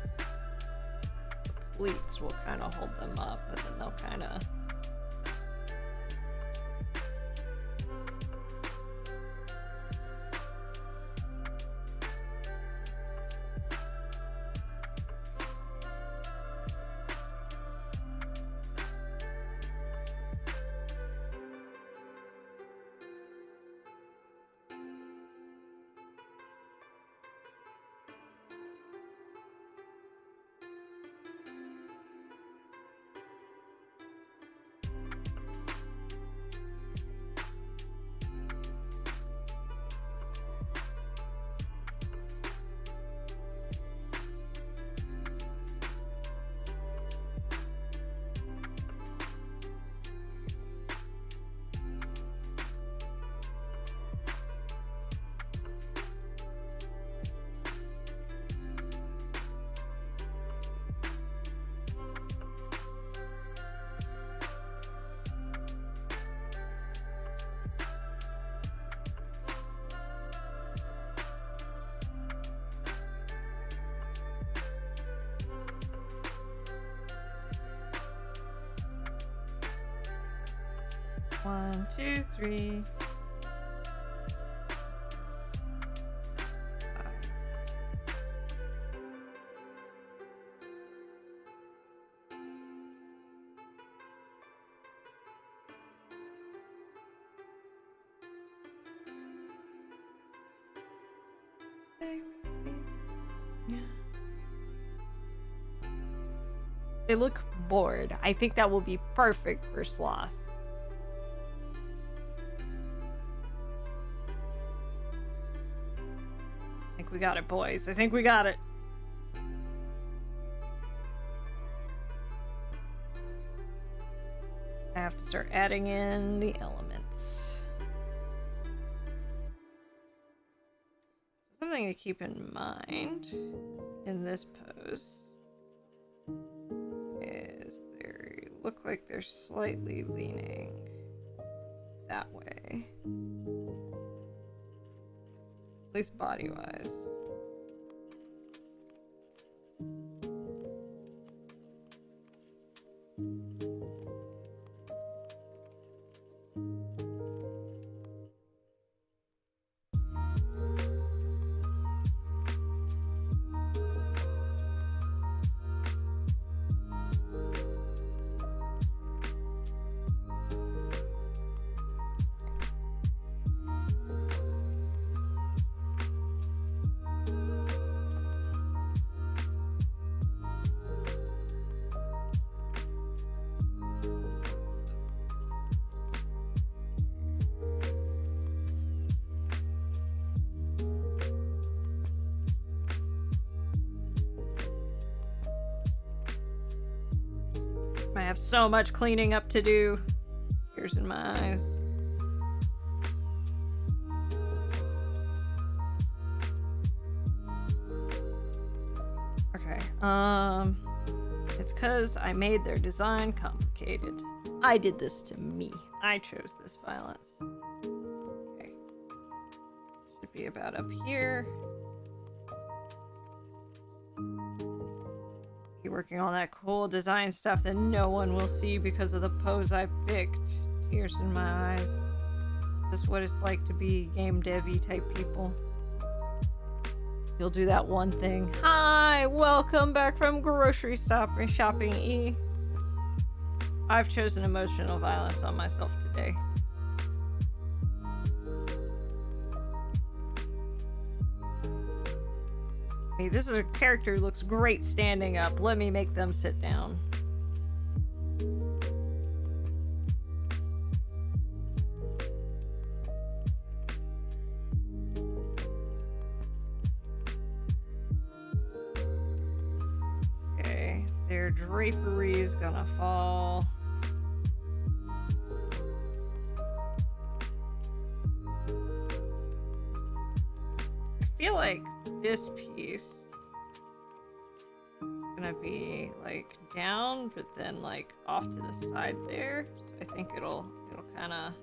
the pleats will kind of hold them up, but then they'll kind of... 1, 2, 3. They look bored. I think that will be perfect for Sloth. I think we got it, boys. I think we got it. I have to start adding in the elements. Something to keep in mind in this pose is they look like they're slightly leaning that way. At least body-wise. I have so much cleaning up to do. Tears in my eyes. Okay, it's because I made their design complicated. I did this to me. I chose this violence. Okay. Should be about up here. Working on that cool design stuff that no one will see because of the pose I picked. Tears in my eyes. Just what it's like to be game devy type people. You'll do that one thing. Hi, welcome back from grocery shopping, E. I've chosen emotional violence on myself today. This is a character who looks great standing up. Let me make them sit down. Okay, their drapery is gonna fall. I feel like this piece is gonna be like down, but then like off to the side there. So I think it'll kind of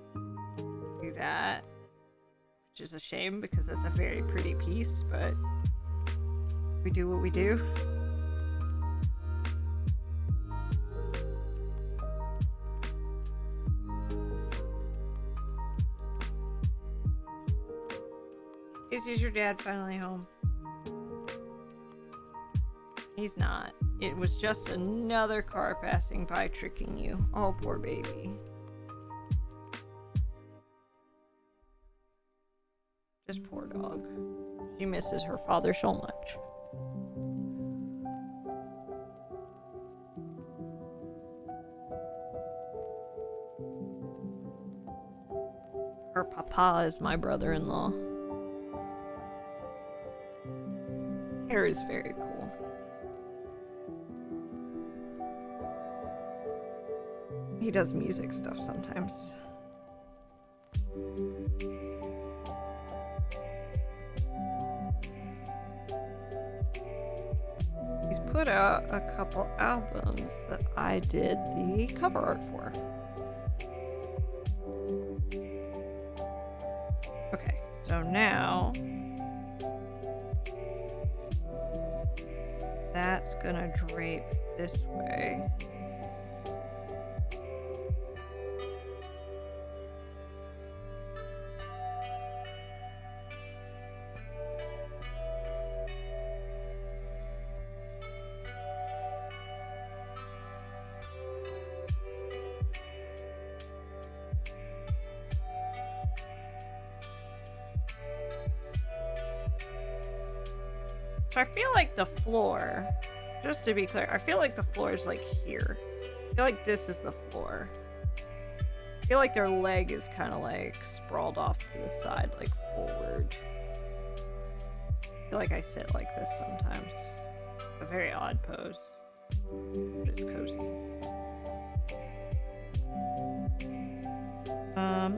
do that, which is a shame because that's a very pretty piece. But we do what we do. Is your dad finally home? He's not. It was just another car passing by tricking you. Oh, poor baby. Just poor dog. She misses her father so much. Her papa is my brother-in-law. Hair is very cool. He does music stuff sometimes. He's put out a couple albums that I did the cover art for. Okay, so now that's gonna drape this way. So I feel like the floor, just to be clear, I feel like the floor is like here. I feel like this is the floor. I feel like their leg is kind of like sprawled off to the side, like forward. I feel like I sit like this sometimes. A very odd pose, but it's cozy.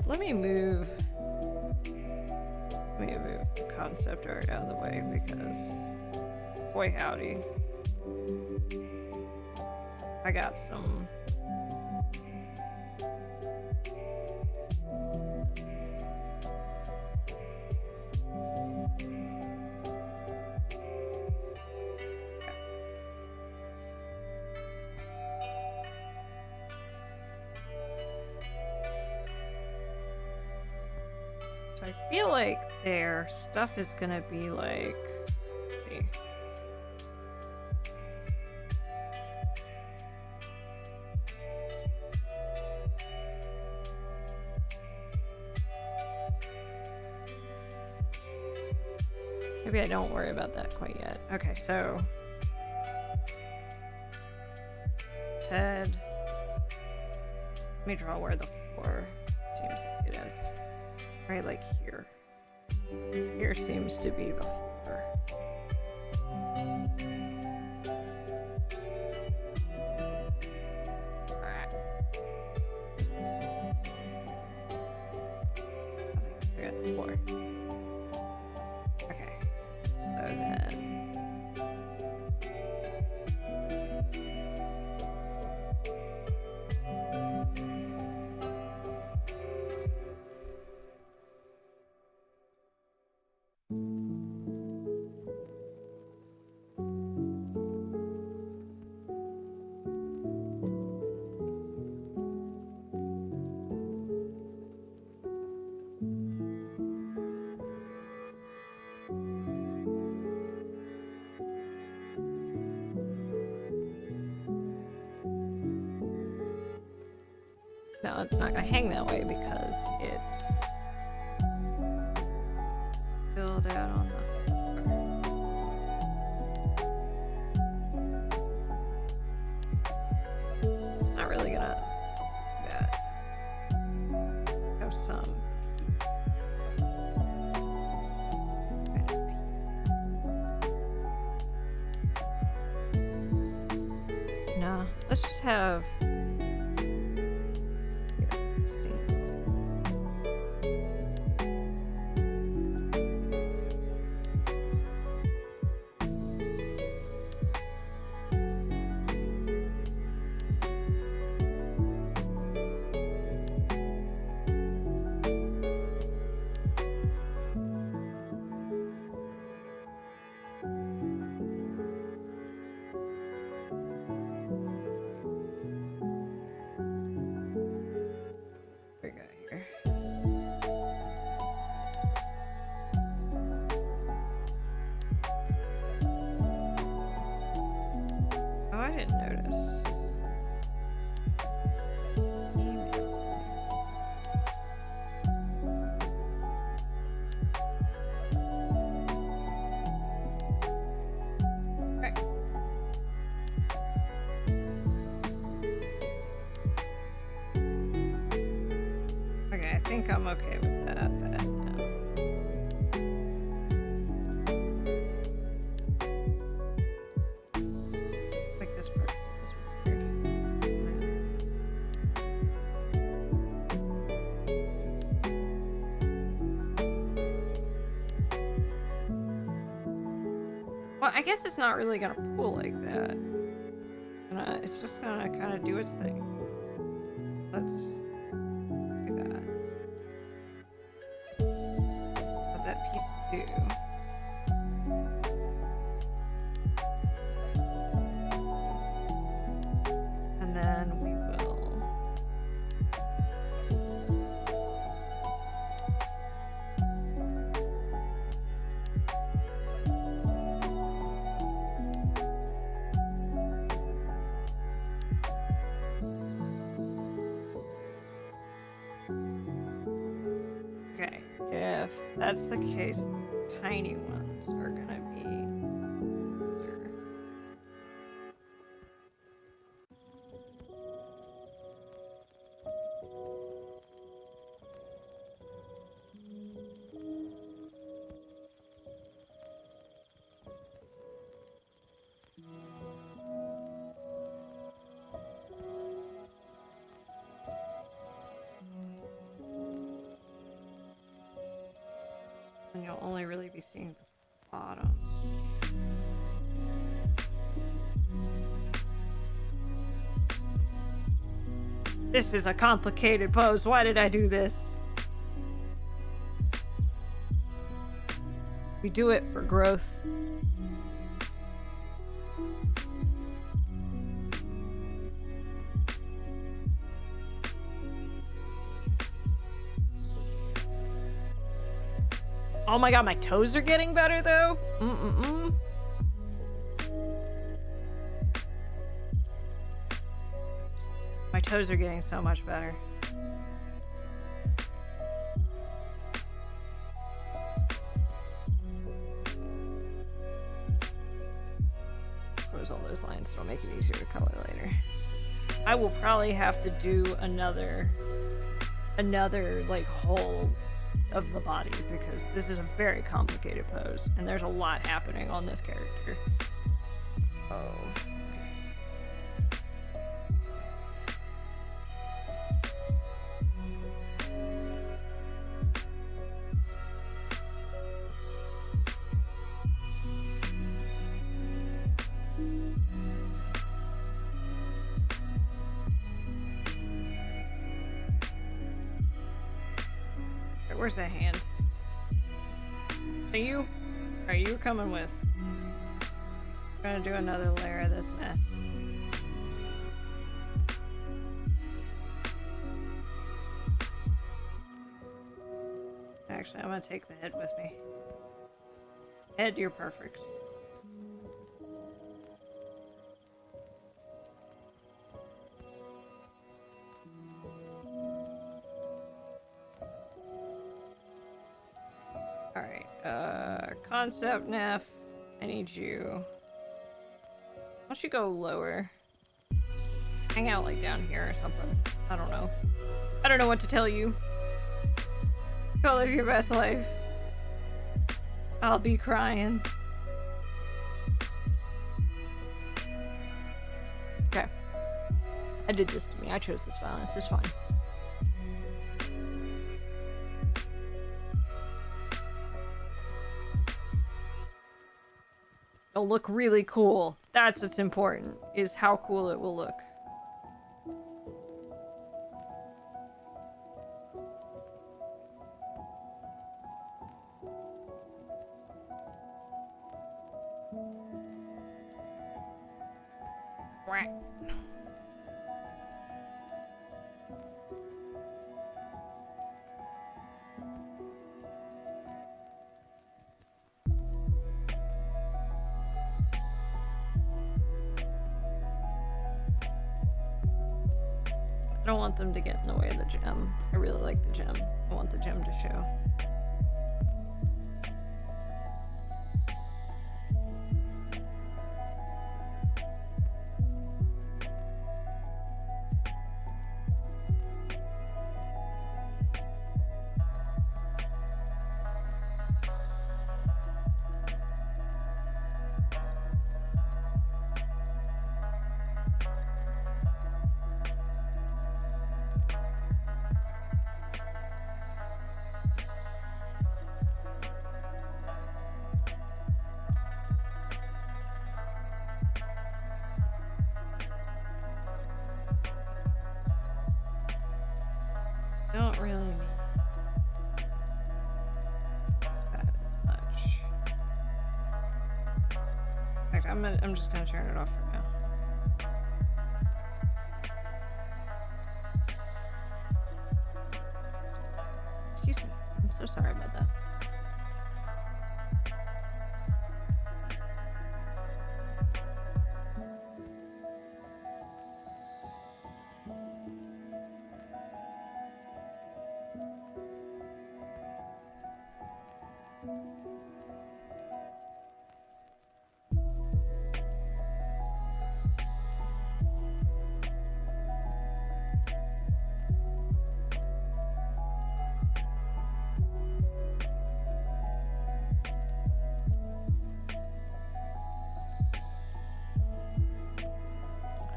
Let me move the concept art out of the way because, boy howdy, I got some. So I feel like their stuff is gonna be like, let's see. Maybe I don't worry about that quite yet. Okay, so said, let me draw where the floor seems like it is. Right, like here. Here seems to be the floor. Alright. We're at the floor. Okay. So then. No, it's not gonna hang that way because it's filled out on the floor. It's not really gonna do that. Have some kind of peak. No, let's just have. I didn't notice. Okay. Okay, I think I'm okay with that. Like this part is weird. Well, I guess it's not really gonna pull like that. It's just gonna kind of do its thing. Let's do that. Let that piece do. And then we will. Okay, if that's the case, the tiny ones are gonna be And you'll only really be seeing the bottom. This is a complicated pose. Why did I do this? We do it for growth. Oh my god, my toes are getting better though. My toes are getting so much better. Close all those lines so it'll make it easier to color later. I will probably have to do another like whole of the body because this is a very complicated pose and there's a lot happening on this character. Oh. Where's the hand? Are you coming with? I'm gonna do another layer of this mess. Actually, I'm gonna take the head with me. Head, you're perfect. Alright, concept Neph, I need you. Why don't you go lower? Hang out like down here or something. I don't know. I don't know what to tell you. Go live your best life. I'll be crying. Okay. I did this to me. I chose this violence. It's fine. It'll look really cool. That's what's important, is how cool it will look. I don't want them to get in the way of the gem. I really like the gem. I want the gem to show. Don't really need that as much. In fact, I'm just gonna turn it off for now. Excuse me. I'm so sorry about that.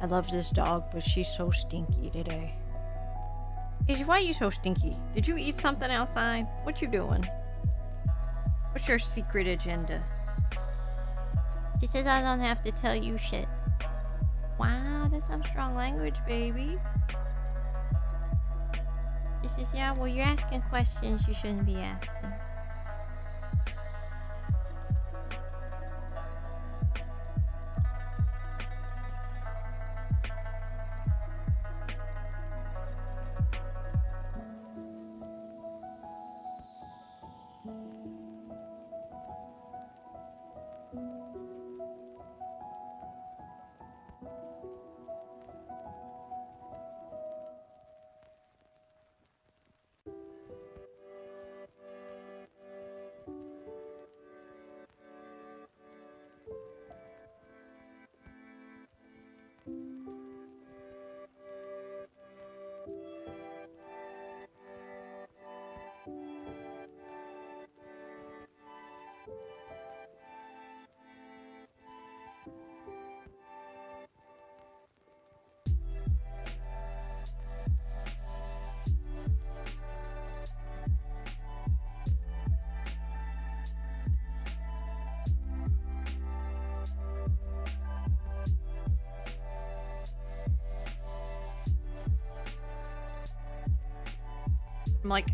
I love this dog, but she's so stinky today. Izzy, why are you so stinky? Did you eat something outside? What you doing? What's your secret agenda? She says I don't have to tell you shit. Wow, that's some strong language, baby. She says, yeah, well, you're asking questions you shouldn't be asking.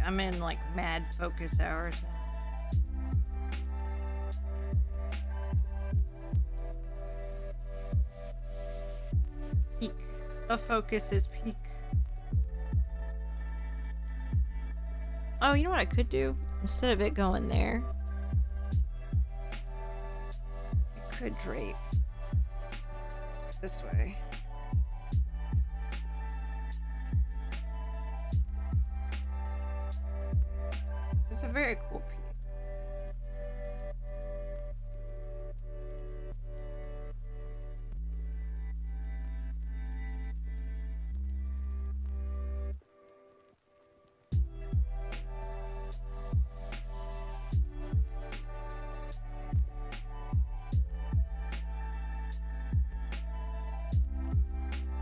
I'm in like mad focus hours now. Peak. The focus is peak. Oh, you know what I could do? Instead of it going there, I could drape this way. It's a very cool piece.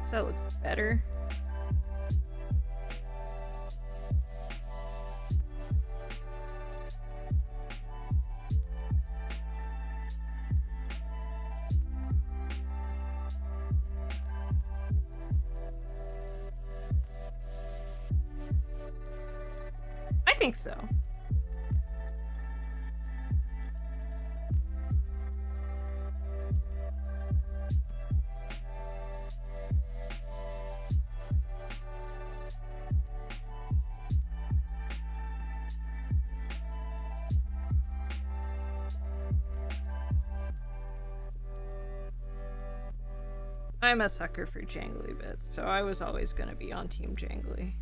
Does that look better? I think so. I'm a sucker for jangly bits, so I was always going to be on Team Jangly.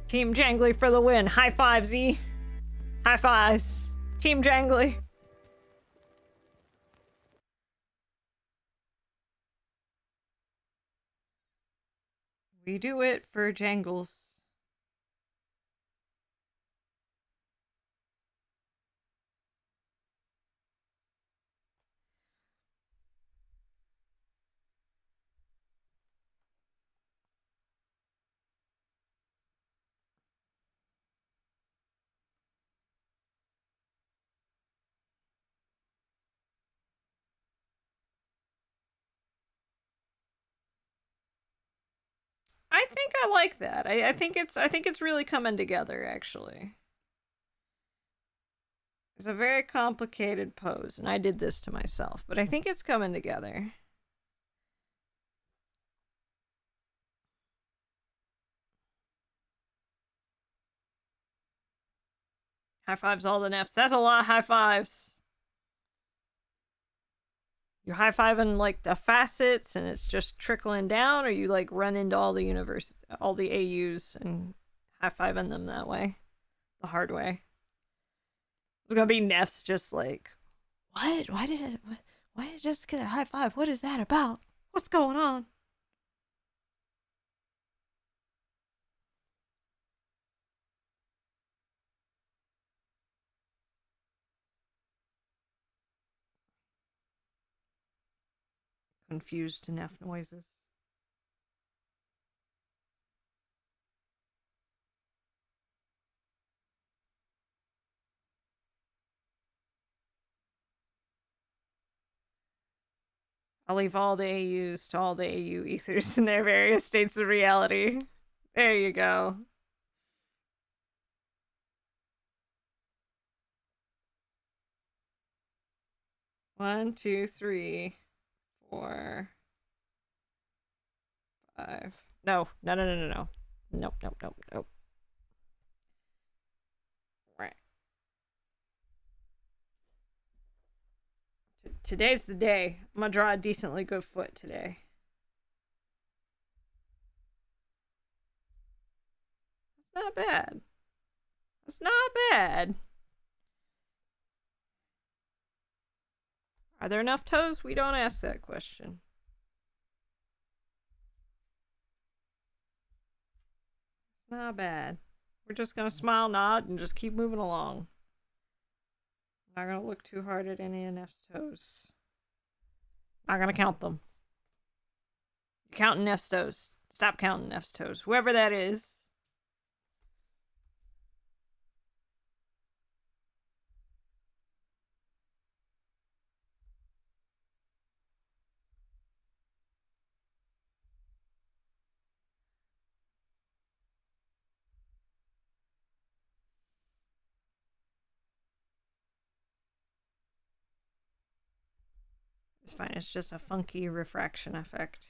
Team Jangly for the win. High five, Z. High fives. Team Jangly. We do it for Jangles. I think I like that. I think it's really coming together actually. It's a very complicated pose, and I did this to myself, but I think it's coming together. High fives all the Nephs. That's a lot of high fives. You high-fiving like the facets and it's just trickling down, or you like run into all the AUs and high-fiving them that way, the hard way. It's gonna be Neph's just like, what? Why did I just get a high five? What is that about? What's going on? Confused Neph noises. I'll leave all the AUs to all the AU ethers in their various states of reality. There you go. One, two, three, four, five. No, no, no, no, no, no. Nope, nope, nope, nope. Right. Today's the day. I'm gonna draw a decently good foot today. It's not bad. It's not bad. Are there enough toes? We don't ask that question. Not bad. We're just gonna smile, nod, and just keep moving along. Not gonna look too hard at any of Neff's toes. Not gonna count them. You're counting Neff's toes. Stop counting Neff's toes. Whoever that is. It's fine. It's just a funky refraction effect.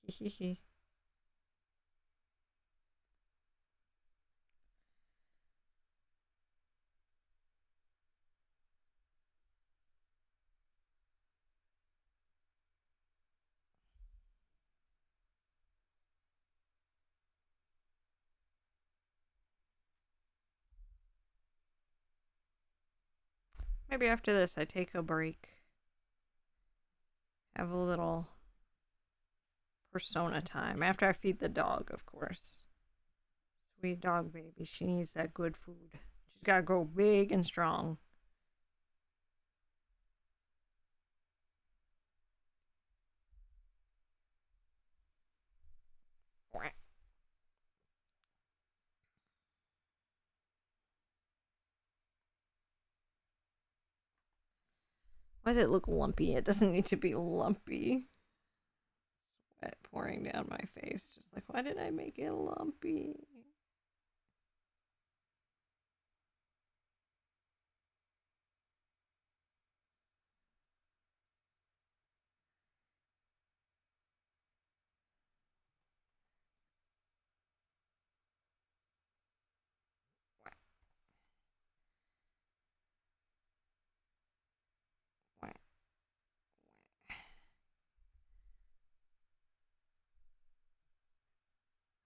Hehehe. Maybe after this, I take a break. Have a little persona time. After I feed the dog, of course. Sweet dog baby. She needs that good food. She's gotta grow big and strong. Why does it look lumpy? It doesn't need to be lumpy. Sweat pouring down my face. Just like, why did I make it lumpy?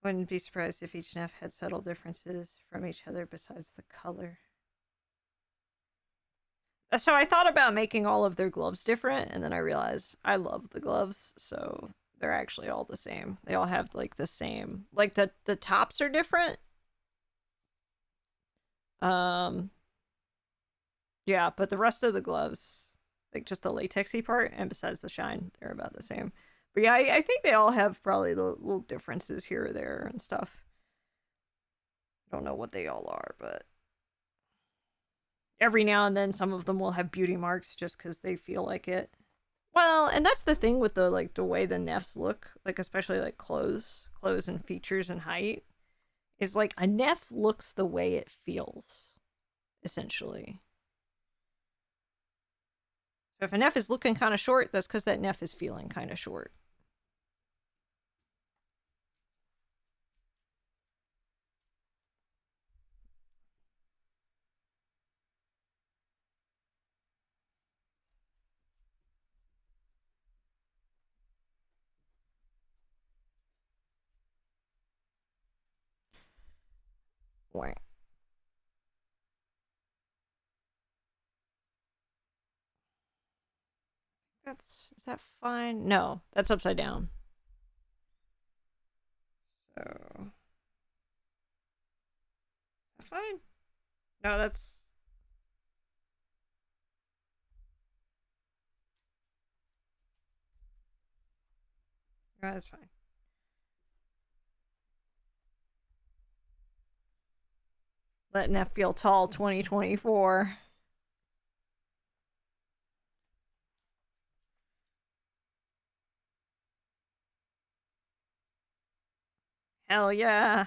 Wouldn't be surprised if each Neph had subtle differences from each other besides the color. So I thought about making all of their gloves different, and then I realized I love the gloves, so they're actually all the same. They all have like the same, like the tops are different. Um, yeah, but the rest of the gloves, like just the latexy part, and besides the shine, they're about the same. But yeah, I think they all have probably the little differences here or there and stuff. I don't know what they all are, but every now and then some of them will have beauty marks just because they feel like it. Well, and that's the thing with the way the Nephs look, like especially like clothes and features and height, is like a Neph looks the way it feels, essentially. So if a Neph is looking kind of short, that's because that Neph is feeling kind of short. Wait. Is that fine? No, that's upside down. So, is that fine? No, that's. No, that's fine. Let Neph feel tall 2024. Hell yeah.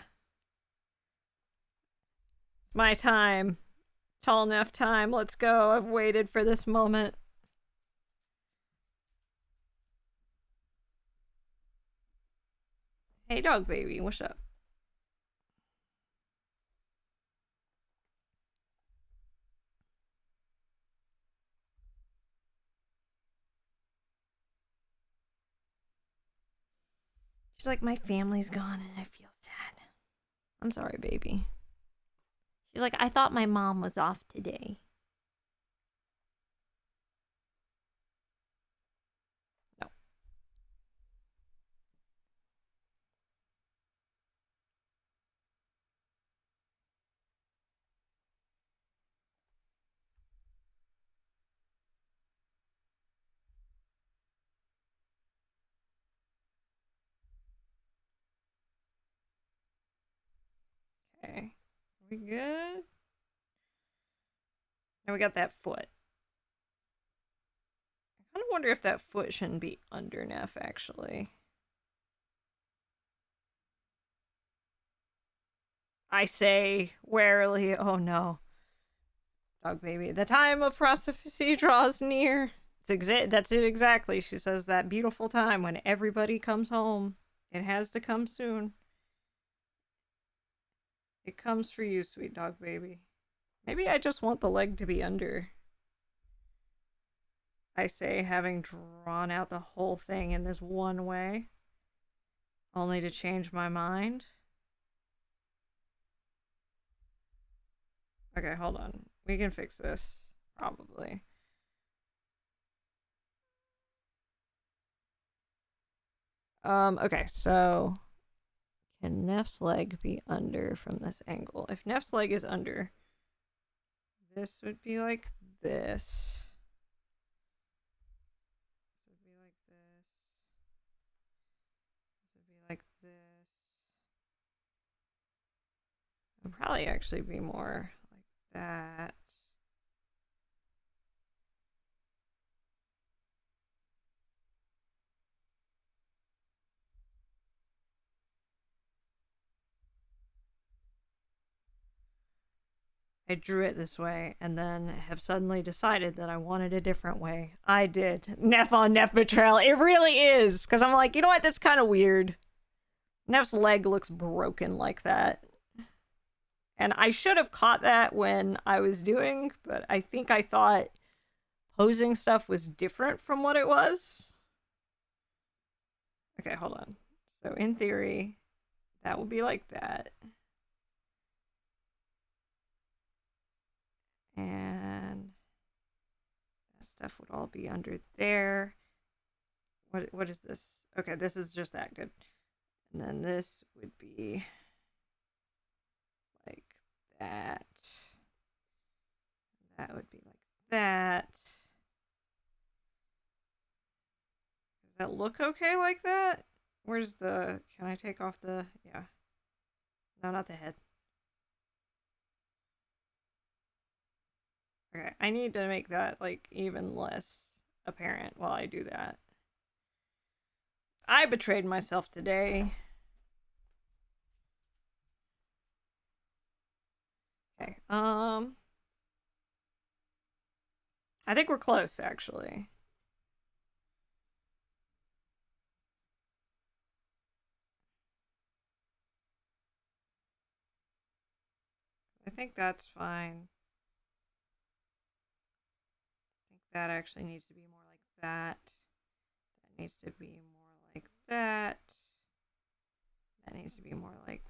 It's my time. Tall enough time. Let's go. I've waited for this moment. Hey, dog baby, what's up? She's like, my family's gone and I feel sad. I'm sorry, baby. She's like, I thought my mom was off today. No. Okay. Are we good? Now we got that foot. I kind of wonder if that foot shouldn't be under Neph, actually. I say warily, oh no. Dog baby, the time of prophecy draws near. That's it exactly. She says that beautiful time when everybody comes home. It has to come soon. It comes for you, sweet dog baby. Maybe I just want the leg to be under. I say, having drawn out the whole thing in this one way, only to change my mind. Okay, hold on. We can fix this, probably. Okay, so can Neph's leg be under from this angle? If Neph's leg is under, this would be like this. This would be like this. This would be like this. It would probably actually be more like that. I drew it this way and then have suddenly decided that I wanted a different way. I did. Neph on Neph betrayal. It really is. Because I'm like, you know what? That's kind of weird. Neph's leg looks broken like that. And I should have caught that when I was doing, but I think I thought posing stuff was different from what it was. Okay, hold on. So in theory, that will be like that. And that stuff would all be under there. What is this? Okay, this is just that good. And then this would be like that. That would be like that. Does that look okay like that? Where's the... Can I take off the... Yeah. No, not the head. Okay, I need to make that, like, even less apparent while I do that. I betrayed myself today. Okay, I think we're close, actually. I think that's fine. I think that actually needs to be more like that. That needs to be more like that. That needs to be more like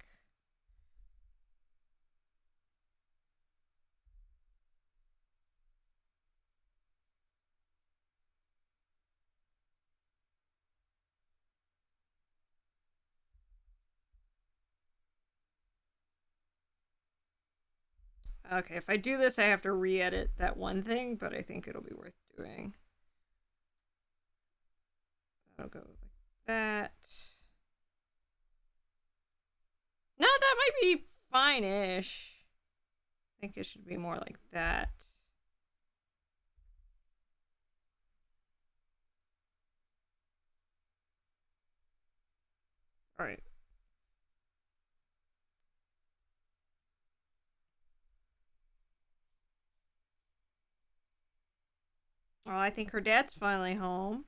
Okay, if I do this, I have to re-edit that one thing, but I think it'll be worth doing. That'll go like that. No, that might be fine-ish. I think it should be more like that. All right. Oh, I think her dad's finally home.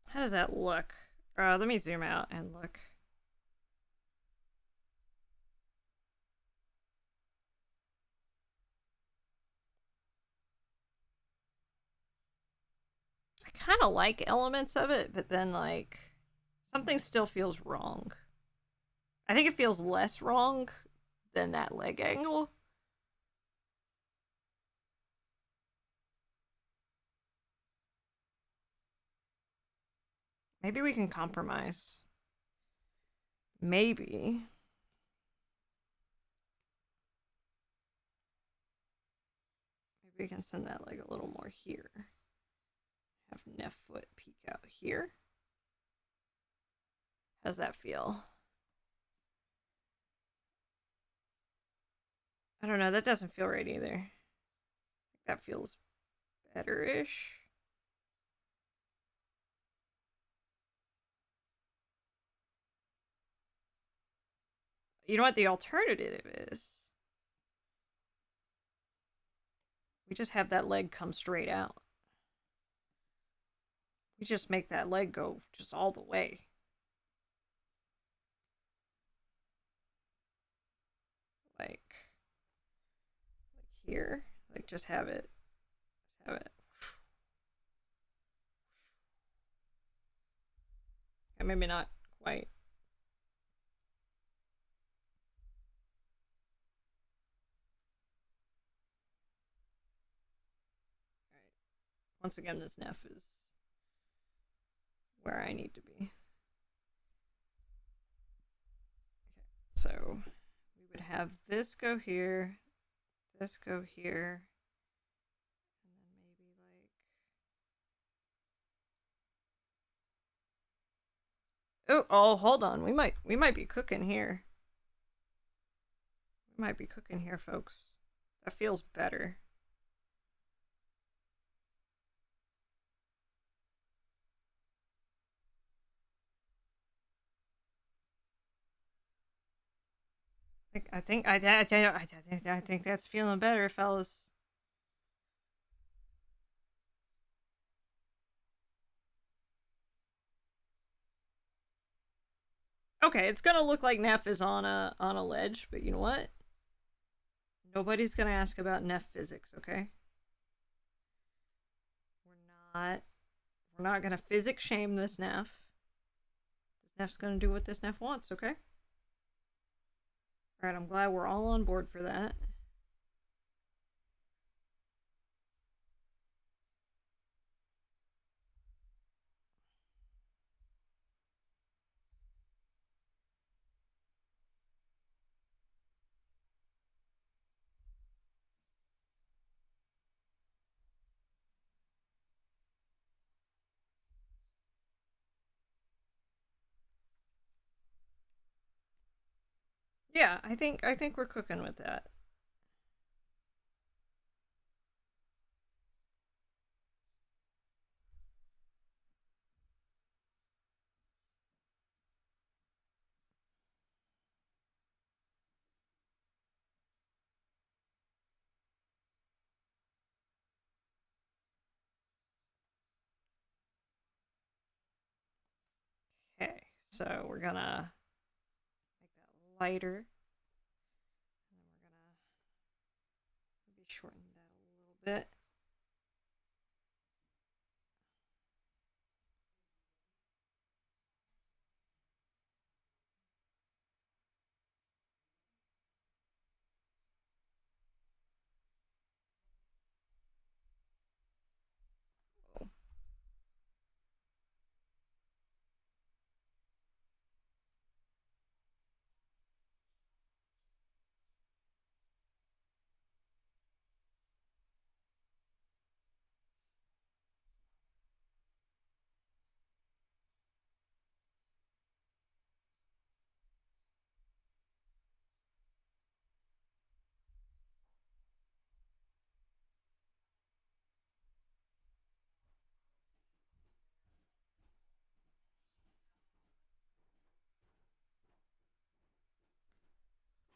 How does that look? Let me zoom out and look. I kind of like elements of it, but then like something still feels wrong. I think it feels less wrong than that leg angle. Maybe we can compromise. Maybe. Maybe we can send that leg a little more here. Have Neph foot peek out here. How's that feel? I don't know. That doesn't feel right either. That feels better-ish. You know what the alternative is? We just have that leg come straight out. We just make that leg go just all the way. Like here. Like just have it. Just have it. Okay, maybe not quite. All right. Once again, this Neph is where I need to be. Okay. So we would have this go here, this go here, and then maybe like oh hold on. We might be cooking here. We might be cooking here, folks. That feels better. I think that's feeling better, fellas. Okay, it's gonna look like Neph is on a ledge, but you know what? Nobody's gonna ask about Neph physics, okay? Not we're not gonna physics shame this Neph. This Neph's gonna do what this Neph wants, okay? Alright, I'm glad we're all on board for that. Yeah, I think we're cooking with that. Okay, so we're gonna make that lighter, and then we're gonna maybe shorten that a little bit.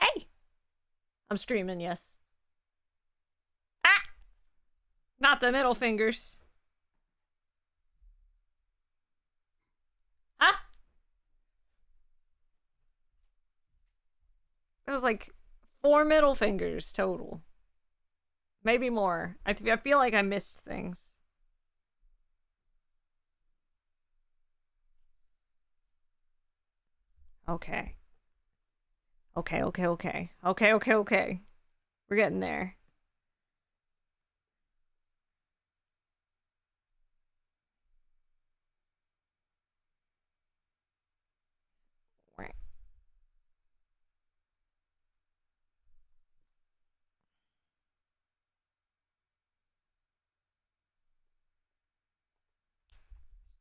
Hey, I'm streaming. Yes. Ah, not the middle fingers. Huh? It was like 4 middle fingers total. Maybe more. I feel like I missed things. Okay. Okay, okay, okay. Okay, okay, okay. We're getting there. Right.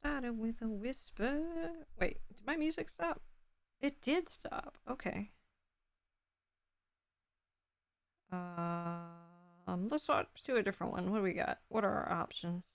Started with a whisper. Wait, did my music stop? It did stop. Okay. Let's swap to a different one. What do we got? What are our options?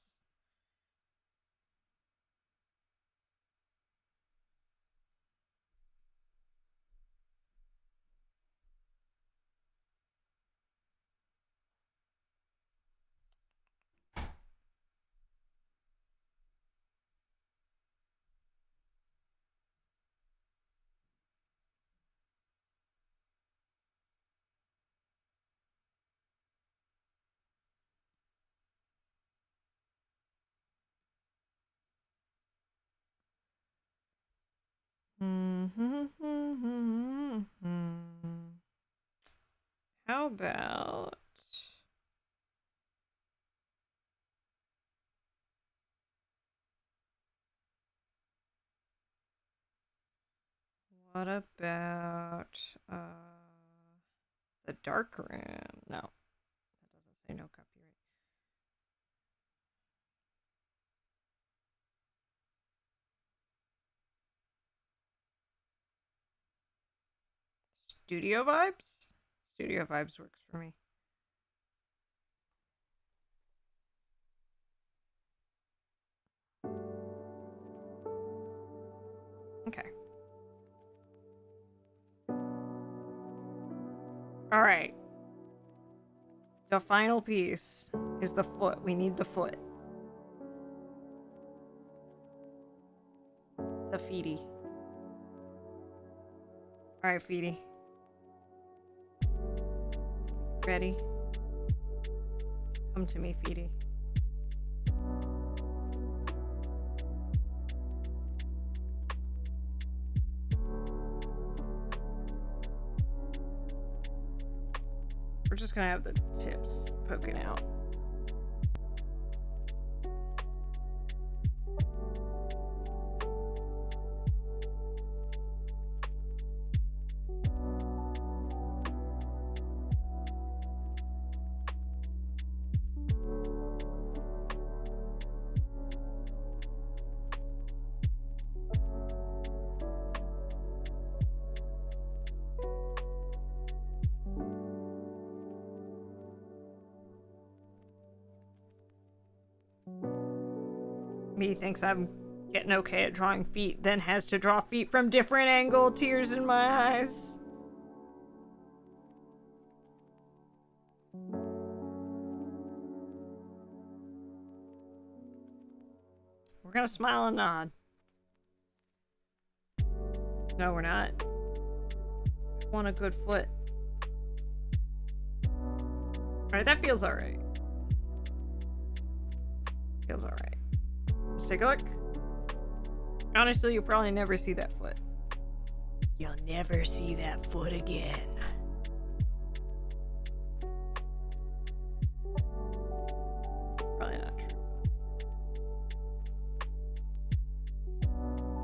How about what about the dark room? No, that doesn't say no copyright. Studio vibes? Studio vibes works for me. Okay. All right. The final piece is the foot. We need the foot. The feety. All right, feety. Ready? Come to me, feety. We're just gonna have the tips poking out. Me thinks I'm getting okay at drawing feet, then has to draw feet from different angle, tears in my eyes. We're gonna smile and nod. No, we're not. I want a good foot. Alright, that feels alright. Feels alright. Let's take a look. Honestly, you'll probably never see that foot. You'll never see that foot again. Probably not true.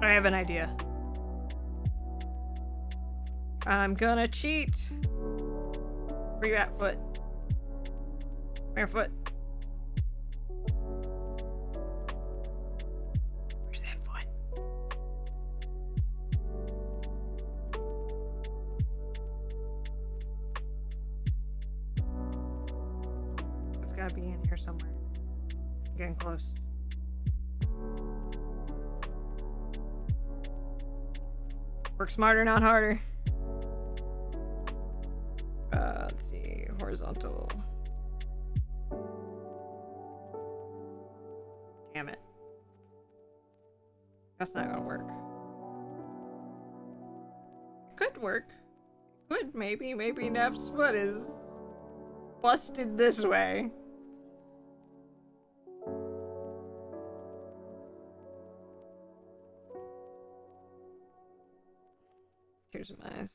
I have an idea. I'm gonna cheat. Where you at, foot? Where, foot? Where's that foot? It's gotta be in here somewhere. Getting close. Work smarter, not harder. Let's see. Horizontal. Damn it. That's not gonna work. It could work. Could maybe. Maybe Neph's foot is busted this way. Tears in my eyes.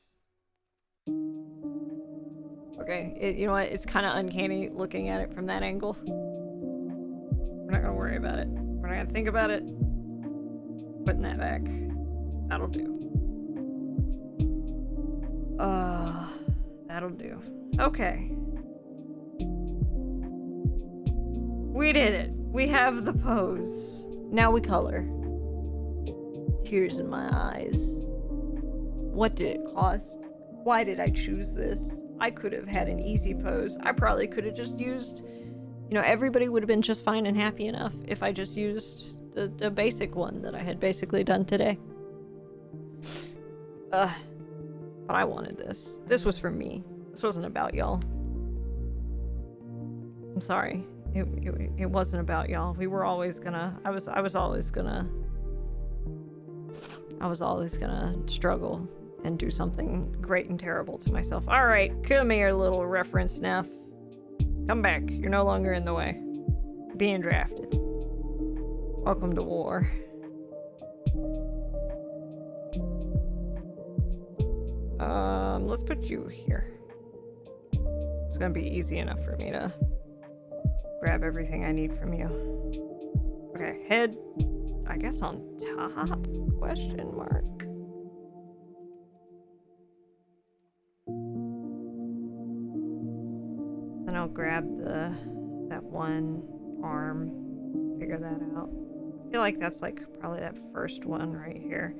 Okay, you know what? It's kind of uncanny looking at it from that angle. We're not gonna worry about it. We're not gonna think about it. Putting that back. That'll do. That'll do. Okay. We did it. We have the pose. Now we color. Tears in my eyes. What did it cost? Why did I choose this? I could have had an easy pose. I probably could have just used, you know, everybody would have been just fine and happy enough if I just used the basic one that I had basically done today. But I wanted this. This was for me. This wasn't about y'all. I'm sorry. It wasn't about y'all. We were always gonna, I was always gonna struggle and do something great and terrible to myself. All right, come here, little reference Neph. Come back. You're no longer in the way. Being drafted. Welcome to war. Let's put you here. It's gonna be easy enough for me to grab everything I need from you. Okay, head, I guess on top? Question mark. Then I'll grab that one arm, figure that out. I feel like that's like probably that first one right here.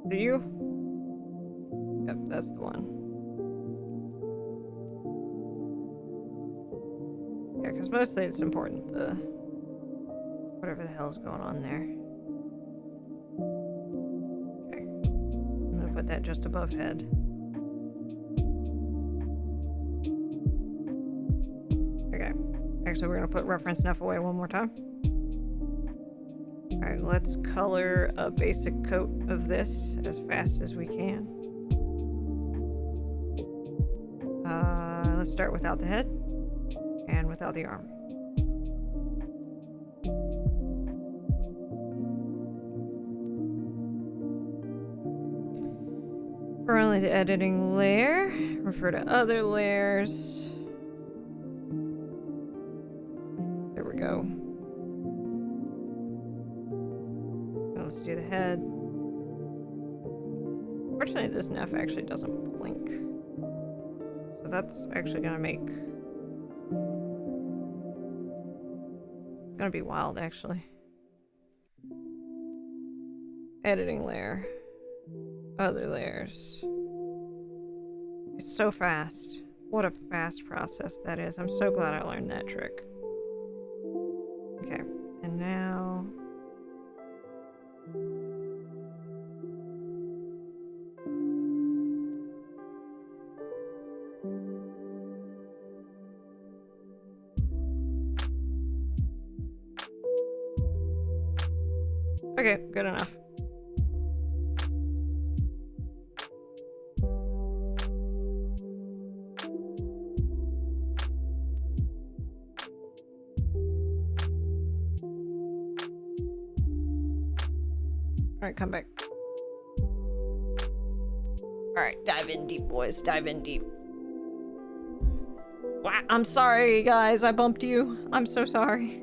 So you? Yep, that's the one. Yeah, because mostly it's important, whatever the hell's going on there. Okay. I'm gonna put that just above head. Okay. Actually, we're gonna put reference Neph away one more time. Alright, let's color a basic coat of this as fast as we can. Let's start without the head and without the arm. For only the editing layer, refer to other layers. There we go. Now let's do the head. Fortunately, this Neph actually doesn't blink. So that's actually gonna make... It's gonna be wild, actually. Editing layer. Other layers. It's so fast. What a fast process that is. I'm so glad I learned that trick. Okay, and now Okay, good enough. Alright, come back. Alright, dive in deep, boys. Dive in deep. Wow, I'm sorry, guys. I bumped you. I'm so sorry.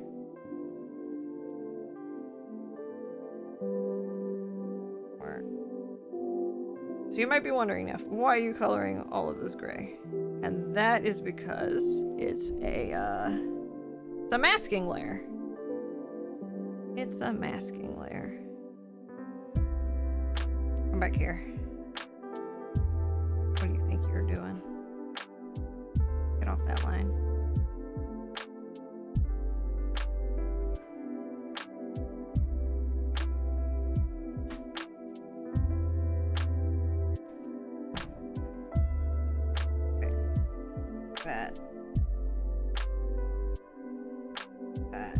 So you might be wondering, Neph, why are you coloring all of this gray? And that is because it's a masking layer. It's a masking layer. Come back here. What do you think you're doing? Get off that line. Okay. That. That.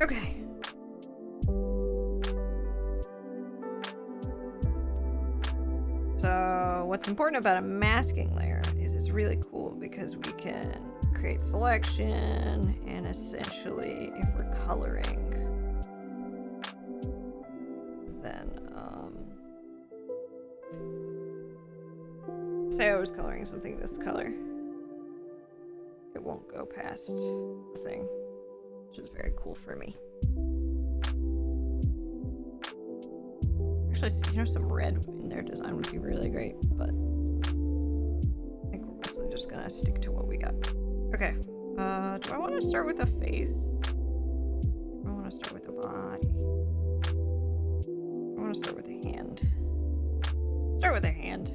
Okay. So what's important about a masking layer is it's really cool because we can create selection, and essentially if we're coloring, then say I was coloring something this color, it won't go past the thing, which is very cool for me. Actually, you know, some red in their design would be really great, but I think we're mostly just gonna stick to what we got. Okay, do I want to start with a face? Do I want to start with a body? I want to start with a hand. Start with a hand.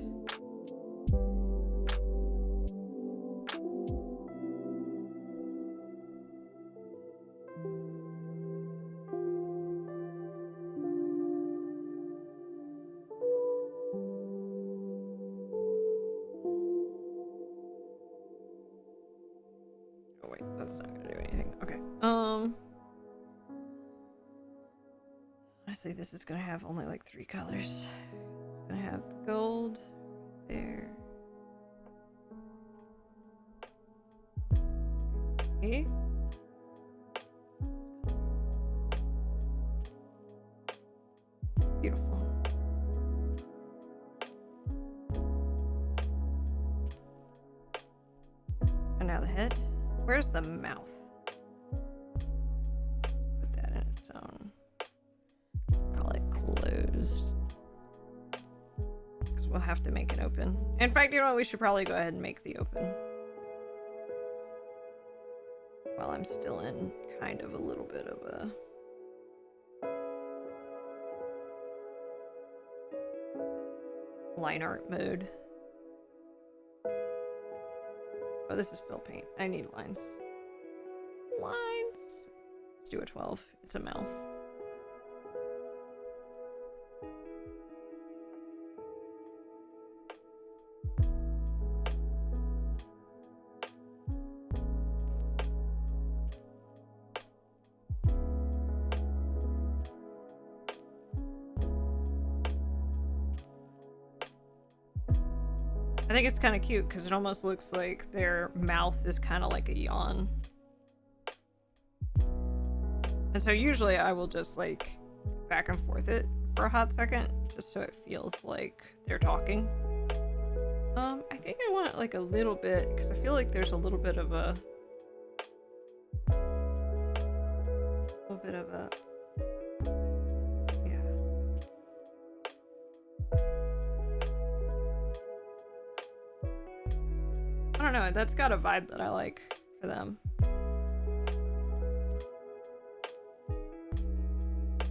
Oh wait, that's not gonna do anything. Okay. Honestly, this is gonna have only like 3 colors. It's gonna have gold there. Okay. Beautiful. And now the head. Where's the mouth? Put that in its own. Call it closed. Because we'll have to make it open. In fact, you know what? We should probably go ahead and make the open. While I'm still in kind of a little bit of a... line art mode. Oh, this is fill paint. I need lines. Lines. Let's do a 12. It's a mouth. I think it's kind of cute because it almost looks like their mouth is kind of like a yawn. And so usually I will just like back and forth it for a hot second just so it feels like they're talking. I think I want it like a little bit because I feel like there's a little bit of a yeah. I don't know, that's got a vibe that I like for them.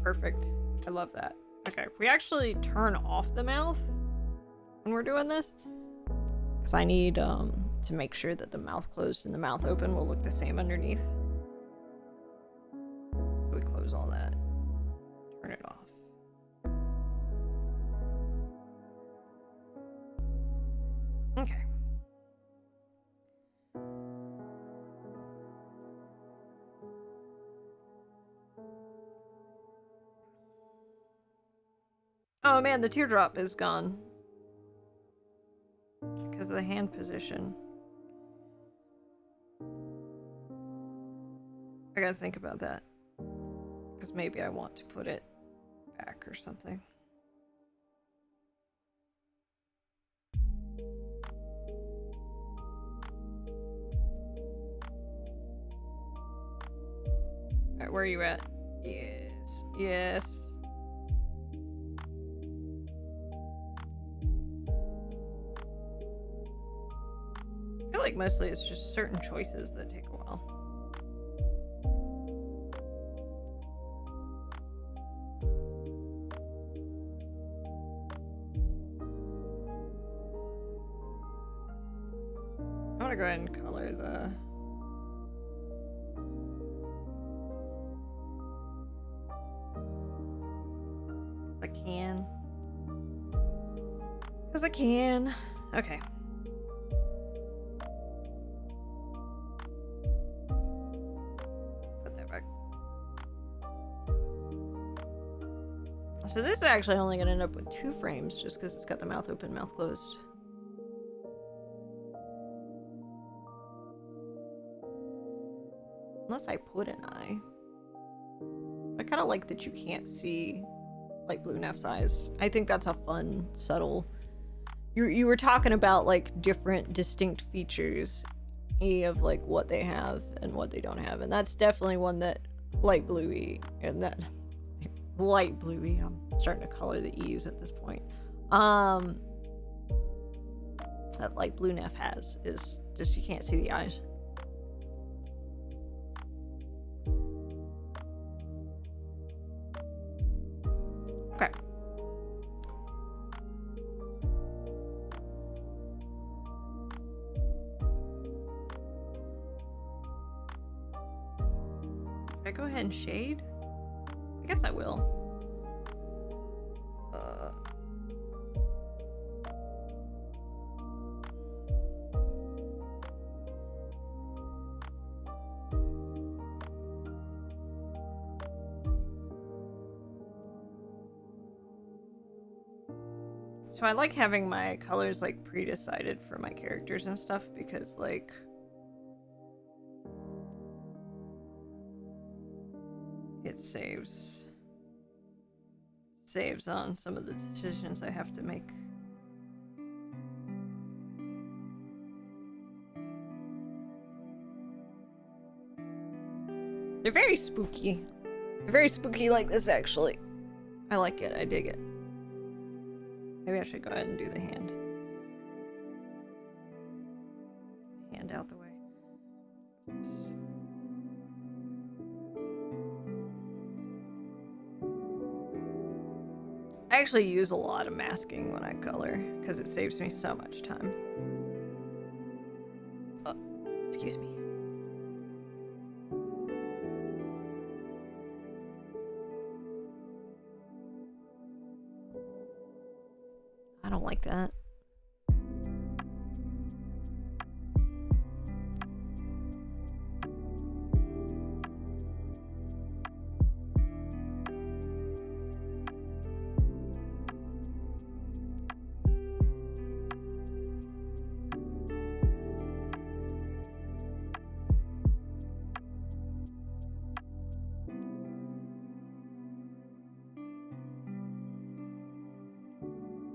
Perfect. I love that. Okay, we actually turn off the mouth when we're doing this because I need to make sure that the mouth closed and the mouth open will look the same underneath. So we close all that. Turn it off. Okay. Oh man, the teardrop is gone. Because of the hand position. I gotta think about that. Because maybe I want to put it back or something. Alright, where are you at? Yes. Yes. I feel like mostly it's just certain choices that take a while. I want to go ahead and color the... I can. Because I can. Okay. Put that back. So this is actually only going to end up with 2 frames just because it's got the mouth open, mouth closed. Unless I put an eye. I kind of like that you can't see like blue Neph's eyes. I think that's a fun, subtle... You were talking about like different distinct features of like what they have and what they don't have, and that's definitely one that light bluey and that light bluey, I'm starting to color the E's at this point, that light blue Neph has is just you can't see the eyes. Okay. Should I go ahead and shade? I guess I will. So I like having my colors like pre-decided for my characters and stuff because like it saves on some of the decisions I have to make. They're very spooky. They're very spooky like this actually. I like it, I dig it. Maybe I should go ahead and do the hand. Hand out the way. This. I actually use a lot of masking when I color because it saves me so much time. Excuse me. I don't like that.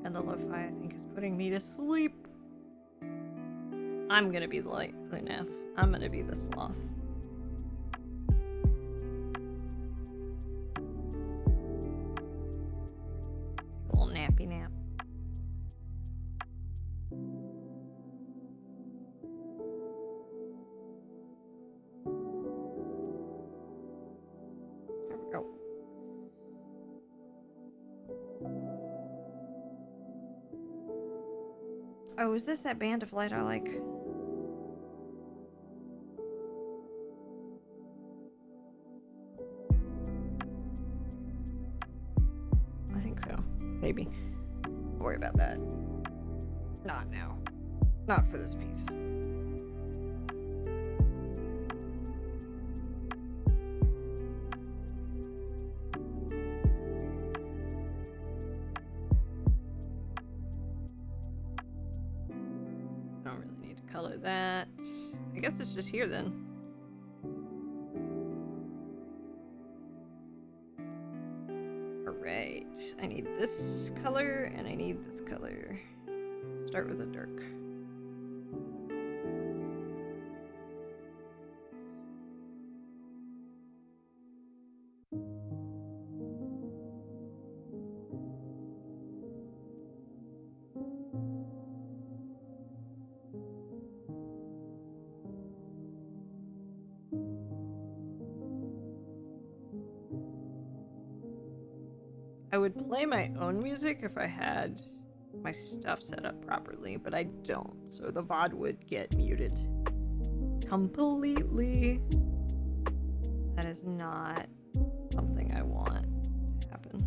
And the lo-fi, I think, is putting me to sleep. I'm gonna be the light, the Neph. I'm gonna be the sloth. A little nappy nap. There we go. Oh, is this that band of light I like? I think so. Maybe. Don't worry about that. Not now. Not for this piece. of that. I guess it's just here then. Alright. I need this color and I need this color. Start with a dark. I would play my own music if I had my stuff set up properly, but I don't, so the VOD would get muted completely. That is not something I want to happen.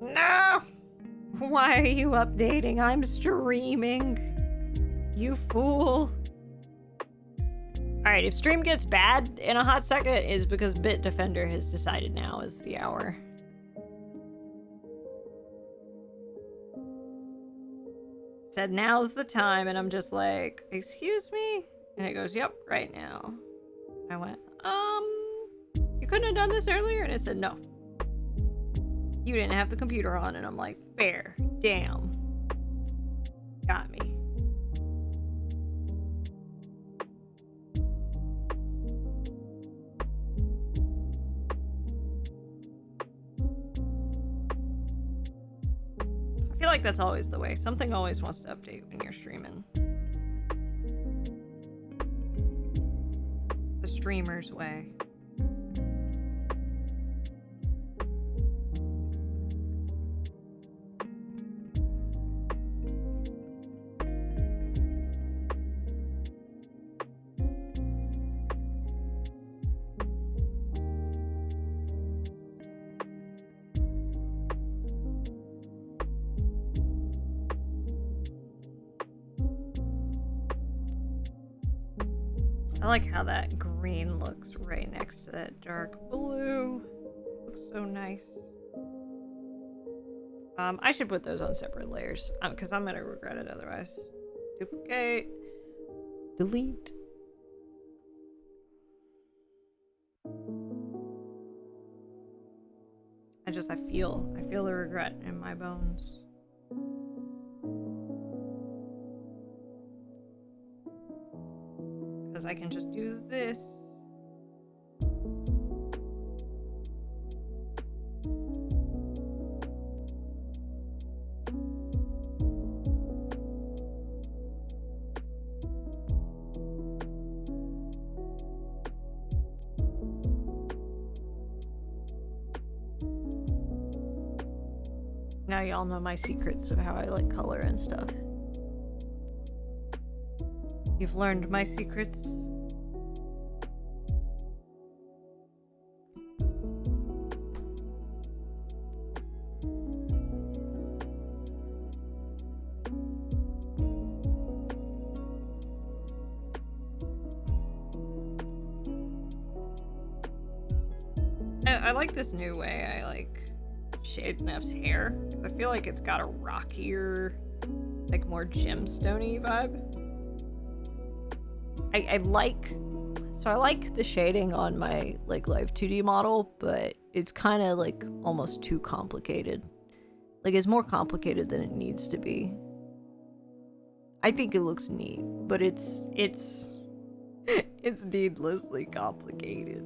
No! Why are you updating? I'm streaming. You fool. Alright, if stream gets bad in a hot second, is because Bitdefender has decided now is the hour. Said now's the time, and I'm just like, excuse me? And it goes, yep, right now. I went, you couldn't have done this earlier? And it said, no. You didn't have the computer on, and I'm like, fair. Damn. Got me. I feel like that's always the way. Something always wants to update when you're streaming. The streamer's way. I like how that green looks right next to that dark blue. Looks so nice. I should put those on separate layers because I'm gonna regret it otherwise. Duplicate. Delete. I feel the regret in my bones. Because I can just do this. Now y'all know my secrets of how I like color and stuff. You've learned my secrets. I like this new way I like shade Neph's hair. I feel like it's got a rockier, like more gemstone-y vibe. I like the shading on my like live 2D model, but it's kind of like almost too complicated. Like it's more complicated than it needs to be. I think it looks neat, but it's needlessly complicated.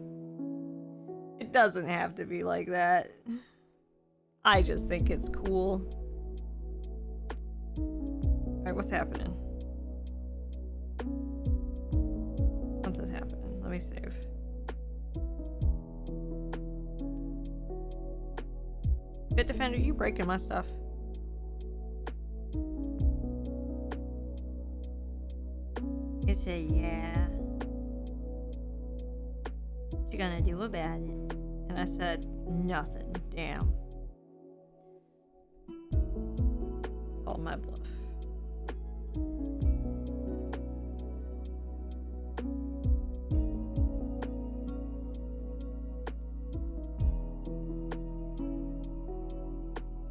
It doesn't have to be like that. I just think it's cool. Alright, what's happening? Something's happening. Let me save. Bitdefender, you breaking my stuff. It's a yeah. What you you gonna do about it? And I said, nothing. Damn. Called my bluff.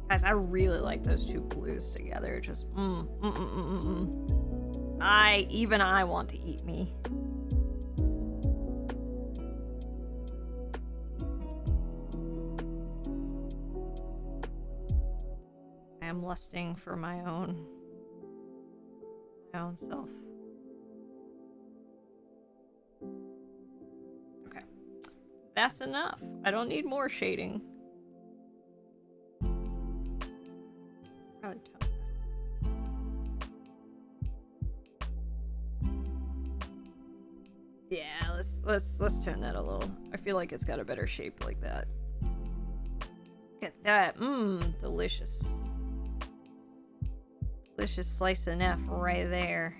Guys, I really like those two blues together. Just, even I want to eat me. I am lusting for my own self. Okay. That's enough. I don't need more shading. Probably tone that. Yeah, let's tone that a little. I feel like it's got a better shape like that. Look at that. Delicious. Delicious slice of Neph right there.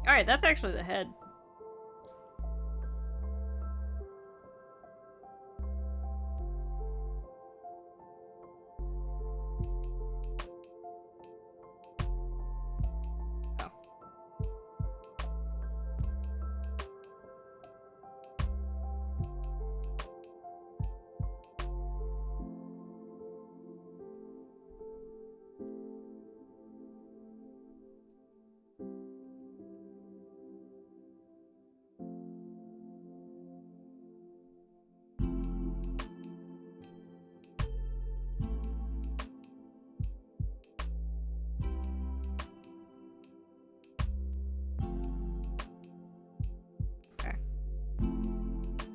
Alright, that's actually the head.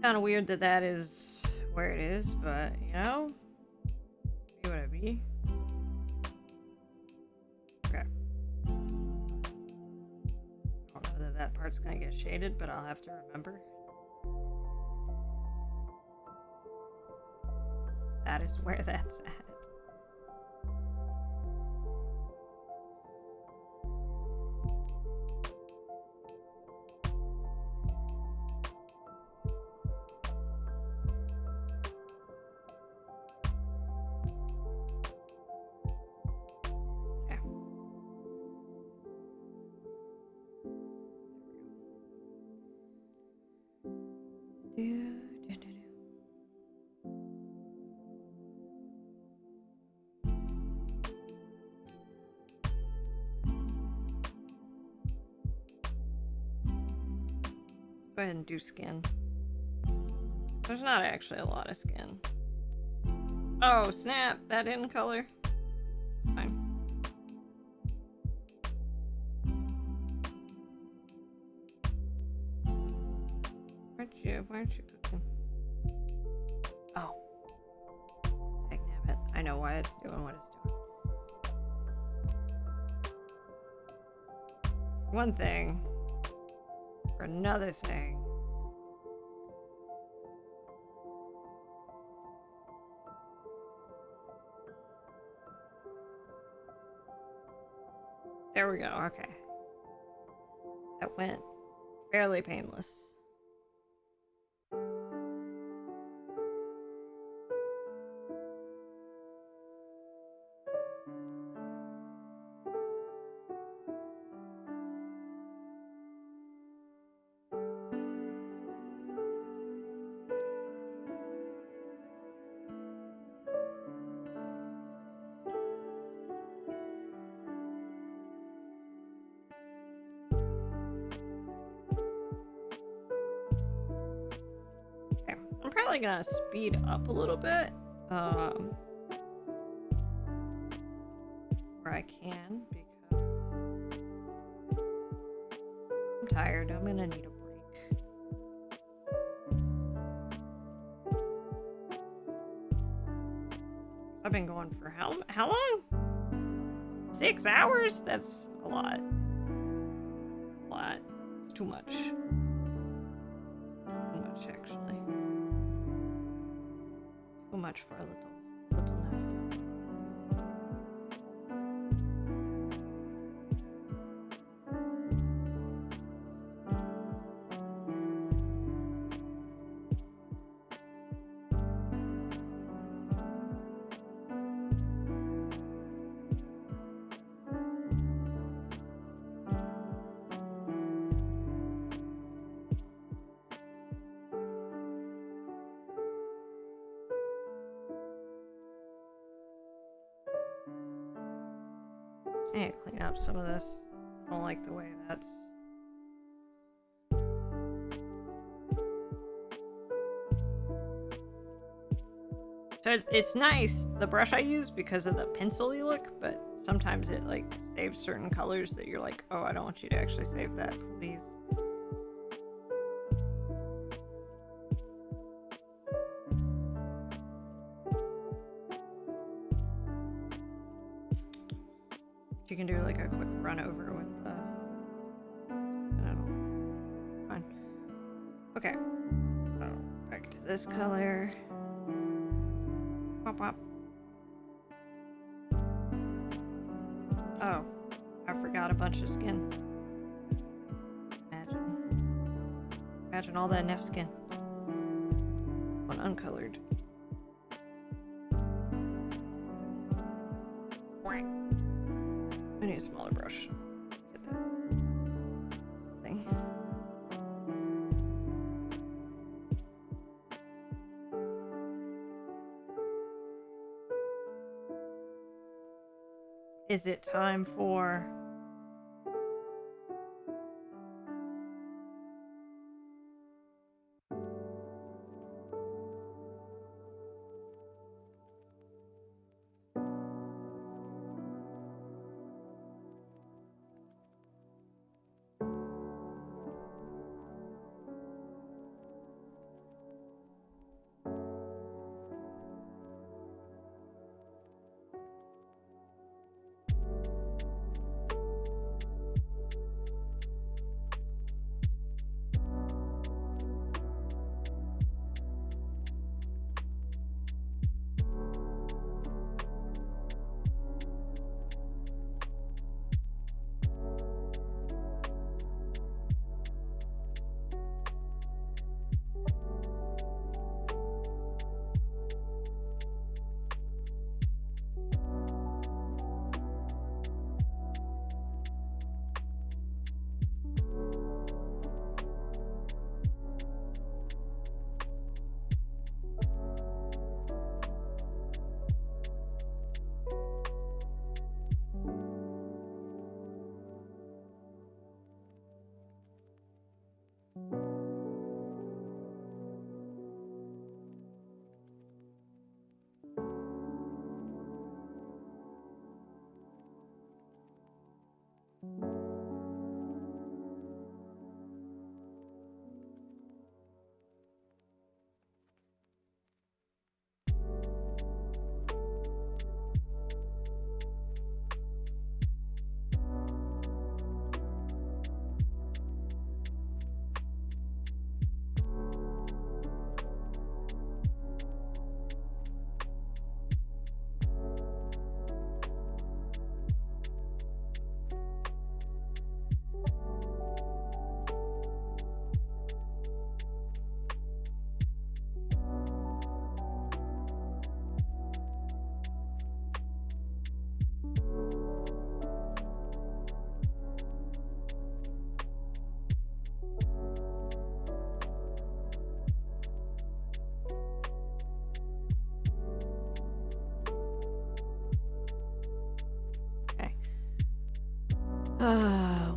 Kind of weird that is where it is, but you know, be what it be. Okay. I don't know that part's gonna get shaded, but I'll have to remember. That is where that's at. Go ahead and do skin. There's not actually a lot of skin. Oh, snap! That in color. It's fine. Why aren't you cooking? Oh. Dagnabbit. I know why it's doing what it's doing. For one thing. For another thing. There we go, okay. That went fairly painless. Probably gonna speed up a little bit where I can, because I'm tired. I'm gonna need a break. I've been going for how long? 6 hours? That's a lot. That's a lot. It's too much. Too much, actually. Too much for a little Neph. I need to clean up some of this. I don't like the way that's... So it's nice, the brush I use, because of the pencil-y look, but sometimes it like saves certain colors that you're like, oh, I don't want you to actually save that, please. You can do like a quick run over with the... I don't know. Fine. Okay. Oh, back to this color. Pop, pop. Oh, I forgot a bunch of skin. Imagine all that Neph skin. One uncolored. I need a smaller brush. Get that thing. Is it time for...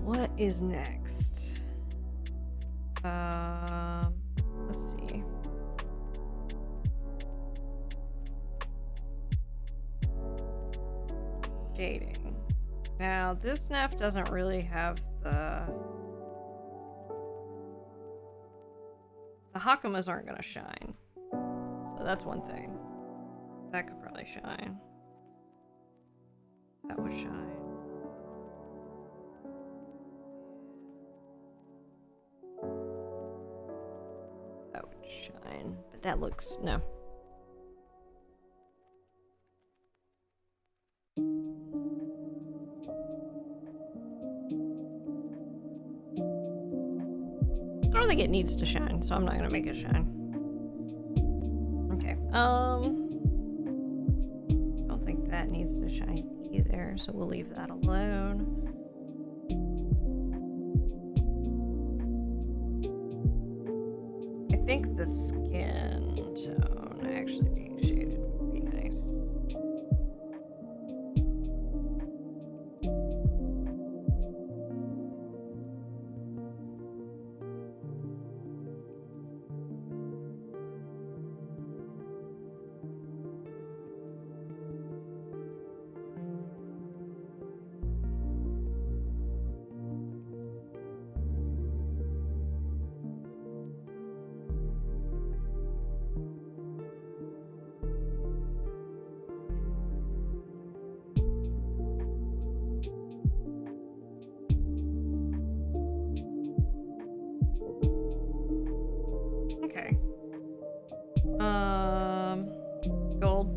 What is next? Let's see. Shading. Now, this Neph doesn't really have the Hakumas aren't gonna shine. So that's one thing. That could probably shine. That would shine. That would shine. But that looks... no. I don't think it needs to shine, so I'm not gonna make it shine. Okay, don't think that needs to shine either, so we'll leave that alone. I think the skin tone actually being shaded would be nice.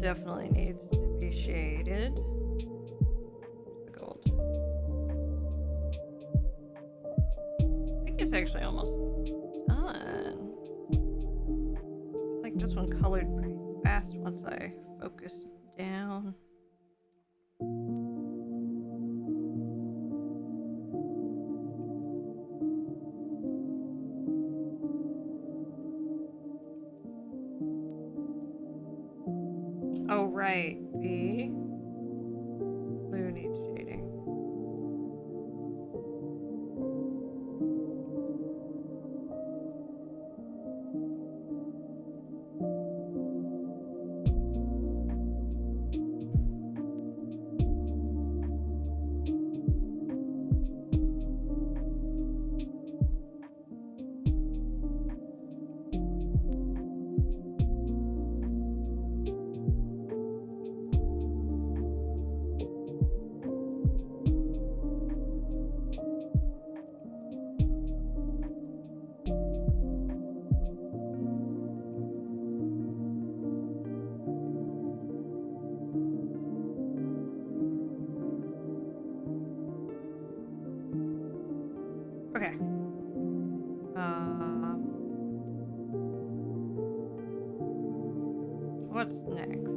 definitely needs to be shaded. Where's the gold? I think it's actually almost done. I feel like this one colored pretty fast once I focused down. Oh, right. The blue needs shading. Okay. What's next? The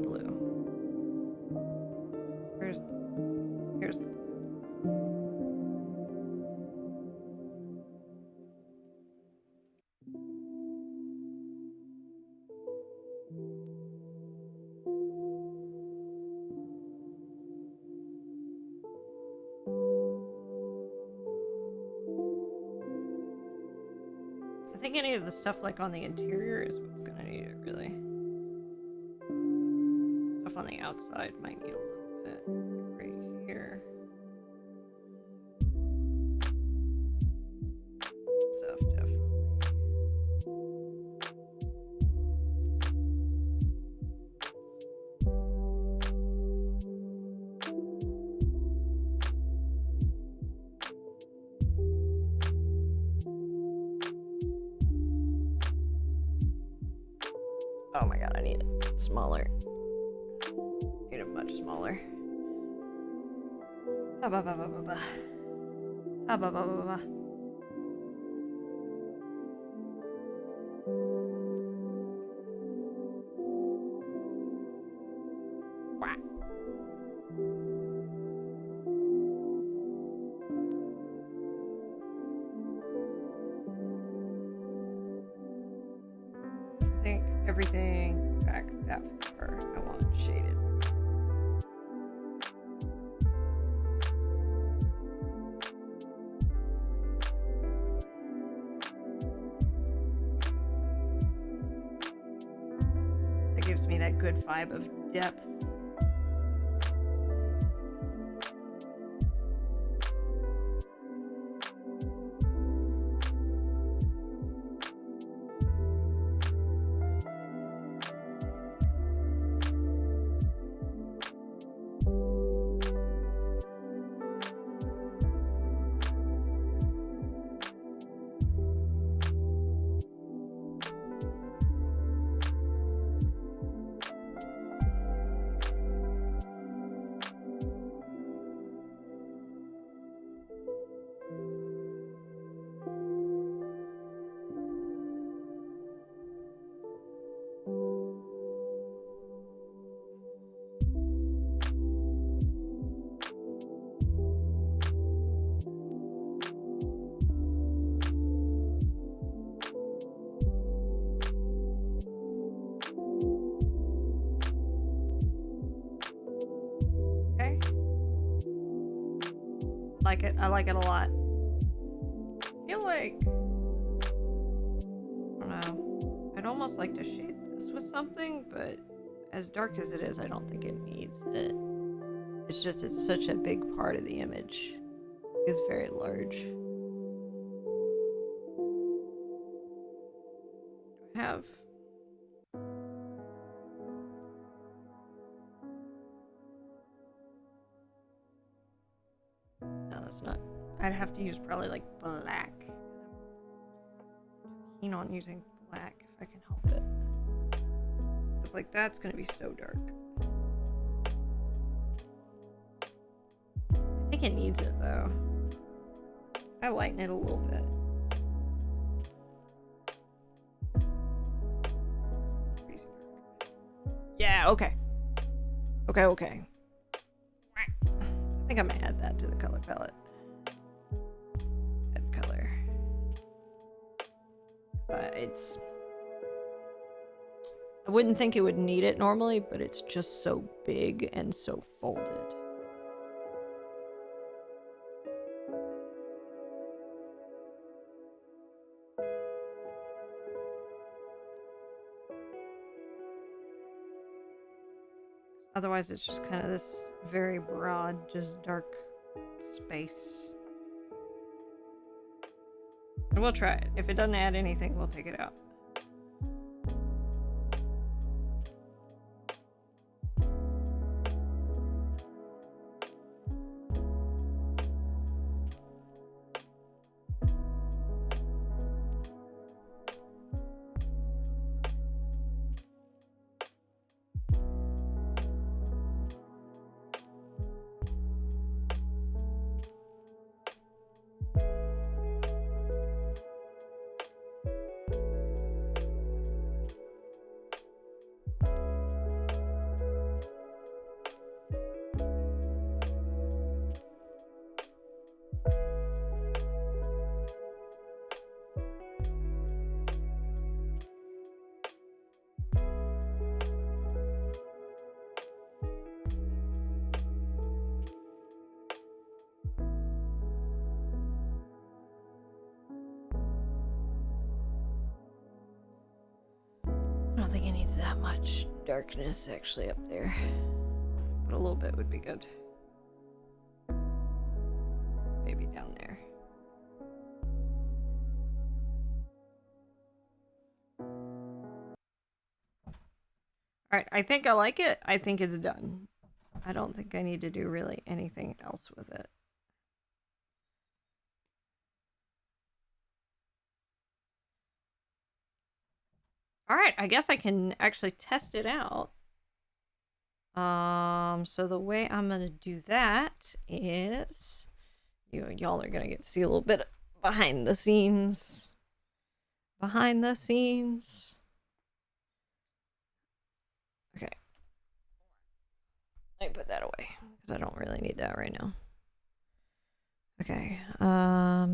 blue. Here's the blue. I think any of the stuff like on the interior is what's gonna need it, really. Stuff on the outside might need a little bit. Like right here. Stuff definitely. Oh my god, I need it smaller. Need it much smaller. Ah, ba, ba, ba, ba, ba. Ah, ba, ba, ba, ba. Wah. I think everything back that far I want shaded. That gives me that good vibe of depth. Okay. Like it. I like it a lot. I feel like, I don't know. I'd almost like to shade this with something, but as dark as it is, I don't think it needs it. It's just, it's such a big part of the image. It's very large. Do I have... No, that's not... I'd have to use probably like black. I'm keen on using black if I can help it. was like, that's gonna be so dark. I think it needs it though. I lighten it a little bit. Yeah, okay. Okay. I think I'm gonna add that to the color palette. Add color. It's... I wouldn't think it would need it normally, but it's just so big and so folded. Otherwise, it's just kind of this very broad, just dark space. And we'll try it. If it doesn't add anything, we'll take it out. I don't think it needs that much darkness actually up there, but a little bit would be good. Maybe down there. Alright, I think I like it. I think it's done. I don't think I need to do really anything else with it. Alright, I guess I can actually test it out. So the way I'm gonna do that is y'all are gonna get to see a little bit behind the scenes. Behind the scenes. Okay. Let me put that away because I don't really need that right now. Okay. I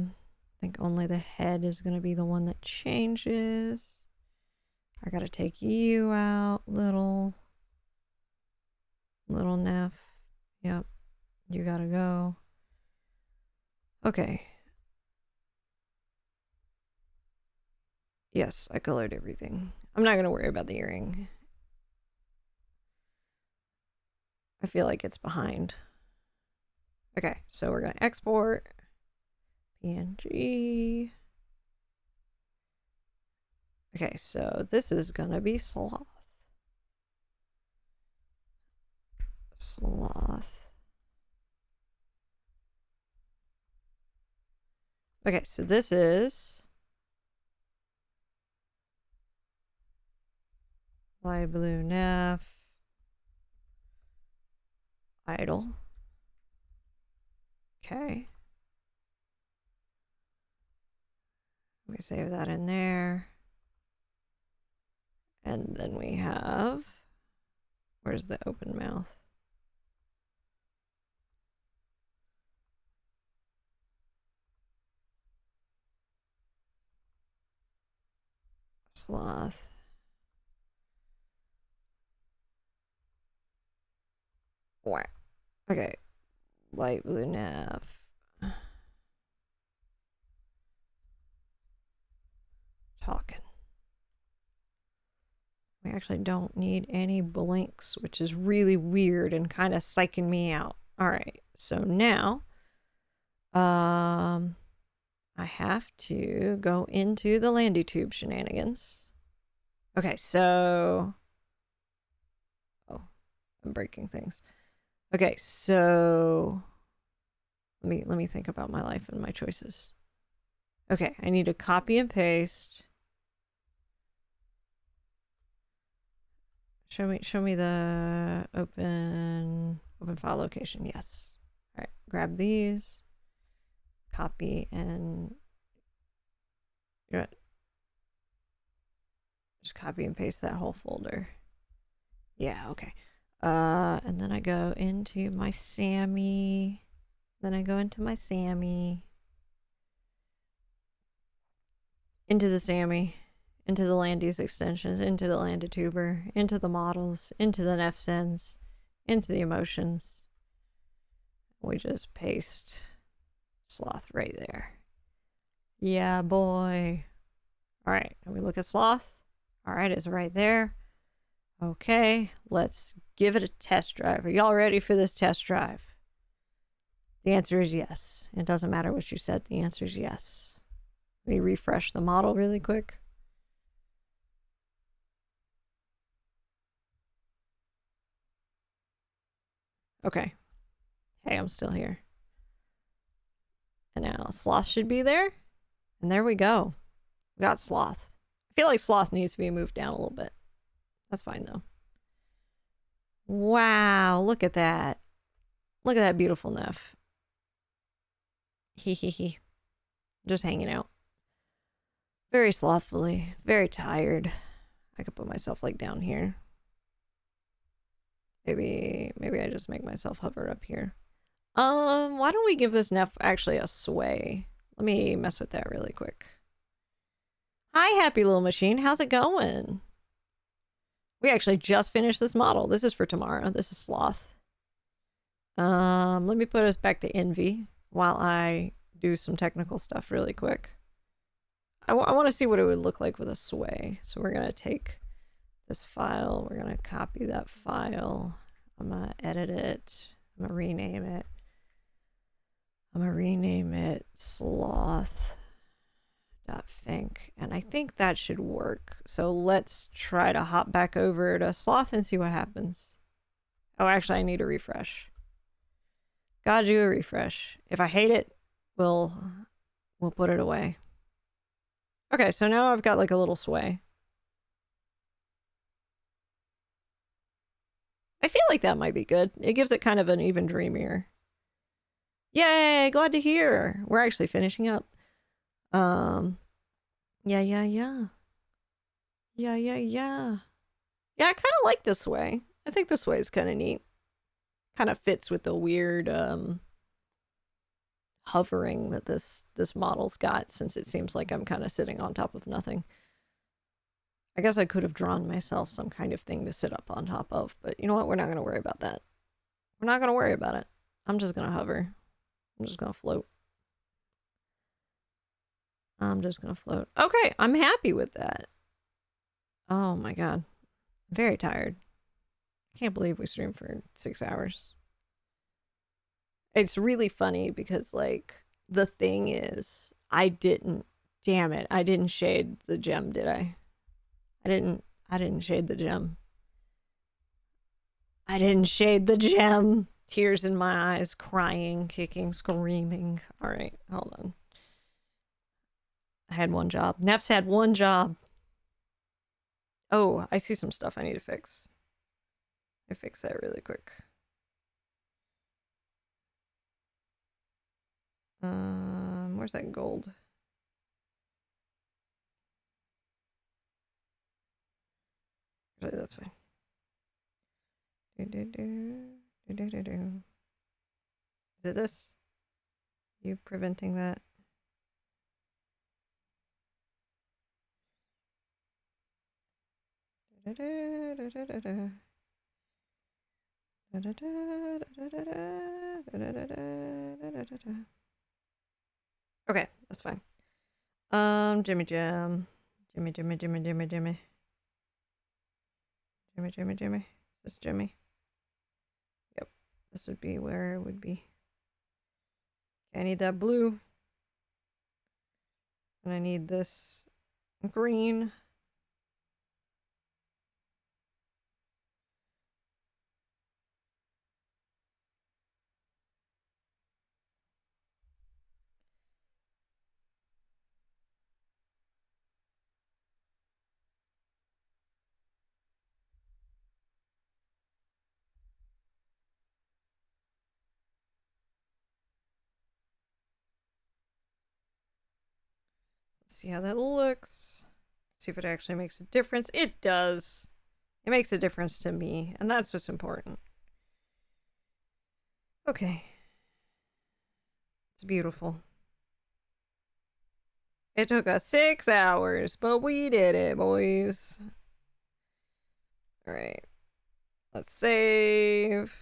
think only the head is gonna be the one that changes. I gotta take you out, little Neph. Yep. You gotta go. Okay. Yes, I colored everything. I'm not gonna worry about the earring. I feel like it's behind. Okay, so we're gonna export PNG. Okay, so this is gonna be sloth. Okay, so this is light blue Neph. Idle. Okay. Let me save that in there. And then we have, where's the open mouth? Sloth. Wow. Okay. Light blue Neph. Talking. We actually don't need any blinks, which is really weird and kind of psyching me out. All right, so now I have to go into the LandyTube shenanigans. Okay, so oh, I'm breaking things. Okay, so let me think about my life and my choices. Okay, I need to copy and paste Show me the open file location. Yes. All right, grab these, copy, and you know what? Just copy and paste that whole folder. Yeah, okay. And then I go into my Sammy. Then I go into my Sammy. Into the Sammy. Into the land use extensions. Into the envtuber. Into the models. Into the Neph sends. Into the emotions. We just paste sloth right there. Yeah, boy. All right, and we look at sloth. All right, it's right there. Okay, let's give it a test drive. Are y'all ready for this test drive? The answer is yes. It doesn't matter what you said. The answer is yes. Let me refresh the model really quick. Okay. Hey, I'm still here. And now sloth should be there. And there we go. We got sloth. I feel like sloth needs to be moved down a little bit. That's fine though. Wow, look at that. Look at that beautiful Neph. Hee. Just hanging out. Very slothfully. Very tired. I could put myself like down here. Maybe I just make myself hover up here. Why don't we give this Neph actually a sway? Let me mess with that really quick. Hi, happy little machine. How's it going? We actually just finished this model. This is for tomorrow. This is sloth. Let me put us back to envy while I do some technical stuff really quick. I want to see what it would look like with a sway. So we're going to take this file. We're going to copy that file. I'm going to edit it. I'm going to rename it. I'm going to rename it sloth.think. And I think that should work. So let's try to hop back over to sloth and see what happens. Oh, actually, I need a refresh. Gotta do a refresh. If I hate it, we'll put it away. Okay, so now I've got like a little sway. I feel like that might be good. It gives it kind of an even dreamier. Yay, glad to hear. We're actually finishing up. Yeah. Yeah, I kind of like this way. I think this way is kind of neat. Kind of fits with the weird hovering that this model's got, since it seems like I'm kind of sitting on top of nothing. I guess I could have drawn myself some kind of thing to sit up on top of, but you know what? We're not going to worry about that. We're not going to worry about it. I'm just going to hover. I'm just going to float. I'm just going to float. Okay, I'm happy with that. Oh my god. I'm very tired. I can't believe we streamed for 6 hours. It's really funny because, like, the thing is, I didn't shade the gem, did I? I didn't shade the gem. I didn't shade the gem. Tears in my eyes, crying, kicking, screaming. All right, hold on. I had one job. Neph's had one job. Oh, I see some stuff I need to fix. I fix that really quick. Where's that gold? Actually, that's fine. Is it this? You preventing that? Okay, that's fine. Jimmy Jam. Jimmy. Is this Jimmy? Yep. This would be where it would be. Okay, I need that blue. And I need this green. see how that looks. See if it actually makes a difference. It does. It makes a difference to me, and that's what's important. Okay. It's beautiful. It took us 6 hours, but we did it, boys. Alright. Let's save.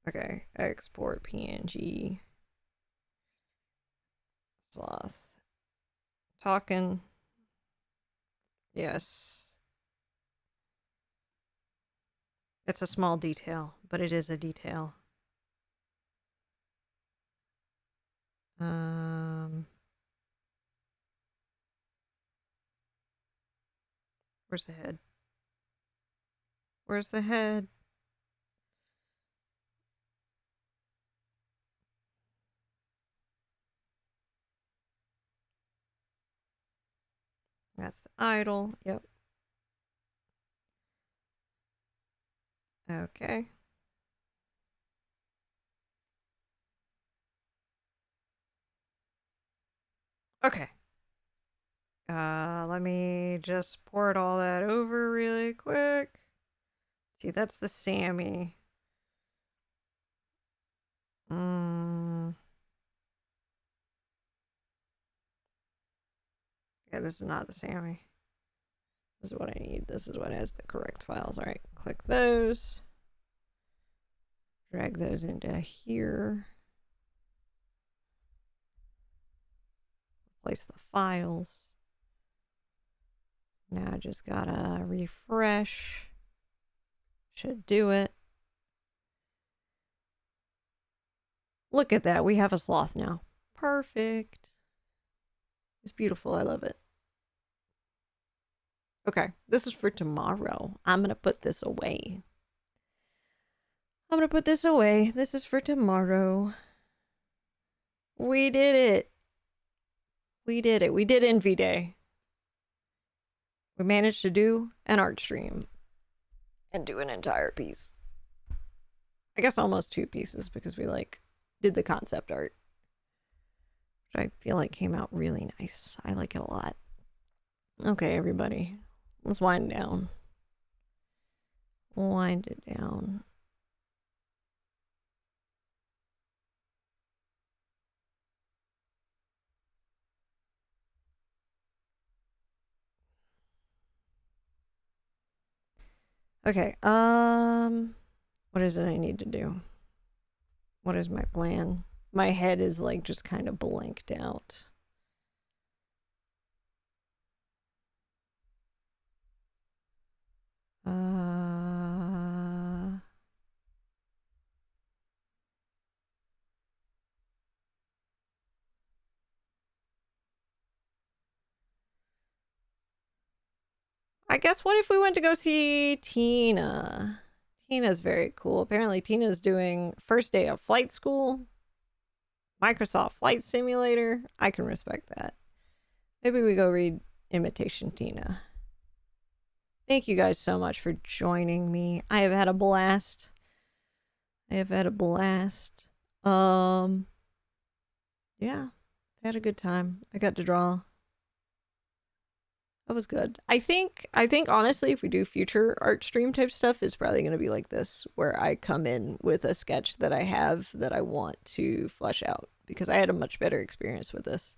Okay. Export PNG. Sloth. Talking. Yes. It's a small detail, but it is a detail. Where's the head? Where's the head? That's the idol. Yep. Okay. Okay. Let me just port all that over really quick. See, that's the Sammy. Yeah, this is not the Sammy. This is what I need. This is what has the correct files. All right, click those. Drag those into here. Place the files. Now I just gotta refresh. Should do it. Look at that. We have a sloth now. Perfect. It's beautiful. I love it. Okay, this is for tomorrow. I'm gonna put this away. This is for tomorrow. We did it. We did Envy Day. We managed to do an art stream and do an entire piece. I guess almost 2 pieces because we did the concept art, which I feel like came out really nice. I like it a lot. Okay, everybody, let's wind down. Wind it down. Okay, what is it I need to do? What is my plan? My head is just kind of blanked out. I guess what if we went to go see Tina? Tina's very cool. Apparently Tina's doing first day of flight school. Microsoft Flight Simulator. I can respect that. Maybe we go read Imitation Tina. Thank you guys so much for joining me. I have had a blast. Yeah, had a good time. I got to draw. That was good. I think honestly, if we do future art stream type stuff, it's probably going to be like this, where I come in with a sketch that I have that I want to flesh out, because I had a much better experience with this.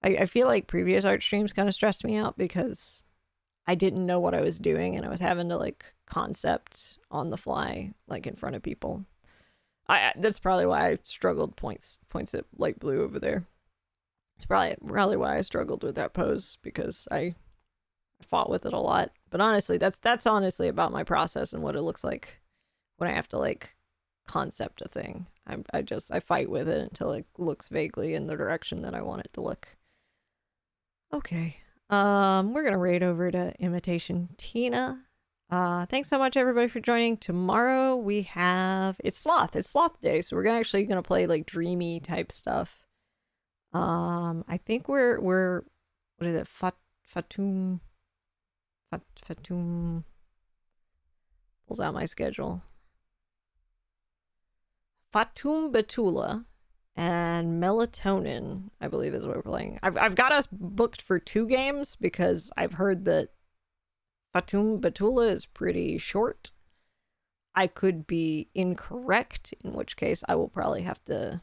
I feel like previous art streams kind of stressed me out because I didn't know what I was doing, and I was having to concept on the fly, in front of people. That's probably why I struggled. Points at light blue over there. It's probably why I struggled with that pose, because I fought with it a lot. But honestly, that's honestly about my process and what it looks like when I have to concept a thing. I fight with it until it looks vaguely in the direction that I want it to look. Okay. We're gonna raid over to Imitation Tina. Thanks so much everybody for joining. Tomorrow we have it's Sloth Day, so we're actually gonna play dreamy type stuff. I think we're what is it? Fatum pulls out my schedule. Fatum Betula and Melatonin, I believe is what we're playing. I've got us booked for 2 games because I've heard that Batula is pretty short. I could be incorrect, in which case I will probably have to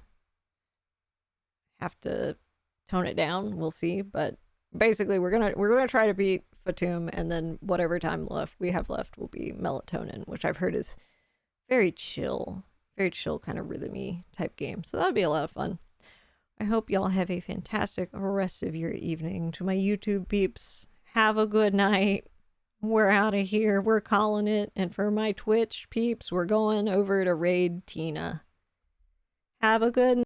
tone it down. We'll see, but basically we're gonna try to beat Fatum, and then whatever time left we have left will be Melatonin, which I've heard is very chill kind of rhythmy type game. So that'll be a lot of fun. I hope y'all have a fantastic rest of your evening. To my YouTube peeps, have a good night. We're out of here. We're calling it. And for my Twitch peeps, we're going over to raid Tina. Have a good